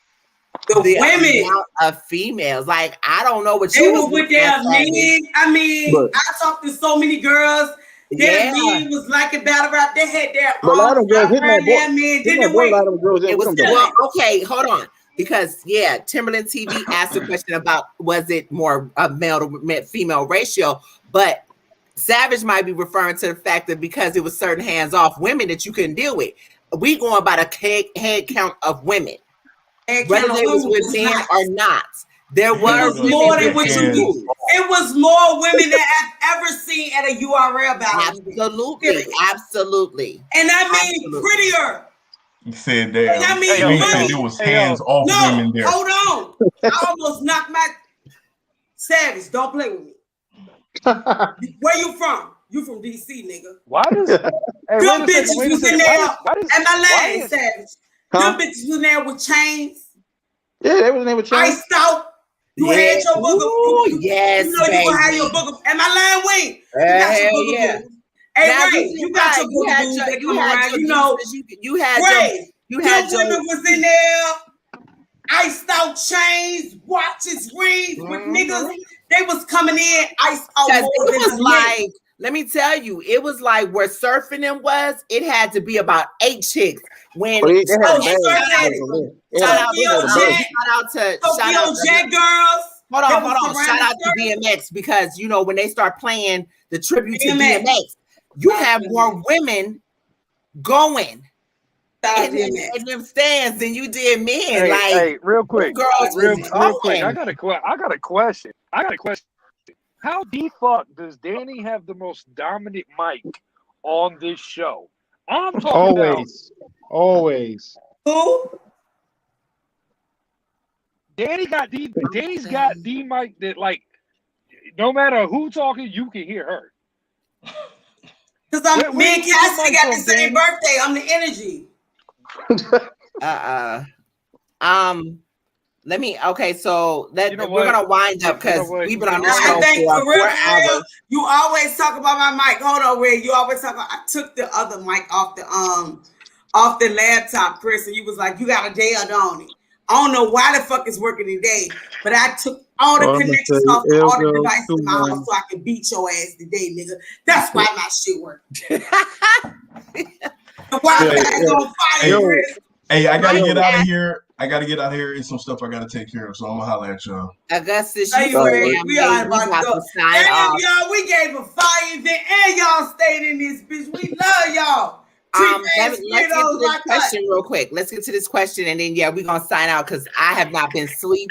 the women amount of females. Like, I don't know what they were with their men. I mean, I talked to so many girls. Their men was like a battle rap. They had their arms around their men. Well, okay, hold on. Because Timberland TV asked a question about was it more a male to female ratio, but Savage might be referring to the fact that because it was certain hands-off women that you couldn't deal with. We going by the head count of women, whether they was with men or not. There was more than what you do. It was more women that I've ever seen at a URL battle. Absolutely. And I mean prettier. You said that. I mean, there was hands-off women there. Hold on. I almost knocked my Savage. Don't play with me. Where you from? You from DC, nigga. Why does them bitches was in there? Am I lying, Savage? Them bitches was in there with chains. Yeah, they was in there with chains. Iced out. You had your booger. Yes, you know you gonna have your booger. Am I lying, Wayne? You got your booger. Hey, Ray, you got your booger that come around. You know, you had women was in there. Iced out chains, watches, rings with niggas. They was coming in iced out. It was like, let me tell you, it was like where surfing them was. It had to be about 8 chicks. When shout out to J girls. Hold on. Shout out to DMX because you know when they start playing the tribute to DMX, you have more women going. In them stands than you did men. Hey, real quick, girls, real quick. I got a question. How the fuck does Danny have the most dominant mic on this show? I'm talking always. Who? Danny's got the mic that like no matter who talking, you can hear her. Because me and Cassidy got the same birthday. I'm the energy. Let me. Okay, so You know we're what? gonna wind up You know because what? we've been on You this know show what? I think for for real, 4 hours. you always talk about my mic. Hold on, wait. You always talk about. I took the other mic off the laptop, Chris, and you was like, you got a day on it. I don't know why the fuck it's working today, but I took all the All I'm gonna say, connections off all the Elgo devices in my house 21. so I can beat your ass today, nigga. That's why my shit working. The Wi-Fi is on fire, Yo, Chris. Hey, I gotta get out of Podcast. here. I gotta get out of here. It's some stuff I gotta take care of. So I'm gonna holler at y'all. Augustus, Hey, you All so right, damn we late. are We about about to go. to sign And off. y'all, we gave a fire event and y'all stayed in this bitch. We love y'all. Let's get to this question real quick. Let's get to this question, and then we're gonna sign out because I have not been asleep.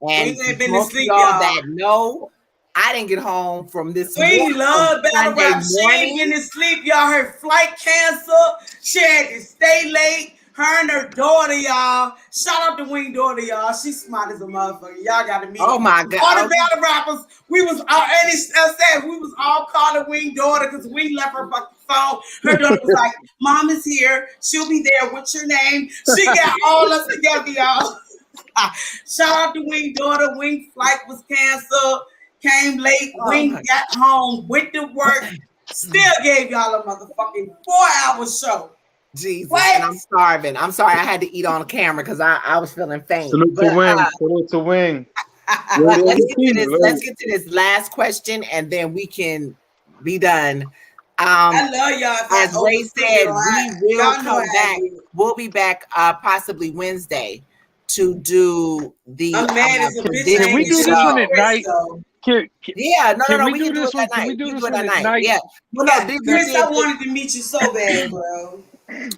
And We ain't been most of asleep, y'all y'all. that know, I didn't get home from this We morning, love battle Sunday rap. She ain't morning. getting to sleep, y'all. Her flight canceled. She had to stay late. Her and her daughter, y'all. Shout out to Wing daughter, y'all. She's smart as a motherfucker. Y'all got to meet Oh her. my God. All the battle rappers, we was all, and it said we was all calling Wing daughter because Wing left her fucking phone. Her daughter was like, Mom is here. She'll be there. What's your name? She got all us together, y'all. Shout out to Wing daughter. Wing flight was canceled. Came late. Wing got home. Went to work. Still gave y'all a motherfucking 4-hour show. Jesus, What? and I'm starving. I'm sorry, I had to eat on camera because I was feeling faint. Salute But to Wing. Salute to Wing. let's get to this last question, and then we can be done. I love y'all. As Ray said, we will come back. We'll be back possibly Wednesday to do the I'm mad as a bitch. Can we do this one at night? No, we we do can do this it one? at night. Can we do this it one at at night? night? Yeah. Well, no, Chris, I wanted to meet you so bad, bro.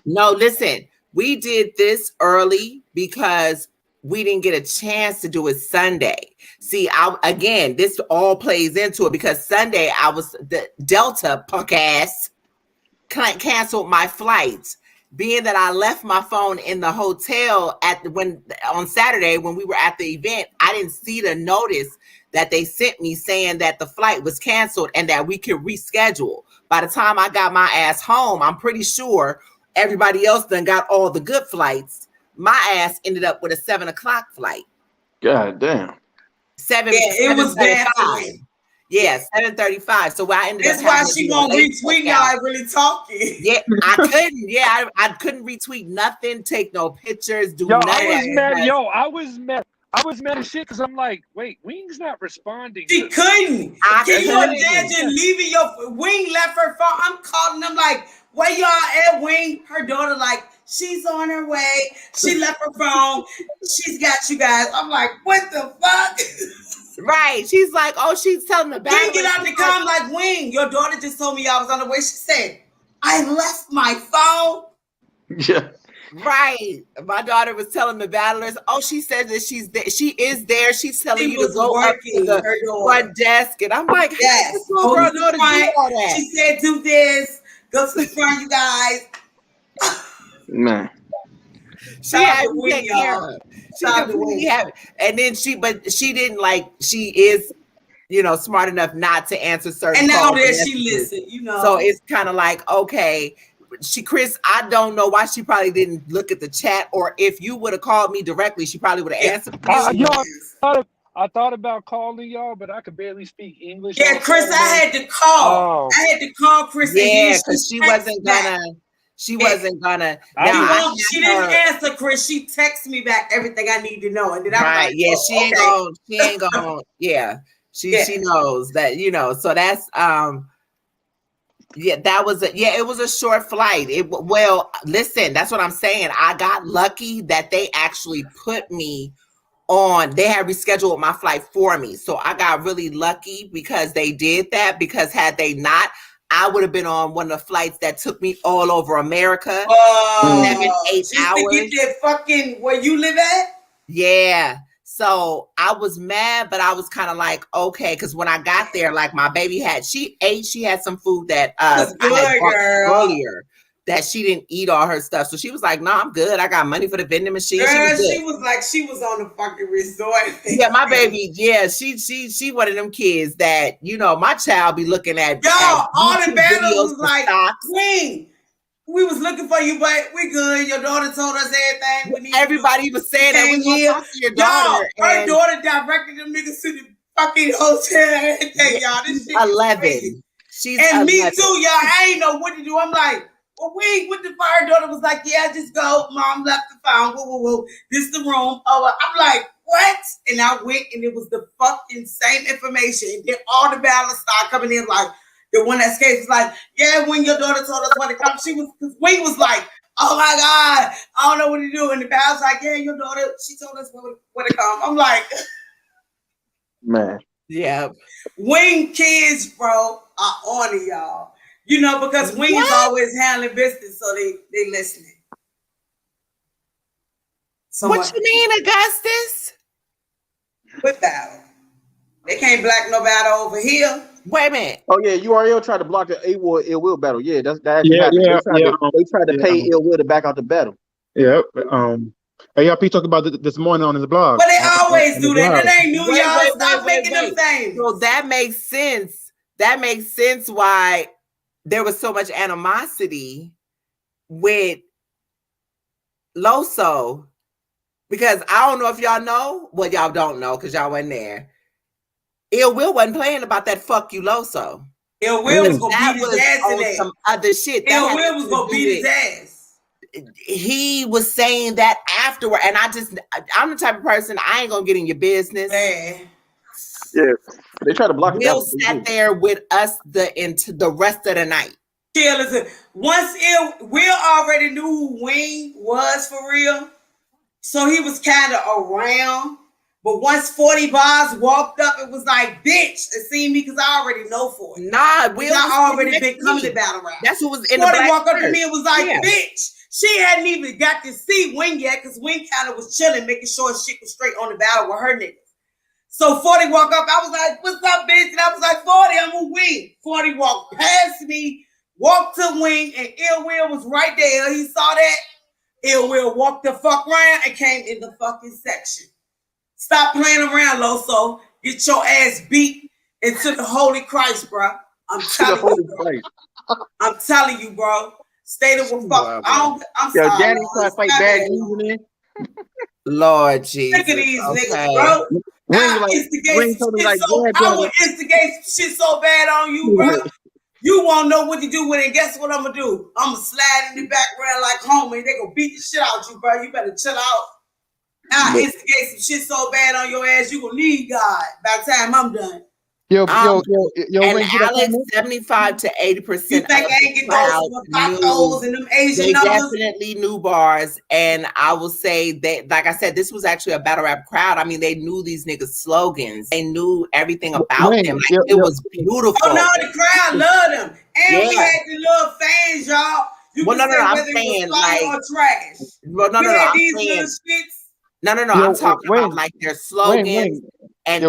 No, listen, we did this early because we didn't get a chance to do it Sunday. See, again, this all plays into it because Sunday the Delta punk ass canceled my flights. Being that I left my phone in the hotel on Saturday when we were at the event, I didn't see the notice that they sent me saying that the flight was canceled and that we could reschedule. By the time I got my ass home, I'm pretty sure everybody else done got all the good flights. My ass ended up with a 7:00 flight. God damn. It was bad. 7:35. So I ended up. That's why she won't retweet y'all. I really talking. Yeah, I couldn't. Yeah, I couldn't retweet nothing, take no pictures, do Yo, none I of was that. mad. Yo, I was mad. I was mad as shit because I'm like, wait, Wing's not responding. She couldn't. Can you imagine leaving your Wing left her phone? I'm calling them like, where y'all at, Wing? Her daughter like, she's on her way. She left her phone. She's got you guys. I'm like, what the fuck? Right. She's like, oh, she's telling the Didn't get out the car. I'm like, Wing, your daughter just told me I was on the way. She said, I left my phone. Yeah. Right. My daughter was telling the battlers, oh, she said that she's there. She is there. She's telling you to go up to the front desk. And I'm like, yes, go to the front. She said, do this. Go to the front, you guys. Man. She had to take care of. She completely had, and then she didn't she is, smart enough not to answer certain and now calls. that she listened, So it's kind of like, okay, Chris, I don't know why she probably didn't look at the chat, or if you would have called me directly, she probably would have answered. I thought about calling y'all, but I could barely speak English. Yeah, Chris, I had to call. I had to call Chris. Yeah, because she wasn't gonna. She wasn't gonna. She didn't answer, Chris. She texted me back everything I need to know, and then I'm like, she ain't gonna. She ain't gonna. Yeah, she knows that. So that's that was it was a short flight. Listen, that's what I'm saying. I got lucky that they actually put me on. They had rescheduled my flight for me, so I got really lucky because they did that. Because had they not, I would have been on one of the flights that took me all over America. 7-8 hours. To get that fucking where you live at? Yeah. So I was mad, but I was kind of like, okay, because when I got there, like my baby she had some food that I had bought earlier that she didn't eat all her stuff. So she was like, no, I'm good. I got money for the vending machine. Girl, she was like, she was on the fucking resort. Yeah, my baby, she one of them kids that, my child be looking at. Y'all, all the battles was like, Queen, we was looking for you, but we good. Your daughter told us everything we need. Everybody was saying that we here. talk to your daughter. Her daughter directed them niggas to the fucking hotel and everything, y'all. This shit 11. Crazy. She's and 11. Me too, y'all. I ain't know what to do. I'm like, well, what the fire daughter was like, yeah, just go. Mom left the phone. Whoa. This the room. Oh, I'm like, what? And I went and it was the fucking same information. And then all the ballots started coming in like, the one that escaped was like, yeah, when your daughter told us what to come, Wing was like, oh my God, I don't know what to do. And the guy was like, yeah, your daughter, she told us what to come. I'm like, man. Yeah. Wing kids, bro, are on it, y'all. You know, because Wing is always handling business, so they listening. What you mean, Augustus? What battle? They can't black no battle over here. Wait a minute. Oh yeah, URL tried to block the A-War Ill Will battle. Yeah, that actually happened. They tried to pay Ill Will to back out the battle. Yeah. ARP talked about this morning on his blog. But they always do that. That ain't new, y'all. Stop making them things. So that makes sense. That makes sense why there was so much animosity with Loso. Because I don't know if y'all know. Well, y'all don't know because y'all wasn't there. Ill Will wasn't playing about that fuck you Loso. Ill Will was gonna beat his ass today. Some other shit. Ill Will was gonna beat his ass. He was saying that afterward, and I'm the type of person I ain't gonna get in your business. Yeah, they try to block. Will sat there with us into the rest of the night. Yeah, listen. Once Will already knew who Wing was for real, so he was kind of around. But once 40 Bars walked up, it was like, bitch, it seen me because I already know 40. Nah, Will I already been coming to battle rap. That's who was in 40 the walked up to me and was like, bitch. She hadn't even got to see Wing yet because Wing kind of was chilling, making sure shit was straight on the battle with her niggas. So 40 walked up, I was like, what's up, bitch? And I was like, 40, I'm with Wing. 40 walked past me, walked to Wing, and Ill Will was right there. He saw that. Ill Will walked the fuck around and came in the fucking section. Stop playing around, Loso. Get your ass beat into the Holy Christ, bro. I'm telling you, bro. Stay the fuck. I'm sorry. Danny trying to fight bad news in there. Lord Jesus. Look at these niggas, bro. I would instigate shit so bad on you, bro. You won't know what to do with it. Guess what I'm gonna do? I'm gonna slide in the background like homie. They gonna beat the shit out you, bro. You better chill out. I instigate some shit so bad on your ass, you gonna need God by the time I'm done. Yo, and Alex, 75 to 80%. You think I ain't get those and them Asian numbers? Definitely knew bars, and I will say that, like I said, this was actually a battle rap crowd. I mean, they knew these niggas' slogans. They knew everything about them. Like, it was beautiful. Oh no, the crowd loved them, and we had the little fans, y'all. I'm saying like trash. Well, no, I'm saying. No, I'm talking about like their slogans and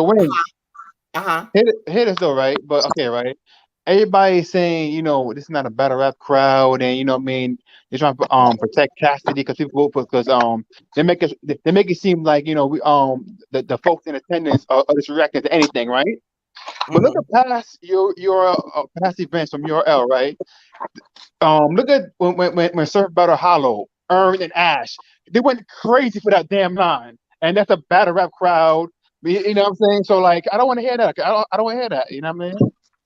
Hit us though, right? But okay, right? Everybody's saying, this is not a battle rap crowd, and what I mean, they're trying to protect Cassidy because people vote because they make it seem like we the folks in attendance are just reacting to anything, right? But look at past your past events from URL, right? Look at when Surf Battle Hollow, Earn and Ash, they went crazy for that damn line, and that's a battle rap crowd. You know what I'm saying? So like, I don't want to hear that. I don't want to hear that. You know what I mean?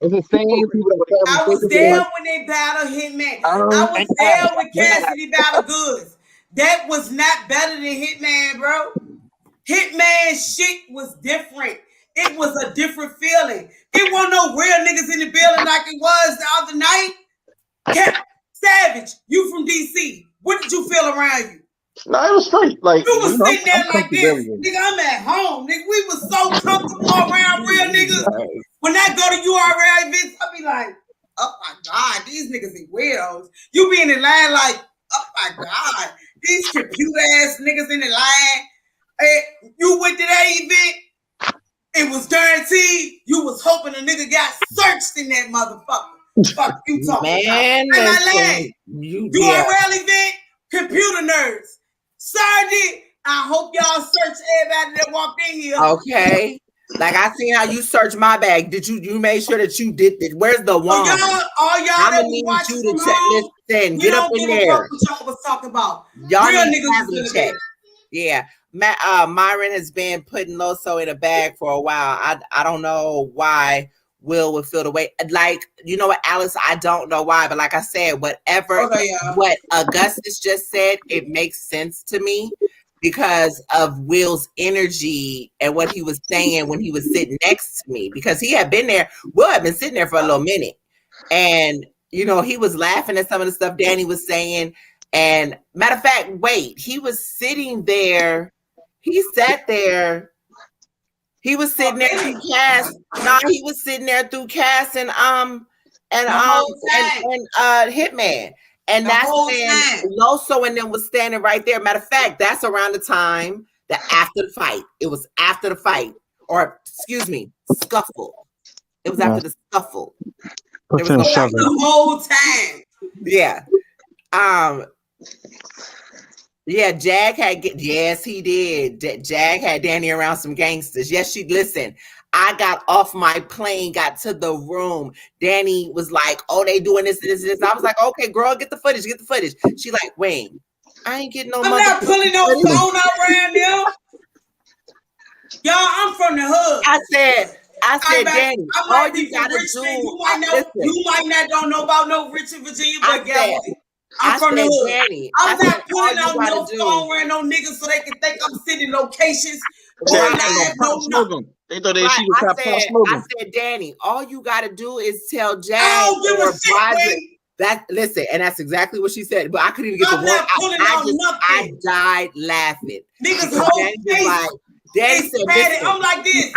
It's the same people that I was there when they battled Hitman. I was there when Cassidy battled Goods. That was not better than Hitman, bro. Hitman shit was different. It was a different feeling. It wasn't no real niggas in the building like it was the other night. Savage, you from DC. What did you feel around you? No, it was straight. Like you was sitting there like this, nigga. I'm at home, nigga. We was so comfortable around real niggas. When I go to URL events, I be like, oh my God, these niggas are weirdos. You be in the line like, oh my God, these computer ass niggas in the line. Hey, you went to that event, it was guaranteed. You was hoping a nigga got searched in that motherfucker. Fuck you talking about? Am I lying? URL event, computer nerds. Sorry, I hope y'all search everybody that walked in here. Okay. Like I seen how you searched my bag. Did you made sure that you did it? Where's the one? All y'all that was watching from home, listen, we get up don't in give there. a fuck what y'all was talking about. Y'all Real need niggas is in the bag. Yeah. Myron has been putting Loso in a bag for a while. I don't know why Will would feel the way. Like, you know what, Alice, I don't know why, but like I said, what Augustus just said, it makes sense to me because of Will's energy and what he was saying when he was sitting next to me, because he had been there. Will had been sitting there for a little minute, and you know, he was laughing at some of the stuff Danny was saying. And matter of fact, wait, he was sitting there. He sat there. He was sitting there through Cass. No, he was sitting there through Cass and Hitman. And that's when Loso and them was standing right there. Matter of fact, that's around the time that after the fight. It was after the fight. Or excuse me, scuffle. It was after the scuffle. It was the whole time. Yeah. Yeah, Jag had yes, he did. Jag had Danny around some gangsters. Yes, listen. I got off my plane, got to the room. Danny was like, "Oh, they doing this, this, this." I was like, "Okay, girl, get the footage, get the footage." She like, "Wayne, I ain't getting no. I'm not pulling no phone out around there. Y'all, I'm from the hood. I said, Danny, all you gotta do. You might not don't know about no Richard, Virginia, but I'm from the hood. Danny, I'm not pulling out no phone around no niggas so they can think I'm sitting in locations. They thought they she was trying to smoking. I said, Danny, all you gotta do is tell Jag or Broderick. That listen, and that's exactly what she said. But I couldn't even get the word out. I died laughing. Niggas whole face. Danny said, I'm like this.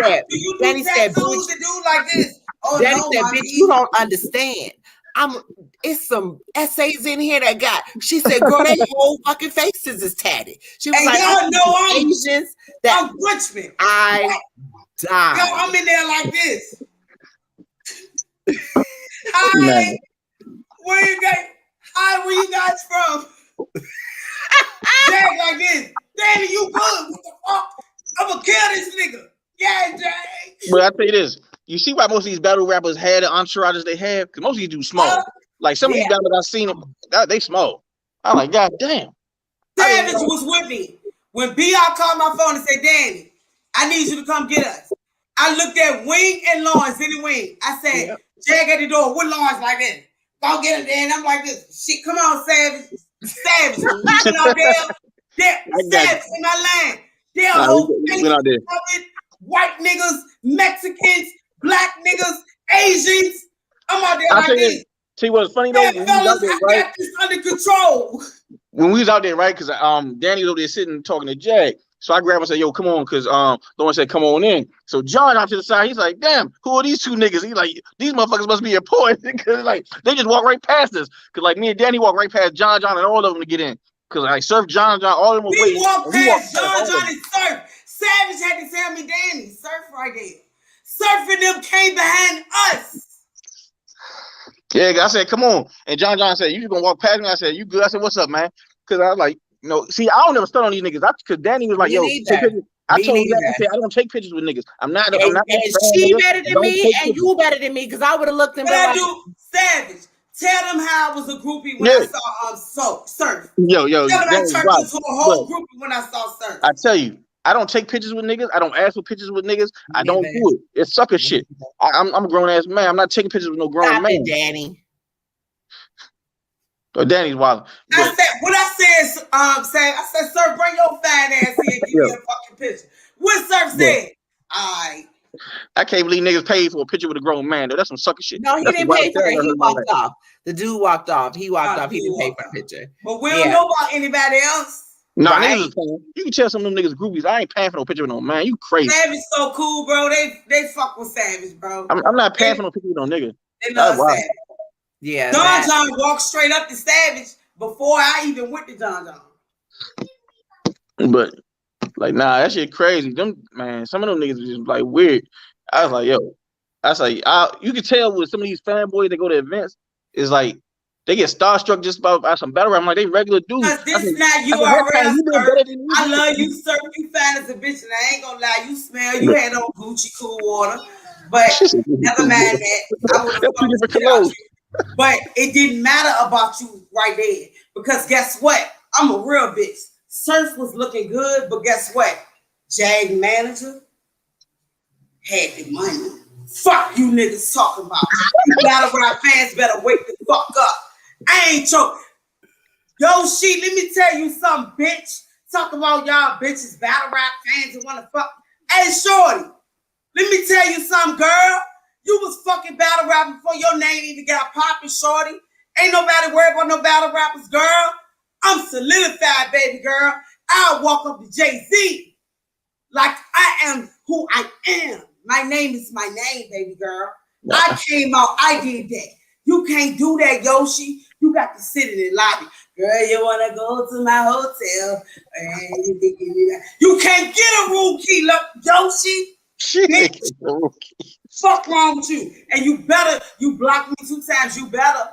Danny said, "Bitch, to do like this." Oh, Danny said, "Bitch, you don't understand. It's some essays in here that got." She said, "Girl, their whole fucking faces is tatted." She was like, "Y'all know I'm Asians. I'm Richmond. I died. Yo, I'm in there like this. Hi, where you guys from? Jag like this. Danny, you good? What the fuck? I'm gonna kill this nigga. Yeah, Jag. But I tell you this. You see why most of these battle rappers had the entourages they have? Because most of these do small. Like some of these battles I've seen them, they small. I'm like, God damn. Savage was with me. When B.I. called my phone and said, "Danny, I need you to come get us." I looked at Wing and Lawrence in the wing. I said, Jag at the door. What Lawrence like this? Go get him, Dan. I'm like this. Shit, come on, Savage. Savage. Leaving out there. Savage in my line. They're whole white niggas, Mexicans, black niggas, Asians. I'm out there like this. See what's funny though? Fellas, I got this under control. When we was out there, right? Because Danny was over there sitting talking to Jag. So I grabbed him and said, "Yo, come on," because Lauren said, "Come on in." So John out to the side, he's like, "Damn, who are these two niggas?" He's like, "These motherfuckers must be important," because like they just walk right past us. Because like me and Danny walk right past John and all of them to get in. Because like Surf, John, all of them were waiting. We walked past John and Surf. Savage had to tell me, "Danny, Surf right there." Surf and them came behind us. Yeah, I said, "Come on," and John said, "You just gonna walk past me?" I said, "You good?" I said, "What's up, man?" Because I was like, no, see, I don't ever start on these niggas. Because Danny was like, "Yo, I told him that I said I don't take pictures with niggas. I'm not. And she better than me, and you better than me, because I would have looked and been like, Savage. Tell them how I was a groupie when I saw Surf. Yo, tell them I turned into a whole groupie when I saw Surf. I tell you, I don't take pictures with niggas. I don't ask for pictures with niggas. I don't do it. It's sucker shit. I'm a grown ass man. I'm not taking pictures with no grown man. Danny. Or Danny's wild. I said, "Sir, bring your fat ass here and give me a fucking picture." What Surf said? I can't believe niggas paid for a picture with a grown man. Though. That's some sucker shit. No, he didn't pay for it. He walked off. The dude walked off. He walked off. He didn't pay for the picture. But we don't know about anybody else. No, niggas is paying. You can tell some of them niggas groupies. I ain't paying for no picture with no man. You crazy. Savage so cool, bro. They fuck with Savage, bro. I'm not paying for no picture with no nigga. They love Savage. Yeah. John walked straight up to Savage before I even went to John. But like, nah, that shit crazy. Them man, some of them niggas is just like weird. I was like, yo, you can tell with some of these fanboys that go to events, it's like they get starstruck just about some battle rap. I'm like, they regular dudes. Cause this is not URL, sir. I love you, sir. You fine as a bitch, and I ain't gonna lie. You smell. You had on Gucci cool water, but never mind that. I would have fucked the shit out of you. But it didn't matter about you right there because guess what? I'm a real bitch. Surf was looking good, but guess what? Jag manager had the money. Fuck you niggas talking about. You battle rap fans better wake the fuck up. I ain't joking. Yo, she, let me tell you something, bitch. Talk about y'all bitches, battle rap fans and wanna fuck. Hey, shorty, let me tell you something, girl. You was fucking battle rapping before your name even got popping, shorty. Ain't nobody worried about no battle rappers, girl. I'm solidified, baby girl. I'll walk up to Jay-Z like I am who I am. My name is my name, baby girl. I came out, I did that. You can't do that, Yoshi. You got to sit in the lobby. Girl, you want to go to my hotel? You can't get a room key, look, Yoshi. Fuck wrong with you. And you blocked me 2 times. You better.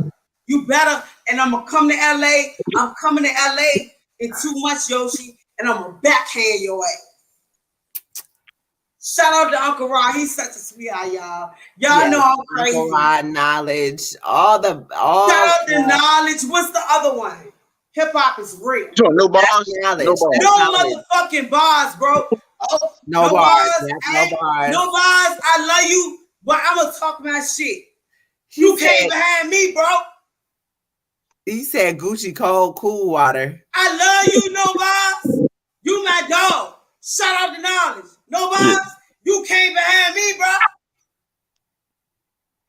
And I'm going to come to LA. I'm coming to LA in 2 months, Yoshi. And I'm going to backhand your ass. Shout out to Uncle Rod. He's such a sweetheart, y'all. Y'all know I'm crazy. Uncle Rod, knowledge. Shout out to knowledge. What's the other one? Hip hop is real. No bars. No motherfucking bars, bro. Oh, no bars. No bars. I love you, but I'm gonna talk my shit. You came behind me, bro. He said Gucci cool water. I love you, no bars. You my dog. Shout out to knowledge. No bars. You came behind me, bro.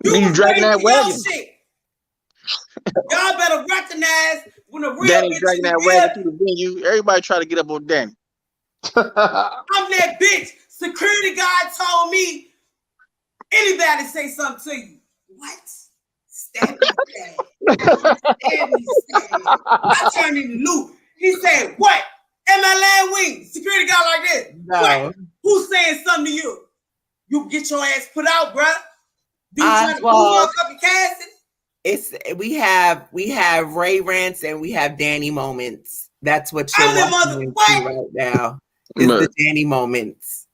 You dragging that wagon. Y'all better recognize when a real Danny dragging that wagon through the venue. Everybody try to get up on Danny. I'm that bitch. Security guard told me anybody say something to you. What? Stab me. I turned into Luke. He said, what? MLN wing. Security guard like this. No. What? Who's saying something to you? You get your ass put out, bruh. Do you try to pull up your Cassidy? We have Ray rants and we have Danny moments. That's what you're watching right now. Is the Danny moments.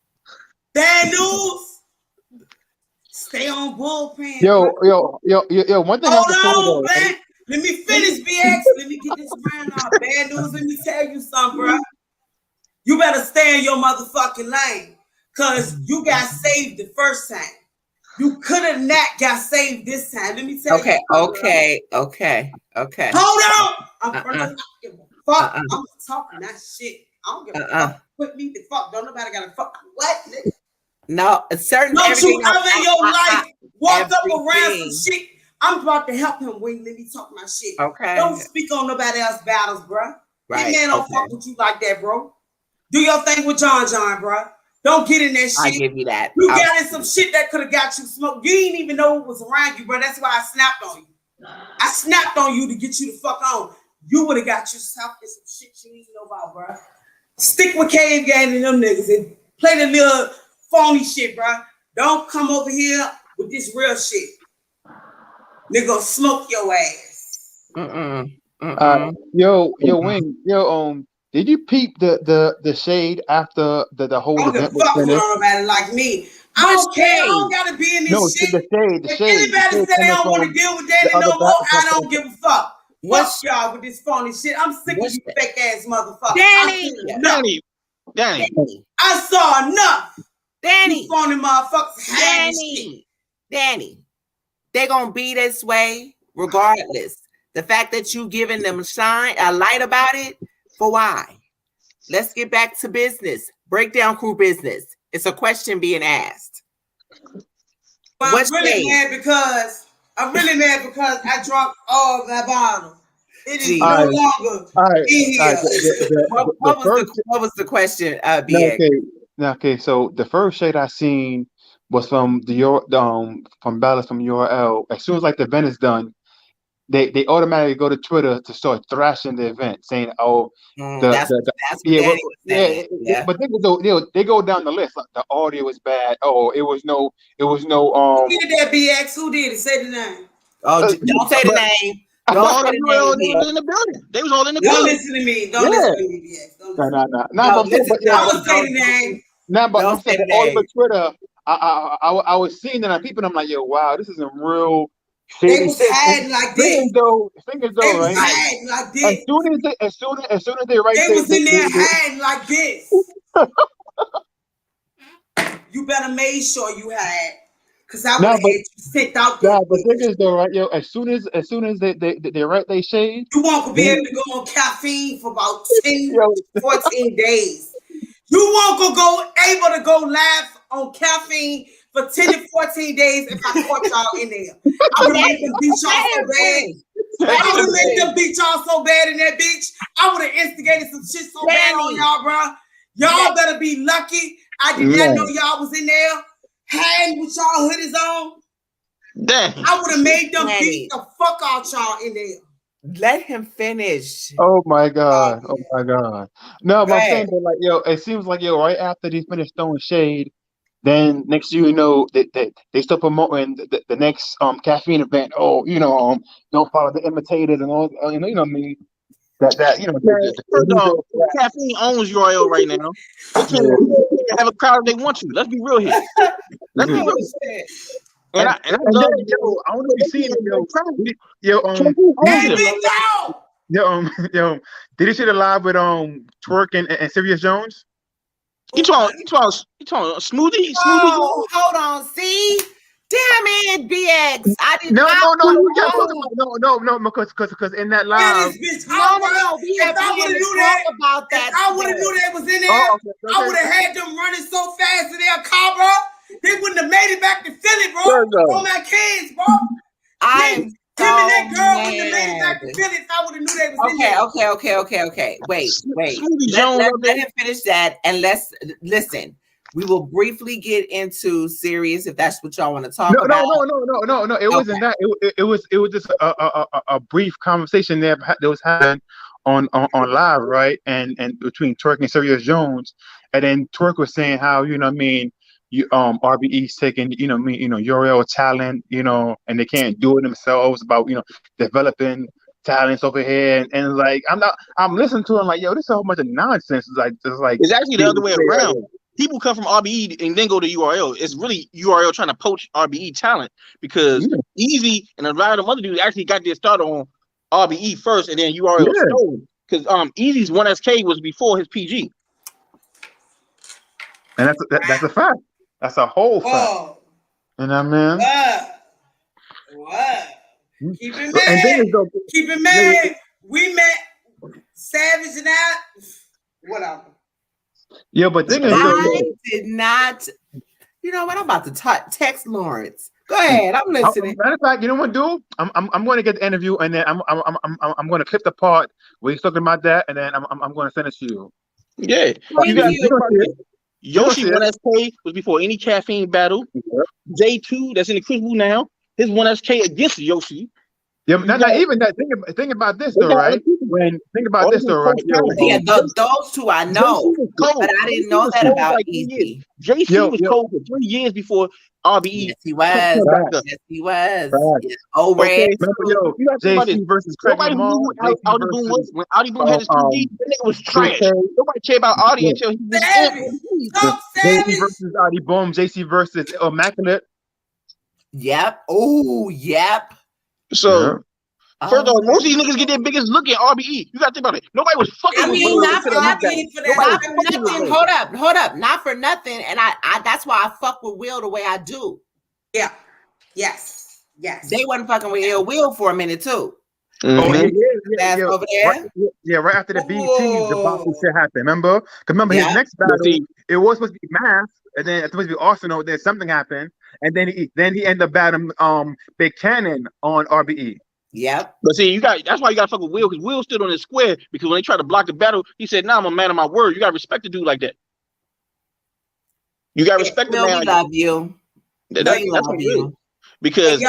Bad news. Stay on bullpen. Yo. One thing. Hold on, man. Let me finish, BX. Let me get this round off. Bad news. Let me tell you something, bro. You better stay in your motherfucking lane, cause you got saved the first time. You could have not got saved this time. Let me tell you. Okay. Hold on. I'm talking that shit. I don't give a fuck. Put me the fuck. Don't nobody gotta fuck what, nigga. No, certain. Don't you ever in your life walk up around some shit? I'm about to help him, Wing. Let me talk my shit. Okay. Don't speak on nobody else's battles, bro. Right. That man don't fuck with you like that, bro. Do your thing with John, bro. Don't get in that shit. I give you that. You got in some shit that could have got you smoked. You didn't even know it was around you, bro. That's why I snapped on you. I snapped on you to get you the fuck on. You would have got yourself in some shit you didn't know about, bro. Stick with Cave Gang and them niggas and play the little phony shit, bro. Don't come over here with this real shit. Nigga gonna smoke your ass. Yo, Wing, did you peep the shade after the whole event was finished? Nobody like me. I don't care. I don't gotta be in this shit. The shade. Anybody say they don't want to deal with that no more, I don't give a fuck. Fuck y'all with this phony shit. I'm sick of you fake ass motherfuckers. Danny. I saw enough. Danny. You phony motherfuckers. Danny. They're gonna be this way regardless. The fact that you giving them a light about it, for why? Let's get back to business. Breakdown crew business. It's a question being asked. But I'm really mad because I drunk all that bottle. It is no longer in here. What was the question, BX? Okay, so the first shade I seen was from from Ballas from URL. As soon as like the event is done, they automatically go to Twitter to start thrashing the event, saying, "Oh, that's what Danny was saying." But they go down the list. Like, the audio was bad. Oh, it was no. Who did that, BX? Who did it? Say the name. Oh, don't say the name. All the URL, they was in the building. They was all in the Don't building. listen to me. Don't listen to me. Yes. Don't listen. No, I would say the name. But I'm saying all over Twitter, I was seeing that on people, and I'm like, yo, wow, this is a real. They was hiding like this. Thing is though, They was right? hiding like this. As soon as they write, they was in there hiding like this. You better make sure you had, because I would have had you sent out there. Yeah, but thing is though, right, yo, as soon as they write they shade, you won't be able to go on caffeine for about 10, 14 days. You won't go able to go live on caffeine for 10 to 14 days if I caught y'all in there. I would have made them beat y'all so bad. I would have made them beat y'all so bad in that bitch. I would have instigated some shit so bad on y'all, bro. Y'all better be lucky. I did not know y'all was in there hiding with y'all hoodies on. Damn. I would have made them beat the fuck out y'all in there. Let him finish. Oh my god! Oh my god! No, but I'm saying that, like, yo, it seems like, yo, right after they finish throwing shade, then next you know they start promoting the next caffeine event. Oh, don't follow the imitators and all. You know what I mean? That you know. First off, caffeine owns URL right now. They can't have a crowd if they want to. Let's be real here. Let's be real. And I love, yo, I want to be seeing did you see the live with Twerk and Sirius Jones? You talking Smoothie? Oh, hold on, see? Damn it, BX. I did no, because in that live. No, we have talk about that. If I would have knew they was in there, I would have had them running so fast in their car, bro. They wouldn't have made it back to Philly, bro. On my kids, bro. I'm Him and that girl wouldn't have made it back to Philly if I would have knew they was in there. Okay. Wait. Let him finish that, and let's listen. We will briefly get into serious if that's what y'all want to talk about. No. It wasn't that. It was just a brief conversation there that was happening on live, right? And between Twerk and Sirius Jones, and then Twerk was saying how, you know what I mean, RBE's taking, URL talent, and they can't do it themselves, about, developing talents over here, and like I'm listening to him like, yo, this is a whole bunch of nonsense. It's actually the other way around. People come from RBE and then go to URL. It's really URL trying to poach RBE talent, because Easy and a lot of them other dudes actually got their start on RBE first, and then URL stole. Because Easy's 1SK was before his PG. And that's a fact. That's a whole fact. You know what I mean? What? Keep it mad. Keep it mad. We met Savage and I. Whatever. Yeah, but thing is, I did not. You know what? I'm about to text Lawrence. Go ahead. I'm listening. Matter of fact, you know what, dude? I'm going to get the interview, and then I'm going to clip the part where he's talking about that, and then I'm going to send it to you. Yeah. Yoshi 1SK was before any caffeine battle. J2, that's in the Crucible now, his 1SK against Yoshi. Yeah, not even that. Think about this though, right? Yeah, those two I know, but I didn't know that about Easy. JC was cold for 3 years before RBE. Yes, he was. Yes, he was. Yes. Oh, Red. JC versus Craig Lamar. Audi Boom was when Audi Boom had his PG. That nigga was trash. Nobody cared about Audi until he was JC versus Audi Boom. JC versus Immaculate. Yep. Oh, yep. So, first of all, most of these niggas get their biggest look at RBE. You got to think about it. Nobody was fucking with Will. Not for nothing. Hold up. Not for nothing. And I that's why I fuck with Will the way I do. Yeah. Yes. They wasn't fucking with Ill Will for a minute, too. Mm-hmm. Over there. Right after the BT, the boxing shit happened. Remember? His next battle, it was supposed to be Math, and then it's supposed to be Arsenal. Then something happened, and then he ended up battling Big Cannon on RBE. Yep. But see, that's why you gotta fuck with Will, because Will stood on his square, because when they tried to block the battle, he said, "Nah, I'm a man of my word. You gotta respect the dude like that. You gotta respect the man. We love you. That's what you. Because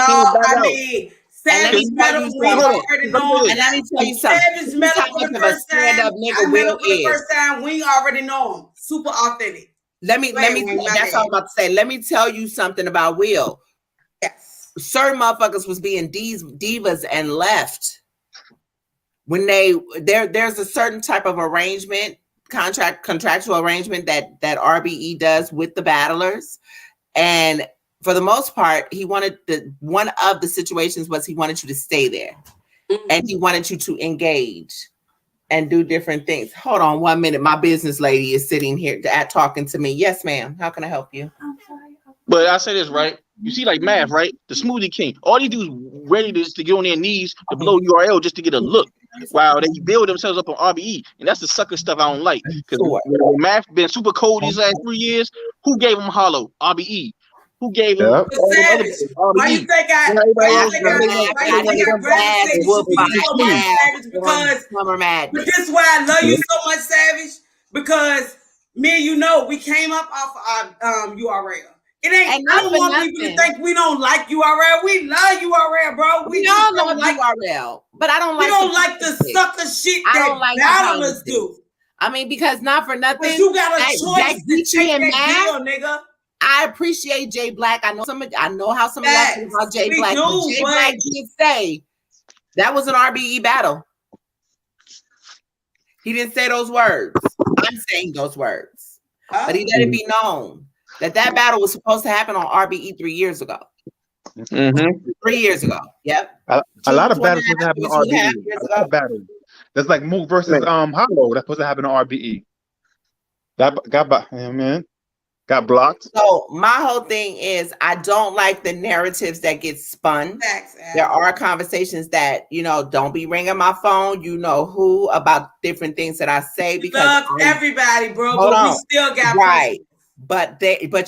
Savage Metal, we already know. And let me tell you something. Savage Metal for the first time. Will for the first time. We already know him. Super authentic. Let me. That's all I'm about to say. Let me tell you something about Will. Yes. Certain motherfuckers was being divas and left. when there's a certain type of arrangement, contractual arrangement that RBE does with the battlers, and for the most part, one of the situations was he wanted you to stay there, and he wanted you to engage and do different things. Hold on 1 minute, my business lady is sitting here talking to me. Yes, ma'am. How can I help you? I'm sorry. But I say this right. You see, like math, right? The Smoothie King. All these dudes ready to get on their knees to blow URL just to get a look. While they build themselves up on RBE, and that's the sucker stuff I don't like. Because math been super cold these last 3 years. Who gave them hollow? RBE. Who gave them? Why you think I gravitated to you so much, Savage? Because but this is why I love you so much, Savage. Because me and you know we came up off our URL. It ain't. I don't want people to think we don't like URL. We love URL, bro. We all don't like URL, but I don't like. We don't like the sucker shit that battlers do. I mean, because not for nothing. But you got a choice to take that deal, nigga. I appreciate Jay Black. I know how some of y'all think about Jay Black. Jay Black did say that was an RBE battle. He didn't say those words. I'm saying those words, but he let it be known that battle was supposed to happen on RBE 3 years ago. 3 years ago. Yep. A lot of battles supposed to happen on RBE. A lot of battles. That's like Mook versus Hollow. That's supposed to happen on RBE. That got blocked. So my whole thing is I don't like the narratives that get spun. There are conversations that, don't be ringing my phone, who, about different things that I say, because love everybody, bro, but we still got right. But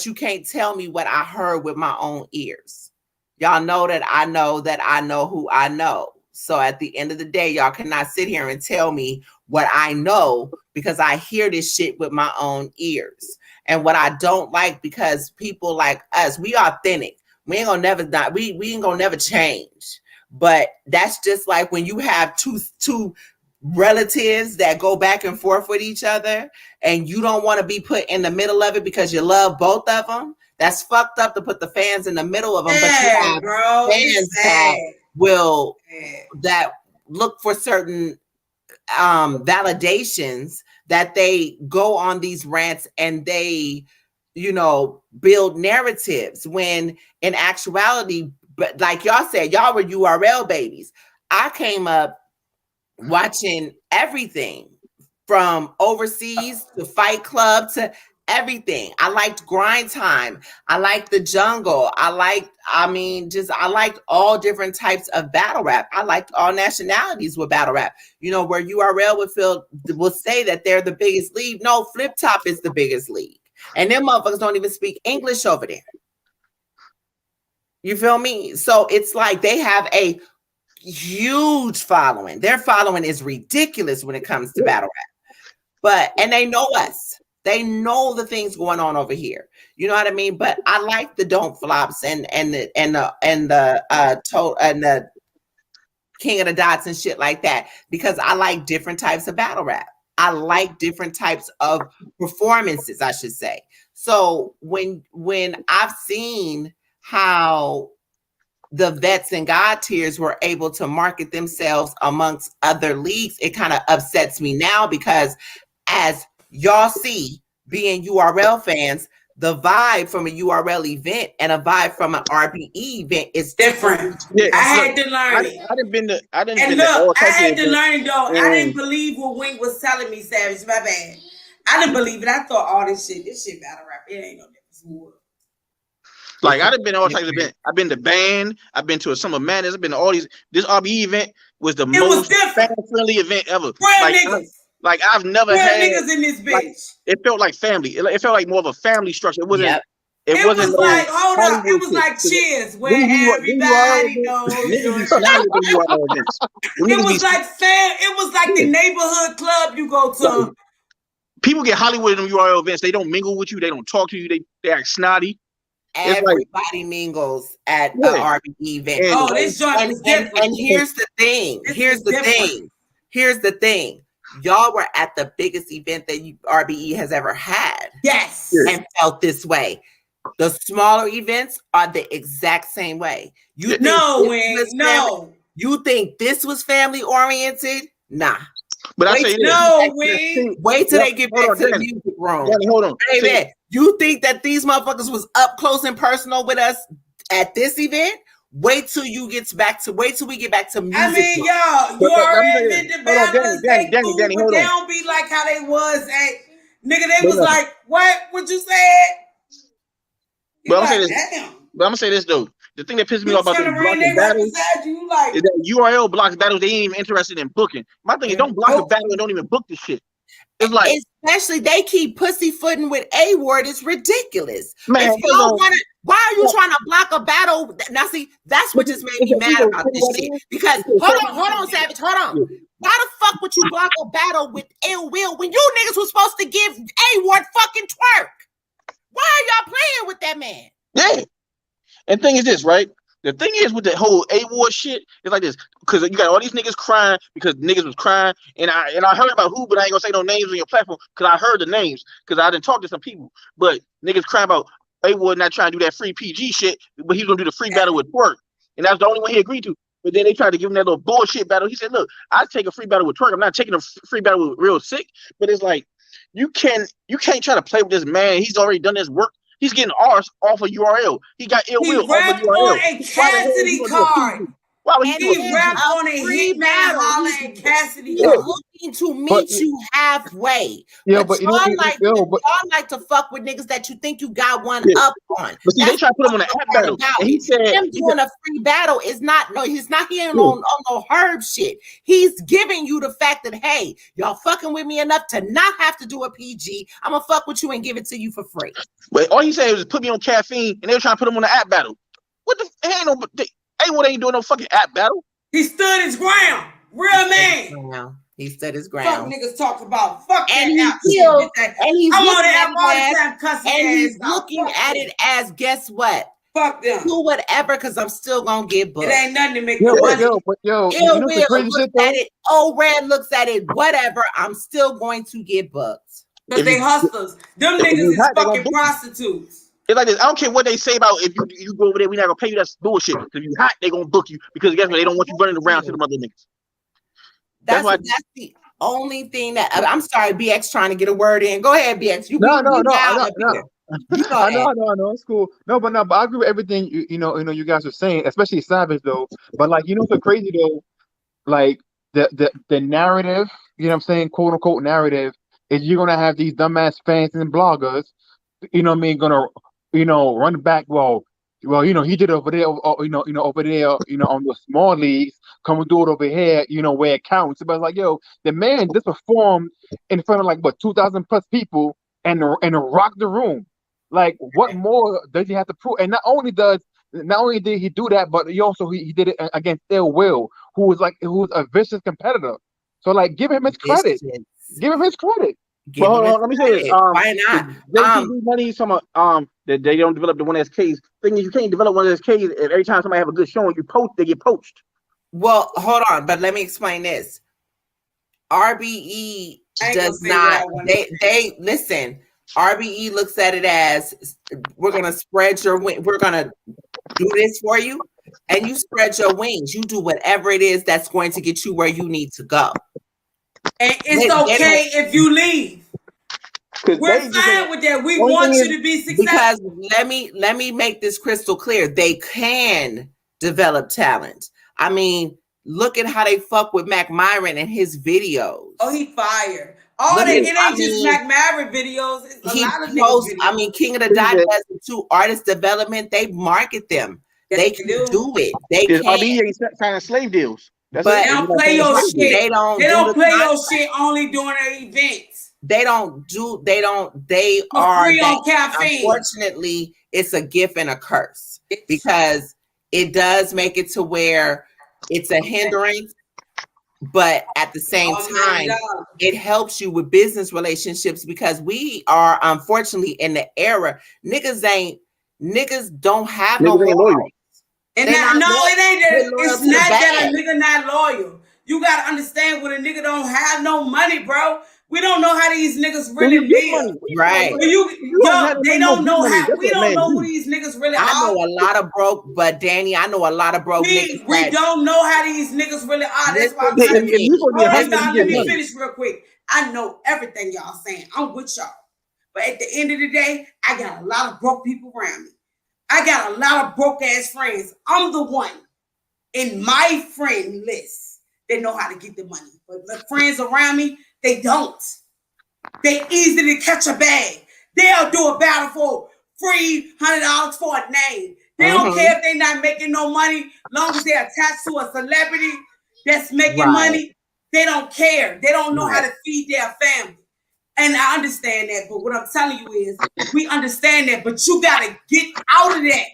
you can't tell me what I heard with my own ears. Y'all know that I know who I know. So at the end of the day, y'all cannot sit here and tell me what I know, because I hear this shit with my own ears. And what I don't like, because people like us, we authentic. We ain't gonna never die. We ain't gonna never change. But that's just like when you have two relatives that go back and forth with each other, and you don't want to be put in the middle of it because you love both of them. That's fucked up to put the fans in the middle of them. But you have fans that look for certain validations, that they go on these rants and they, build narratives, when in actuality, but like y'all said, y'all were URL babies. I came up watching everything from overseas to Fight Club to everything. I liked Grind Time. I liked The Jungle. I liked all different types of battle rap. I liked all nationalities with battle rap. Where URL would say that they're the biggest league. No, Flip Top is the biggest league. And them motherfuckers don't even speak English over there. You feel me? So it's like they have a huge following. Their following is ridiculous when it comes to battle rap. And they know us. They know the things going on over here. You know what I mean? But I like the Don't Flops and the King of the Dots and shit like that, because I like different types of battle rap. I like different types of performances, I should say. So when I've seen how the Vets and God Tiers were able to market themselves amongst other leagues, it kind of upsets me now, because as y'all see, being URL fans, the vibe from a URL event and a vibe from an RBE event is different. Yeah, I had to learn it. I had to learn it though. I didn't believe what Wink was telling me, Savage. My bad. I didn't believe it. I thought all this shit battle rap. It ain't no difference. Like I done been to all types of events. I've been to band. I've been to a Summer Madness. I've been to all these. This RBE event was the most fan-friendly event ever. Like I've never had niggas in this bitch. Like, it felt like family. It felt like more of a family structure. It wasn't. Yep. It wasn't like hold up. It was like Cheers, where everybody knows. It was like It was like the neighborhood club you go to. People get Hollywood in them URL events. They don't mingle with you. They don't talk to you. They act snotty. Everybody mingles at the RBE event. This joint was different. And here's the thing. Here's the thing. Y'all were at the biggest event that RBE has ever had. Yes. And felt this way. The smaller events are the exact same way. You think this was family oriented? Nah. But I say wait till they get back to the music room. Danny, hold on. Hey, you think that these motherfuckers was up close and personal with us at this event? Wait till we get back to music. I mean, y'all, you already been to battlers. Danny, but they don't be like how they was at nigga. They was like, what you said? But I'm gonna say this though. The thing that pisses me off about the blocking battles is that URL blocks battles they ain't even interested in booking. My thing is, don't block a battle and don't even book the shit. It's like, especially they keep pussyfooting with A-word. It's ridiculous. Man, why are you trying to block a battle? Now, see, that's what just made me mad about this shit. Because hold on, Savage, hold on. Why the fuck would you block a battle with ill will when you niggas was supposed to give A-word fucking twerk? Why are y'all playing with that man? Yeah. And thing is this, right? The thing is with the whole A-Ward shit, it's like this, because you got all these niggas crying because niggas was crying, and I heard about who, but I ain't gonna say no names on your platform because I heard the names because I didn't talk to some people. But niggas crying about A-Ward not trying to do that free PG shit, but he's gonna do the free battle with Twerk, and that's the only one he agreed to. But then they tried to give him that little bullshit battle. He said, "Look, I take a free battle with Twerk. I'm not taking a free battle with Real Sick." But it's like you can't try to play with this man. He's already done his work. He's getting ours off of URL. He got ill will off of URL. On a Cassidy card. Why would he rap on a Hitman hollering Cassidy? Looking to meet you halfway. Yeah, but y'all like to fuck with niggas that you think you got one up on. But see, they try to put him on an app battle. And he said him doing a free battle is not. No, he's not here on no herb shit. He's giving you the fact that hey, y'all fucking with me enough to not have to do a PG. I'm gonna fuck with you and give it to you for free. But all he said was put me on caffeine, and they were trying to put him on the app battle. What the ain't no. A-Ward ain't doing no fucking app battle. He stood his ground. Real man. He stood his ground. Fuck niggas talk about fuck and that app. And he's I'm on that all the time cussing. And he's looking at it as guess what? Fuck them. Do whatever because I'm still gonna get booked. It ain't nothing to make money. Ill Will looks at it. Red looks at it. Whatever. I'm still going to get booked. Because they hustlers. Them niggas is fucking prostitutes. It's like this. I don't care what they say about if you go over there, we not gonna pay you. That's bullshit. If you hot, they gonna book you because guess what? They don't want you running around to the other niggas. That's the only thing that I'm sorry, BX trying to get a word in. Go ahead, BX. No. It's cool. But I agree with everything you guys are saying, especially Savage though. But like what's so crazy though, like the narrative, you know what I'm saying, quote unquote narrative, is you're gonna have these dumbass fans and bloggers, gonna run back. Well, he did over there, over there, on the small leagues. Come and do it over here, where it counts. But it's like, the man just performed in front of 2,000 plus people and rocked the room. Like, what more does he have to prove? And not only did he do that, but he did it against Ill Will, who was a vicious competitor. So give him his credit. Give him his credit. But hold on, let me say this. Why not? Money that they don't develop the one SKs. Thing is, you can't develop one SKs if every time somebody have a good showing, they get poached. Well, hold on, but let me explain this. RBE does not. They listen. RBE looks at it as we're gonna spread your wing. We're gonna do this for you, and you spread your wings. You do whatever it is that's going to get you where you need to go. And it's okay if you leave. We're fine with that. We want you to be successful. Because let me make this crystal clear. They can develop talent. I mean, look at how they fuck with Mac Myron and his videos. Oh, he fired. It ain't just Mac Myron videos. It's a lot of videos. I mean, King of the Dot does it too. Artist development, they market them. They can do it. They can. RBE ain't signing slave deals. But they don't play your shit. They don't play your shit only during their events. They are free on caffeine. Unfortunately, it's a gift and a curse because it does make it to where it's a hindrance, but at the same time, it helps you with business relationships because we are unfortunately in the era niggas don't have no loyalty. And it ain't that. It's not that a nigga not loyal. You gotta understand when a nigga don't have no money, bro. We don't know how these niggas really live. Right. They don't know how. We don't know who these niggas really are. I know a lot of broke, but Danny, I know a lot of broke niggas. We don't know how these niggas really are. That's why I'm telling you. Let me finish real quick. I know everything y'all saying. I'm with y'all. But at the end of the day, I got a lot of broke people around me. I got a lot of broke ass friends. I'm the one in my friend list that know how to get the money. But the friends around me, they don't. They easily catch a bag. They'll do a battle for free $100 for a name. They don't care if they're not making no money, long as they're attached to a celebrity that's making money. They don't care. They don't know how to feed their family. And I understand that, but what I'm telling you is, we understand that, but you gotta get out of that.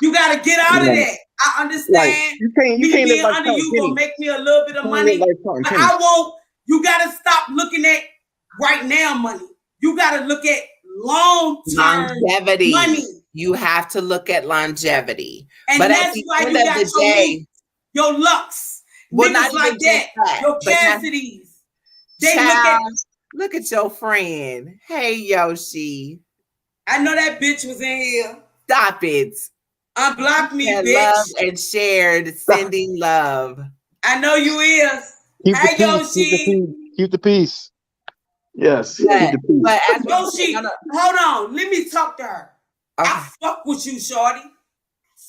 You gotta get out of that. I understand. You can't being under you gonna make me a little bit of money, but I won't. You gotta stop looking at right now money. You gotta look at long-term longevity. Money. You have to look at longevity. And but that's why you got your Lux. Well, niggas like that. Your Cassidys. They look at your friend. Hey, Yoshi. I know that bitch was in here. Stop it. Unblock me, bitch. Loved and shared, sending love. I know you is. Hey, Yoshi. Keep the peace. Yes. But as Yoshi, hold on. Let me talk to her. I fuck with you, shorty.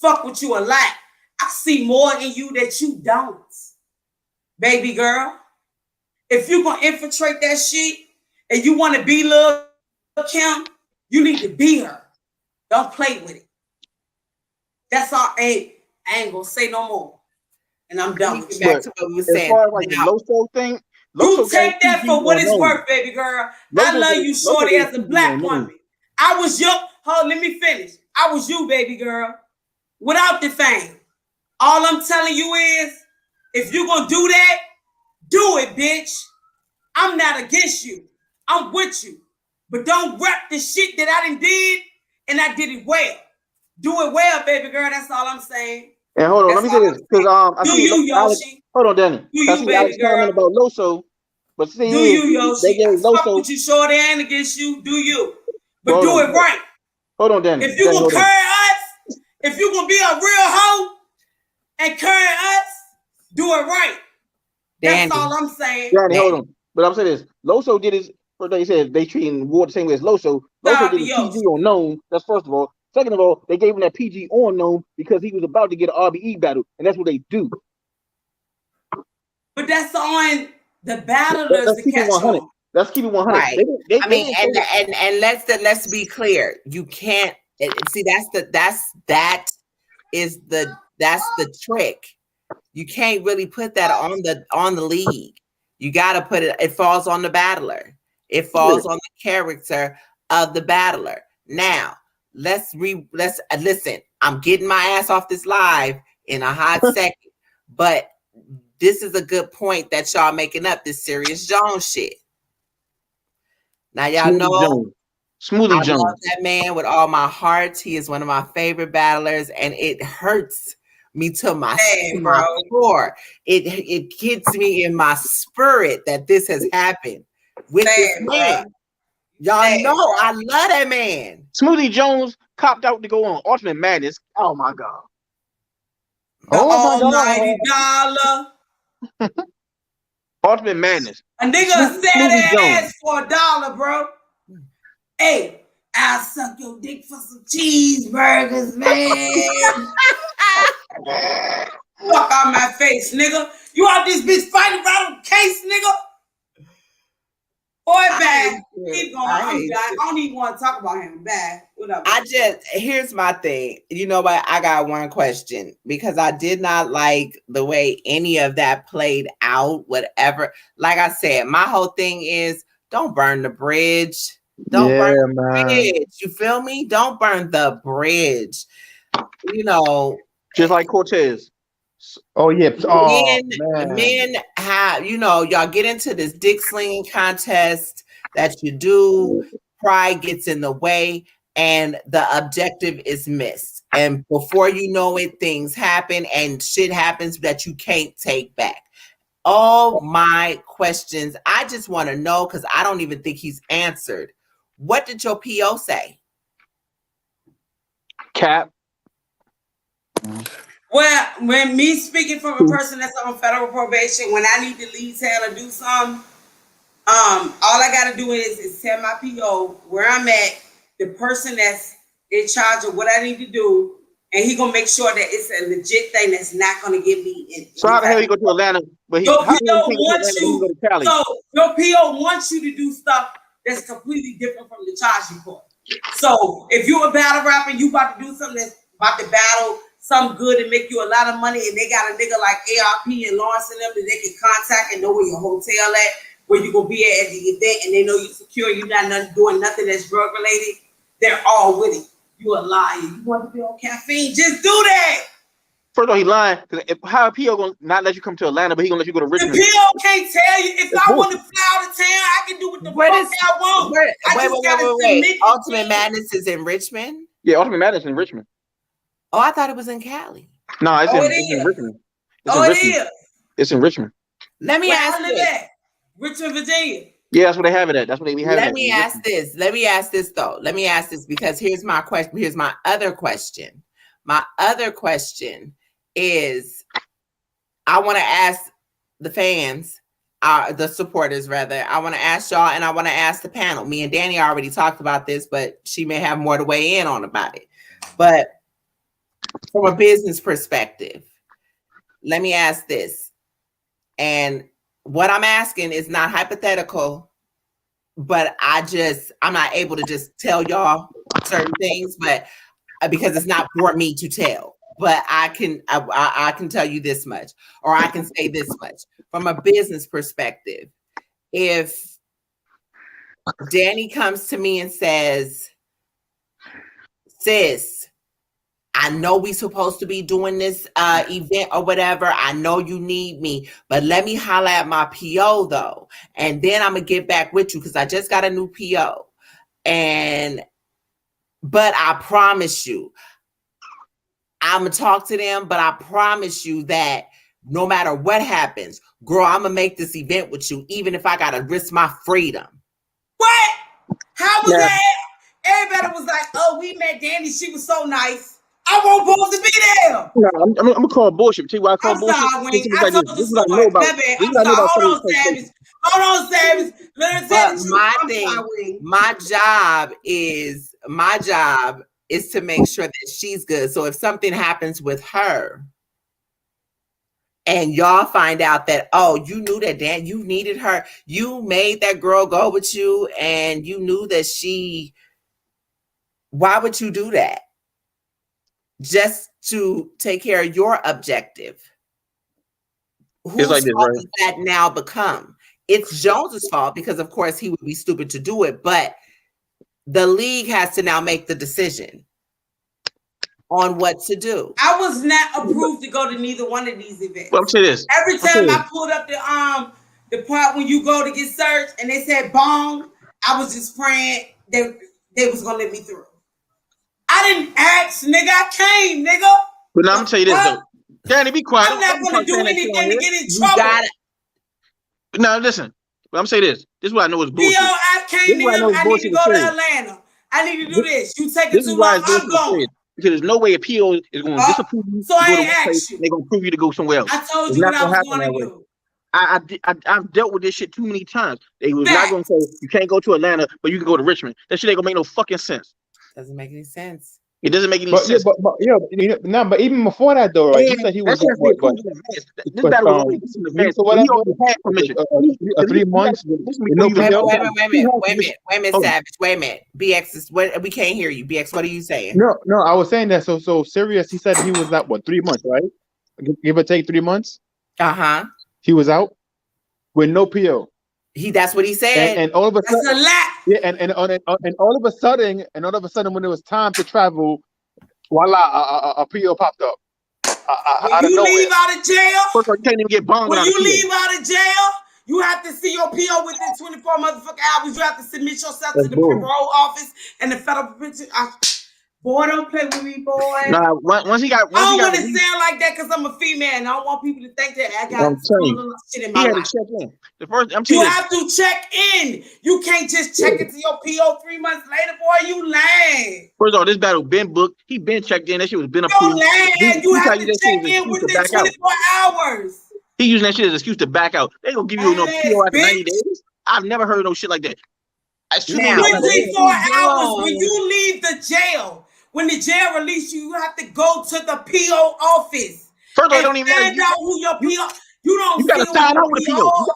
Fuck with you a lot. I see more in you that you don't. Baby girl. If you gonna infiltrate that shit and you want to be Lil Kim, you need to be her. Don't play with it. That's all. I ain't gonna say no more. And I'm done with you. Back to what we were saying. As far as like the Loso thing, you take that for what it's worth, baby girl. I love you, shorty, as a black woman. I was your. Hold, let me finish. I was you, baby girl, without the fame. All I'm telling you is, if you gonna do that, do it, bitch. I'm not against you. I'm with you. But don't rep the shit that I done did, and I did it well. Do it well, baby girl. That's all I'm saying. And hold on, let me say this, because I see Yoshi. Hold on, Danny. Do you, baby girl? About Loso, but see, do you, Yoshi? They gave Loso. Fuck Loso. with you, shorty, and against you. Do you? But do it right. Hold on, Danny. If you gonna carry us, if you gonna be a real hoe and carry us, do it right. That's all I'm saying. Danny, hold on. But I'm saying this. Loso did his. First thing he said, they treating Ward the same way as Loso. Loso did his PG on Gnome. That's first of all. Second of all, they gave him that PG on Gnome because he was about to get an RBE battle, and that's what they do. But that's on the battlers to catch on. Let's keep it 100. Right. I mean, and let's be clear. You can't see that's the trick. You can't really put that on the league. You got to put it falls on the battler. It falls on the character of the battler. Now, let's listen. I'm getting my ass off this live in a hot second, but this is a good point that y'all making up this Serious Jones shit. Now y'all know Smoothie Jones. I love that man with all my heart. He is one of my favorite battlers, and it hurts me to my core. It hits me in my spirit that this has happened with this man. Y'all know I love that man. Smoothie Jones copped out to go on Ultimate Madness. Oh my God. The almighty dollar. Ultimate Madness. A nigga said that ass for $1, bro. Hey, I'll suck your dick for some cheeseburgers, man. Fuck out my face, nigga. You out this bitch fighting about a case, nigga? Boy, bad. Keep going. I don't even want to talk about him. Bad. Whatever. Here's my thing. You know what? I got one question because I did not like the way any of that played out, whatever. Like I said, my whole thing is don't burn the bridge. Don't burn the bridge. You feel me? Don't burn the bridge. You know. Just like Cortez. Oh yeah. Men have, y'all get into this dick slinging contest that you do. Pride gets in the way, and the objective is missed. And before you know it, things happen, and shit happens that you can't take back. all my questions. I just want to know, because I don't even think he's answered. What did your PO say? Cap. Well, when me speaking from a person that's on federal probation, when I need to leave town or do something, all I gotta do is tell my PO where I'm at, the person that's in charge of what I need to do, and he gonna make sure that it's a legit thing that's not gonna get me in. So how the hell you go to Atlanta? But your PO wants you. So your PO wants you to do stuff that's completely different from the charge report. So if you're a battle rapper and you about to do something that's about to battle something good and make you a lot of money, and they got a nigga like ARP and Lawrence and them that they can contact and know where your hotel at, where you gonna be at the event, and they know you're secure, you're not doing nothing that's drug related, they're all with it. You a liar. You want to be on caffeine? Just do that. First of all, he lying. How a PO gonna not let you come to Atlanta, but he gonna let you go to Richmond? The PO can't tell you. If I want to fly out of town, I can do what the fuck I want. Wait. Ultimate Madness is in Richmond? Yeah, Ultimate Madness is in Richmond. Oh, I thought it was in Cali. No, it's in Richmond. It's in Richmond. Let me ask you. Richmond, Virginia. Yeah, that's where they have it at. That's where we have it at. Let me ask this though. Let me ask this, because here's my question. Here's my other question. My other question is, I want to ask the fans, the supporters rather. I want to ask y'all, and I want to ask the panel. Me and Danny already talked about this, but she may have more to weigh in on about it. But from a business perspective, let me ask this. And what I'm asking is not hypothetical, but I'm not able to just tell y'all certain things, but because it's not for me to tell. But I can tell you this much, or I can say this much. From a business perspective, if Danny comes to me and says, sis, I know we supposed to be doing this event or whatever. I know you need me, but let me holler at my PO though. And then I'm going to get back with you because I just got a new PO. But I promise you, I'm going to talk to them, but I promise you that no matter what happens, girl, I'm going to make this event with you, even if I got to risk my freedom. What? How was that? Everybody was like, oh, we met Danny. She was so nice. I won't supposed to be there. No, I'm gonna call bullshit. Tell you why I call bullshit. I told you so much. Hold on, Savage. My job is to make sure that she's good. So if something happens with her, and y'all find out that, oh, you knew that Dan, you needed her, you made that girl go with you, and you knew that why would you do that? Just to take care of your objective. Whose like this, fault right? does that now become? It's Jones's fault because, of course, he would be stupid to do it. But the league has to now make the decision on what to do. I was not approved to go to neither one of these events. Well, I'm saying this. Every time I pulled up the part when you go to get searched and they said bong, I was just praying they was gonna let me through. I didn't ask, nigga. I came, nigga. But now I'm gonna tell you this though. Danny, be quiet. I'm not gonna do anything to get in trouble. Now listen. But I'm saying this. This is what I know is bullshit. I came to him. I need to go to Atlanta. I need to do this. You take it too long, I'm going. Because there's no way a PO is going to disapprove you. So I ain't asked you. They're going to prove you to go somewhere else. I told you what I was going to do. I've dealt with this shit too many times. They was not going to say you can't go to Atlanta, but you can go to Richmond. That shit ain't going to make no fucking sense. Doesn't make any sense. It doesn't make any sense. But even before that though, right? He said he was this battle was so had permission. 3 months. Wait a minute, Savage. Wait a minute. BX is we can't hear you. BX, what are you saying? No, I was saying that so serious. He said he was at 3 months, right? Give or take 3 months. He was out with no PO. That's what he said. And all of a sudden, that's a lot. Yeah, and all of a sudden, when it was time to travel, voila, a PO popped up. When you leave out of jail, you can't even get bonged. When you leave out of jail, you have to see your PO within 24 motherfucking hours. You have to submit yourself to the parole office and the federal pension. Boy, don't play with me, boy. Nah, once he got. I don't want to sound like that because I'm a female and I don't want people to think that I got some little shit in my life. Check in. The first, you have to check in. You can't just check into your PO 3 months later, boy. You lying. First of all, this battle been booked. He been checked in. That shit was been You approved. lying. You have to check in within 24 hours. He using that shit as an excuse to back out. They gonna give you no PO after 90 days. I've never heard no shit like that. 24 hours when you leave the jail. When the jail release you, you have to go to the PO office. First of all, don't even find out who your PO. You don't. You gotta sign out with the PO.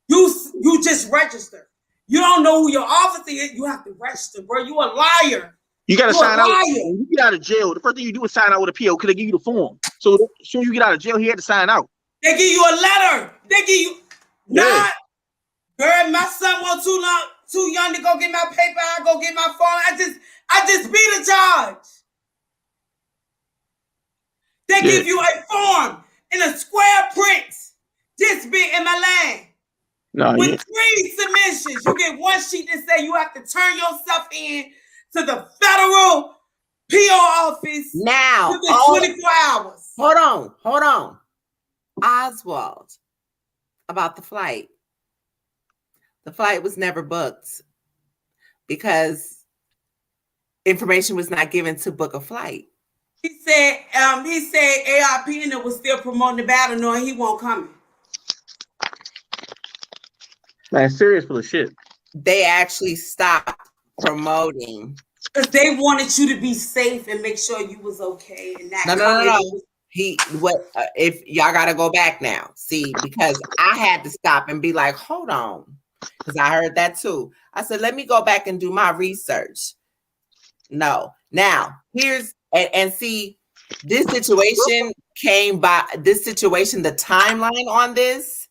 You just register. You don't know who your officer is. You have to register, bro. You a liar. You gotta sign out. When you get out of jail, the first thing you do is sign out with a PO because they give you the form. So as soon as you get out of jail, he had to sign out. They give you a letter. They give you not. Girl, my son was too young to go get my paper. I go get my phone. I just beat a charge. They give you a form in a square print, this big in my line. With 3 submissions, you get one sheet that say you have to turn yourself in to the federal PO office now within 24 hours. Hold on. Oswald, about the flight. The flight was never booked because information was not given to book a flight. He said ARP and it was still promoting the battle knowing he won't come. Man, serious full of shit. They actually stopped promoting because they wanted you to be safe and make sure you was okay. And that no. If y'all gotta go back now, see, because I had to stop and be like, hold on, because I heard that too. I said, let me go back and do my research. No, now here's and see, this situation the timeline on this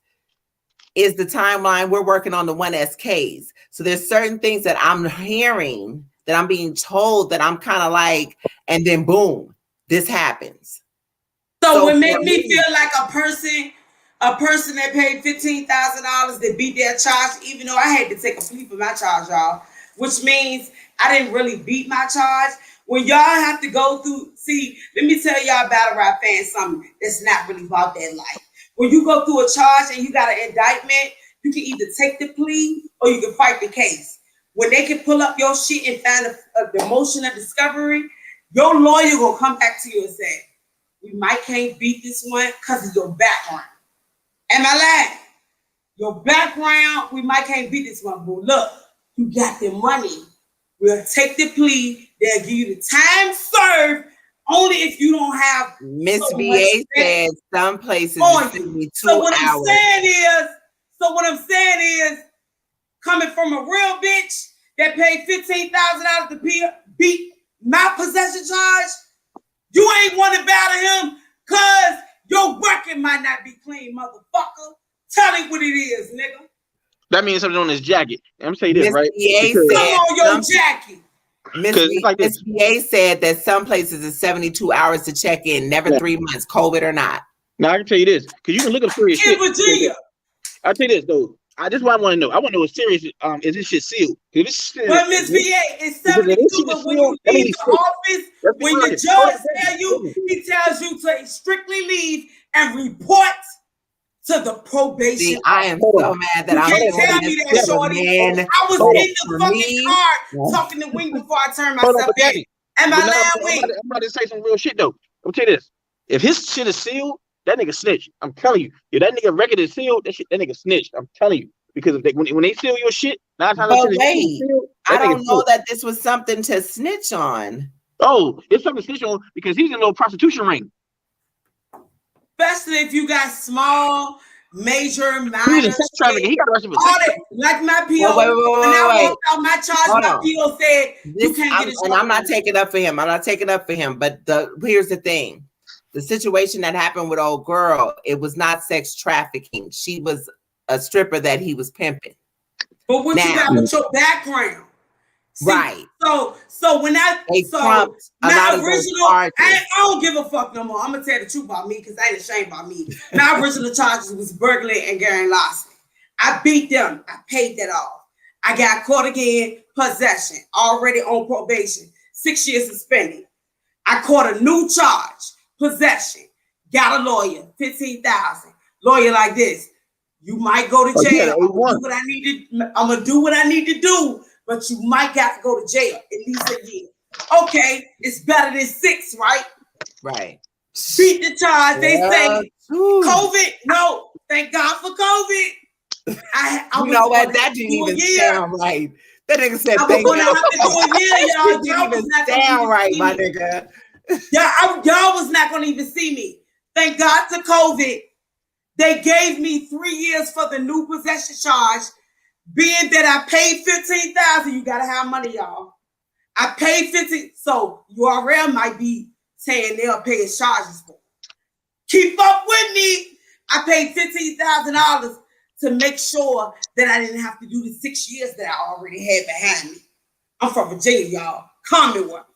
is the timeline. We're working on the 1SKs. So there's certain things that I'm hearing that I'm being told that I'm kind of like, and then boom, this happens. So it made me feel like a person that paid $15,000 that beat their charge, even though I had to take a plea for my charge, y'all, which means I didn't really beat my charge. When y'all have to go through, see, let me tell y'all battle rap fans something that's not really about that life. When you go through a charge and you got an indictment, you can either take the plea or you can fight the case. When they can pull up your shit and find the motion of discovery, your lawyer will come back to you and say, we might can't beat this one because of your background. Am I lying? Your background, we might can't beat this one, but look, you got the money. We'll take the plea. They'll give you the time served only if you don't have. Miss VA said some places it's 2 so what hours. What I'm saying is, coming from a real bitch that paid $15,000 to beat my possession charge, you ain't want to battle him because your record might not be clean, motherfucker. Tell him what it is, nigga. That means something on his jacket. I'm saying this, right? Come on your jacket. Miss VA said that some places is 72 hours to check in, never 3 months, COVID or not. Now I can tell you this, because you can look up serious shit. Virginia. I'll tell you this though. This is what I want to know. I want to know if serious is this shit sealed? Well, Miss VA, it's 72, but when you leave the office, when the judge he tells you to strictly leave and report to the probation. See, I am so mad that I'm tell me that, shorty. I was in the fucking car talking to Wing before I turned myself in. Am I lying? I'm about to say some real shit though. I'll tell you this. If his shit is sealed, that nigga snitch. I'm telling you. If that nigga record is sealed, that nigga snitch. I'm telling you. Because if when they seal your shit, 9 times out of 10, I don't know that this was something to snitch on. Oh, it's something to snitch on because he's in a little prostitution ring. Especially if you got small, major, minor. He got arrested for like my PO. When I walked out my charge, my PO said you can't get a and I'm not taking up for him. But here's the thing. The situation that happened with old girl, it was not sex trafficking. She was a stripper that he was pimping. But what you got with your background? See, right. So when my original, I don't give a fuck no more. I'm gonna tell the truth about me because I ain't ashamed about me. My original charges was burglary and grand larceny. I beat them. I paid that off. I got caught again, possession, already on probation. 6 years suspended. I caught a new charge, possession. Got a lawyer, $15,000. Lawyer like this. You might go to jail. I'm gonna do what I need to do, but you might have to go to jail at least a year. Okay, it's better than 6, right? Right. Beat the charge. They say COVID. No, thank God for COVID. I you know what? That didn't even sound right. That nigga said, "Thank God." Have to do a year, y'all. Didn't even sound right, my nigga. Y'all was not gonna even see me. Thank God to COVID. They gave me 3 years for the new possession charge. Being that I paid $15,000, you gotta have money, y'all. I paid $15,000, so URL might be saying they'll pay his charges for. Keep up with me. I paid $15,000 to make sure that I didn't have to do the 6 years that I already had behind me. I'm from Virginia, y'all. Commonwealth.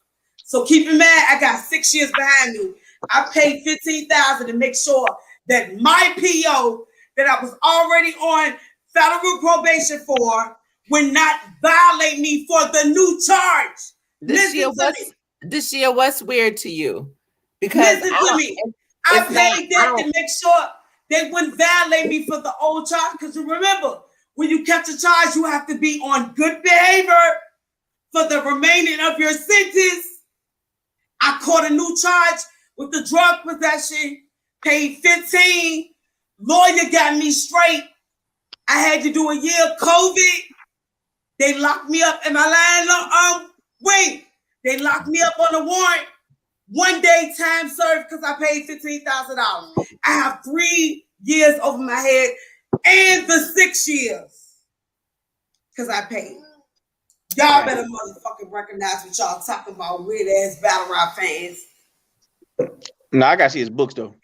So keep in mind, I got 6 years behind me. I paid $15,000 to make sure that my PO that I was already on federal probation for would not violate me for the new charge. This year, what's weird to you? Because listen to me. I paid that to make sure they wouldn't violate me for the old charge. Because you remember, when you catch a charge, you have to be on good behavior for the remaining of your sentence. I caught a new charge with the drug possession, paid $15,000. Lawyer got me straight. I had to do a year of COVID. They locked me up. Am I lying? Wait. They locked me up on a warrant. 1 day time served because I paid $15,000. I have 3 years over my head and the 6 years because I paid. Y'all better motherfucking recognize what y'all talking about, weird ass battle rap fans. No, I gotta see his books though.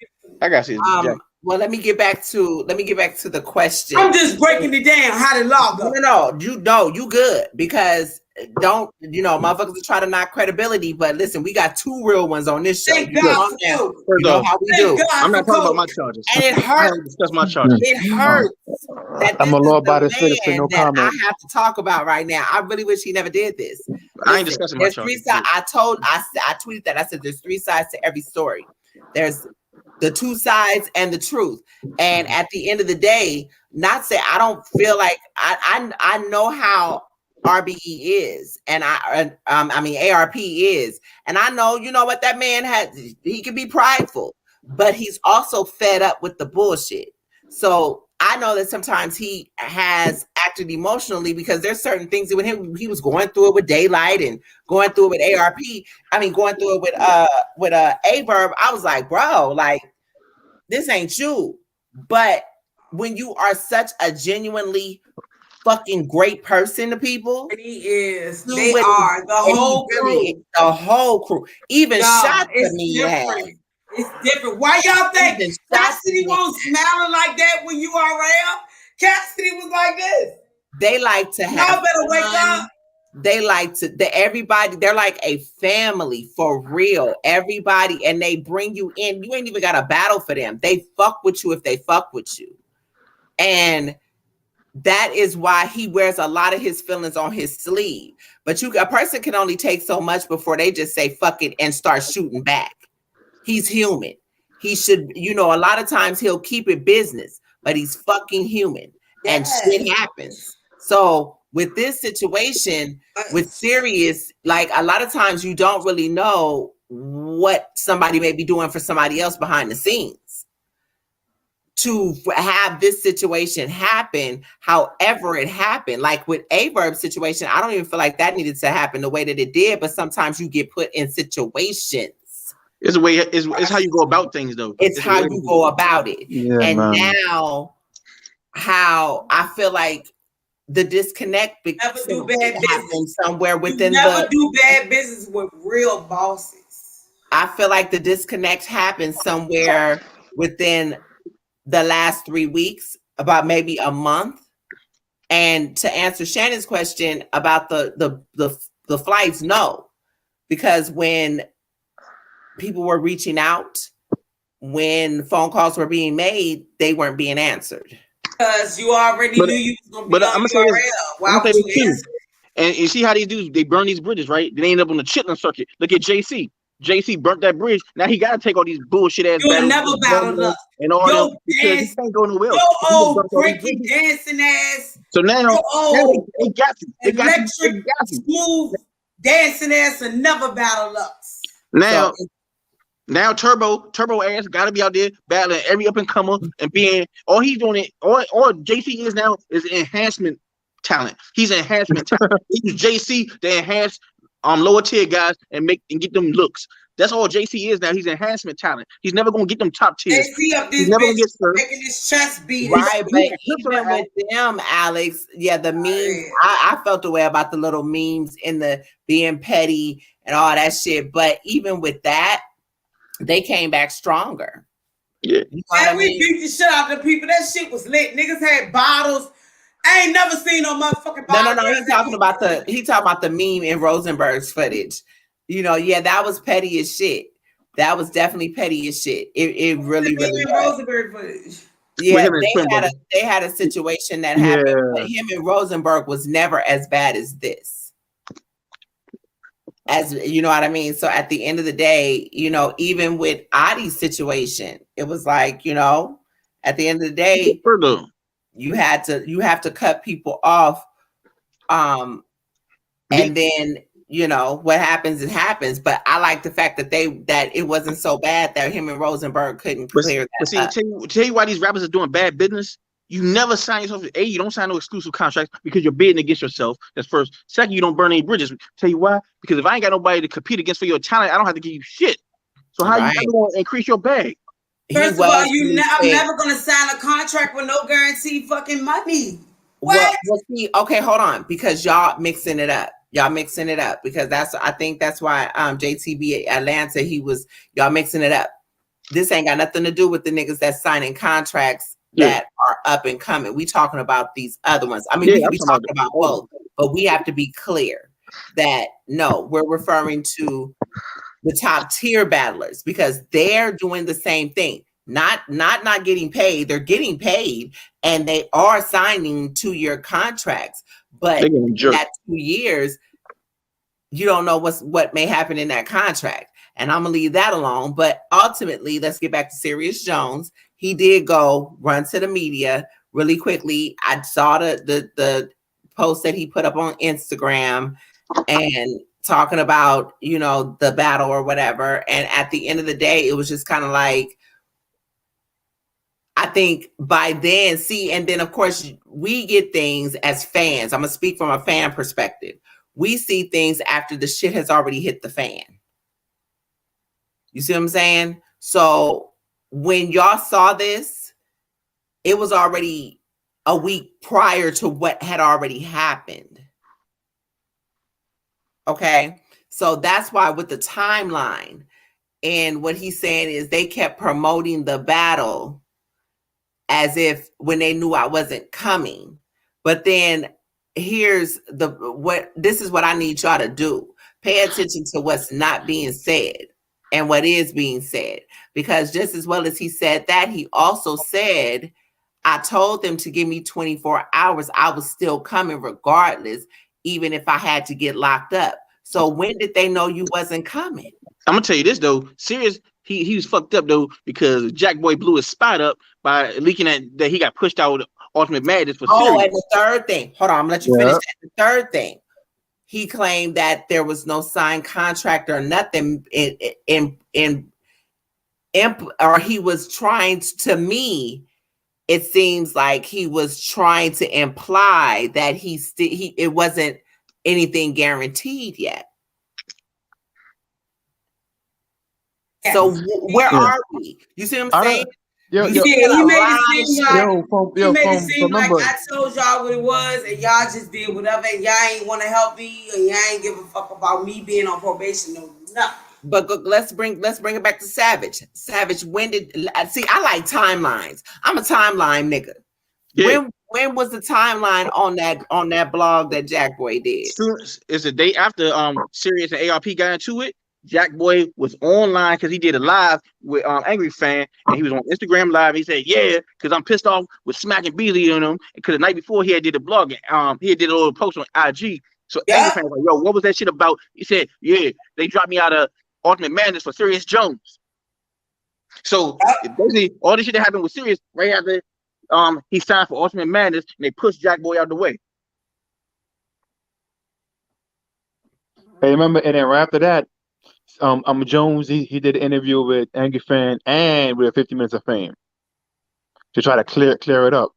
I gotta see his books. Well, let me get back to the question. I'm just breaking it down. How to log up. No, you good, because motherfuckers will try to knock credibility, but listen, we got 2 real ones on this show. Thank God. You know how we do. I'm not talking about my charges. And it hurts. Discuss my charges. It hurts. I'm a law-abiding citizen. No comment. I have to talk about right now. I really wish he never did this. I ain't discussing my charges. I tweeted that. I said there's 3 sides to every story. There's the 2 sides and the truth. And at the end of the day, I don't feel like I know how RBE is, and ARP is, and I know, you know what, that man he can be prideful, but he's also fed up with the bullshit. So I know that sometimes he has acted emotionally because there's certain things that when he was going through it with Daylight and going through it with ARP. Going through it with Averb. I was like, bro, like, this ain't you. But when you are such a genuinely fucking great person to people, he is. They are the whole crew. The whole crew. Even shots to me. It's different. Why y'all think Cassidy won't smiling like that when you are around? Cassidy was like this. They like to have. Y'all better wake up. They like to. Everybody. They're like a family for real. Everybody, and they bring you in. You ain't even got a battle for them. They fuck with you if they fuck with you, and that is why he wears a lot of his feelings on his sleeve. But a person can only take so much before they just say fuck it and start shooting back. He's human. He should, a lot of times he'll keep it business, but he's fucking human, and shit happens. So with this situation, with Sirius, like, a lot of times you don't really know what somebody may be doing for somebody else behind the scenes. To have this situation happen, however it happened, like with Averb's situation, I don't even feel like that needed to happen the way that it did. But sometimes you get put in situations. It's how you go about things, though. It's how you go about it. Yeah, and now, how I feel like the disconnect never do bad business somewhere within never do bad business with real bosses. I feel like the disconnect happened somewhere within the last 3 weeks, about maybe a month. And to answer Shannon's question about the flights, no, because when people were reaching out, when phone calls were being made, they weren't being answered. Because you already knew you was going to be on URL. Why would you answer? And you see how they do? They burn these bridges, right? They end up on the chitlin circuit. Look at JC. JC burnt that bridge. Now he got to take all these bullshit ass You'll never battle Lux. and all Yo, them because he can't go nowhere. Yo, old cranky dancing ass. So now, they got you. They got you. Smooth dancing ass and never battle Lux. Now Turbo ass got to be out there battling every up and comer and being all he's doing it. All JC is now is enhancement talent. He's enhancement talent. He use JC to enhance lower tier guys and get them looks. That's all JC is now. He's enhancement talent. He's never gonna get them top tiers. JC up this bitch making his chest beat. Right, but even with them, Alex, the memes. I felt the way about the little memes in the being petty and all that shit. But even with that, they came back stronger. Yeah. You know we beat the shit out of the people. That shit was lit. Niggas had bottles. I ain't never seen no motherfucking bottle. No. He's talking about the meme in Rosenberg's footage. That was petty as shit. That was definitely petty as shit. It really was. Rosenberg footage. Yeah, they had a situation that happened, but him and Rosenberg was never as bad as this. As you know what I mean? So at the end of the day, even with Adi's situation, it was like, at the end of the day, you have to cut people off. And then, what happens, it happens. But I like the fact that it wasn't so bad that him and Rosenberg couldn't clear that up. Tell you why these rappers are doing bad business. You never sign yourself. You don't sign no exclusive contracts because you're bidding against yourself. That's first. Second, you don't burn any bridges. Tell you why? Because if I ain't got nobody to compete against for your talent, I don't have to give you shit. So how you going to increase your bag? First of all, I'm never going to sign a contract with no guaranteed fucking money. What? Well, see, okay, hold on, because y'all mixing it up. Because I think that's why JTB Atlanta, y'all mixing it up. This ain't got nothing to do with the niggas that's signing contracts that are up and coming. We talking about these other ones. I mean, we can be talking about both, but we have to be clear that no, we're referring to the top tier battlers because they're doing the same thing. Not getting paid. They're getting paid and they are signing 2-year contracts. But in that 2 years, you don't know what may happen in that contract. And I'm gonna leave that alone. But ultimately, let's get back to Serious Jones. He did go run to the media really quickly. I saw the post that he put up on Instagram and talking about, the battle or whatever. And at the end of the day, it was just kind of like, I think by then, and then of course we get things as fans. I'm gonna speak from a fan perspective. We see things after the shit has already hit the fan. You see what I'm saying? So when y'all saw this, it was already a week prior to what had already happened. Okay. So that's why with the timeline and what he's saying is they kept promoting the battle as if when they knew I wasn't coming. But then this is what I need y'all to do. Pay attention to what's not being said and what is being said. Because just as well as he said that, he also said, I told them to give me 24 hours. I was still coming regardless, even if I had to get locked up. So when did they know you wasn't coming? I'm going to tell you this, though. Serious, he was fucked up, though, because Jack Boy blew his spot up by leaking that he got pushed out with Ultimate Madness for Serious. And the third thing. Hold on, I'm going to let you finish that. The third thing. He claimed that there was no signed contract or nothing or he was trying to me. It seems like he was trying to imply that it wasn't anything guaranteed yet. Yes. So where are we? You see what I'm saying? He made it seem like I told y'all what it was, and y'all just did whatever, and y'all ain't want to help me, and y'all ain't give a fuck about me being on probation or nothing. But let's bring it back to Savage. Savage, when did I like timelines? I'm a timeline nigga. Yeah. When was the timeline on that blog that Jack Boy did? It's the day after Sirius and ARP got into it. Jack Boy was online because he did a live with Angry Fan, and he was on Instagram Live. He said, "Yeah, because I'm pissed off with smacking Beasley on him." Because the night before he had did a blog, he had did a little post on IG So Angry fans like, yo, what was that shit about? He said, yeah, they dropped me out of Ultimate Madness for Serious Jones. So basically, all this shit that happened with Serious right after he signed for Ultimate Madness, and they pushed Jack Boy out the way. Hey, remember, and then right after that, Jones he did an interview with Angry Fan and with 50 Minutes of Fame to try to clear it up.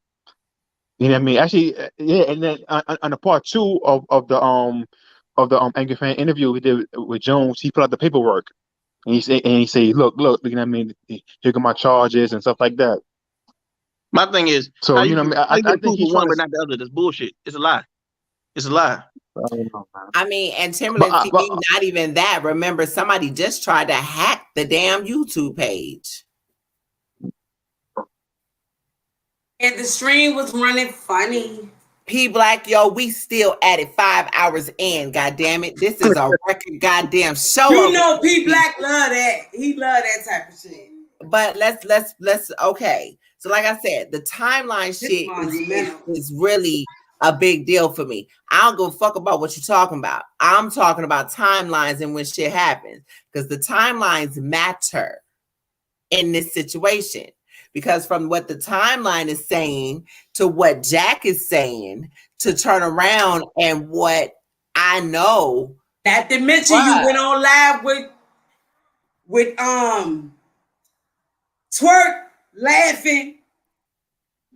You know what I mean? Actually, yeah. And then on the part 2 of the Angry Fan interview we did with Jones, he put out the paperwork and he say, look, you know what I mean? Here come my charges and stuff like that. My thing is, so how you know, I think he's one but not the other. That's bullshit. It's a lie. It's a lie. I mean, and Timberland TV, not even that. Remember, somebody just tried to hack the damn YouTube page. And the stream was running funny. P Black, yo, we still at it 5 hours in. God damn it. This is a record goddamn show. You know P Black love that. He love that type of shit. But let's okay. So like I said, the timeline shit is really a big deal for me. I don't give a fuck about what you're talking about. I'm talking about timelines and when shit happens. Because the timelines matter in this situation. Because from what the timeline is saying to what Jack is saying to turn around and what I know. That dimension you went on live with Twerk laughing.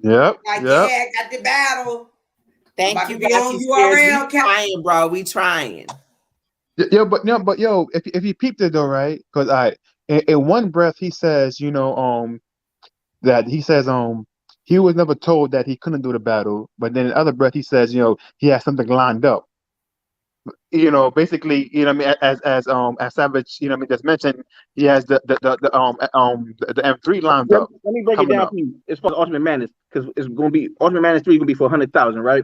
Yep. Like, yeah, got the battle. Thank you. URL. We trying, bro. We trying. Yo, but yo, if you peeped it though, right? Because in one breath he says, you know, that he says he was never told that he couldn't do the battle, but then in the other breath he says, you know, he has something lined up. You know, basically, you know, what I mean, as Savage, you know, what I mean, just mentioned, he has the M3 lined up. Let me break it down for you. It's for Ultimate Madness because it's gonna be Ultimate Madness 3 gonna be for 100,000, right?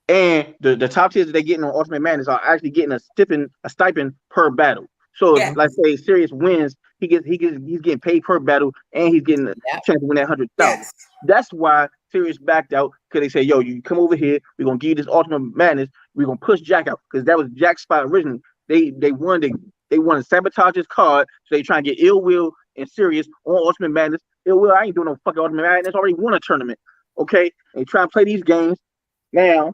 And the top tiers that they're getting on Ultimate Madness are actually getting a stipend per battle. So if, like say Sirius wins, he's getting paid per battle, and he's getting a chance to win that 100,000. Yes. That's why Sirius backed out, because they said, "Yo, you come over here. We're gonna give you this Ultimate Madness. We're gonna push Jack out, because that was Jack's spot originally. They wanted to sabotage his card, so they try and get Ill Will and Sirius on Ultimate Madness. Ill Will, I ain't doing no fucking Ultimate Madness. Already won a tournament, okay? And try and play these games now."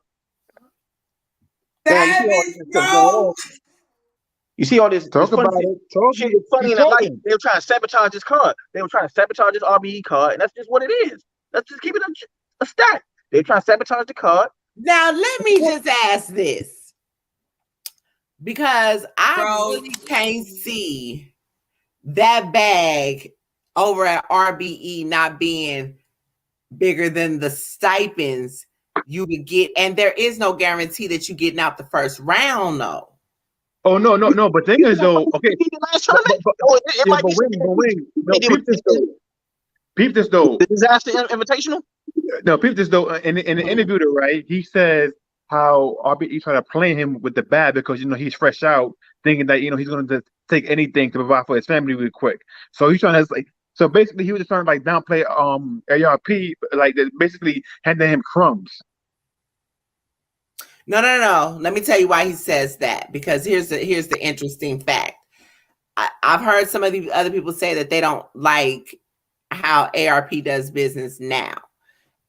You see all this. Talk about it. Shit is funny in the light. They were trying to sabotage his card. They were trying to sabotage his RBE card, and that's just what it is. Let's just keep it a stat. They're trying to sabotage the card. Now let me just ask this, because I really can't see that bag over at RBE not being bigger than the stipends you would get, and there is no guarantee that you're getting out the first round, though. Oh no! But thing is though, okay. Peep this though. The Disaster Invitational. No, peep this though. In the interview, though, right? He says how RBE trying to play him with the bad because you know he's fresh out, thinking that you know he's going to take anything to provide for his family really quick. So he's trying to like. So basically, he was just trying to like downplay ARP, like basically handing him crumbs. No. Let me tell you why he says that. Because here's the interesting fact. I've heard some of the other people say that they don't like how ARP does business now.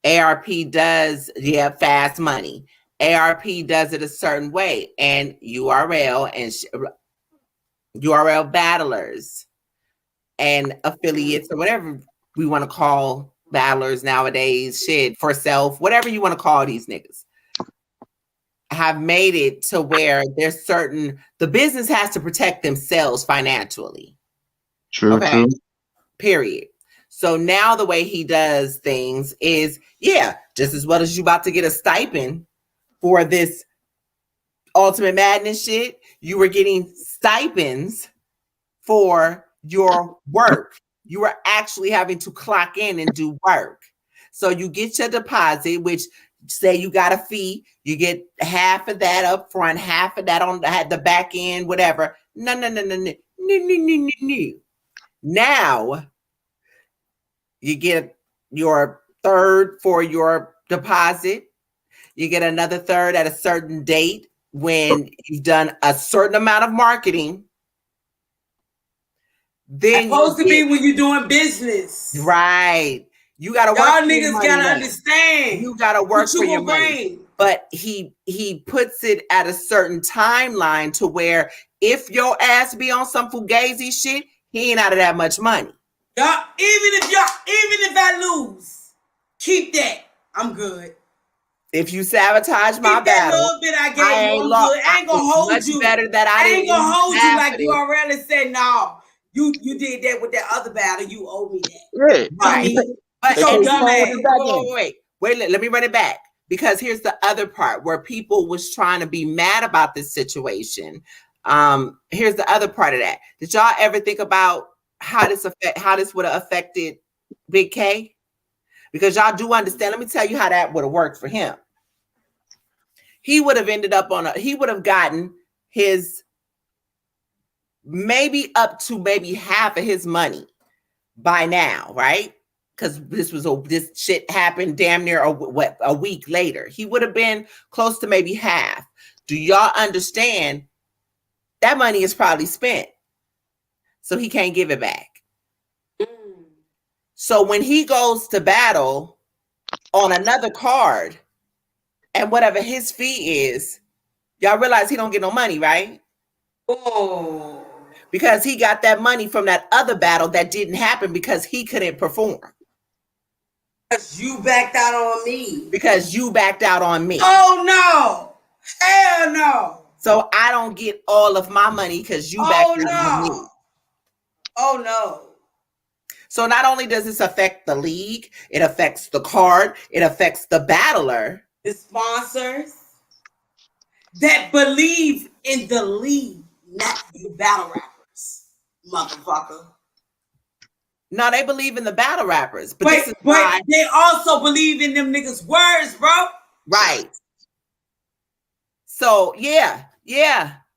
ARP does, fast money. ARP does it a certain way, and URL and URL battlers and affiliates or whatever we want to call battlers nowadays, shit, for self, whatever you want to call these niggas, have made it to where there's the business has to protect themselves financially. True. Period. So now the way he does things is, just as well as you about to get a stipend for this Ultimate Madness shit, you were getting stipends for your work. You were actually having to clock in and do work. So you get your deposit, which say you got a fee, you get half of that up front, half of that on the back end, whatever. No. Now you get your third for your deposit. You get another third at a certain date when you've done a certain amount of marketing. Then supposed to be when you're doing business. Right. You gotta work. Y'all niggas gotta understand. You gotta work for your money. But he puts it at a certain timeline to where if your ass be on some fugazi shit, he ain't out of that much money. Y'all, even if I lose, keep that. I'm good. If you sabotage my battle, little bit I gave you, I ain't gonna hold you. Better that I ain't gonna hold you like you already said. No, you did that with that other battle. You owe me that. Yeah, right. But so wait, let me run it back. Because here's the other part where people was trying to be mad about this situation. Here's the other part of that. Did y'all ever think about how this would have affected Big K? Because y'all do understand. Let me tell you how that would have worked for him. He would have ended up he would have gotten his maybe up to maybe half of his money by now, right? Because this shit happened damn near a week later. He would have been close to maybe half. Do y'all understand? That money is probably spent, so he can't give it back. So when he goes to battle on another card, and whatever his fee is, y'all realize he don't get no money, right? Oh, because he got that money from that other battle that didn't happen because he couldn't perform. Because you backed out on me. Because you backed out on me. Oh no! Hell no! So I don't get all of my money because you backed out on me. Oh no! So not only does this affect the league, it affects the card, it affects the battler, the sponsors that believe in the league, not you battle rappers, motherfucker. No, they believe in the battle rappers, but they also believe in them niggas' words, bro. Right. So yeah.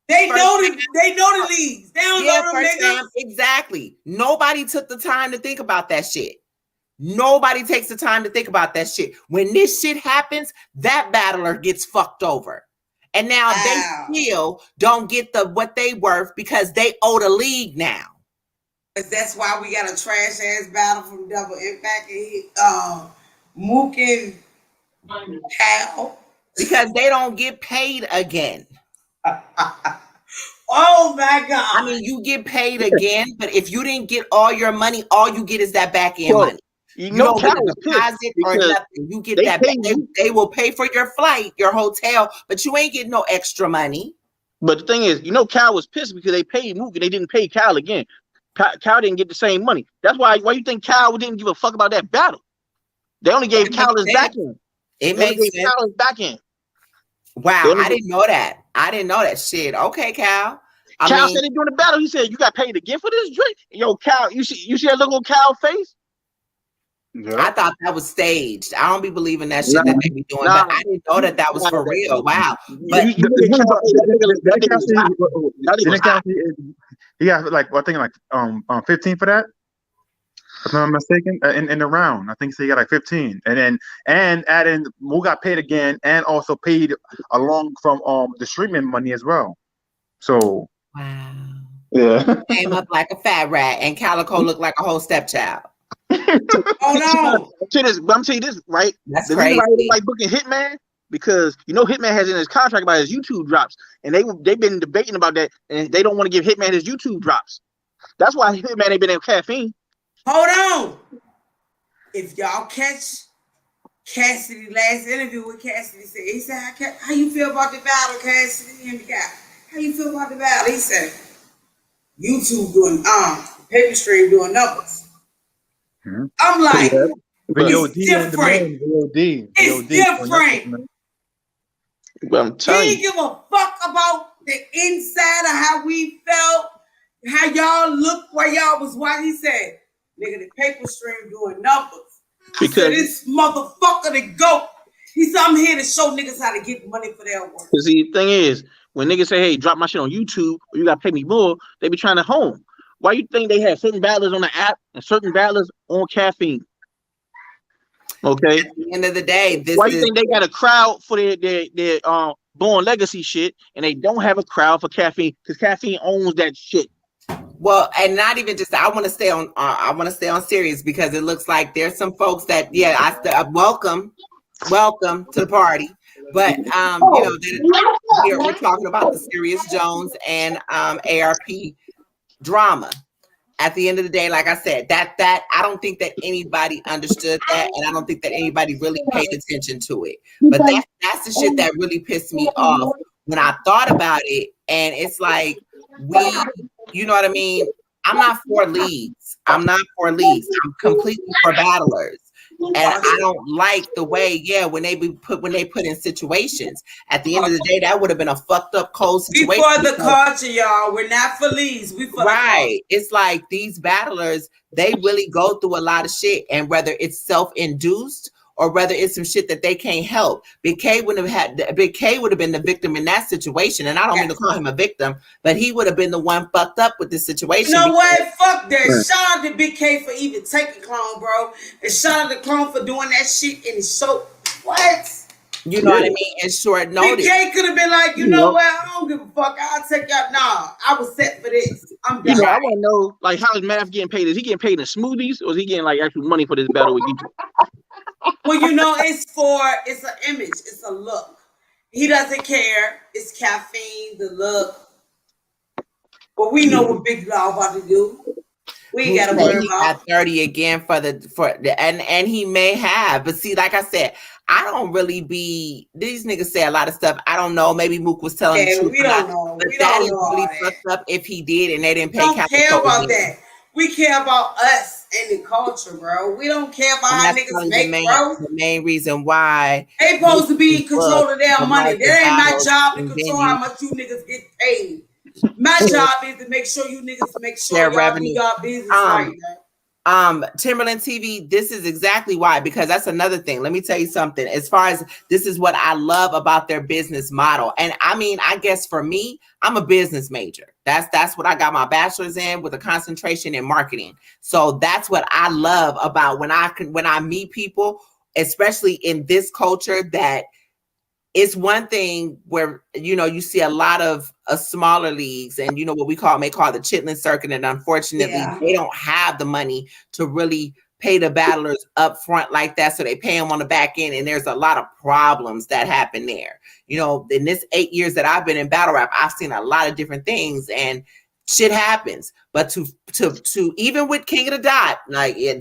They know the leagues. They don't know them niggas. Exactly. Nobody took the time to think about that shit. Nobody takes the time to think about that shit. When this shit happens, that battler gets fucked over. And now they still don't get what they worth because they owe the league now. Because that's why we got a trash ass battle from Double Impact and Mook and Cal. Because they don't get paid again. Oh my God. I mean, you get paid again, but if you didn't get all your money, all you get is that back end money. You don't get a deposit or nothing. You get that back. They will pay for your flight, your hotel, but you ain't getting no extra money. But the thing is, Cal was pissed because they paid Mook and they didn't pay Cal again. Cal didn't get the same money. That's why you think Cal didn't give a fuck about that battle. They only gave Cal his back end. It makes sense. Cal his back end. Wow, I didn't know that. I didn't know that shit. Okay, Cal. Cal said it during the battle. He said, "You got paid again for this drink." Yo, Cal, you see that look on Cal's face? Yeah. I thought that was staged. I don't be believing that shit that they be doing, but I didn't know that was for real. Wow. But he got like, I think like 15 for that. If I'm not mistaken, in the round, I think so. He got like 15, and add in Mo got paid again, and also paid along from the streaming money as well. So wow, yeah, came up like a fat rat, and Calico looked like a whole stepchild. Oh no! I'm telling you this, right? That's crazy. Like booking Hitman because Hitman has in his contract about his YouTube drops, and they've been debating about that, and they don't want to give Hitman his YouTube drops. That's why Hitman ain't been in caffeine. Hold on. If y'all catch Cassidy last interview with Cassidy he said, how you feel about the battle, Cassidy? And the guy, how you feel about the battle? He said, YouTube doing paper stream doing numbers. Mm-hmm. I'm like, it's different. It's different. Well, I'm telling you. He didn't give a fuck about the inside of how we felt, how y'all looked while y'all was watching. He said, nigga, the paper stream doing numbers. Because this motherfucker the GOAT. He said, I'm here to show niggas how to get money for their work. Because the thing is, when niggas say, hey, drop my shit on YouTube, or you gotta pay me more, they be trying to home. Why you think they have certain battlers on the app and certain battlers on caffeine? Okay. At the end of the day, why you think they got a crowd for their Born Legacy shit, and they don't have a crowd for Caffeine because Caffeine owns that shit. Well, and not even just I want to stay on Sirius because it looks like there's some folks that welcome to the party, but we're talking about the Sirius Jones and ARP drama. At the end of the day, like I said, that I don't think that anybody understood that, and I don't think that anybody really paid attention to it. But that's the shit that really pissed me off when I thought about it. And it's like you know what I mean? I'm not for leagues. I'm completely for battlers. And I don't like the way, when they put in situations. At the end of the day, that would have been a fucked up cold situation. We for the culture, y'all. We're not for leagues. We for right. It's like these battlers, they really go through a lot of shit, and whether it's self-induced or whether it's some shit that they can't help. Big K would have been the victim in that situation, and I don't mean to call him a victim, but he would have been the one fucked up with this situation. You know what? Fuck that. Shout out to Big K for even taking Clone, bro, and shout out to Clone for doing that shit in his show. What? You know what I mean? In short notice. Big K could have been like, you know what? I don't give a fuck. I'll take y'all. Nah, I was set for this. I'm done. I want to know, like, how is Math getting paid? Is he getting paid in smoothies, or is he getting like actual money for this battle with Egypt? Well, it's an image, it's a look. He doesn't care. It's Caffeine, the look. But we know what Big Law about to do. We ain't gotta worry about 30 again and he may have, but see, like I said, I don't really these niggas say a lot of stuff. I don't know. Maybe Mook was telling the truth. We don't know. But that is really fucked up if he did and they didn't pay. We don't care about that. We care about us and the culture, bro. We don't care about how niggas make, bro. The main reason why they supposed to be in control of their money. That ain't my job to control how much you niggas get paid. My job is to make sure you niggas make sure y'all do y'all business right, man. Timberland TV, this is exactly why, because that's another thing. Let me tell you something. As far as this is what I love about their business model. And I mean, I guess for me, I'm a business major. That's what I got my bachelor's in, with a concentration in marketing. So that's what I love about when I meet people, especially in this culture, that it's one thing where, you see a lot of smaller leagues and, what we may call the Chitlin circuit. And unfortunately, they don't have the money to really pay the battlers up front like that. So they pay them on the back end. And there's a lot of problems that happen there. In this 8 years that I've been in battle rap, I've seen a lot of different things and shit happens. But to even with King of the Dot,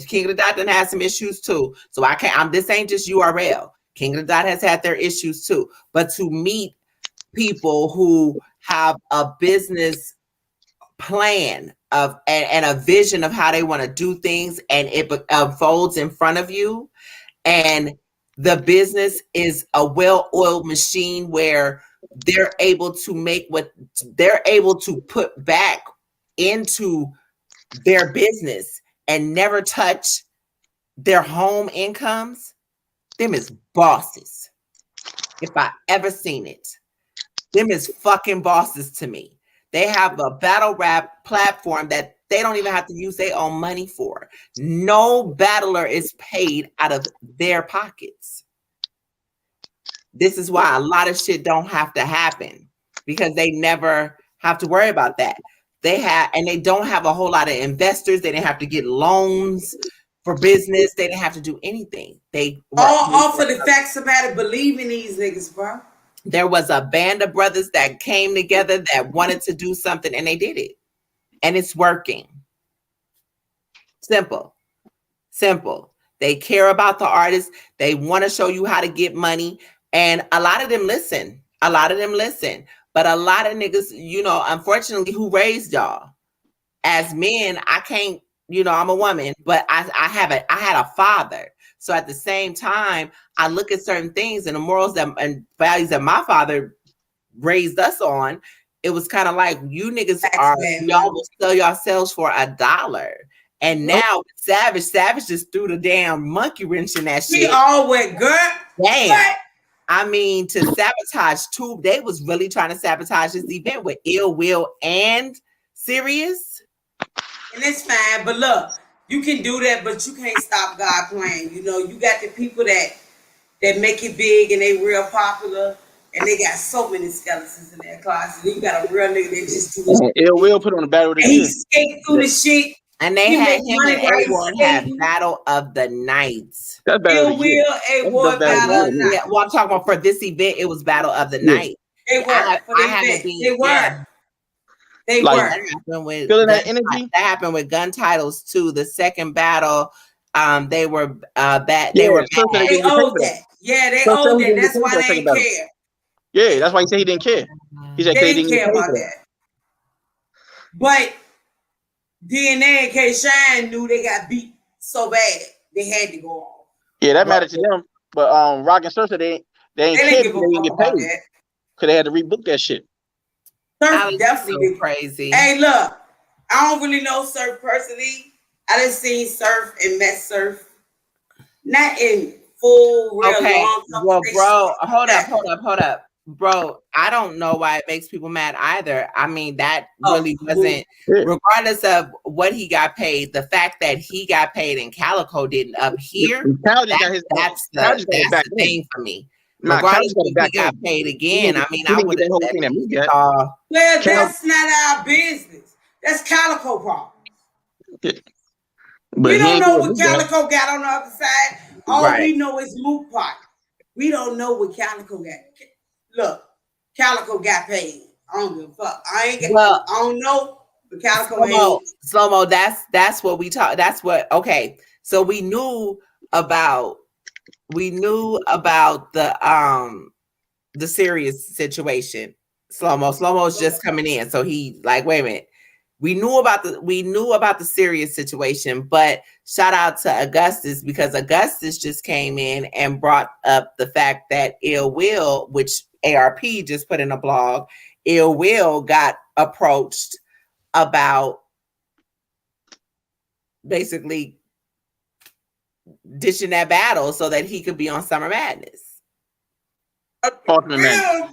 King of the Dot done had some issues too. So this ain't just URL. King of the Dot has had their issues too. But to meet people who have a business plan and a vision of how they want to do things, and it unfolds in front of you, and the business is a well-oiled machine where they're able to make what they're able to put back into their business and never touch their home incomes. Them is bosses. If I ever seen it. Them is fucking bosses to me. They have a battle rap platform that they don't even have to use their own money for. No battler is paid out of their pockets. This is why a lot of shit don't have to happen, because they never have to worry about that. They don't have a whole lot of investors. They didn't have to get loans for business. They didn't have to do anything. They all for the fact somebody believe in these niggas, bro. There was a band of brothers that came together that wanted to do something, and they did it. And it's working. Simple. They care about the artists. They want to show you how to get money. And a lot of them listen. But a lot of niggas, unfortunately, who raised y'all? As men, I can't, I'm a woman, but I had a father. So at the same time, I look at certain things and the morals and values that my father raised us on. It was kind of like, you niggas y'all will sell yourselves for $1. And now Savage just threw the damn monkey wrench in that shit. We all went good. Damn. What? I mean, to sabotage too. They was really trying to sabotage this event with Ill Will and Sirius. And it's fine, but look, you can do that, but you can't stop God playing. You got the people that make it big and they real popular, and they got so many skeletons in their closet. You got a real nigga that just do this. Ill Will put on the battle of the He skate through the shit. And they had him and A-Ward have Battle of the Nights. That battle of the year. A-Ward battle. Yeah, well, I'm talking about for this event, it was Battle of the Night. They were. They were. They like, were. That happened with feeling that energy. That happened with Gun Titles too. The second battle, they were bad. Yeah, they were so bad. They owed that. Yeah, they owed that. That's why they didn't care. Yeah, that's why he said he didn't care. He said they didn't care about that. But DNA and K Shine knew they got beat so bad they had to go off. Yeah, that mattered to them. But Rock and Surfer, they ain't care because they didn't get paid. Because they had to rebook that shit. Surf definitely crazy. Hey, look, I don't really know Surf personally. I done seen Surf and met Surf. Not in full real long. Well, bro, hold up. Bro, I don't know why it makes people mad either. I mean, that really wasn't, regardless of what he got paid, the fact that he got paid and Calico didn't up here, that's the thing for me. Regardless if he got paid again, I mean, I would have said, well, that's not our business. That's Calico problem. We don't know what Calico got on the other side. All we know is Moot Pot. We don't know what Calico got. Look, Calico got paid. I don't give a fuck. I don't know, but Calico ain't. Slow-mo, that's what we talk. That's what, okay. So we knew about the serious situation. Slow-mo's just coming in. So he like, wait a minute. We knew about the serious situation, but shout out to Augustus because Augustus just came in and brought up the fact that Ill Will, which ARP just put in a blog, Ill Will got approached about basically ditching that battle so that he could be on Summer Madness. Ultimate Madness.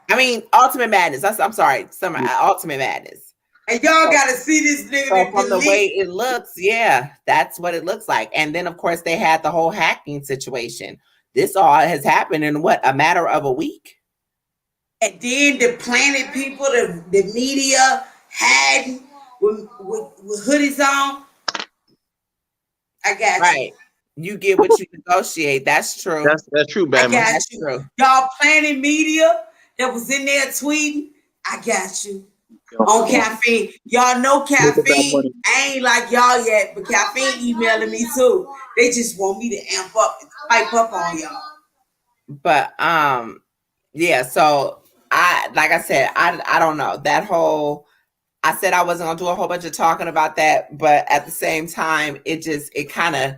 I mean, Ultimate Madness. I'm sorry, Ultimate Madness. And y'all gotta see this nigga. So from the way it looks, yeah, that's what it looks like. And then, of course, they had the whole hacking situation. This all has happened in what, a matter of a week? And then the planet people, the media had with hoodies on. I got you. Right. You get what you negotiate. That's true. That's true, Batman. That's true. Y'all planet media that was in there tweeting. I got you. On Caffeine. Y'all know Caffeine. I ain't like y'all yet, but Caffeine emailing me too. They just want me to amp up and pipe up on y'all. But yeah, so like I said, I don't know. That whole, I said I wasn't gonna do a whole bunch of talking about that, but at the same time, it kind of,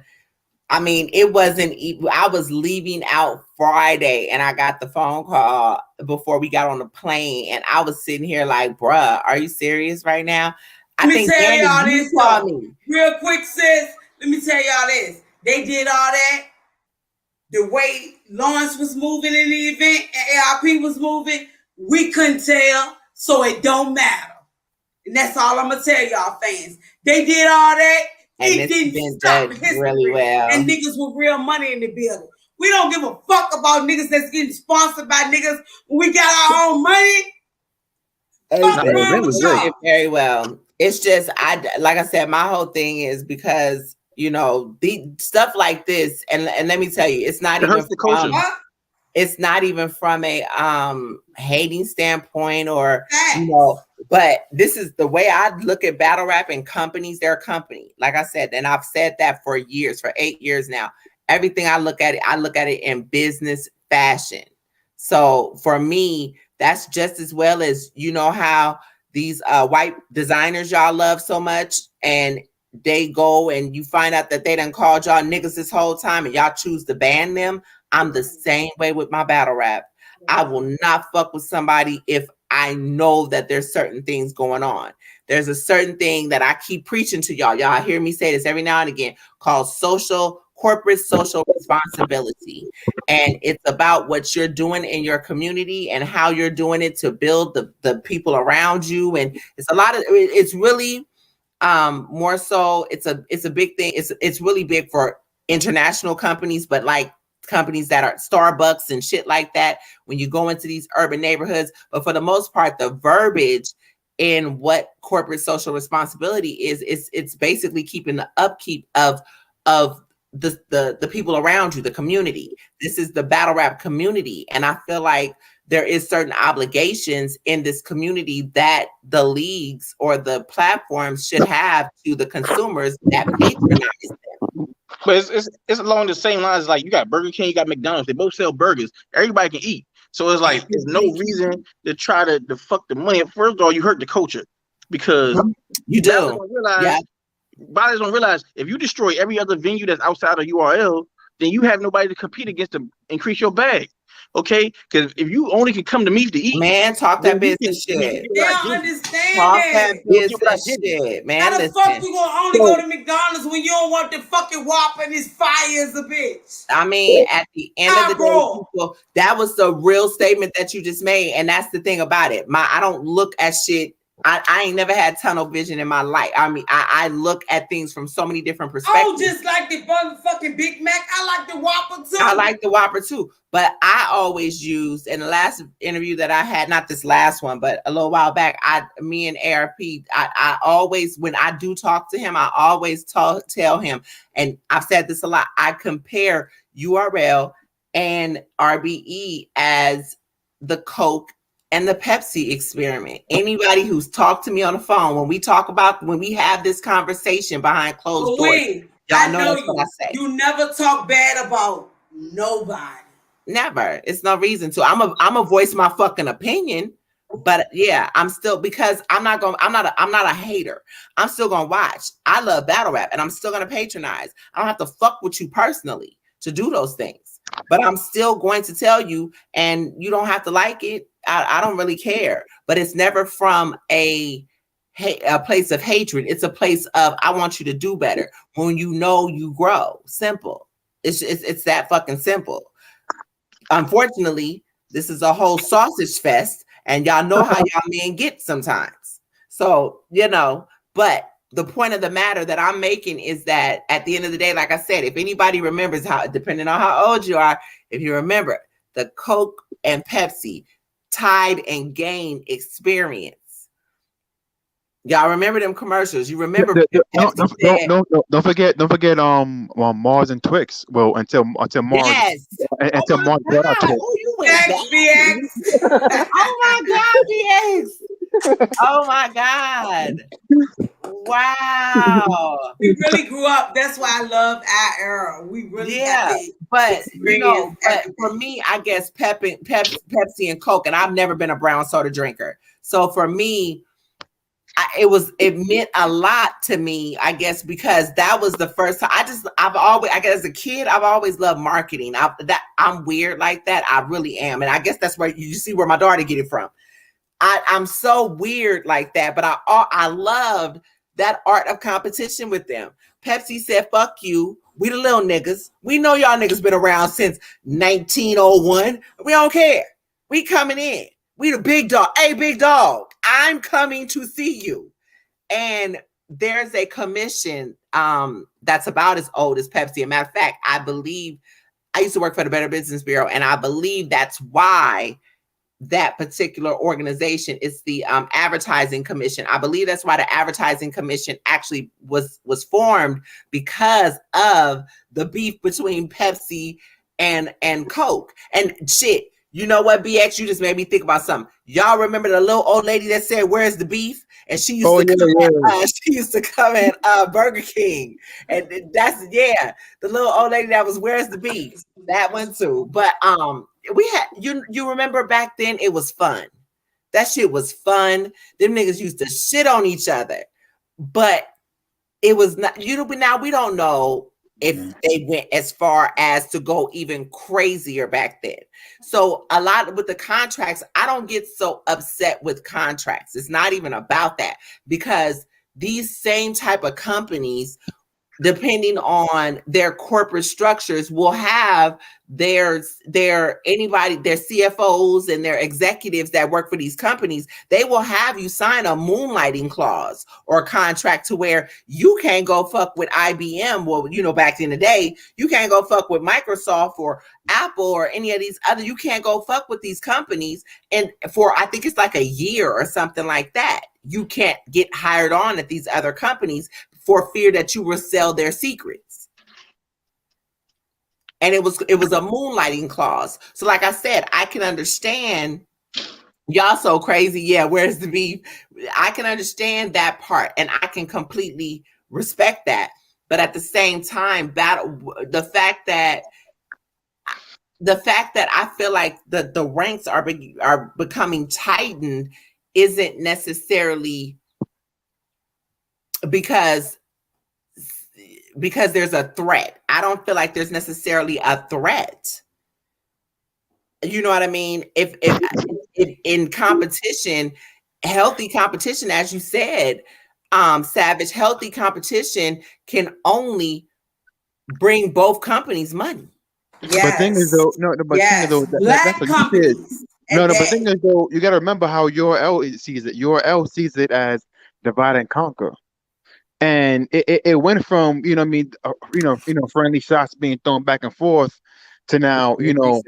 I mean, it wasn't, I was leaving out Friday and I got the phone call before we got on the plane and I was sitting here like, bruh, are you serious right now? Let me tell y'all this real quick, sis. Let me tell y'all this. They did all that. The way Lawrence was moving in the event and ARP was moving, we couldn't tell, so it don't matter. And that's all I'm gonna tell y'all fans. They did all that. And it didn't stop history really well. And niggas with real money in the building. We don't give a fuck about niggas that's getting sponsored by niggas when we got our own money. Very well. It's just, like I said, my whole thing is because, you know, the stuff like this, and let me tell you, it's not even from a hating standpoint or, you know, but this is the way I look at battle rap and companies. They're a company, like I said, and I've said that for years, for 8 years now. Everything I look at it in business fashion. So for me, that's just as well as, you know, how these white designers y'all love so much, and they go and you find out that they done called y'all niggas this whole time and y'all choose to ban them. I'm the same way with my battle rap. I will not fuck with somebody if I know that there's certain things going on. There's a certain thing that I keep preaching to y'all. Y'all hear me say this every now and again, called corporate social responsibility. And it's about what you're doing in your community and how you're doing it to build the people around you. And it's really more so, it's a big thing. It's really big for international companies, but like companies that are Starbucks and shit like that when you go into these urban neighborhoods. But for the most part, the verbiage in what corporate social responsibility is, it's basically keeping the upkeep of the people around you, the community. This is the battle rap community. And I feel like there is certain obligations in this community that the leagues or the platforms should have to the consumers that patronize them. But it's along the same lines. Like you got Burger King, you got McDonald's. They both sell burgers. Everybody can eat. So it's like there's no reason to try to fuck the money. First of all, you hurt the culture because you do. Buyers don't realize if you destroy every other venue that's outside of URL, then you have nobody to compete against to increase your bag. Okay, because if you only can come to me to eat, man, talk that business shit. They don't understand talk that business shit, man. How the fuck you gonna only go to McDonald's when you don't want the fucking Whopper and it's fire as a bitch? I mean, at the end of the day, people, that was the real statement that you just made, and that's the thing about it. I don't look at shit. I ain't never had tunnel vision in my life. I mean, I look at things from so many different perspectives. Oh, just like the motherfucking Big Mac. I like the Whopper too. I like the Whopper too. But I always used, in the last interview that I had, not this last one, but a little while back, me and ARP, I always, when I do talk to him, I always tell him, and I've said this a lot, I compare URL and RBE as the Coke and the Pepsi experiment. Anybody who's talked to me on the phone, when we have this conversation behind closed doors, y'all know that's what I say. You never talk bad about nobody. Never. It's no reason to. I'm a voice my fucking opinion, but yeah, I'm still, because I'm not a hater. I'm still gonna watch. I love battle rap and I'm still gonna patronize. I don't have to fuck with you personally to do those things, but I'm still going to tell you, and you don't have to like it. I don't really care, but it's never from a place of hatred. It's a place of, I want you to do better. When you know, you grow. Simple. It's that fucking simple. Unfortunately, this is a whole sausage fest, and y'all know how y'all men get sometimes. So, but the point of the matter that I'm making is that at the end of the day, like I said, if anybody remembers how, depending on how old you are, if you remember the Coke and Pepsi Tide and Gain experience. Y'all remember them commercials? You remember? Don't forget Mars and Twix. Well, until Mars. Yes. Until Mars brought out Twix. Oh my God, BX. Oh my God. Wow. We really grew up. That's why I love our era. We really but for me, I guess Pepsi and Coke, and I've never been a brown soda drinker. So for me, it meant a lot to me, I guess, because that was the first time. I guess as a kid, I've always loved marketing. I'm weird like that. I really am. And I guess that's where you see where my daughter get it from. I'm so weird like that, but I loved that art of competition with them. Pepsi said, fuck you. We the little niggas. We know y'all niggas been around since 1901. We don't care. We coming in. We the big dog. Hey, big dog, I'm coming to see you. And there's a commission that's about as old as Pepsi. As a matter of fact, I believe I used to work for the Better Business Bureau, and I believe that's why that particular organization is the Advertising Commission. I believe that's why the Advertising Commission actually was formed, because of the beef between Pepsi and Coke. And shit, you know what, BX? You just made me think about something. Y'all remember the little old lady that said, "Where's the beef?" And she used to come at Burger King, and that's the little old lady that was, "Where's the beef?" That one too. But we had you remember back then, it was fun. That shit was fun. Them niggas used to shit on each other, but it was not. Now we don't know if they went as far as to go even crazier back then. So a lot with the contracts, I don't get so upset with contracts. It's not even about that, because these same type of companies, depending on their corporate structures, will have their CFOs and their executives that work for these companies. They will have you sign a moonlighting clause or a contract to where you can't go fuck with IBM. Well, back in the day, you can't go fuck with Microsoft or Apple or any of these other. You can't go fuck with these companies, and for I think it's like a year or something like that. You can't get hired on at these other companies for fear that you will sell their secrets. And it was a moonlighting clause. So like I said, I can understand y'all so crazy. Yeah, where's the beef? I can understand that part and I can completely respect that. But at the same time, the fact that I feel like the ranks are becoming tightened isn't necessarily because there's a threat. I don't feel like there's necessarily a threat. You know what I mean? If in competition, healthy competition, as you said, Savage, healthy competition can only bring both companies money. Yes. But thing is though, that's what you said. No, but thing is though, you got to remember how URL sees it. URL sees it as divide and conquer. And it went from, friendly shots being thrown back and forth to now, to now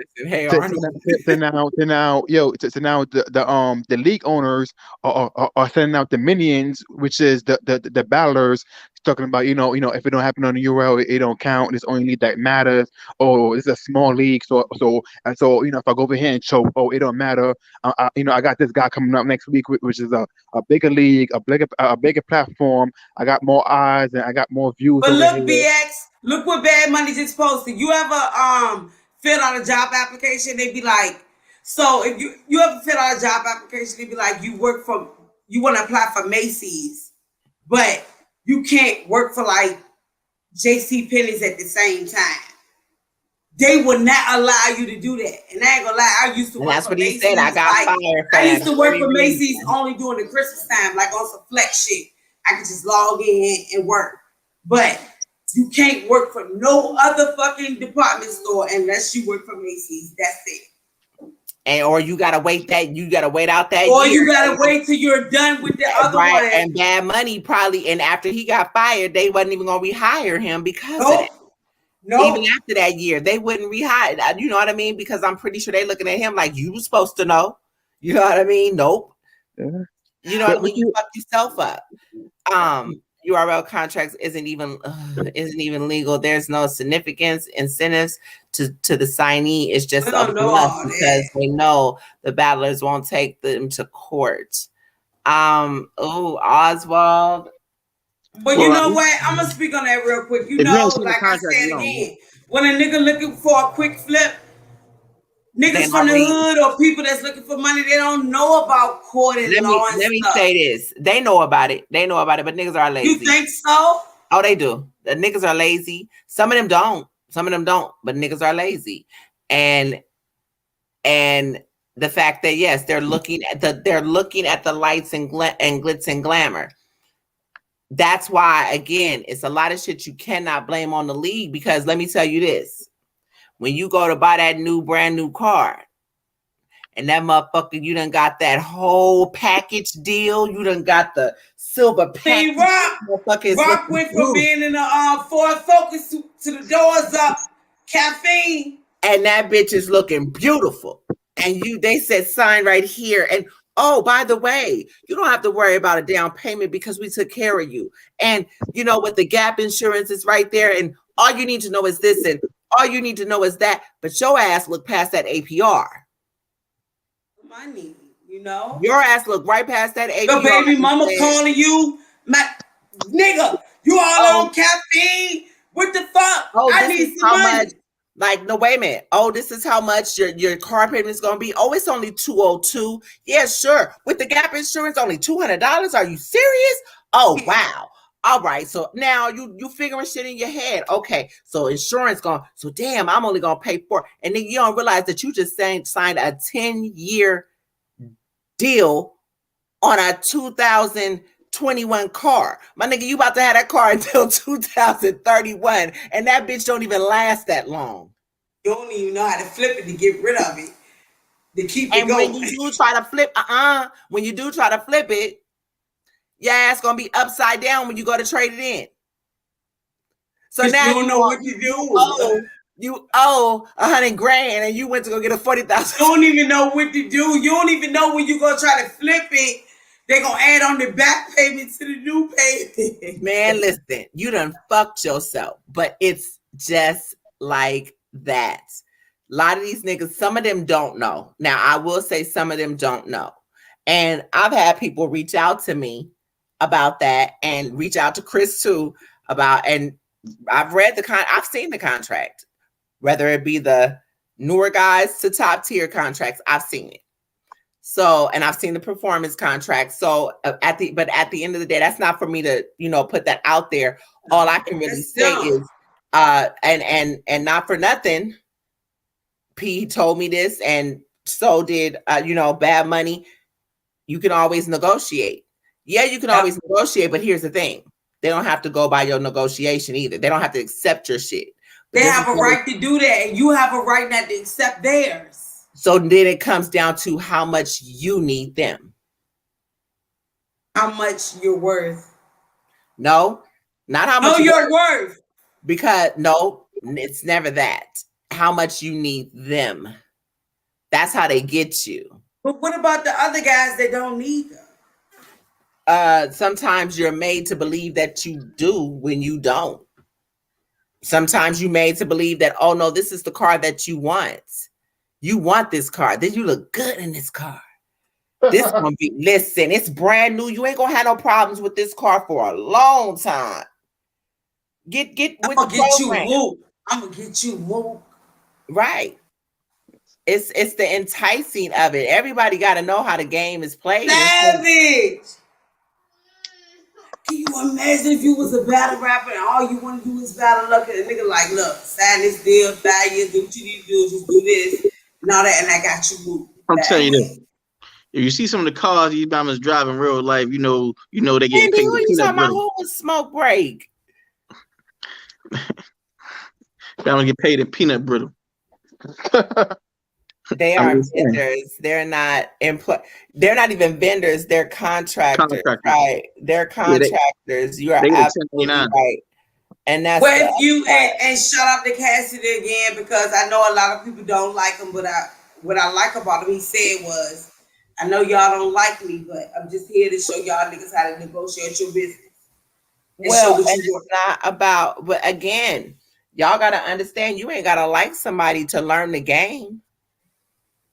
the league owners are sending out the minions, which is the battlers, talking about, if it don't happen on the URL, it don't count. It's only league that matters. Or it's a small league, so if I go over here and choke, it don't matter. I got this guy coming up next week, which is a bigger league, a bigger platform. I got more eyes and I got more views. But look, BX, look what Bad Money just posted. You ever filled out a job application? They be like, so if you ever fill out a job application, they be like, you want to apply for Macy's, but you can't work for like JC Penney's at the same time. They will not allow you to do that. And I ain't gonna lie, I used to work for Macy's. That's what he said. I got fired. I used to work for Macy's only during the Christmas time, like on some flex shit. I could just log in and work. But you can't work for no other fucking department store unless you work for Macy's. That's it. Or you gotta wait out that or year. You gotta wait till you're done with the other one. And Bad Money probably, and after he got fired, they wasn't even gonna rehire him because of that. Even after that year, they wouldn't rehire. You know what I mean? Because I'm pretty sure they looking at him like, you were supposed to know. You know what I mean? Nope. Yeah. You know what I mean? You fuck yourself up. URL contracts isn't even legal. There's no significance, incentives to the signee. It's just a bluff because they know the battlers won't take them to court. Oswald. But you know what? I'm gonna speak on that real quick. Like I said again, when a nigga looking for a quick flip, niggas from the hood or people that's looking for money, they don't know about court and law and stuff. Let me say this. They know about it, but niggas are lazy. You think so? Oh, they do. The niggas are lazy. Some of them don't, but niggas are lazy. And the fact that, yes, they're looking at the lights and glitz and glamour. That's why, again, it's a lot of shit you cannot blame on the league, because let me tell you this. When you go to buy that brand new car, and that motherfucker, you done got that whole package deal. You done got the silver package. Rock went from being in the Ford Focus to the doors up, caffeine. And that bitch is looking beautiful. And they said sign right here. And oh, by the way, you don't have to worry about a down payment because we took care of you. And with the Gap insurance is right there. And all you need to know is this, and all you need to know is that. But your ass look past that APR. Money, your ass look right past that APR. Your baby mama calling you, nigga. You all on caffeine? What the fuck? I need some money. Much, like, no, wait a minute. Oh, this is how much your car payment is gonna be. Oh, it's only $202. Yeah, sure. With the Gap insurance, only $200. Are you serious? Oh, wow. All right, so now you figuring shit in your head. Okay, so insurance so damn, I'm only gonna pay for it. And then you don't realize that you just signed a 10-year deal on a 2022 21 car. My nigga, you about to have that car until 2031, and that bitch don't even last that long. You don't even know how to flip it to get rid of it, to keep it And going. when you do try to flip, when you do try to flip it, your ass gonna be upside down when you go to trade it in. So now you don't know what to do. You owe $100,000 and you went to go get a $40,000. You don't even know what to do. You don't even know when you gonna try to flip it. They're gonna add on the back payment to the new payment. Man, listen, you done fucked yourself, but it's just like that. A lot of these niggas, some of them don't know. Now, I will say some of them don't know. And I've had people reach out to me about that and reach out to Chris too about, and I've read I've seen the contract, whether it be the newer guys to top tier contracts, I've seen it. So, and I've seen the performance contract. So at the end of the day, that's not for me to, put that out there. All I can really say is, and not for nothing, P told me this, and so did, Bad Money. You can always negotiate. Yeah, you can always negotiate, but here's the thing. They don't have to go by your negotiation either. They don't have to accept your shit. They have a right to do that, and you have a right not to accept theirs. So then it comes down to how much you need them. How much you're worth. No, not how much you're worth. Because no, it's never that. How much you need them. That's how they get you. But what about the other guys that don't need them? Sometimes you're made to believe that you do when you don't. Sometimes you're made to believe that, oh no, this is the car that you want. You want this car. Then you look good in this car. This gonna be, listen, it's brand new. You ain't gonna have no problems with this car for a long time. Get with the program. I'm gonna get you woke. Right. It's the enticing of it. Everybody got to know how the game is played. Savage. Can you imagine if you was a battle rapper and all you want to do is battle luck and a nigga like, look, sign this deal, 5 years, do what you need to do, just do this and all that, and I got you moved. I'm telling you this. If you see some of the cars these bombers drive in real life, you know they get paid. Who you talking about? Who was Smoke Break? Bombers get paid in peanut brittle. They are vendors. They're not They're not even vendors. They're contractors. Right? They're contractors. You are absolutely right. And that's and shout out to Cassidy again, because I know a lot of people don't like him, but what I like about him, he said was, I know y'all don't like me, but I'm just here to show y'all niggas how to negotiate your business. Well, it's not about, but again, y'all got to understand, you ain't got to like somebody to learn the game.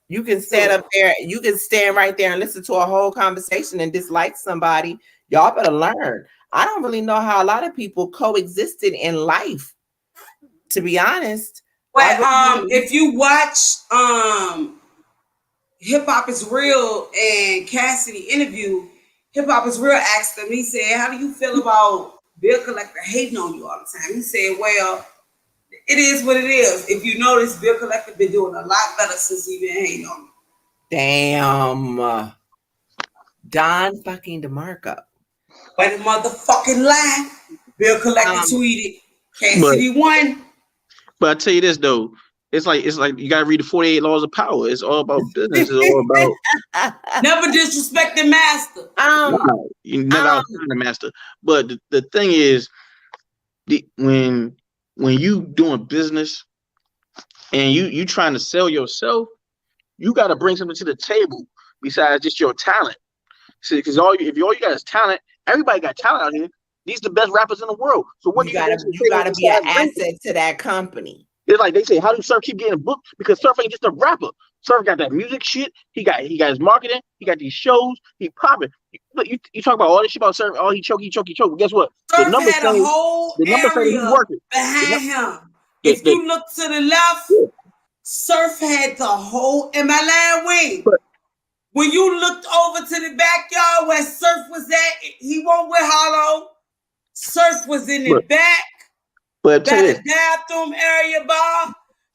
You can stand up there, you can stand right there and listen to a whole conversation and dislike somebody. Y'all better learn. I don't really know how a lot of people coexisted in life, to be honest. Well, if you watch Hip Hop is Real and Cassidy interview, Hip Hop is Real asked him, he said, how do you feel about bill collector hating on you all the time? He said, well, it is what it is. If you notice, bill collector been doing a lot better since he been hating on me. Damn. Don fucking DeMarco. But the motherfucking lie. Bill collector tweeted, Cassidy won. But I tell you this though, it's like you gotta read the 48 laws of power. It's all about business. It's all about never disrespect the master. You never outside the master. But the thing is, when you doing business and you trying to sell yourself, you got to bring something to the table besides just your talent. See, because if all you got is talent, everybody got talent out here. These are the best rappers in the world. So what you got to be an asset to that company. It's like they say, how do Surf keep getting booked? Because Surf ain't just a rapper. Surf got that music shit. He got his marketing. He got these shows. He popping. Look, you talk about all this shit about Surf. Oh, he choke. But guess what? Surf had a whole area behind him. If you look to the left, Surf had the whole. Am I lying, Wing? When you looked over to the backyard where Surf was at, he won't with Hollow. Surf was in the back. But by the bathroom area bar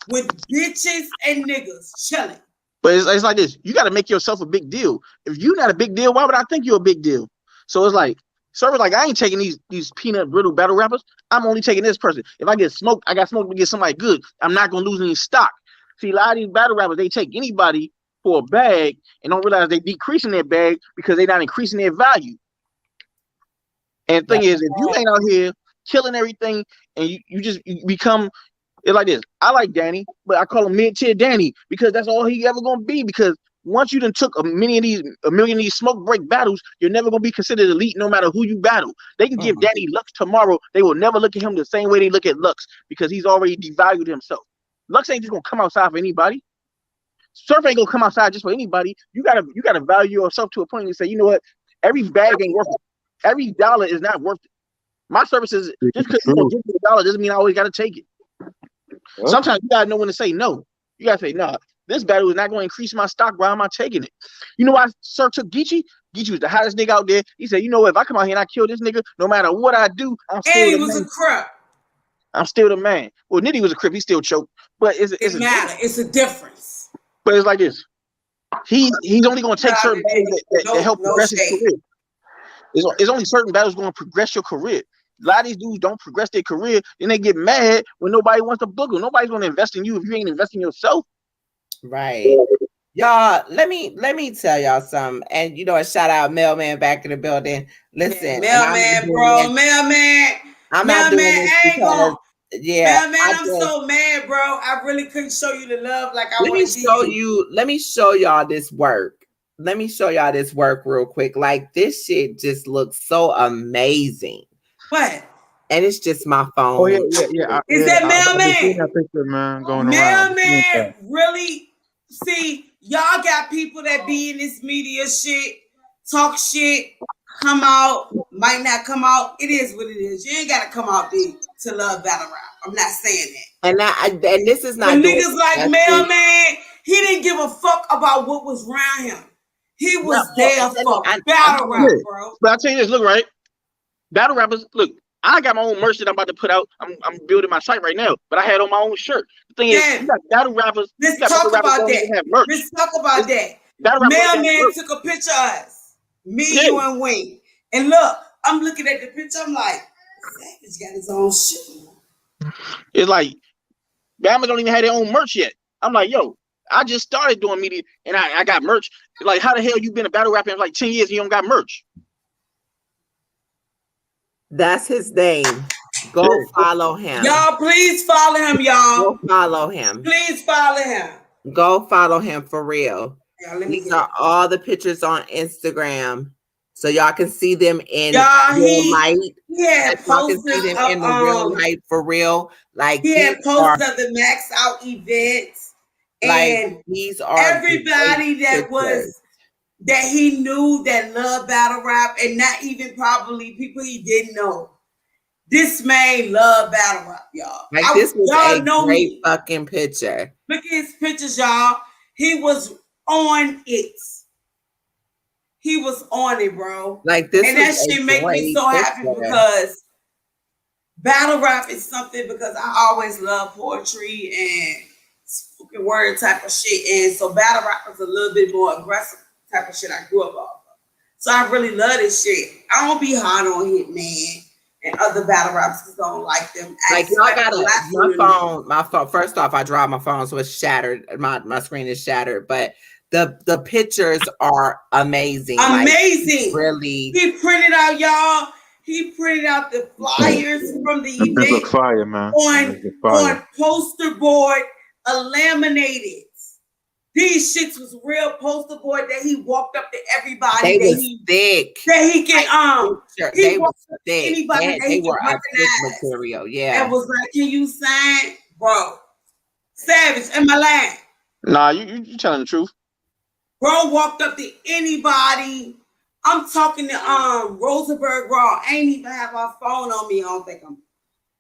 with bitches and niggas chilling. But it's like this. You got to make yourself a big deal. If you're not a big deal, why would I think you're a big deal? So it's like, Server's like, I ain't taking these peanut brittle battle rappers. I'm only taking this person. If I get smoked, I got smoked to get somebody good. I'm not gonna lose any stock. See, a lot of these battle rappers, they take anybody for a bag and don't realize they decreasing their bag because they're not increasing their value. And the thing is, if you ain't out here killing everything and you become, it's like this. I like Danny, but I call him mid-tier Danny because that's all he ever gonna be. Because once you done took a million of these smoke break battles, you're never gonna be considered elite no matter who you battle. They can give Danny Lux tomorrow. They will never look at him the same way they look at Lux because he's already devalued himself. Lux ain't just gonna come outside for anybody. Surf ain't gonna come outside just for anybody. You gotta value yourself to a point and say, you know what? Every bag ain't worth it. Every dollar is not worth it. My services, just because you don't give me a dollar doesn't mean I always gotta take it. Sometimes you gotta know when to say no. You gotta say, nah, this battle is not going to increase my stock. Why am I taking it? You know why Sir took Geechee? Geechee was the hottest nigga out there. He said, you know what? If I come out here and I kill this nigga, no matter what I do, I'm still and he the was man. a crip. I'm still the man. Well, Nitty was a crip. He still choked. But it's a difference. But it's like this. He's only going to take certain battles that help progress his career. It's only certain battles going to progress your career. A lot of these dudes don't progress their career, then they get mad when nobody wants to book them. Nobody's going to invest in you if you ain't investing in yourself. Right. Y'all, let me tell y'all something. And you know, a shout out Mailman back in the building. Listen, Mailman, bro, Mailman. I'm not doing this because, Mailman, I'm so mad, bro. I really couldn't show you the love like I want to show you. Let me show y'all this work. Let me show y'all this work real quick. Like, this shit just looks so amazing. What? And it's just my phone. Oh yeah. Is that Mailman? That picture, man, going Mailman around. really? See, y'all got people that be in this media shit, talk shit, come out, might not come out. It is what it is. You ain't gotta come out there to love battle rap. I'm not saying that. And this is not. The niggas like Mailman, he didn't give a fuck about what was around him. He was there for battle rap, bro. But I tell you this, look, right? Battle rappers, look, I got my own merch that I'm about to put out. I'm building my site right now, but I had on my own shirt. The thing is, you got battle rappers. Let's talk about that. Let's talk about that. Mailman took a picture of us, me, you, and Wayne. And look, I'm looking at the picture. I'm like, Savage got his own shit. It's like, Bama don't even have their own merch yet. I'm like, yo, I just started doing media, and I got merch. Like, how the hell you been a battle rapper in like 10 years and you don't got merch? That's his name. Go follow him. Y'all, please follow him, y'all. Go follow him. Please follow him. Go follow him for real. These are all the pictures on Instagram. So y'all can see them in real light. Yeah, y'all can see them in the real light for real. Like, he had posters of the MAXOUT events. And like, these are everybody that he knew that loved battle rap, and not even probably people he didn't know. This man loved battle rap, y'all. Like, this was a great fucking picture. Look at his pictures, y'all. He was on it. He was on it, bro. Like, this, and that shit make me so happy because battle rap is something, because I always love poetry and spoken word type of shit, and so battle rap was a little bit more aggressive type of shit I grew up off of. So I really love this shit. I don't be hard on Hitman and other battle rappers don't like them. Like, y'all gotta, my phone. First off, I dropped my phone, so it's shattered. My screen is shattered, but the pictures are amazing. Amazing. Like, really. He printed out, y'all. He printed out the flyers from the event. This look fire, man. On poster board, laminated. These shits was real poster board that he walked up to everybody. They was thick. That he can they was thick. Anybody that they he were can a thick material. Yeah. And was like, can you sign, bro? Savage, am I lying? Nah, you telling the truth. Bro walked up to anybody. I'm talking to Rosenberg Raw. I ain't even have my phone on me. I don't think I'm.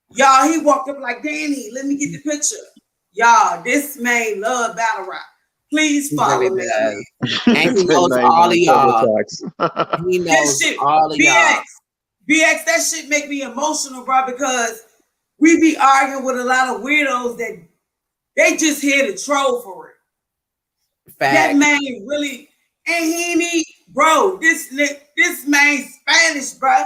Y'all, he walked up like, Danny, let me get the picture. Y'all, this man love battle rap. Please follow me. And he knows all of y'all. He knows all of y'all. BX, that shit make me emotional, bro, because we be arguing with a lot of weirdos that they just here to troll for it. Fact. That man really, and he need, bro, this man Spanish, bro.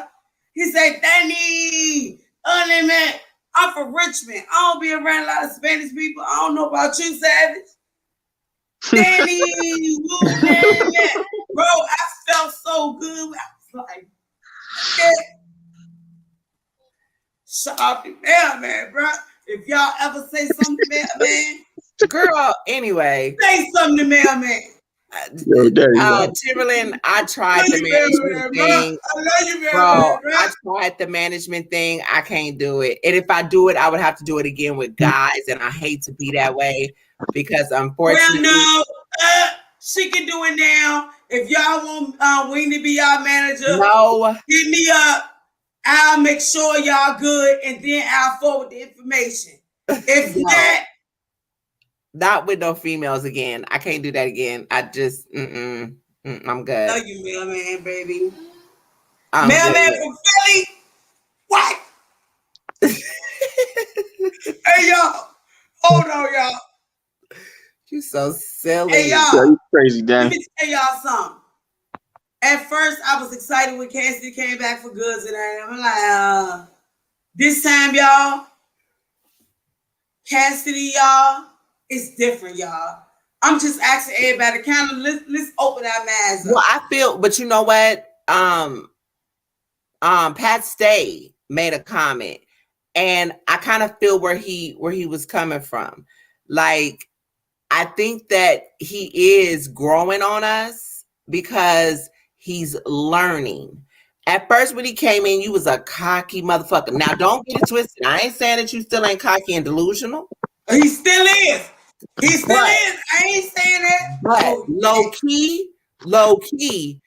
He said, Danny, man, I'm from Richmond. I don't be around a lot of Spanish people. I don't know about you, Savage. Danny, bro, I felt so good. I was like, yeah. Shout out to man, bro. If y'all ever say something to man, girl, anyway. Say something to man. Timberland, I tried the management thing. I tried the management thing. I can't do it. And if I do it, I would have to do it again with guys. And I hate to be that way because unfortunately. Well, no, she can do it now. If y'all want Wing to be y'all manager, no, hit me up. I'll make sure y'all good, and then I'll forward the information. If not with no females again. I can't do that again. I just, I'm good. Love you, mailman, baby. Mailman from Philly. What? Hey, y'all. Hold on, y'all. You so silly. Hey, y'all. You crazy, Dan. Let me tell y'all something. At first, I was excited when Cassidy came back for goods, and I'm like, this time, y'all, Cassidy, y'all, it's different, y'all. I'm just asking everybody, kind of let's open our minds up. Well, I feel, but you know what? Pat Stay made a comment, and I kind of feel where he was coming from. Like, I think that he is growing on us because he's learning. At first, when he came in, you was a cocky motherfucker. Now, don't get it twisted. I ain't saying that you still ain't cocky and delusional. He still is. He still is. I ain't saying that. But low key,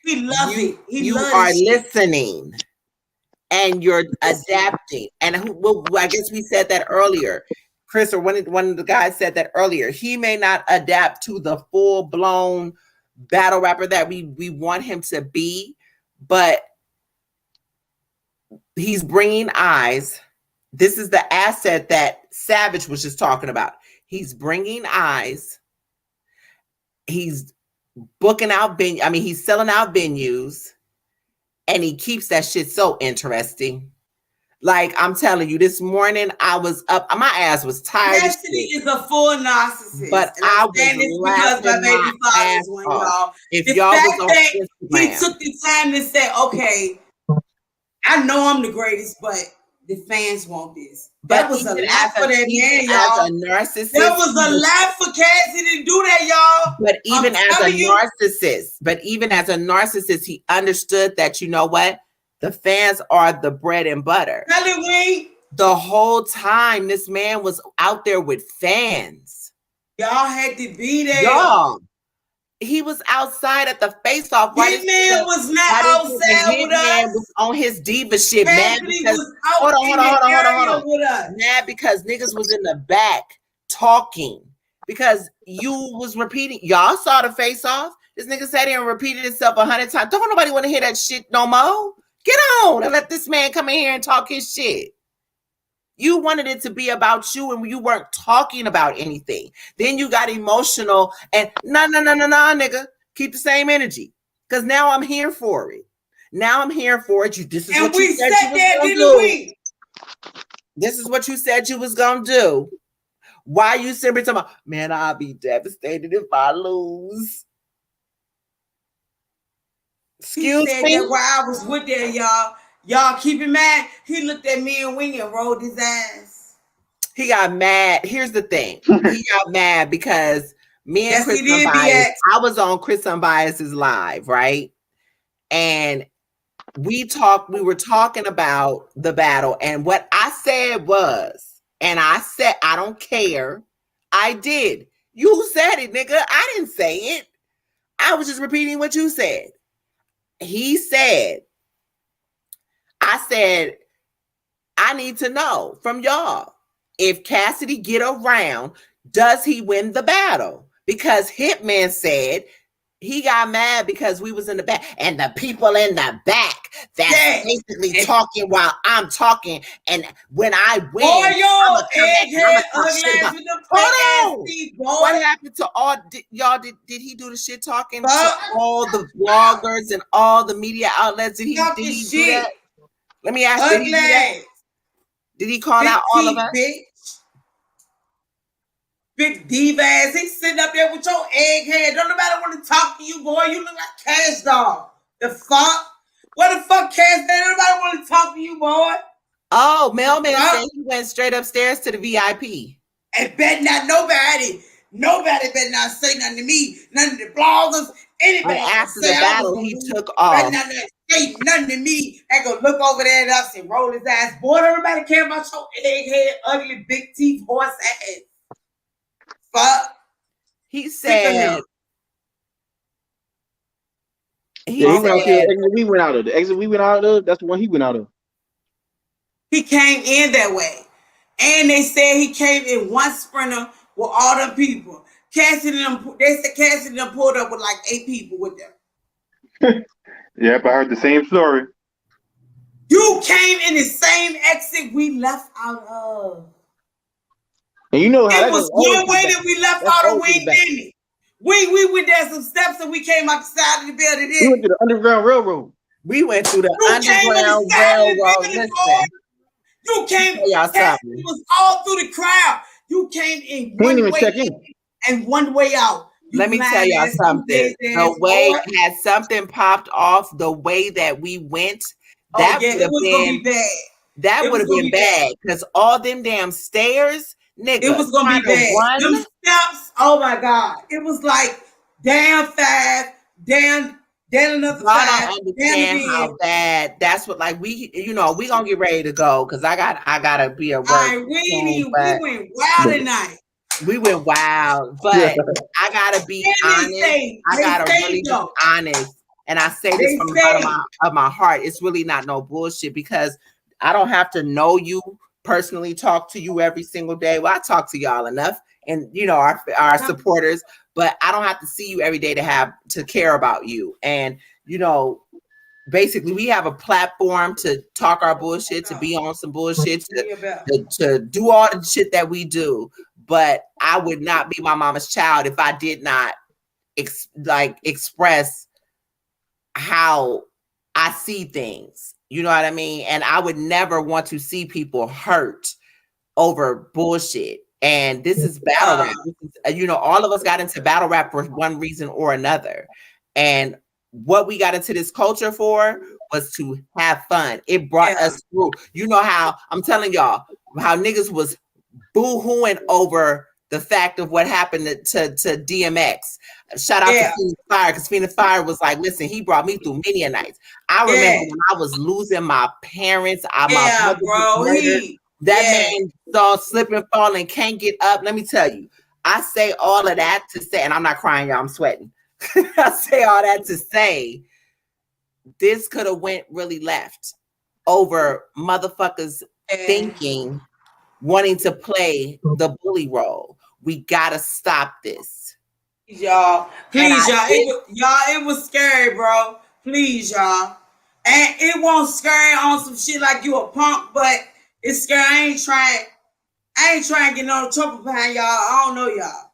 he loves it. You are listening and you're adapting. And I guess we said that earlier. Chris, or one of the guys said that earlier. He may not adapt to the full-blown battle rapper that we want him to be, but he's bringing eyes. This is the asset that Savage was just talking about. He's bringing eyes. He's booking out he's selling out venues, and he keeps that shit so interesting. Like, I'm telling you, this morning I was up, my ass was tired. Cassidy is a full narcissist. But I was laughing my ass off. If y'all was on Instagram, he took the time to say, okay, I know I'm the greatest, but the fans want this. That was a lot for that man, y'all. As a narcissist, that was a lot for Cassidy to do that, y'all. But even as a narcissist, he understood that, you know what? The fans are the bread and butter. The whole time, this man was out there with fans. Y'all had to be there. Y'all. He was outside at the face-off. Hitman was not outside with us. Hitman was on his diva shit, man. Hold on. Mad because niggas was in the back talking. Because you was repeating. Y'all saw the face-off. This nigga sat here and repeated himself 100 times. Don't nobody want to hear that shit no more. Get on and let this man come in here and talk his shit. You wanted it to be about you and you weren't talking about anything. Then you got emotional and no, nigga. Keep the same energy. Because now I'm here for it. This is what you said you was going to do. This is what you said you was going to do. Why you simply talking about, man, I'll be devastated if I lose. Excuse me? That while I was with there, y'all. Y'all keep in mind, he looked at me and Wing and rolled his ass. He got mad. Here's the thing. He got mad because me and Chris Unbiased, I was on Chris Unbiased's live, right? And we were talking about the battle. And what I said was, and I said, I don't care. I did. You said it, nigga. I didn't say it. I was just repeating what you said. He said, I said, I need to know from y'all, if Cassidy get around, does he win the battle? Because Hitman said he got mad because we was in the back and the people in the back that's basically talking while I'm talking. And when I win, hold on. What happened to all y'all? Did he do the shit talking to all the bloggers and all the media outlets? Did he do that? Let me ask you, did he call out all of us? Bitch. Big diva ass. He's sitting up there with your egghead. Don't nobody want to talk to you, boy. You look like Cash Dog. The fuck? What the fuck, Cash Dog? Nobody want to talk to you, boy. Oh, Mailman said he went straight upstairs to the VIP. And bet not nobody better not say nothing to me, none of the bloggers, anybody. But after the battle, he took off. Better not say nothing to me. And go look over there at us and roll his ass. Boy, don't nobody care about your egghead, ugly, big teeth, horse ass. Fuck. He said. He went out there. The exit we went out of. The exit we went out of. That's the one he went out of. He came in that way, and they said he came in one sprinter with all them people. Cassidy, they said Cassidy pulled up with like 8 people with them. Yep, I heard the same story. You came in the same exit we left out of. And you know how it was one way that we left out of. We didn't it? We went down some steps and we came out the side of the building. We went to the Underground Railroad. We went through the Underground Railroad. Listen. You came. It was all through the crowd. You came in one way in and one way out. Let me tell y'all something. The way had something popped off, the way that we went, that would have been bad. That would have been bad because all them damn stairs, nigga. It was gonna be bad. Them steps. Oh my God! It was like down 5, down another 5. I don't understand how bad. That's what we gonna get ready to go because I gotta be at work. We went wild tonight. We went wild, but I gotta be honest. I gotta really be honest, and I say this from the bottom of my heart. It's really not no bullshit because I don't have to know you personally, talk to you every single day. Well, I talk to y'all enough, and our supporters. But I don't have to see you every day to care about you. And, basically we have a platform to talk our bullshit, to be on some bullshit, to do all the shit that we do. But I would not be my mama's child if I did not express how I see things. You know what I mean? And I would never want to see people hurt over bullshit. And this is battle rap. This is, all of us got into battle rap for one reason or another. And what we got into this culture for was to have fun. It brought us through. You know how I'm telling y'all how niggas was boo-hooing over the fact of what happened to DMX. Shout out to Phoenix Fire because Phoenix Fire was like, listen, he brought me through many a nights. I remember when I was losing my parents. My brother that man saw slip and fall and can't get up. Let me tell you, I say all of that to say, and I'm not crying, y'all, I'm sweating. I say all that to say this could have went really left over motherfuckers thinking, wanting to play the bully role. We gotta stop this. Y'all, please, it was scary, bro. Please, y'all. And it won't scare on some shit like you a punk, but it's scary. I ain't trying to get no trouble behind y'all. I don't know y'all.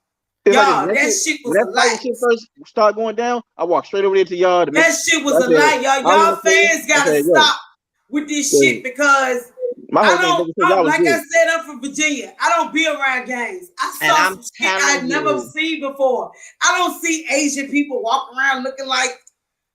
Y'all, that shit was a lie. Shit first start going down, I walked straight over there to y'all. That shit was a lie, y'all. Y'all fans gotta stop with this shit because I said, I'm from Virginia. I don't be around gangs. I saw some shit I've never seen before. I don't see Asian people walking around looking like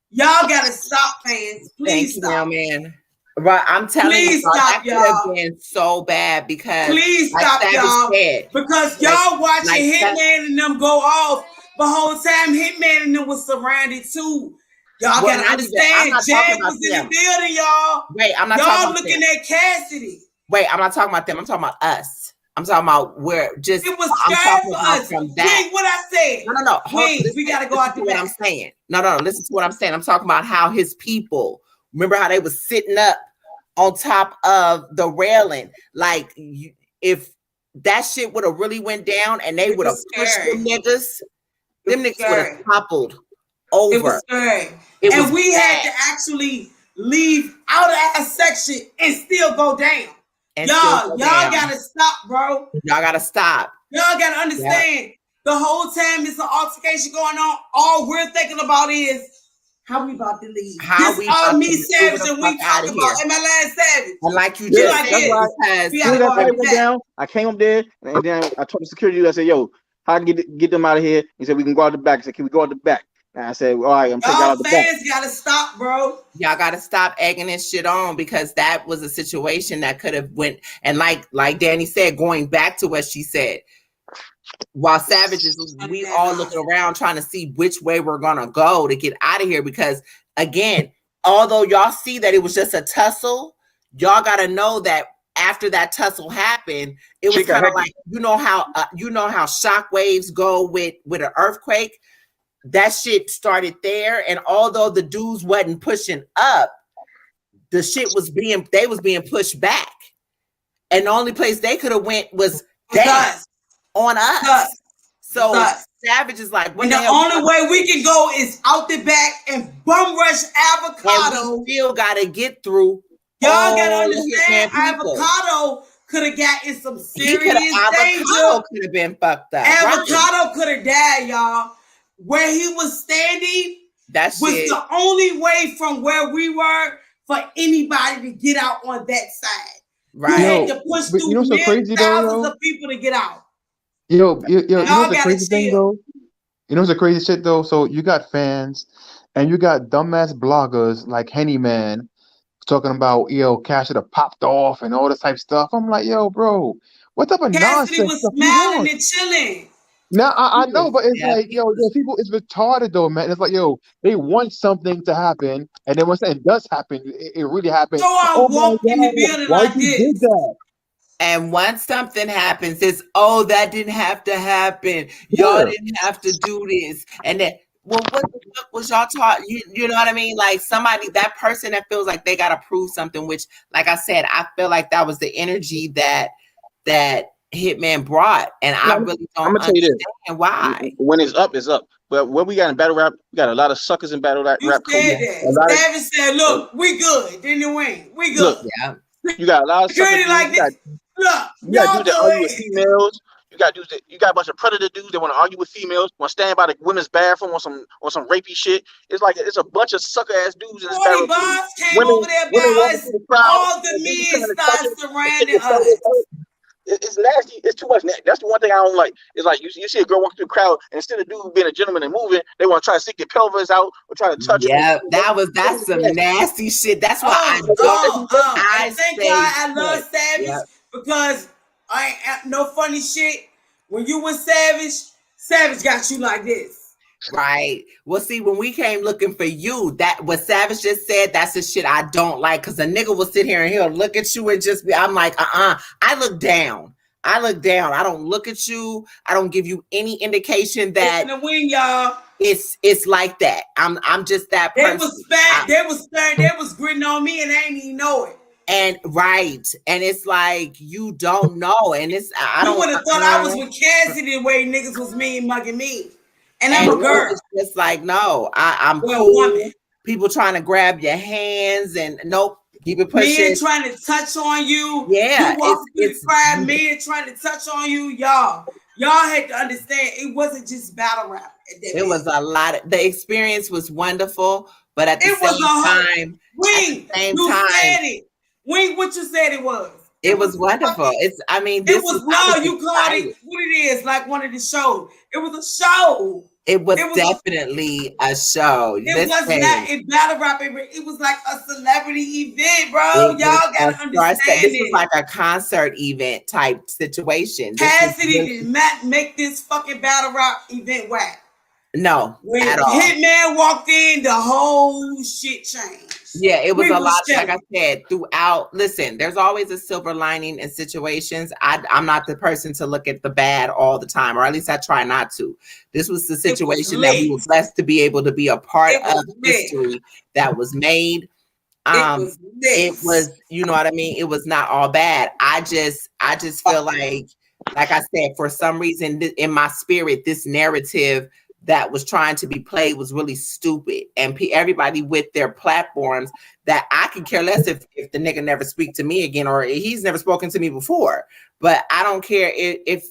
y'all gotta stop, fans. Please stop, man. Right, I'm telling you, that could have been so bad because stop, y'all. Because y'all watching Hitman and them go off the whole time. Hitman and them was surrounded too. Y'all gotta understand. Jag was in the building, y'all. Wait, I'm not y'all talking about looking at Cassidy. Wait, I'm not talking about them. I'm talking about us. I'm talking about where just it was scary for us. Wait, what I said? No. Wait, we gotta go out to what I'm saying. No. Listen to what I'm saying. I'm talking about how his people. Remember how they was sitting up on top of the railing? Like, if that shit would have really went down and they would have pushed them niggas would have toppled over. It was scary. And we had to actually leave out of our section and still go down. Y'all gotta stop, bro. Y'all gotta stop. Y'all gotta understand the whole time there's an altercation going on. All we're thinking about is How we about to leave? How this we all about me, to Savage, the and we fuck outta talking about here? MLN Savage. And like you Yeah, just like said, this. why because We as soon as that gotta fight go went back. down, I came up there and then I told the security, I said, yo, how I can get them out of here? He said, we can go out the back. I said, can we go out the back? And I said, all right, I'm taking out the back. Fans gotta stop, bro. Y'all gotta stop egging this shit on, because that was a situation that could have went, and like Danny said, going back to what she said, while Savage is, we all looking around trying to see which way we're gonna go to get out of here, because again, although y'all see that it was just a tussle, y'all gotta know that after that tussle happened, it was kind of like, you know how shock waves go with an earthquake. That shit started there, and although the dudes wasn't pushing up, the shit was being pushed back, and the only place they could have went was down on us. So Savage is like, and the only way we can go is out the back and bum rush Avocado. And we still gotta get through. Y'all gotta understand, Avocado could have gotten some serious danger. Avocado could have been fucked up. Avocado could have died, y'all. Where he was standing was the only way from where we were for anybody to get out on that side. Right. You had to push through thousands of people to get out. You know the crazy thing though? You know the crazy shit though? So you got fans and you got dumbass bloggers like Henny Man talking about, Cash should have popped off and all this type of stuff. I'm like, yo, bro, what type of Cassidy nonsense was smiling and chilling. Now I know, but it's like, people, it's retarded though, man. It's like, they want something to happen, and then once that does happen, it really happens. So I walked in the building like this. Did that? And once something happens, it's, that didn't have to happen. Y'all didn't have to do this. And then, well, what the fuck was y'all taught? You know what I mean? Like that person that feels like they gotta prove something, which, like I said, I feel like that was the energy that Hitman brought, and I really don't understand why. When it's up, it's up. But what we got in battle rap, we got a lot of suckers in battle rap. You said that. Savage said, "Look, we good." Then you win. We good. Look, you got a lot of suckers. Like this. Look, you got dudes that argue with females. You got a bunch of predator dudes that want to argue with females, want to stand by the women's bathroom on some rapey shit. It's like it's a bunch of sucker ass dudes in this battle. Boss came over there by us. All the men started surrounding us. It's nasty. It's too much. That's the one thing I don't like. It's like you see a girl walking through the crowd, and instead of dude being a gentleman and moving, they want to try to stick their pelvis out or try to touch it. Yeah, that's some nasty shit. That's why I thank God I love Savage because I ain't no funny shit. When you was Savage got you like this. Right. Well, see, when we came looking for you, that what Savage just said, that's the shit I don't like. Cause a nigga will sit here and he'll look at you and just be, I'm like, I look down. I don't look at you. I don't give you any indication that in the wing, y'all. It's like that. I'm just that person. They was fat, they was gritting on me and I ain't even know it. And and it's like you don't know. And it's I would have thought I was with Cassidy the way niggas was mean mugging me. And I'm a girl. It's just like, no, I'm cool. Woman. People trying to grab your hands and nope, keep it pushing. Men trying to touch on you. Yeah. You walk through the crowd, men trying to touch on you. Y'all had to understand it wasn't just battle rap. It was a lot. The experience was wonderful, but at the same time, Wing, said it. Wing, what you said it was. It was wonderful. You called it what it is, like one of the shows. It was a show. It was definitely a show. It was not a battle rap. It was like a celebrity event, bro. Y'all gotta understand this was like a concert event type situation. Cassidy did not make this fucking battle rap event whack. No, when at all. Hitman walked in, the whole shit changed. Yeah, it was a lot. Like I said, throughout. Listen, there's always a silver lining in situations. I'm not the person to look at the bad all the time, or at least I try not to. This was the situation that we were blessed to be able to be a part of history that was made. It was, you know what I mean? It was not all bad. I just feel like I said, for some reason in my spirit, this narrative that was trying to be played was really stupid, and everybody with their platforms that I could care less if the nigga never speak to me again, or he's never spoken to me before, but I don't care if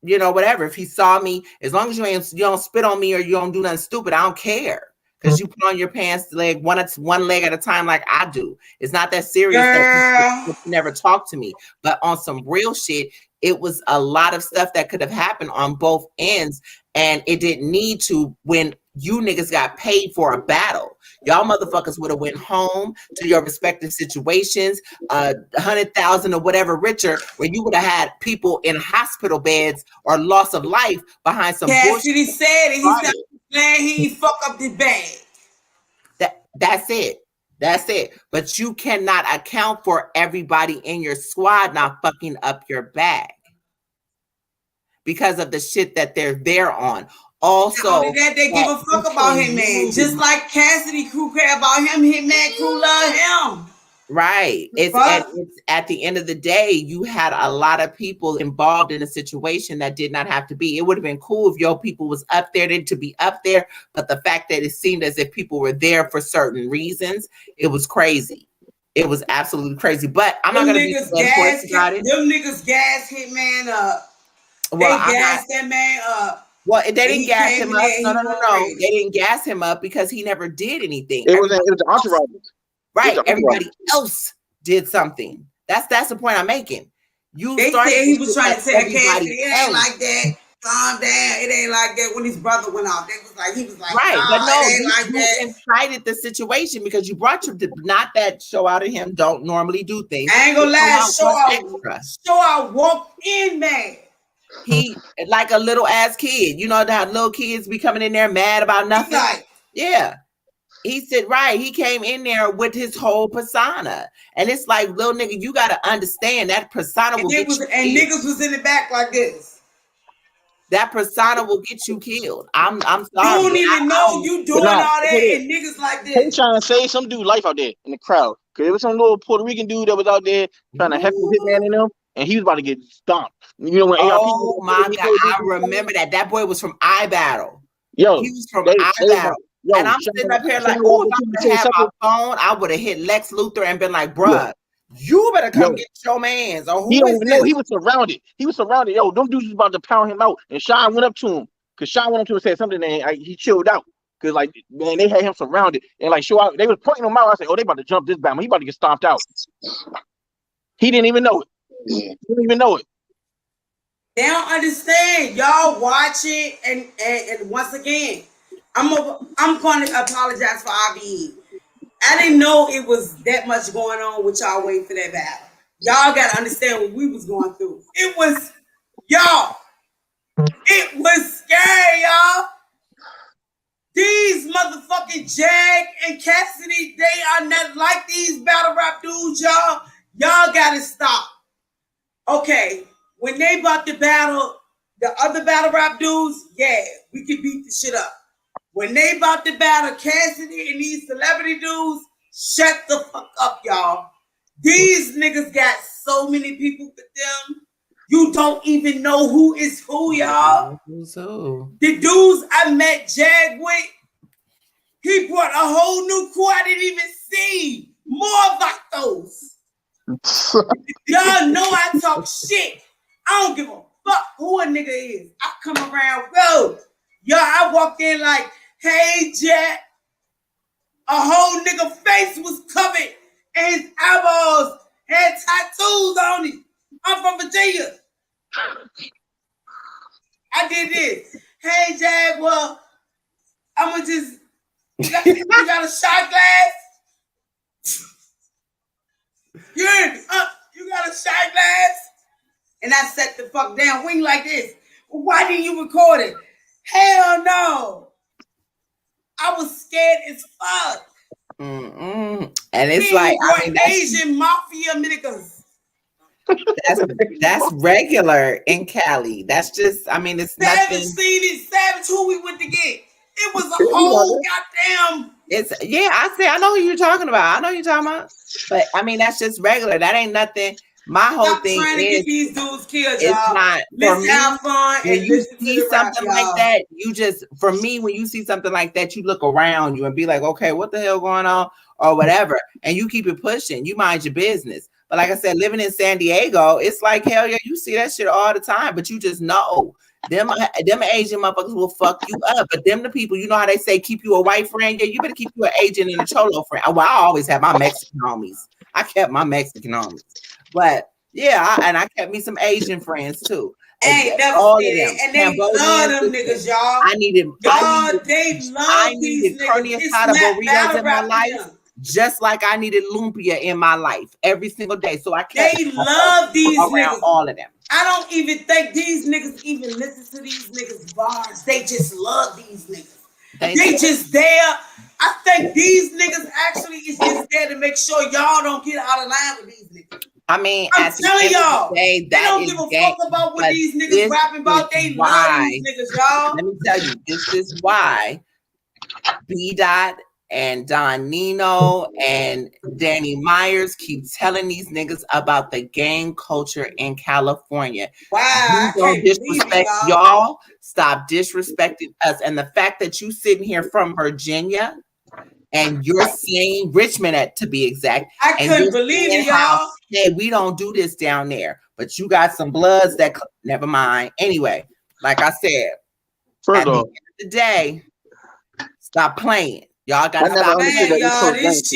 whatever, if he saw me, as long as you don't spit on me or you don't do nothing stupid, I don't care. because you put on your pants leg one leg at a time like I do. It's not that serious that you never talk to me. But on some real shit, it was a lot of stuff that could have happened on both ends, and it didn't need to when you niggas got paid for a battle. Y'all motherfuckers would have went home to your respective situations, 100,000 or whatever richer, where you would have had people in hospital beds or loss of life behind some Cassidy said it. He's not glad he fuck up the bag. That's it. That's it. But you cannot account for everybody in your squad not fucking up your bag because of the shit that they're there on. Also, not only that, they give a fuck about Hitman. Just like Cassidy crew care about him, Hitman crew love him. Right. It's at the end of the day, you had a lot of people involved in a situation that did not have to be. It would have been cool if your people was up there to be up there, but the fact that it seemed as if people were there for certain reasons, it was crazy. It was absolutely crazy. But I'm not going to be about it. Them niggas gas Hitman up. Well, they gassed that man up. Well, they didn't gas him up. No. They didn't gas him up because he never did anything. It was an entourage. Right. Everybody else did something. That's the point I'm making. They said he was trying to tell Cassidy, it ain't like that. Calm down. It ain't like that. When his brother went off, he was like, right. But no, you incited the situation because you brought your not that show out of him don't normally do things. I ain't gonna lie, show out walked in, man. He like a little ass kid. You know how little kids be coming in there mad about nothing. Yeah. He said, right. He came in there with his whole persona. And it's like, little nigga, you got to understand that persona will get you killed. And niggas was in the back like this. That persona will get you killed. I'm sorry. You don't even know you doing all that and niggas like this. They trying to save some dude life out there in the crowd. Because there was some little Puerto Rican dude that was out there trying to heckle Hitman in them. And he was about to get stomped. You know when oh my God, I remember that. That boy was from iBattle. Yo, he was from iBattle. And I'm sitting up here like, oh, if I would have had my phone, I would have hit Lex Luthor and been like, bruh, you better come get your mans. Or he don't even know. He was surrounded. Yo, them dudes was about to pound him out. And Sean went up to him. Because Sean went up to him and said something and he chilled out. Because, like, man, they had him surrounded. And, like, they was pointing him out. I said, oh, they about to jump this Batman. He about to get stomped out. He didn't even know it. He didn't even know it. They don't understand. Y'all watch it. And once again, I'm going to apologize for IBE. I didn't know it was that much going on with y'all waiting for that battle. Y'all got to understand what we was going through. It was scary, y'all. These motherfucking Jag and Cassidy, they are not like these battle rap dudes, y'all. Y'all got to stop. Okay, when they bought the battle, the other battle rap dudes, yeah, we could beat the shit up. When they about to battle Cassidy and these celebrity dudes, shut the fuck up, y'all. These niggas got so many people with them. You don't even know who is who, y'all. So the dudes I met Jag with, he brought a whole new crew I didn't even see. More vatos. Y'all know I talk shit. I don't give a fuck who a nigga is. I come around, y'all, I walked in like, hey, Jack. A whole nigga face was covered and his eyeballs had tattoos on it. I'm from Virginia. I did this. Hey, Jack, well, I'm gonna just, you got a shot glass? You got a shot glass? And I sat the fuck down, wing like this. Why didn't you record it? Hell no. I was scared as fuck. And it's like, I mean, Asian mafia niggas. That's regular in Cali. That's just, I mean, it's Savage nothing. seen it. Savage, who we went to get. It was a whole goddamn. I know who you're talking about. I know who you're talking about. But I mean, that's just regular. That ain't nothing. My whole thing trying to is, get these dudes killed, it's y'all. not for me. Have fun when you see something like that, you just, for me, when you see something like that, you look around you and be like, okay, what the hell going on, or whatever, and you keep it pushing. You mind your business. But like I said, living in San Diego, it's like, hell yeah, you see that shit all the time. But you just know Them Asian motherfuckers will fuck you up. But them the people, you know how they say keep you a white friend? Yeah, you better keep you an Asian and a Cholo friend. Well, I always have my Mexican homies. I kept my Mexican homies. But yeah, I kept me some Asian friends too. Ain't never all seen of them. it. And they love them niggas, y'all. I needed carne asada burritos in my life. Just like I needed lumpia in my life every single day. So I kept they love these niggas. All of them. I don't even think these niggas even listen to these niggas bars. They just love these niggas. They just there. I think these niggas actually is just there to make sure y'all don't get out of line with these niggas. I mean, I'm telling y'all, they don't give a fuck about what these niggas rapping about. They love these niggas, y'all. Let me tell you, this is why B-Dot and Don Nino and Danny Myers keep telling these niggas about the gang culture in California. Wow, you don't disrespect y'all. Stop disrespecting us. And the fact that you sitting here from Virginia and you're saying Richmond, to be exact, I couldn't believe it, y'all. Hey, we don't do this down there, but you got some bloods that never mind. Anyway, like I said, at the end of the day, stop playing. Y'all got to stop playing, y'all. This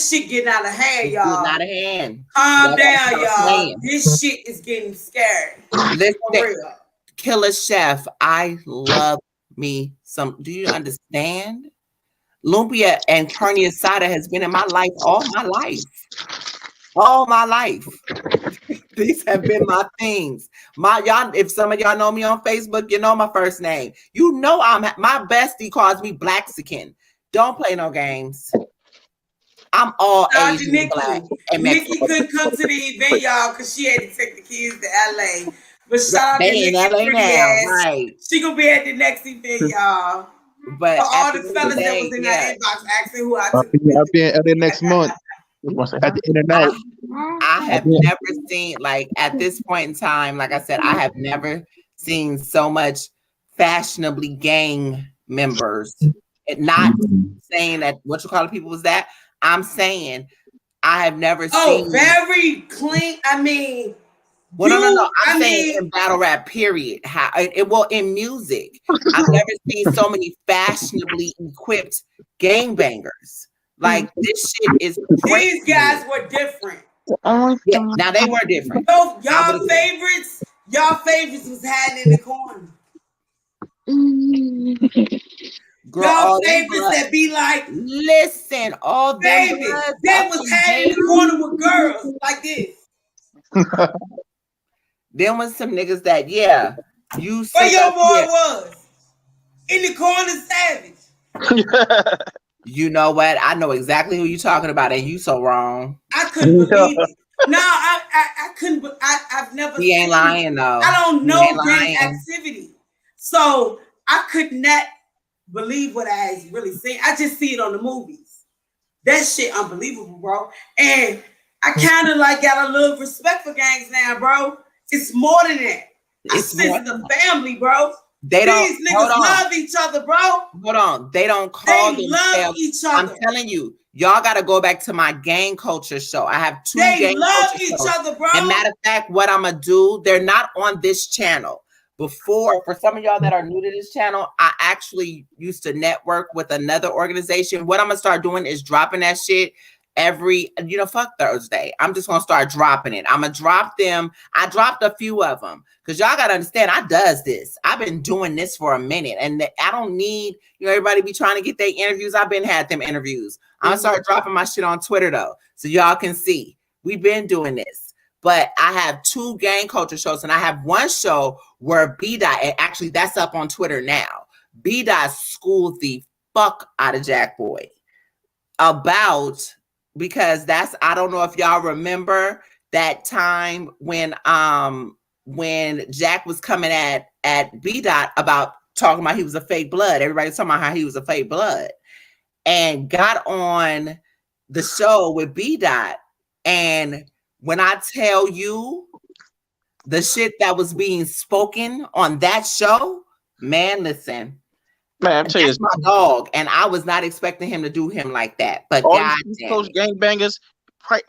shit getting out of hand, y'all. Getting out of hand. Calm down, y'all. Playing. This shit is getting scary. Listen, Killer Chef, I love me some. Do you understand? Lumpia and carne asada has been in my life all my life. All my life. These have been my things. Y'all, if some of y'all know me on Facebook, you know my first name. You know my bestie calls me Blaxican. Don't play no games. I'm all Asian, Nikki, black, and Nikki couldn't come to the event, y'all, because she had to take the kids to LA. But shout out to Nikki now, right? She gonna be at the next event, y'all. But for all the fellas that was in that inbox asking who I took. I'll be in LA next month. At the end of the night. I have never seen, like, at this point in time, like I said, I have never seen so much fashionably gang members. Not saying that what you call people was that. I'm saying I have never seen. Oh, very clean. I mean, well, no. I'm saying in battle rap, period. How in music, I've never seen so many fashionably equipped gangbangers. Like, this shit is crazy. These guys were different. Yeah, now they were different. So y'all favorites was hiding in the corner. Girl, y'all favorites that be like, listen, all baby, they was hiding in the corner with girls like this. There was some niggas that, yeah, you see. Where your boy was in the corner, savage. You know what? I know exactly who you're talking about, and you so wrong. I couldn't believe it. No, I couldn't. I've never. He ain't lying though. I don't know gang activity, so I could not believe what I really seen. I just see it on the movies. That shit unbelievable, bro. And I kind of like got a little respect for gangs now, bro. It's more than that. It's the family, bro. These niggas love each other, bro. Hold on. They don't call themselves. Love each other. I'm telling you, y'all got to go back to my gang culture show. I have two gang culture shows. They love each other, bro. And matter of fact, what I'm going to do, they're not on this channel. Before, for some of y'all that are new to this channel, I actually used to network with another organization. What I'm going to start doing is dropping that shit every, fuck Thursday. I'm just going to start dropping it. I'm going to drop them. I dropped a few of them because y'all got to understand, I does this. I've been doing this for a minute and I don't need, everybody be trying to get their interviews. I've been had them interviews. I'm going to start dropping my shit on Twitter though. So y'all can see we've been doing this, but I have two gang culture shows and I have one show where B-Dot, and actually that's up on Twitter now. B-Dot schooled the fuck out of Jack Boy because I don't know if y'all remember that time when Jack was coming at B-Dot about talking about he was a fake blood. Everybody's talking about how he was a fake blood and got on the show with B-Dot. And when I tell you the shit that was being spoken on that show, man, listen. Man, I'm telling you, my dog, and I was not expecting him to do him like that. But all these East Coast gangbangers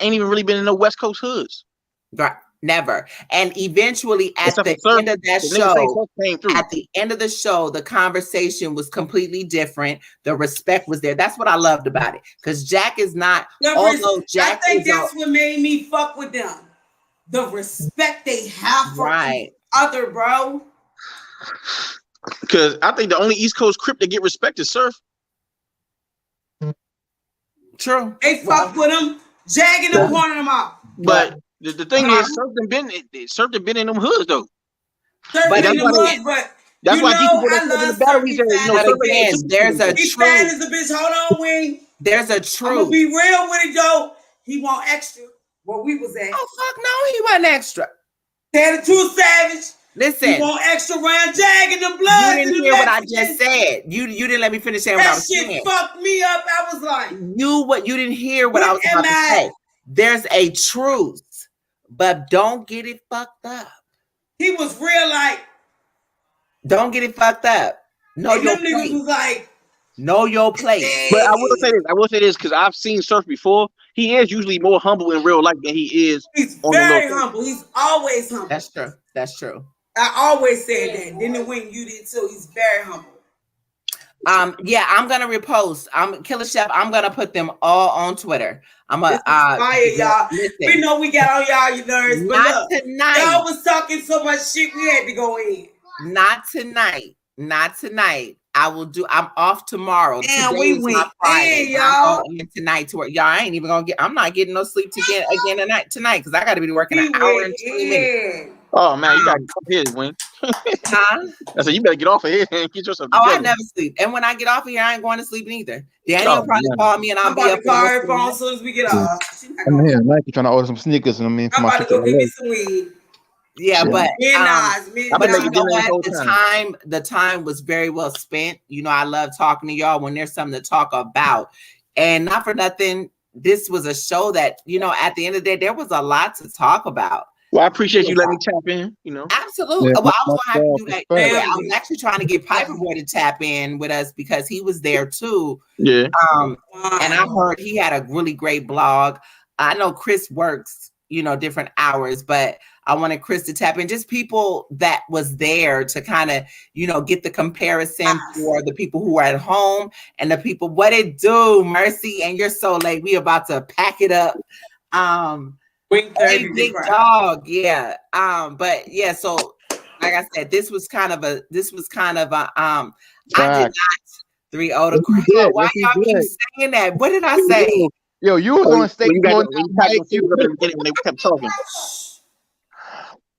ain't even really been in the West Coast hoods. Right. Never. And eventually at Except the for end of that the niggas say show, Surf came through. at the end of the show, the conversation was completely different. The respect was there. That's what I loved about it. Because Jack is not, although Jack I think is that's what made me fuck with them. The respect they have for right. each other, bro. Because I think the only East Coast Crip that get respect is Surf. True. They fuck with him, jagging them, cornering them out. But the thing is, Surf done been in them hoods though. But that's why that's why know, people don't in the battle. He said, you know, again, there's a he truth. fat as a bitch. Hold on, Wing. There's a truth. I'm gonna be real with it though. He want extra. Where we was at. Oh fuck no, he wasn't extra. Tell the truth, Savage. Listen, you want extra round jagging the blood. You didn't hear what I just said. You didn't let me finish saying what I was saying. That shit fucked me up. I was like, you didn't hear what I was about to say. There's a truth, but don't get it fucked up. He was real like, don't get it fucked up. Know your place. Was like, know your place. But I will say this because I've seen Surf before. He is usually more humble in real life than he is. He's very humble. He's always humble. That's true. That's true. I always said that. Then when you did too, he's very humble. Yeah, I'm gonna repost. I'm Killer Chef. I'm gonna put them all on Twitter. I'm a fire, y'all. Listen, we know we got on y'all your nerves, but not look, tonight. Y'all was talking so much shit. We had to go in. Not tonight. Not tonight. I will do. I'm off tomorrow. Damn, Today we went Friday. y'all. I'm going tonight to work. Y'all, I ain't even gonna get. I'm not getting no sleep again tonight because I got to be working an hour and 20 minutes. Oh man, you gotta come here, Wayne. Huh? I said you better get off of here and get yourself together. I never sleep, and when I get off of here, I ain't going to sleep neither. Daniel probably call me, and I'll be up. Call her phone as soon as we get off. I'm here. Nike trying to order some sneakers, and I'm about to go get me some weed. Yeah, but the time was very well spent. You know, I love talking to y'all when there's something to talk about, and not for nothing. This was a show that, you know, at the end of the day, there was a lot to talk about. Well, I appreciate you letting me tap in. You know, absolutely. Yeah, well, I was gonna have to do that. Anyway, I was actually trying to get Piperboy to tap in with us because he was there too. Yeah. And I heard he had a really great blog. I know Chris works, you know, different hours, but I wanted Chris to tap in, just people that was there to kind of, you know, get the comparison for the people who are at home and the people. What it do, Mercy? And you're so late. We about to pack it up. Hey, big dog, yeah. But yeah, so like I said, this was kind of a I did not 3-0 to Chris. Why y'all keep saying that? What did I say? Yo, you was on stage when they kept talking.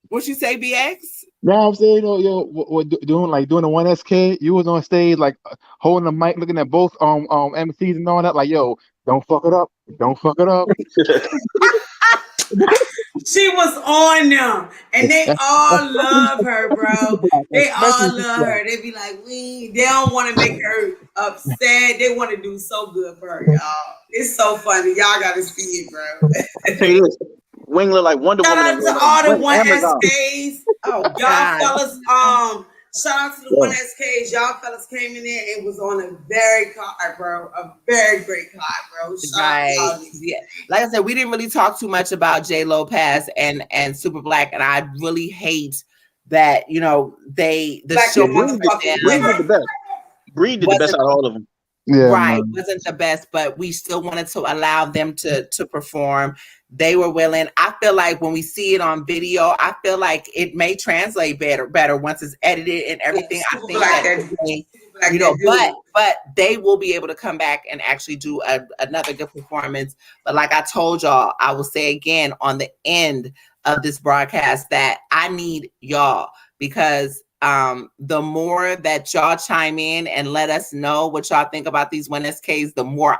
What you say, BX? No, I'm saying, doing the 1SK. You was on stage like holding the mic, looking at both MCs and all that. Like, yo, don't fuck it up. Don't fuck it up. She was on them, and they all love her, bro. They all love her. They be like, they don't want to make her upset. They want to do so good for her, y'all. It's so funny. Y'all got to see it, bro. I tell you this, Wing look like Wonder Woman. Shout out to all the 1SKs. Y'all fellas, shout out to the 1SKs. Y'all fellas came in there and was on a very card, bro. A very great card, bro. Right. Yeah. Like I said, we didn't really talk too much about J Lopez and Super Black, and I really hate that, you know, the show Breed did the best. Breed did the best out of all of them. Yeah, right, wasn't the best, but we still wanted to allow them to perform. They were willing. I feel like when we see it on video, I feel like it may translate better once it's edited and everything. I think that, you know, but they will be able to come back and actually do another good performance. But like I told y'all, I will say again on the end of this broadcast that I need y'all, because the more that y'all chime in and let us know what y'all think about these 1SKs, the more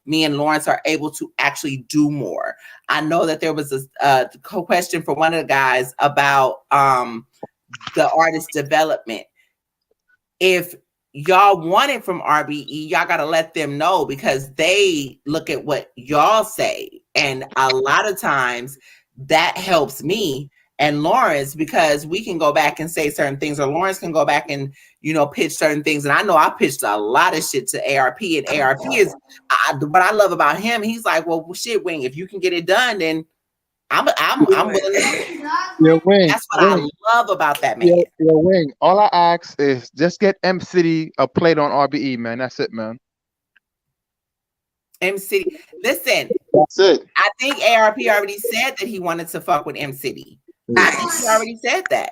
me and Lawrence are able to actually do more. I know that there was a question for one of the guys about the artist development. If y'all want it from RBE, y'all got to let them know, because they look at what y'all say. And a lot of times that helps me and Lawrence, because we can go back and say certain things, or Lawrence can go back and, you know, pitch certain things. And I know I pitched a lot of shit to ARP, and ARP is what I love about him. He's like, well, shit, Wing, if you can get it done, then I'm willing to. Yo, Wing, That's what I love about that man. yo, Wing. All I ask is just get M City a plate on RBE, man. That's it, man. M City. Listen, that's it. I think ARP already said that he wanted to fuck with M City. I think he already said that.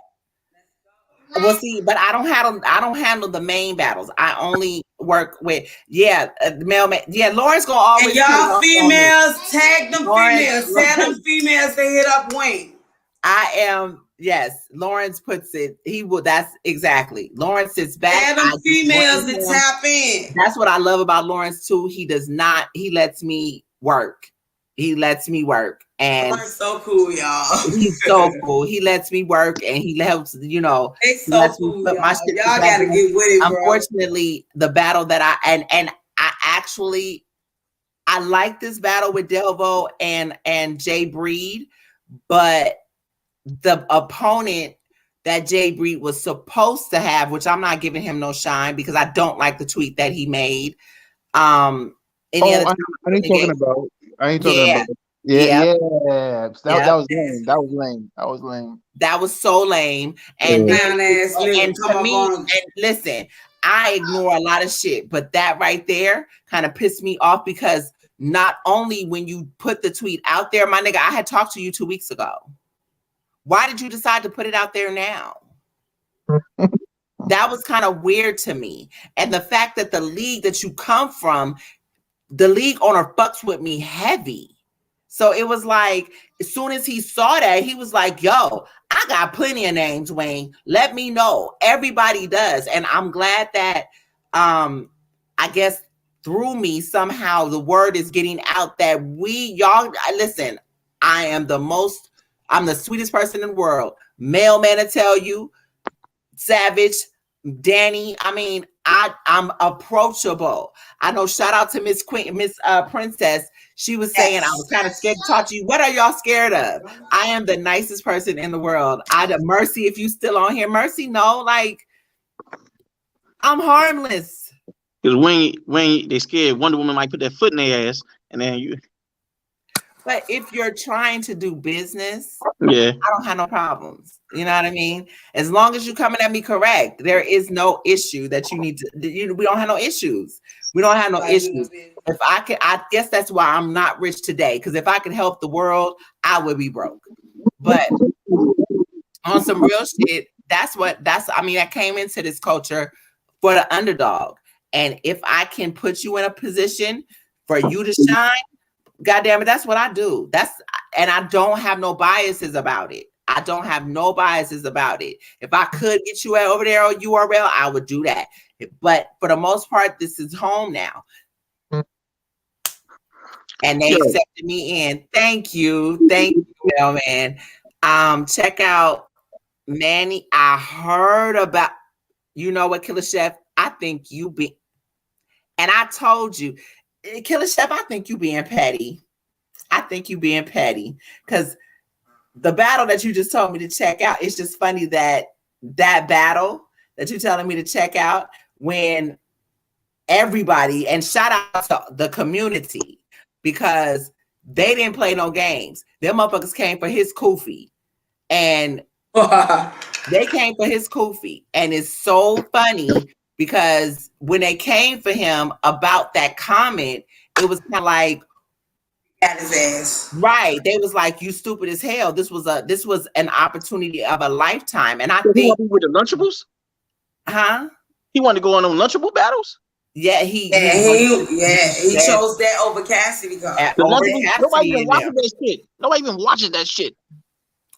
Well, see, but I don't handle the main battles. I only work with mailman. Yeah, Lauren's gonna always. And y'all females, tag them females. Tag them females. They hit up Wayne. I am. Yes, Lawrence puts it. He will. That's exactly. Lawrence sits back. Tag them females to tap in. That's what I love about Lawrence too. He does not. He lets me work. He lets me work. And Lawrence so cool, y'all. He's so cool. He lets me work, and he helps. You know, it's so cool. Y'all gotta get with it. Unfortunately, the battle that I actually like this battle with Delvo and Jay Breed, but the opponent that Jay Breed was supposed to have, which I'm not giving him no shine because I don't like the tweet that he made. I ain't talking about. Yeah. That was lame. That was lame. That was lame. That was so lame. And to me, and listen, I ignore a lot of shit, but that right there kind of pissed me off because not only when you put the tweet out there, my nigga, I had talked to you 2 weeks ago. Why did you decide to put it out there now? That was kind of weird to me. And the fact that the league that you come from, the league owner fucks with me heavy. So it was like, as soon as he saw that, he was like, yo, I got plenty of names, Wayne. Let me know. Everybody does. And I'm glad that, I guess through me, somehow the word is getting out that y'all, listen, I'm the sweetest person in the world. Mailman to tell you, Savage, Danny. I mean, I'm approachable. I know. Shout out to Miss Princess. She was saying I was kind of scared to talk to you. What are y'all scared of? I am the nicest person in the world. Mercy, if you still on here, Mercy. No, like I'm harmless. Because when they scared Wonder Woman might put that foot in their ass, and then you. But if you're trying to do business, I don't have no problems. You know what I mean? As long as you're coming at me correct, there is no issue that you need to. We don't have no issues. We don't have no issues. If I guess that's why I'm not rich today. Because if I could help the world, I would be broke. But on some real shit, I came into this culture for the underdog. And if I can put you in a position for you to shine, God damn it, that's what I do. And I don't have no biases about it. If I could get you over there on URL, I would do that. But for the most part, this is home now. And they accepted me in. Thank you, man. Check out Manny. I heard about, you know what, Killer Chef? I think you be, and I told you, Killer Chef, I think you being petty. Because the battle that you just told me to check out, it's just funny that battle that you're telling me to check out when everybody, and shout out to the community, because they didn't play no games. Them motherfuckers came for his kufi. And they came for his kufi. And it's so funny because when they came for him about that comment, it was kind of like, at his ass. Right. They was like, you stupid as hell. This was an opportunity of a lifetime. And I think with the Lunchables? Huh? He wanted to go on Lunchable battles? Yeah, he chose that over Cassidy. Nobody even watches that shit. Nobody even watches that shit.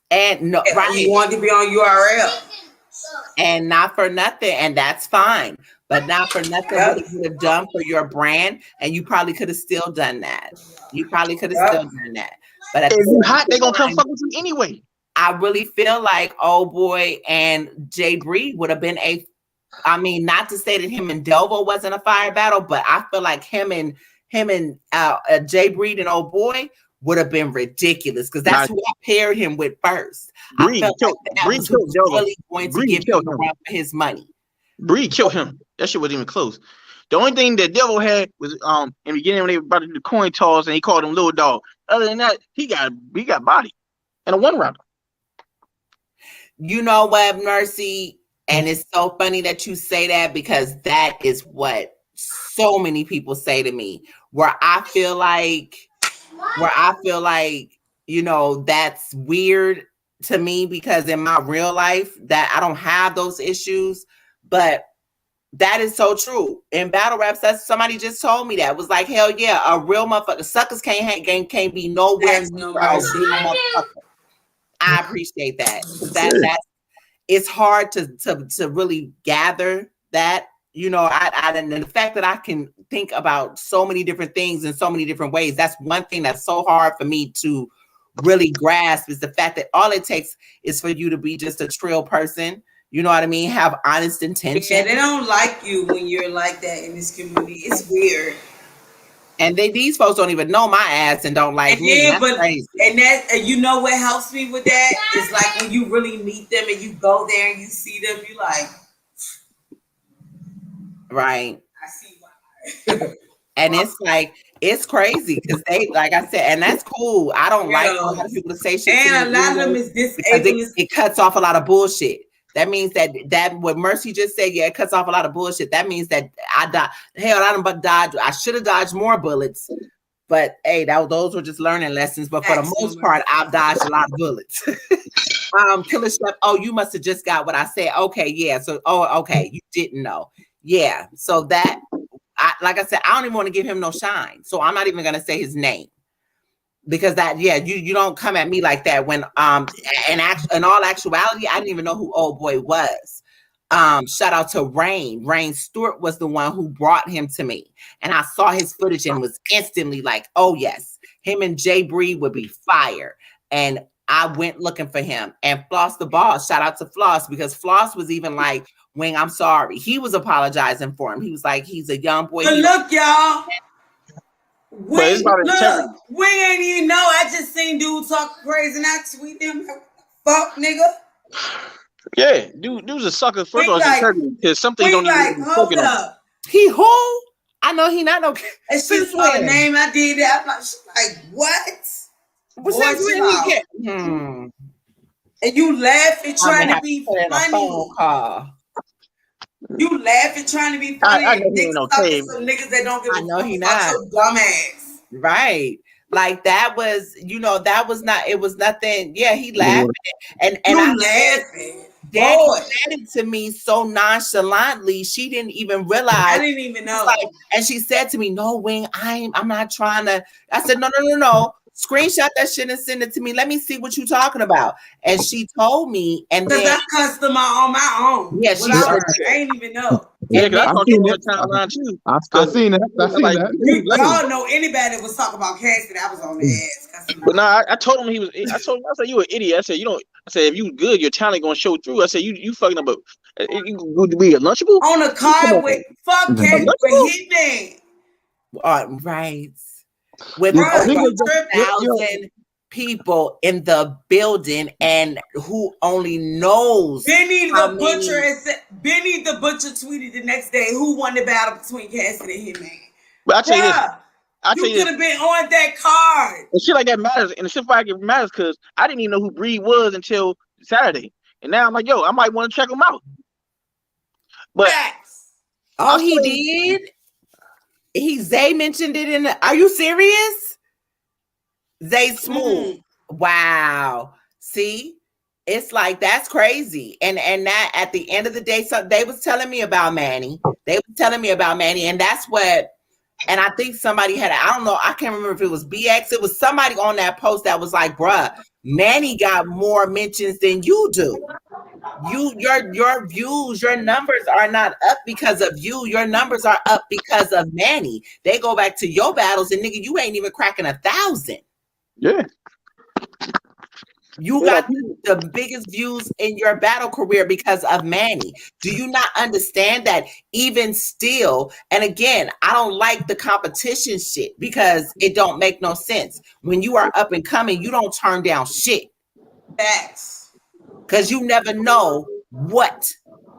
And no, right. He wanted to be on URL. And not for nothing, and that's fine. But not for nothing, what you would have done for your brand, and you probably could have still done that. But if you hot, they gonna come fuck with you anyway. I really feel like Old Boy and Jay Breed would have been not to say that him and Delvo wasn't a fire battle, but I feel like him and Jay Breed and Old Boy would have been ridiculous because that's who I paired him with first. Breed I felt like that was really going to give him a run for his money. Breed killed him. That shit wasn't even close. The only thing that Devil had was in the beginning when they were about to do the coin toss and he called him Little Dog. Other than that, he got body. and a 1-rounder. You know what, Mercy? And it's so funny that you say that, because that is what so many people say to me, where I feel like, you know, that's weird to me, because in my real life that I don't have those issues, but that is so true. In battle raps, that's, somebody just told me that. It was like, hell yeah, a real motherfucker. Suckers can't be nowhere near a real motherfucker. I appreciate that, because that it's hard to really gather that, you know. And the fact that I can think about so many different things in so many different ways, that's one thing that's so hard for me to really grasp, is the fact that all it takes is for you to be just a trill person. You know what I mean? Have honest intention. Yeah, they don't like you when you're like that in this community. It's weird. And these folks don't even know my ass and don't like me. Yeah, That's crazy. And you know what helps me with that? It's like when you really meet them and you go there and you see them, you like, right. I see why. And it's like, it's crazy, because they, like I said, and that's cool. I don't like a lot of people to say shit. And a lot of them is because it cuts off a lot of bullshit. That means that what Mercy just said, yeah, it cuts off a lot of bullshit. That means that I died. Hell, I done dodged. I should have dodged more bullets, but hey, those were just learning lessons. But for the most part, I've dodged a lot of bullets. Killer Chef, oh, you must have just got what I said. Okay, yeah. So, okay, you didn't know. Yeah. So that, like I said, I don't even want to give him no shine. So I'm not even gonna say his name. Because that, yeah, you don't come at me like that when in all actuality, I didn't even know who old boy was. Shout out to Rain Stewart was the one who brought him to me, and I saw his footage and was instantly like, oh yes, him and Jay Bree would be fire. And I went looking for him. And Floss the Boss, shout out to Floss, because Floss was even like, Wing, I'm sorry, he was apologizing for him. He was like, he's a young boy. But look, y'all, Wing ain't even know. I just seen dude talk crazy and I tweet him, fuck nigga. Yeah, dude's a sucker. First of all, because something don't even hold up. He who? I know he not no. And she saw the name I did that. I'm like, what? And you laughing trying to be funny. You laughing trying to be funny. I know he ain't no cave. Some niggas that don't give a fuck about your dumb ass. Right. Like that was, you know, that was not, it was nothing. Yeah, he laughed. And I laughing. Daddy said it to me so nonchalantly. She didn't even realize. I didn't even know. Like, and she said to me, no, Wing, I'm not trying to. I said, no. Screenshot that shit and send it to me. Let me see what you're talking about. And she told me, and then I customer on my own. Yeah, she I ain't even know. Yeah, because I thought you were timeline too. I seen that. Y'all know anybody that was talking about Cassidy, I was on their ass. But no, I told him I said you an idiot. I said I said if you good, your talent gonna show through. I said you fucking up. You going to be a Lunchable on a car with fuck Cassidy with Hitman. Right. With 1,000 people in the building, and who only knows. Benny the Butcher tweeted the next day who won the battle between Cassidy and Hitman. But I tell you this, you could have been on that card. And shit like that matters, and the shit like it matters because I didn't even know who Bree was until Saturday, and now I'm like, yo, I might want to check him out. But he did. Zay mentioned it in the, are you serious? Zay Smooth. Wow. See, it's like, that's crazy. And that at the end of the day, so they was telling me about Manny. And that's what, and I think somebody had, I don't know, I can't remember if it was BX. It was somebody on that post that was like, bruh, Manny got more mentions than you do. Your views, your numbers are not up because of you. Your numbers are up because of Manny. They go back to your battles, and nigga, you ain't even cracking 1,000. Yeah. You got the biggest views in your battle career because of Manny. Do you not understand that even still? And again, I don't like the competition shit because it don't make no sense. When you are up and coming, you don't turn down shit. Facts. Because you never know what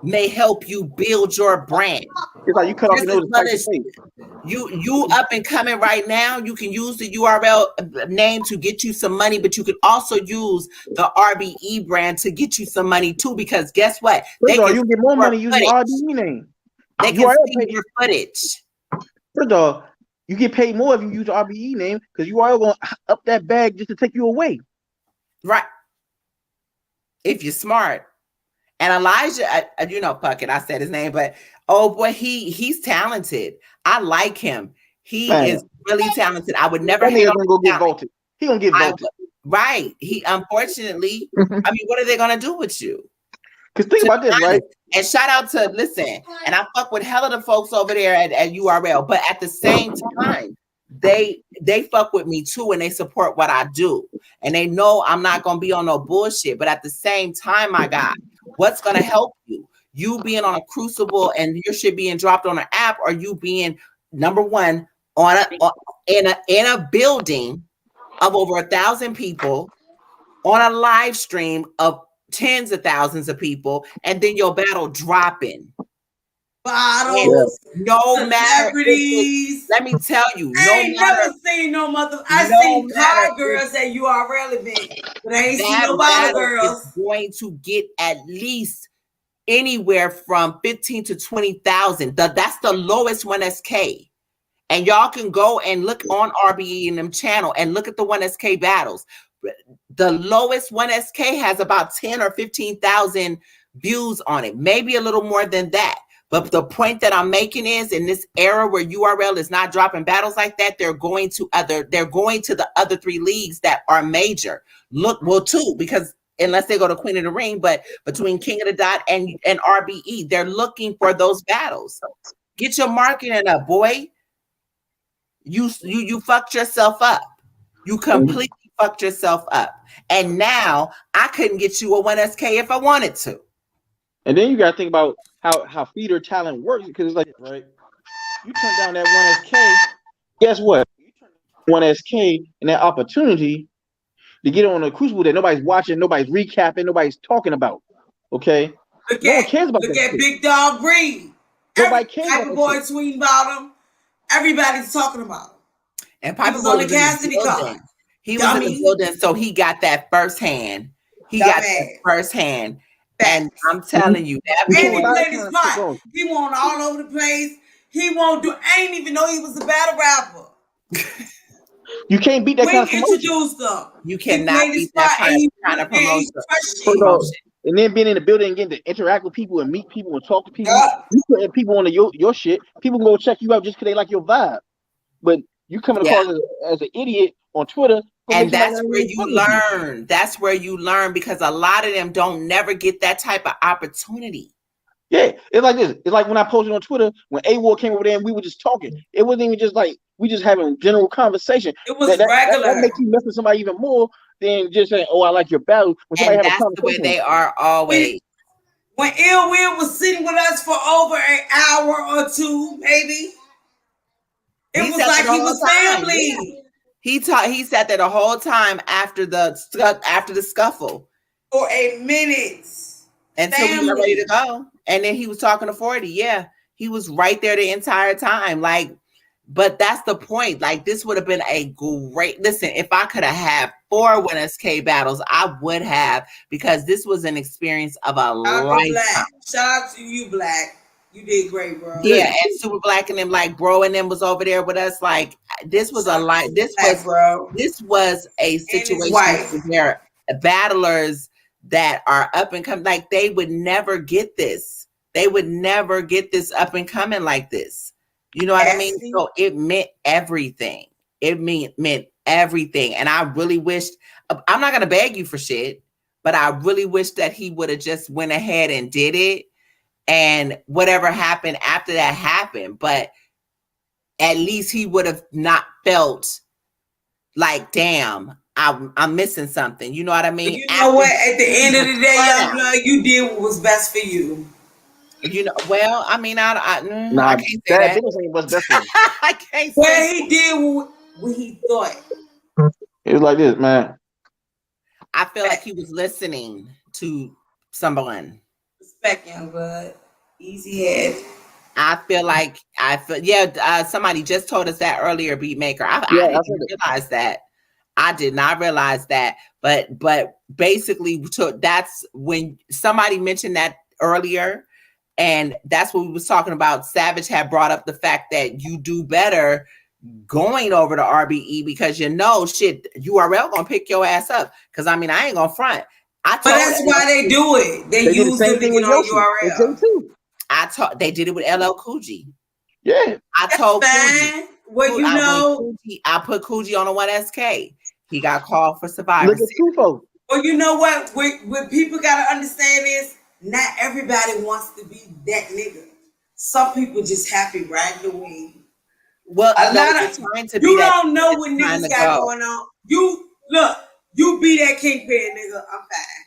may help you build your brand. It's like you cut off your nose. You up and coming right now. You can use the URL name to get you some money, but you can also use the RBE brand to get you some money too. Because guess what? First of all, you get more money using the RBE name. They can see your footage. First of all, you get paid more if you use the RBE name because you are going to up that bag just to take you away. Right. If you're smart. And Elijah, you know, Puckett, I said his name, but oh boy, he's talented. I like him. He is really talented. I would never hate on him. Go get vaulted. He gonna get vaulted. Right. He unfortunately, I mean, what are they gonna do with you? Because think about this, right? And shout out to and I fuck with hell of the folks over there at URL, but at the same time, they fuck with me too, and they support what I do, and they know I'm not gonna be on no bullshit. But at the same time, my God, what's gonna help you? You being on a crucible and your shit being dropped on an app, or you being number one in a building of over 1,000 people on a live stream of tens of thousands of people, and then your battle dropping. Bottles, no matter. Let me tell you, I ain't never seen no mother. I seen car girls at URL event, but I ain't seen no bottle girls. Is going to get at least anywhere from 15 to 20,000. That's the lowest 1SK. And y'all can go and look on RBE and them channel and look at the 1SK battles. The lowest 1SK has about 10 or 15,000 views on it, maybe a little more than that. But the point that I'm making is, in this era where URL is not dropping battles like that, they're going to the other 3 leagues that are major. Look, well, 2, because unless they go to Queen of the Ring, but between King of the Dot and RBE, they're looking for those battles. Get your marketing up, boy. You fucked yourself up. You completely fucked yourself up. And now I couldn't get you a 1SK if I wanted to. And then you got to think about how feeder talent works, because it's like, right, you turn down that 1SK, guess what? You turn down 1SK and that opportunity to get on a crucible that nobody's watching, nobody's recapping, nobody's talking about. Okay? No one cares about that. Look at Big Dog Breed. Nobody cares about Boy tweeting about him. Everybody's talking about him. And Piper was on the Cassidy card. He was in the building, so he got that firsthand. He got that firsthand. And I'm telling you, that he played his part. He won all over the place. He won't do. I didn't even know he was a battle rapper. You can't beat that kind of promotion. Introduced them. You cannot beat that kind of promotion. And then being in the building and getting to interact with people and meet people and talk to people. You putting people on your shit. People can go check you out just because they like your vibe. But you coming across as an idiot on Twitter. And that's where you learn. That's where you learn, because a lot of them don't never get that type of opportunity. Yeah, it's like this. It's like when I posted on Twitter when A-Ward came over there and we were just talking. It wasn't even just like we just having general conversation. It was regular. That makes you mess with somebody even more than just saying, "Oh, I like your battle." When somebody and that's the way they are always. When Ill Will was sitting with us for over an hour or 2, maybe it was like he was family. Yeah. He sat there the whole time after the scuffle for a minute until we were ready to go, and then he was talking to 40. Yeah, he was right there the entire time. Like, but that's the point. Like, this would have been a great listen. If I could have had 4 1SK battles, I would have, because this was an experience of a lifetime. Shout out to you, Black. You did great, bro. Yeah, and Super Black and them, like, bro, and them was over there with us. Like, this was this was a situation where battlers that are up and coming, like, they would never get this. They would never get this up and coming like this. You know what I mean? So it meant everything. It meant everything. And I really wished, I'm not gonna beg you for shit, but I really wish that he would have just went ahead and did it. And whatever happened after that happened, but at least he would have not felt like, damn, I'm missing something. You know what I mean? You know what? At the end of the day, young blood, you did what was best for you. You know, well, I mean, I can't say that. Ain't what's best for you. I can't say. Well, he did what he thought. It was like this, man. I feel like he was listening to someone. Respect, young blood. Easy head. I feel like somebody just told us that earlier, Beatmaker. I didn't realize that. I did not realize that. But basically, that's when somebody mentioned that earlier, and that's what we was talking about. Savage had brought up the fact that you do better going over to RBE because shit, URL gonna pick your ass up. Because I mean, I ain't gonna front. But that's why they do it. They use them to get on URL. They did it with LL Cool G. Yeah. I told Coogee. Well, I put Coogee on a 1SK. He got called for Survivor. Look at Tufo. Well, you know what people gotta understand is not everybody wants to be that nigga. Some people just happy riding the wave. Well, you don't know what niggas got going on. You be that kingpin, nigga. I'm fine.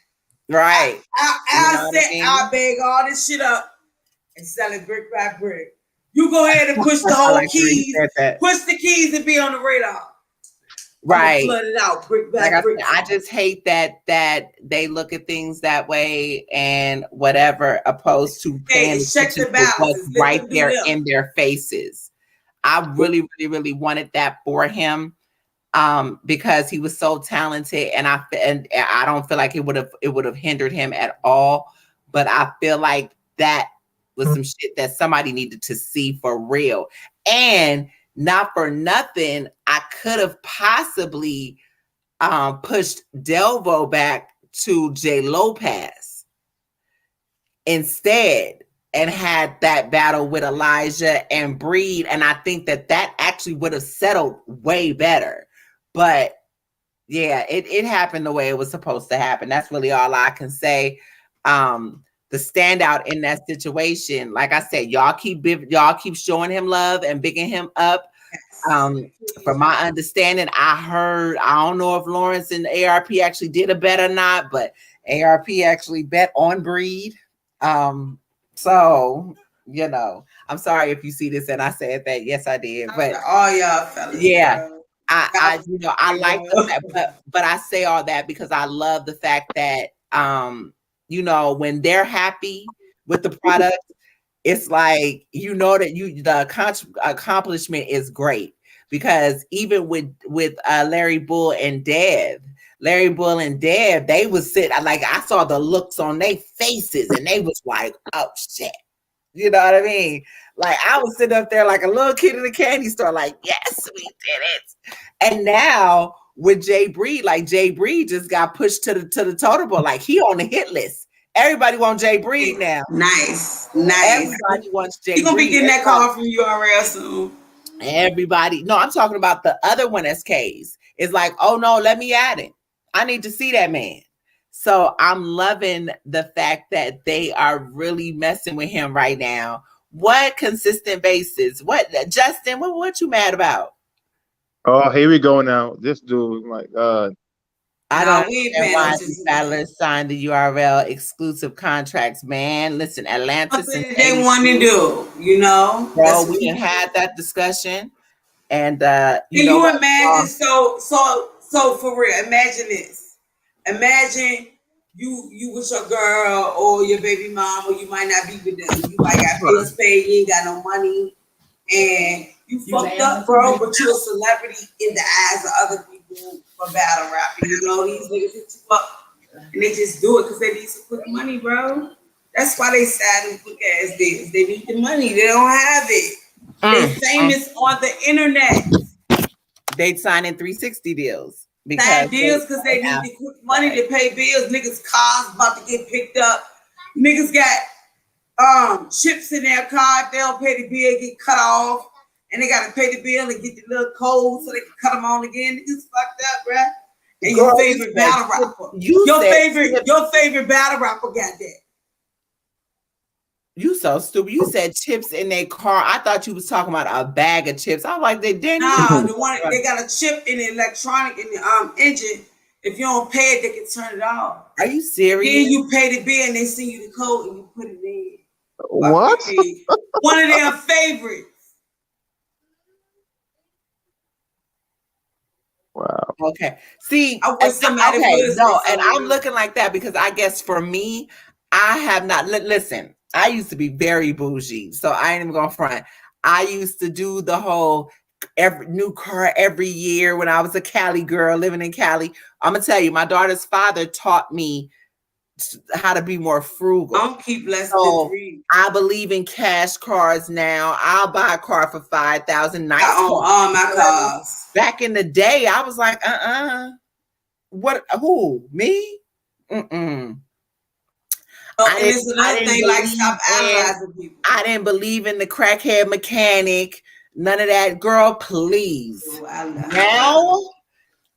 Right. I'll bag all this shit up and sell it brick by brick. You go ahead and push the whole keys. Push the keys and be on the radar. Right. Flood it out brick by brick. I just hate that they look at things that way and whatever, opposed to paying attention to what's right there in their faces. I really, really, really wanted that for him. Because he was so talented, and I don't feel like it would have hindered him at all. But I feel like that was some shit that somebody needed to see for real. And not for nothing, I could have possibly pushed Delvo back to J Lopez instead and had that battle with Elijah and Breed. And I think that actually would have settled way better. But yeah, it happened the way it was supposed to happen. That's really all I can say. The standout in that situation, like I said, y'all keep showing him love and bigging him up. From my understanding, I don't know if Lawrence and ARP actually did a bet or not, but ARP actually bet on Breed. So I'm sorry if you see this and I said that. Yes, I did. But all y'all fellas, yeah. Bro. I like the fact, but I say all that because I love the fact that when they're happy with the product, it's like that the accomplishment is great. Because even with Larry Bull and Dev, they was sitting like I saw the looks on their faces and they was like, oh shit. You know what I mean? Like I was sitting up there like a little kid in a candy store, like, yes, we did it. And now with Jay Breed, like Jay Breed just got pushed to the totem pole, like he on the hit list. Everybody wants Jay Breed now. Nice. Everybody wants Jay Breed. You gonna be getting that call from URL soon. Everybody. No, I'm talking about the other 1SKs. It's like, oh no, let me add it. I need to see that man. So I'm loving the fact that they are really messing with him right now. What consistent basis? What, Justin? What you mad about? Oh, here we go now. This dude, my God. I don't understand why these battlers signed the URL exclusive contracts, man. Listen, Atlantis. What did they want to do? Bro, we had that discussion, and Can you imagine? So for real, imagine this. Imagine you with your girl or your baby mom, or you might not be with them. You might got bills paid, you ain't got no money, and you fucked up, bro. But you're a celebrity in the eyes of other people for battle rapping. These niggas hit you up, and they just do it because they need some quick money, bro. That's why they sad and quick ass deals. They need the money. They don't have it. They famous on the internet. They signing 360 deals. Because they need the quick money to pay bills. Niggas' cars about to get picked up. Niggas got chips in their car. If they don't pay the bill, get cut off. And they got to pay the bill and get the little code so they can cut them on again. Niggas fucked up, bruh. And your favorite battle rapper. Your favorite battle rapper got that. You so stupid. You said chips in their car. I thought you was talking about a bag of chips. I was like, they didn't. No, the one they got a chip in the electronic in the engine. If you don't pay it, they can turn it off. Are you serious? Then you pay the bill and they send you the code and you put it in. What? One of their favorites. Wow. Okay. See, I wish somebody and I'm looking like that because I guess for me, I have not. Listen, I used to be very bougie, so I ain't even gonna front. I used to do the whole every new car every year when I was a Cali girl living in Cali. I'm gonna tell you, my daughter's father taught me how to be more frugal. I don't keep less than 3. I believe in cash cars now. I'll buy a car for 5,000. Nice. I own all my cars. Back in the day, I was like, what? Who? Me? Mm-mm. Oh, and it's another thing, like, stop idolizing people. I didn't believe in the crackhead mechanic. None of that. Girl, please. Now,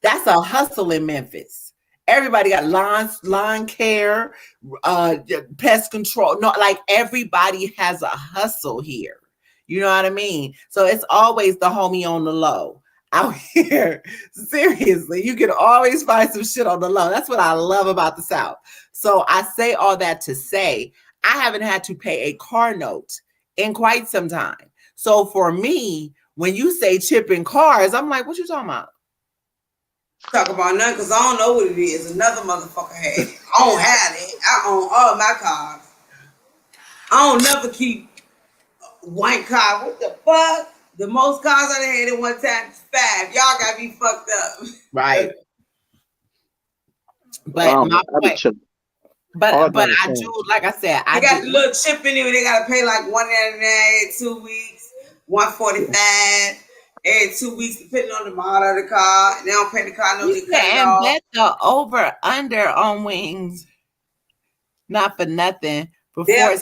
that's a hustle in Memphis. Everybody got lawn care, pest control. No, like everybody has a hustle here. You know what I mean? So it's always the homie on the low out here. Seriously, you can always find some shit on the low. That's what I love about the South. So I say all that to say, I haven't had to pay a car note in quite some time. So for me, when you say chipping cars, I'm like, what you talking about? Talk about nothing, because I don't know what it is. Another motherfucker had it. I don't have it. I own all my cars. I don't never keep one car. What the fuck? The most cars I had at one time is 5. Y'all got me fucked up. Right. But but I do, like I said, I got the little chip in there. They gotta pay like $199 every 2 weeks, $145 every 2 weeks, depending on the model of the car. And they don't pay the car no. You can bet the over under on wings, not for nothing. Before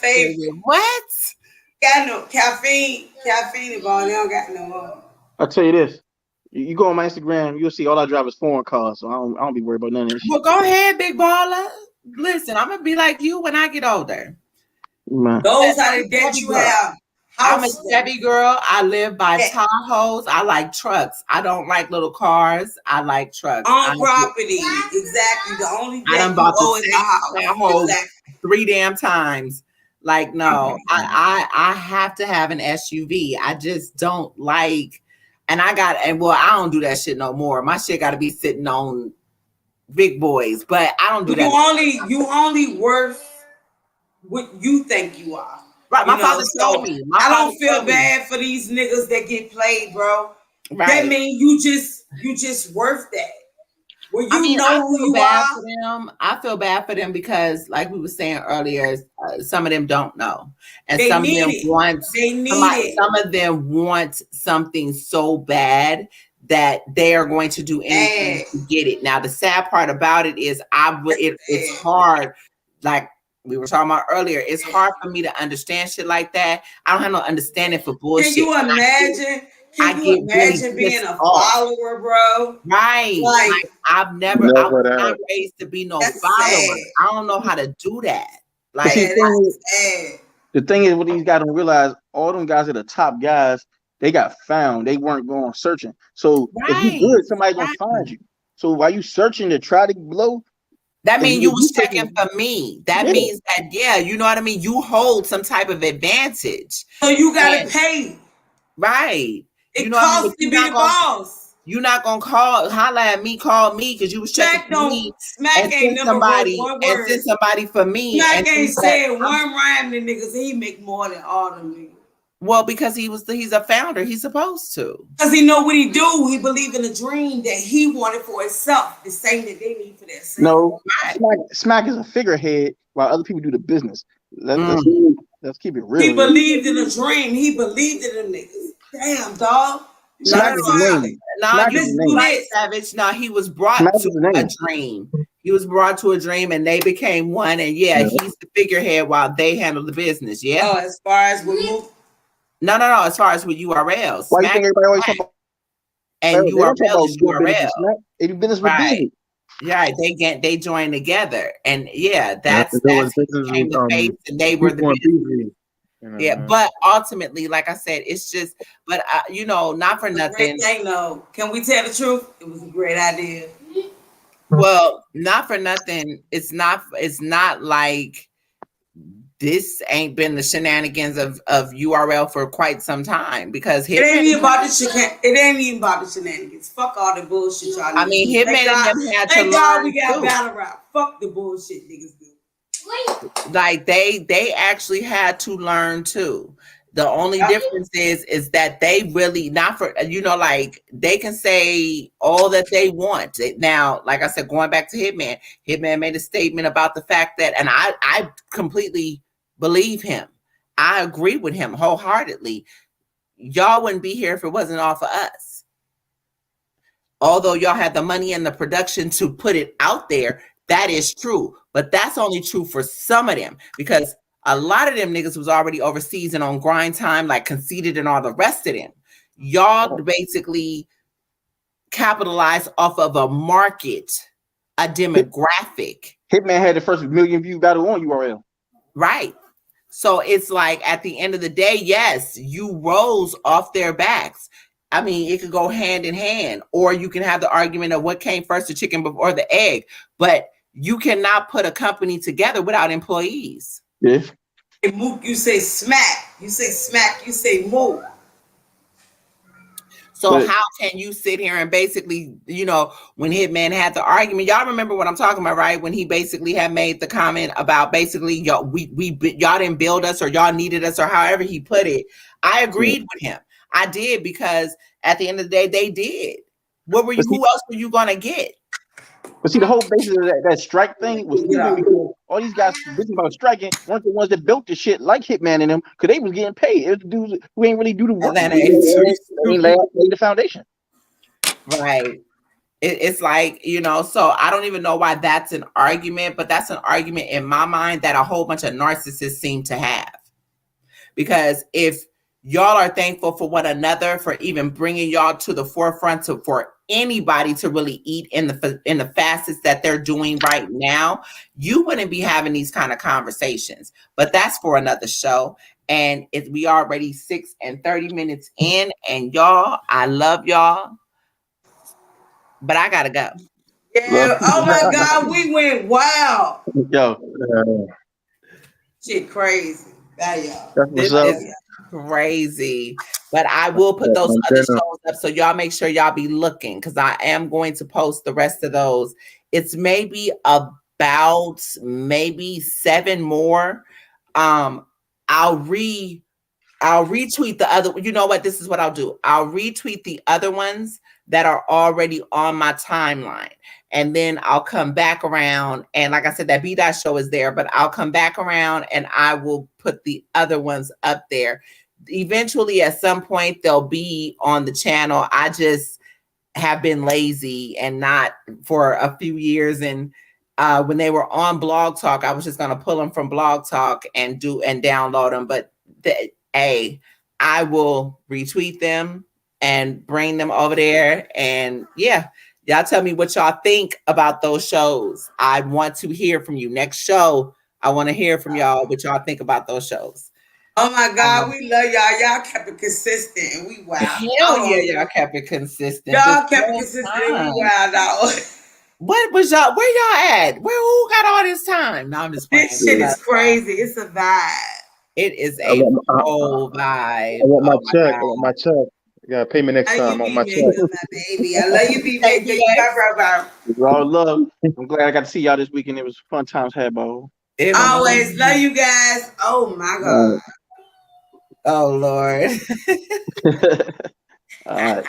what? Got no caffeine involved. They don't got no more. I'll tell you this. You go on my Instagram, you'll see all I drive is foreign cars, so I don't be worried about none of this shit. Well, go ahead, big baller. Listen, I'm gonna be like you when I get older. Man. Those are the debts you have. I'm a Chevy girl. I live by Tahoes. I like trucks. I don't like little cars. I like trucks. On property, exactly. The only I done bought the Tahoe 3 damn times. Like, no, I have to have an SUV. I just don't like, and I don't do that shit no more. My shit got to be sitting on big boys, but I don't do that. You only worth what you think you are. Right, my father told me. I don't feel bad for these niggas that get played, bro. Right. That means you just worth that. Well, know who you are. For them. I feel bad for them because, like we were saying earlier, some of them don't know, and some of them want. Some of them want something so bad that they are going to do anything to get it. Now, the sad part about it is, it's hard. Like we were talking about earlier, it's hard for me to understand shit like that. I don't have no understanding for bullshit. Can you imagine? Can you imagine being a follower, bro? Right. Like I've never I was not raised to be no follower. Sad. I don't know how to do that. Like the thing is, what these guys don't realize, all them guys are the top guys. They got found. They weren't going searching. So if you good, somebody's gonna find you. So while you searching to try to blow, that means you was checking for me. That means that, you know what I mean? You hold some type of advantage. So you gotta pay. Right. It costs to be the boss. You're not gonna holler at me, call me because you was checking for me. Smack ain't never wrote one word. And send somebody for me. Smack ain't said one rhyme to niggas. He make more than all them niggas. Well, because he's a founder. He's supposed to. Because he know what he do. He believe in a dream that he wanted for himself. The same that they need for themselves. No, Smack is a figurehead while other people do the business. Let's keep it real. He believed in a dream. He believed in them niggas. Damn, dog. Smack is the name. Savage. No, he was brought to a dream. He was brought to a dream, and they became one. And he's the figurehead while they handle the business. Yeah. Oh, as far as we move. No. As far as with URLs. Why do you think everybody always talk about? And URL is URL. They do business with business. Yeah, they joined together, and that's became the face, and they were the business. Yeah, but ultimately, like I said, it's just, but not for nothing. Can we tell the truth? It was a great idea. Well, not for nothing. It's not like this ain't been the shenanigans of URL for quite some time, because it ain't even about the shenanigans. Fuck all the bullshit y'all. I mean, Hitman and them had to learn. Thank God we got battle rap. Fuck the bullshit niggas do. Like they actually had to learn too. The only difference is that they really not for like they can say all that they want. Now, like I said, going back to Hitman, Hitman made a statement about the fact that, and I completely believe him. I agree with him wholeheartedly. Y'all wouldn't be here if it wasn't all for us. Although y'all had the money and the production to put it out there, that is true. But that's only true for some of them, because a lot of them niggas was already overseas and on grind time, like Conceited and all the rest of them. Y'all basically capitalized off of a market, a demographic. Hitman had the first million view battle on URL. Right. So it's like at the end of the day, yes, you rose off their backs. I mean, it could go hand in hand, or you can have the argument of what came first, the chicken before the egg. But you cannot put a company together without employees. Yeah. Mook, you say smack. You say smack. You say mook. So how can you sit here and basically, when Hitman had the argument, y'all remember what I'm talking about, right? When he basically had made the comment about basically y'all didn't build us, or y'all needed us, or however he put it. I agreed with him. I did, because at the end of the day, they did. Who else were you gonna get? But see, the whole basis of that strike thing was because all these guys bitching about striking weren't the ones that built the shit like Hitman and them, because they was getting paid. It was the dudes who ain't really do the work. They laid the foundation. Right. It's like, so I don't even know why that's an argument, but that's an argument in my mind that a whole bunch of narcissists seem to have. Because if y'all are thankful for one another, for even bringing y'all to the forefront for anybody to really eat in the facets that they're doing right now, you wouldn't be having these kind of conversations. But that's for another show. And we already 6 and 30 minutes in, and y'all, I love y'all, but I gotta go. Yeah. Oh my God, we went wild. Yo, shit, crazy. Y'all. This is crazy. But I will put those other shows up, so y'all make sure y'all be looking, because I am going to post the rest of those. It's maybe about 7 more. I'll retweet the other. You know what? This is what I'll do. I'll retweet the other ones that are already on my timeline. And then I'll come back around. And like I said, that B-Dot show is there, but I'll come back around and I will put the other ones up there. Eventually, at some point, they'll be on the channel. I just have been lazy and not for a few years. And when they were on Blog Talk, I was just going to pull them from Blog Talk and download them. But I will retweet them and bring them over there. And yeah, y'all tell me what y'all think about those shows. I want to hear from you. Next show, I want to hear from y'all what y'all think about those shows. Oh my God, we love y'all. Y'all kept it consistent, and we wild. Hell yeah, y'all kept it consistent. Y'all kept it consistent, and we wild out. What was y'all? Where y'all at? Who got all this time? No, I'm just playing. This shit is crazy. It's a vibe. It is a whole vibe. I want my check. I want my check. You gotta pay me next time. I want my check. My baby. I love you, baby. We're all love. I'm glad I got to see y'all this weekend. It was fun times had, bro. Always love you guys. Oh my God. Oh Lord. All right.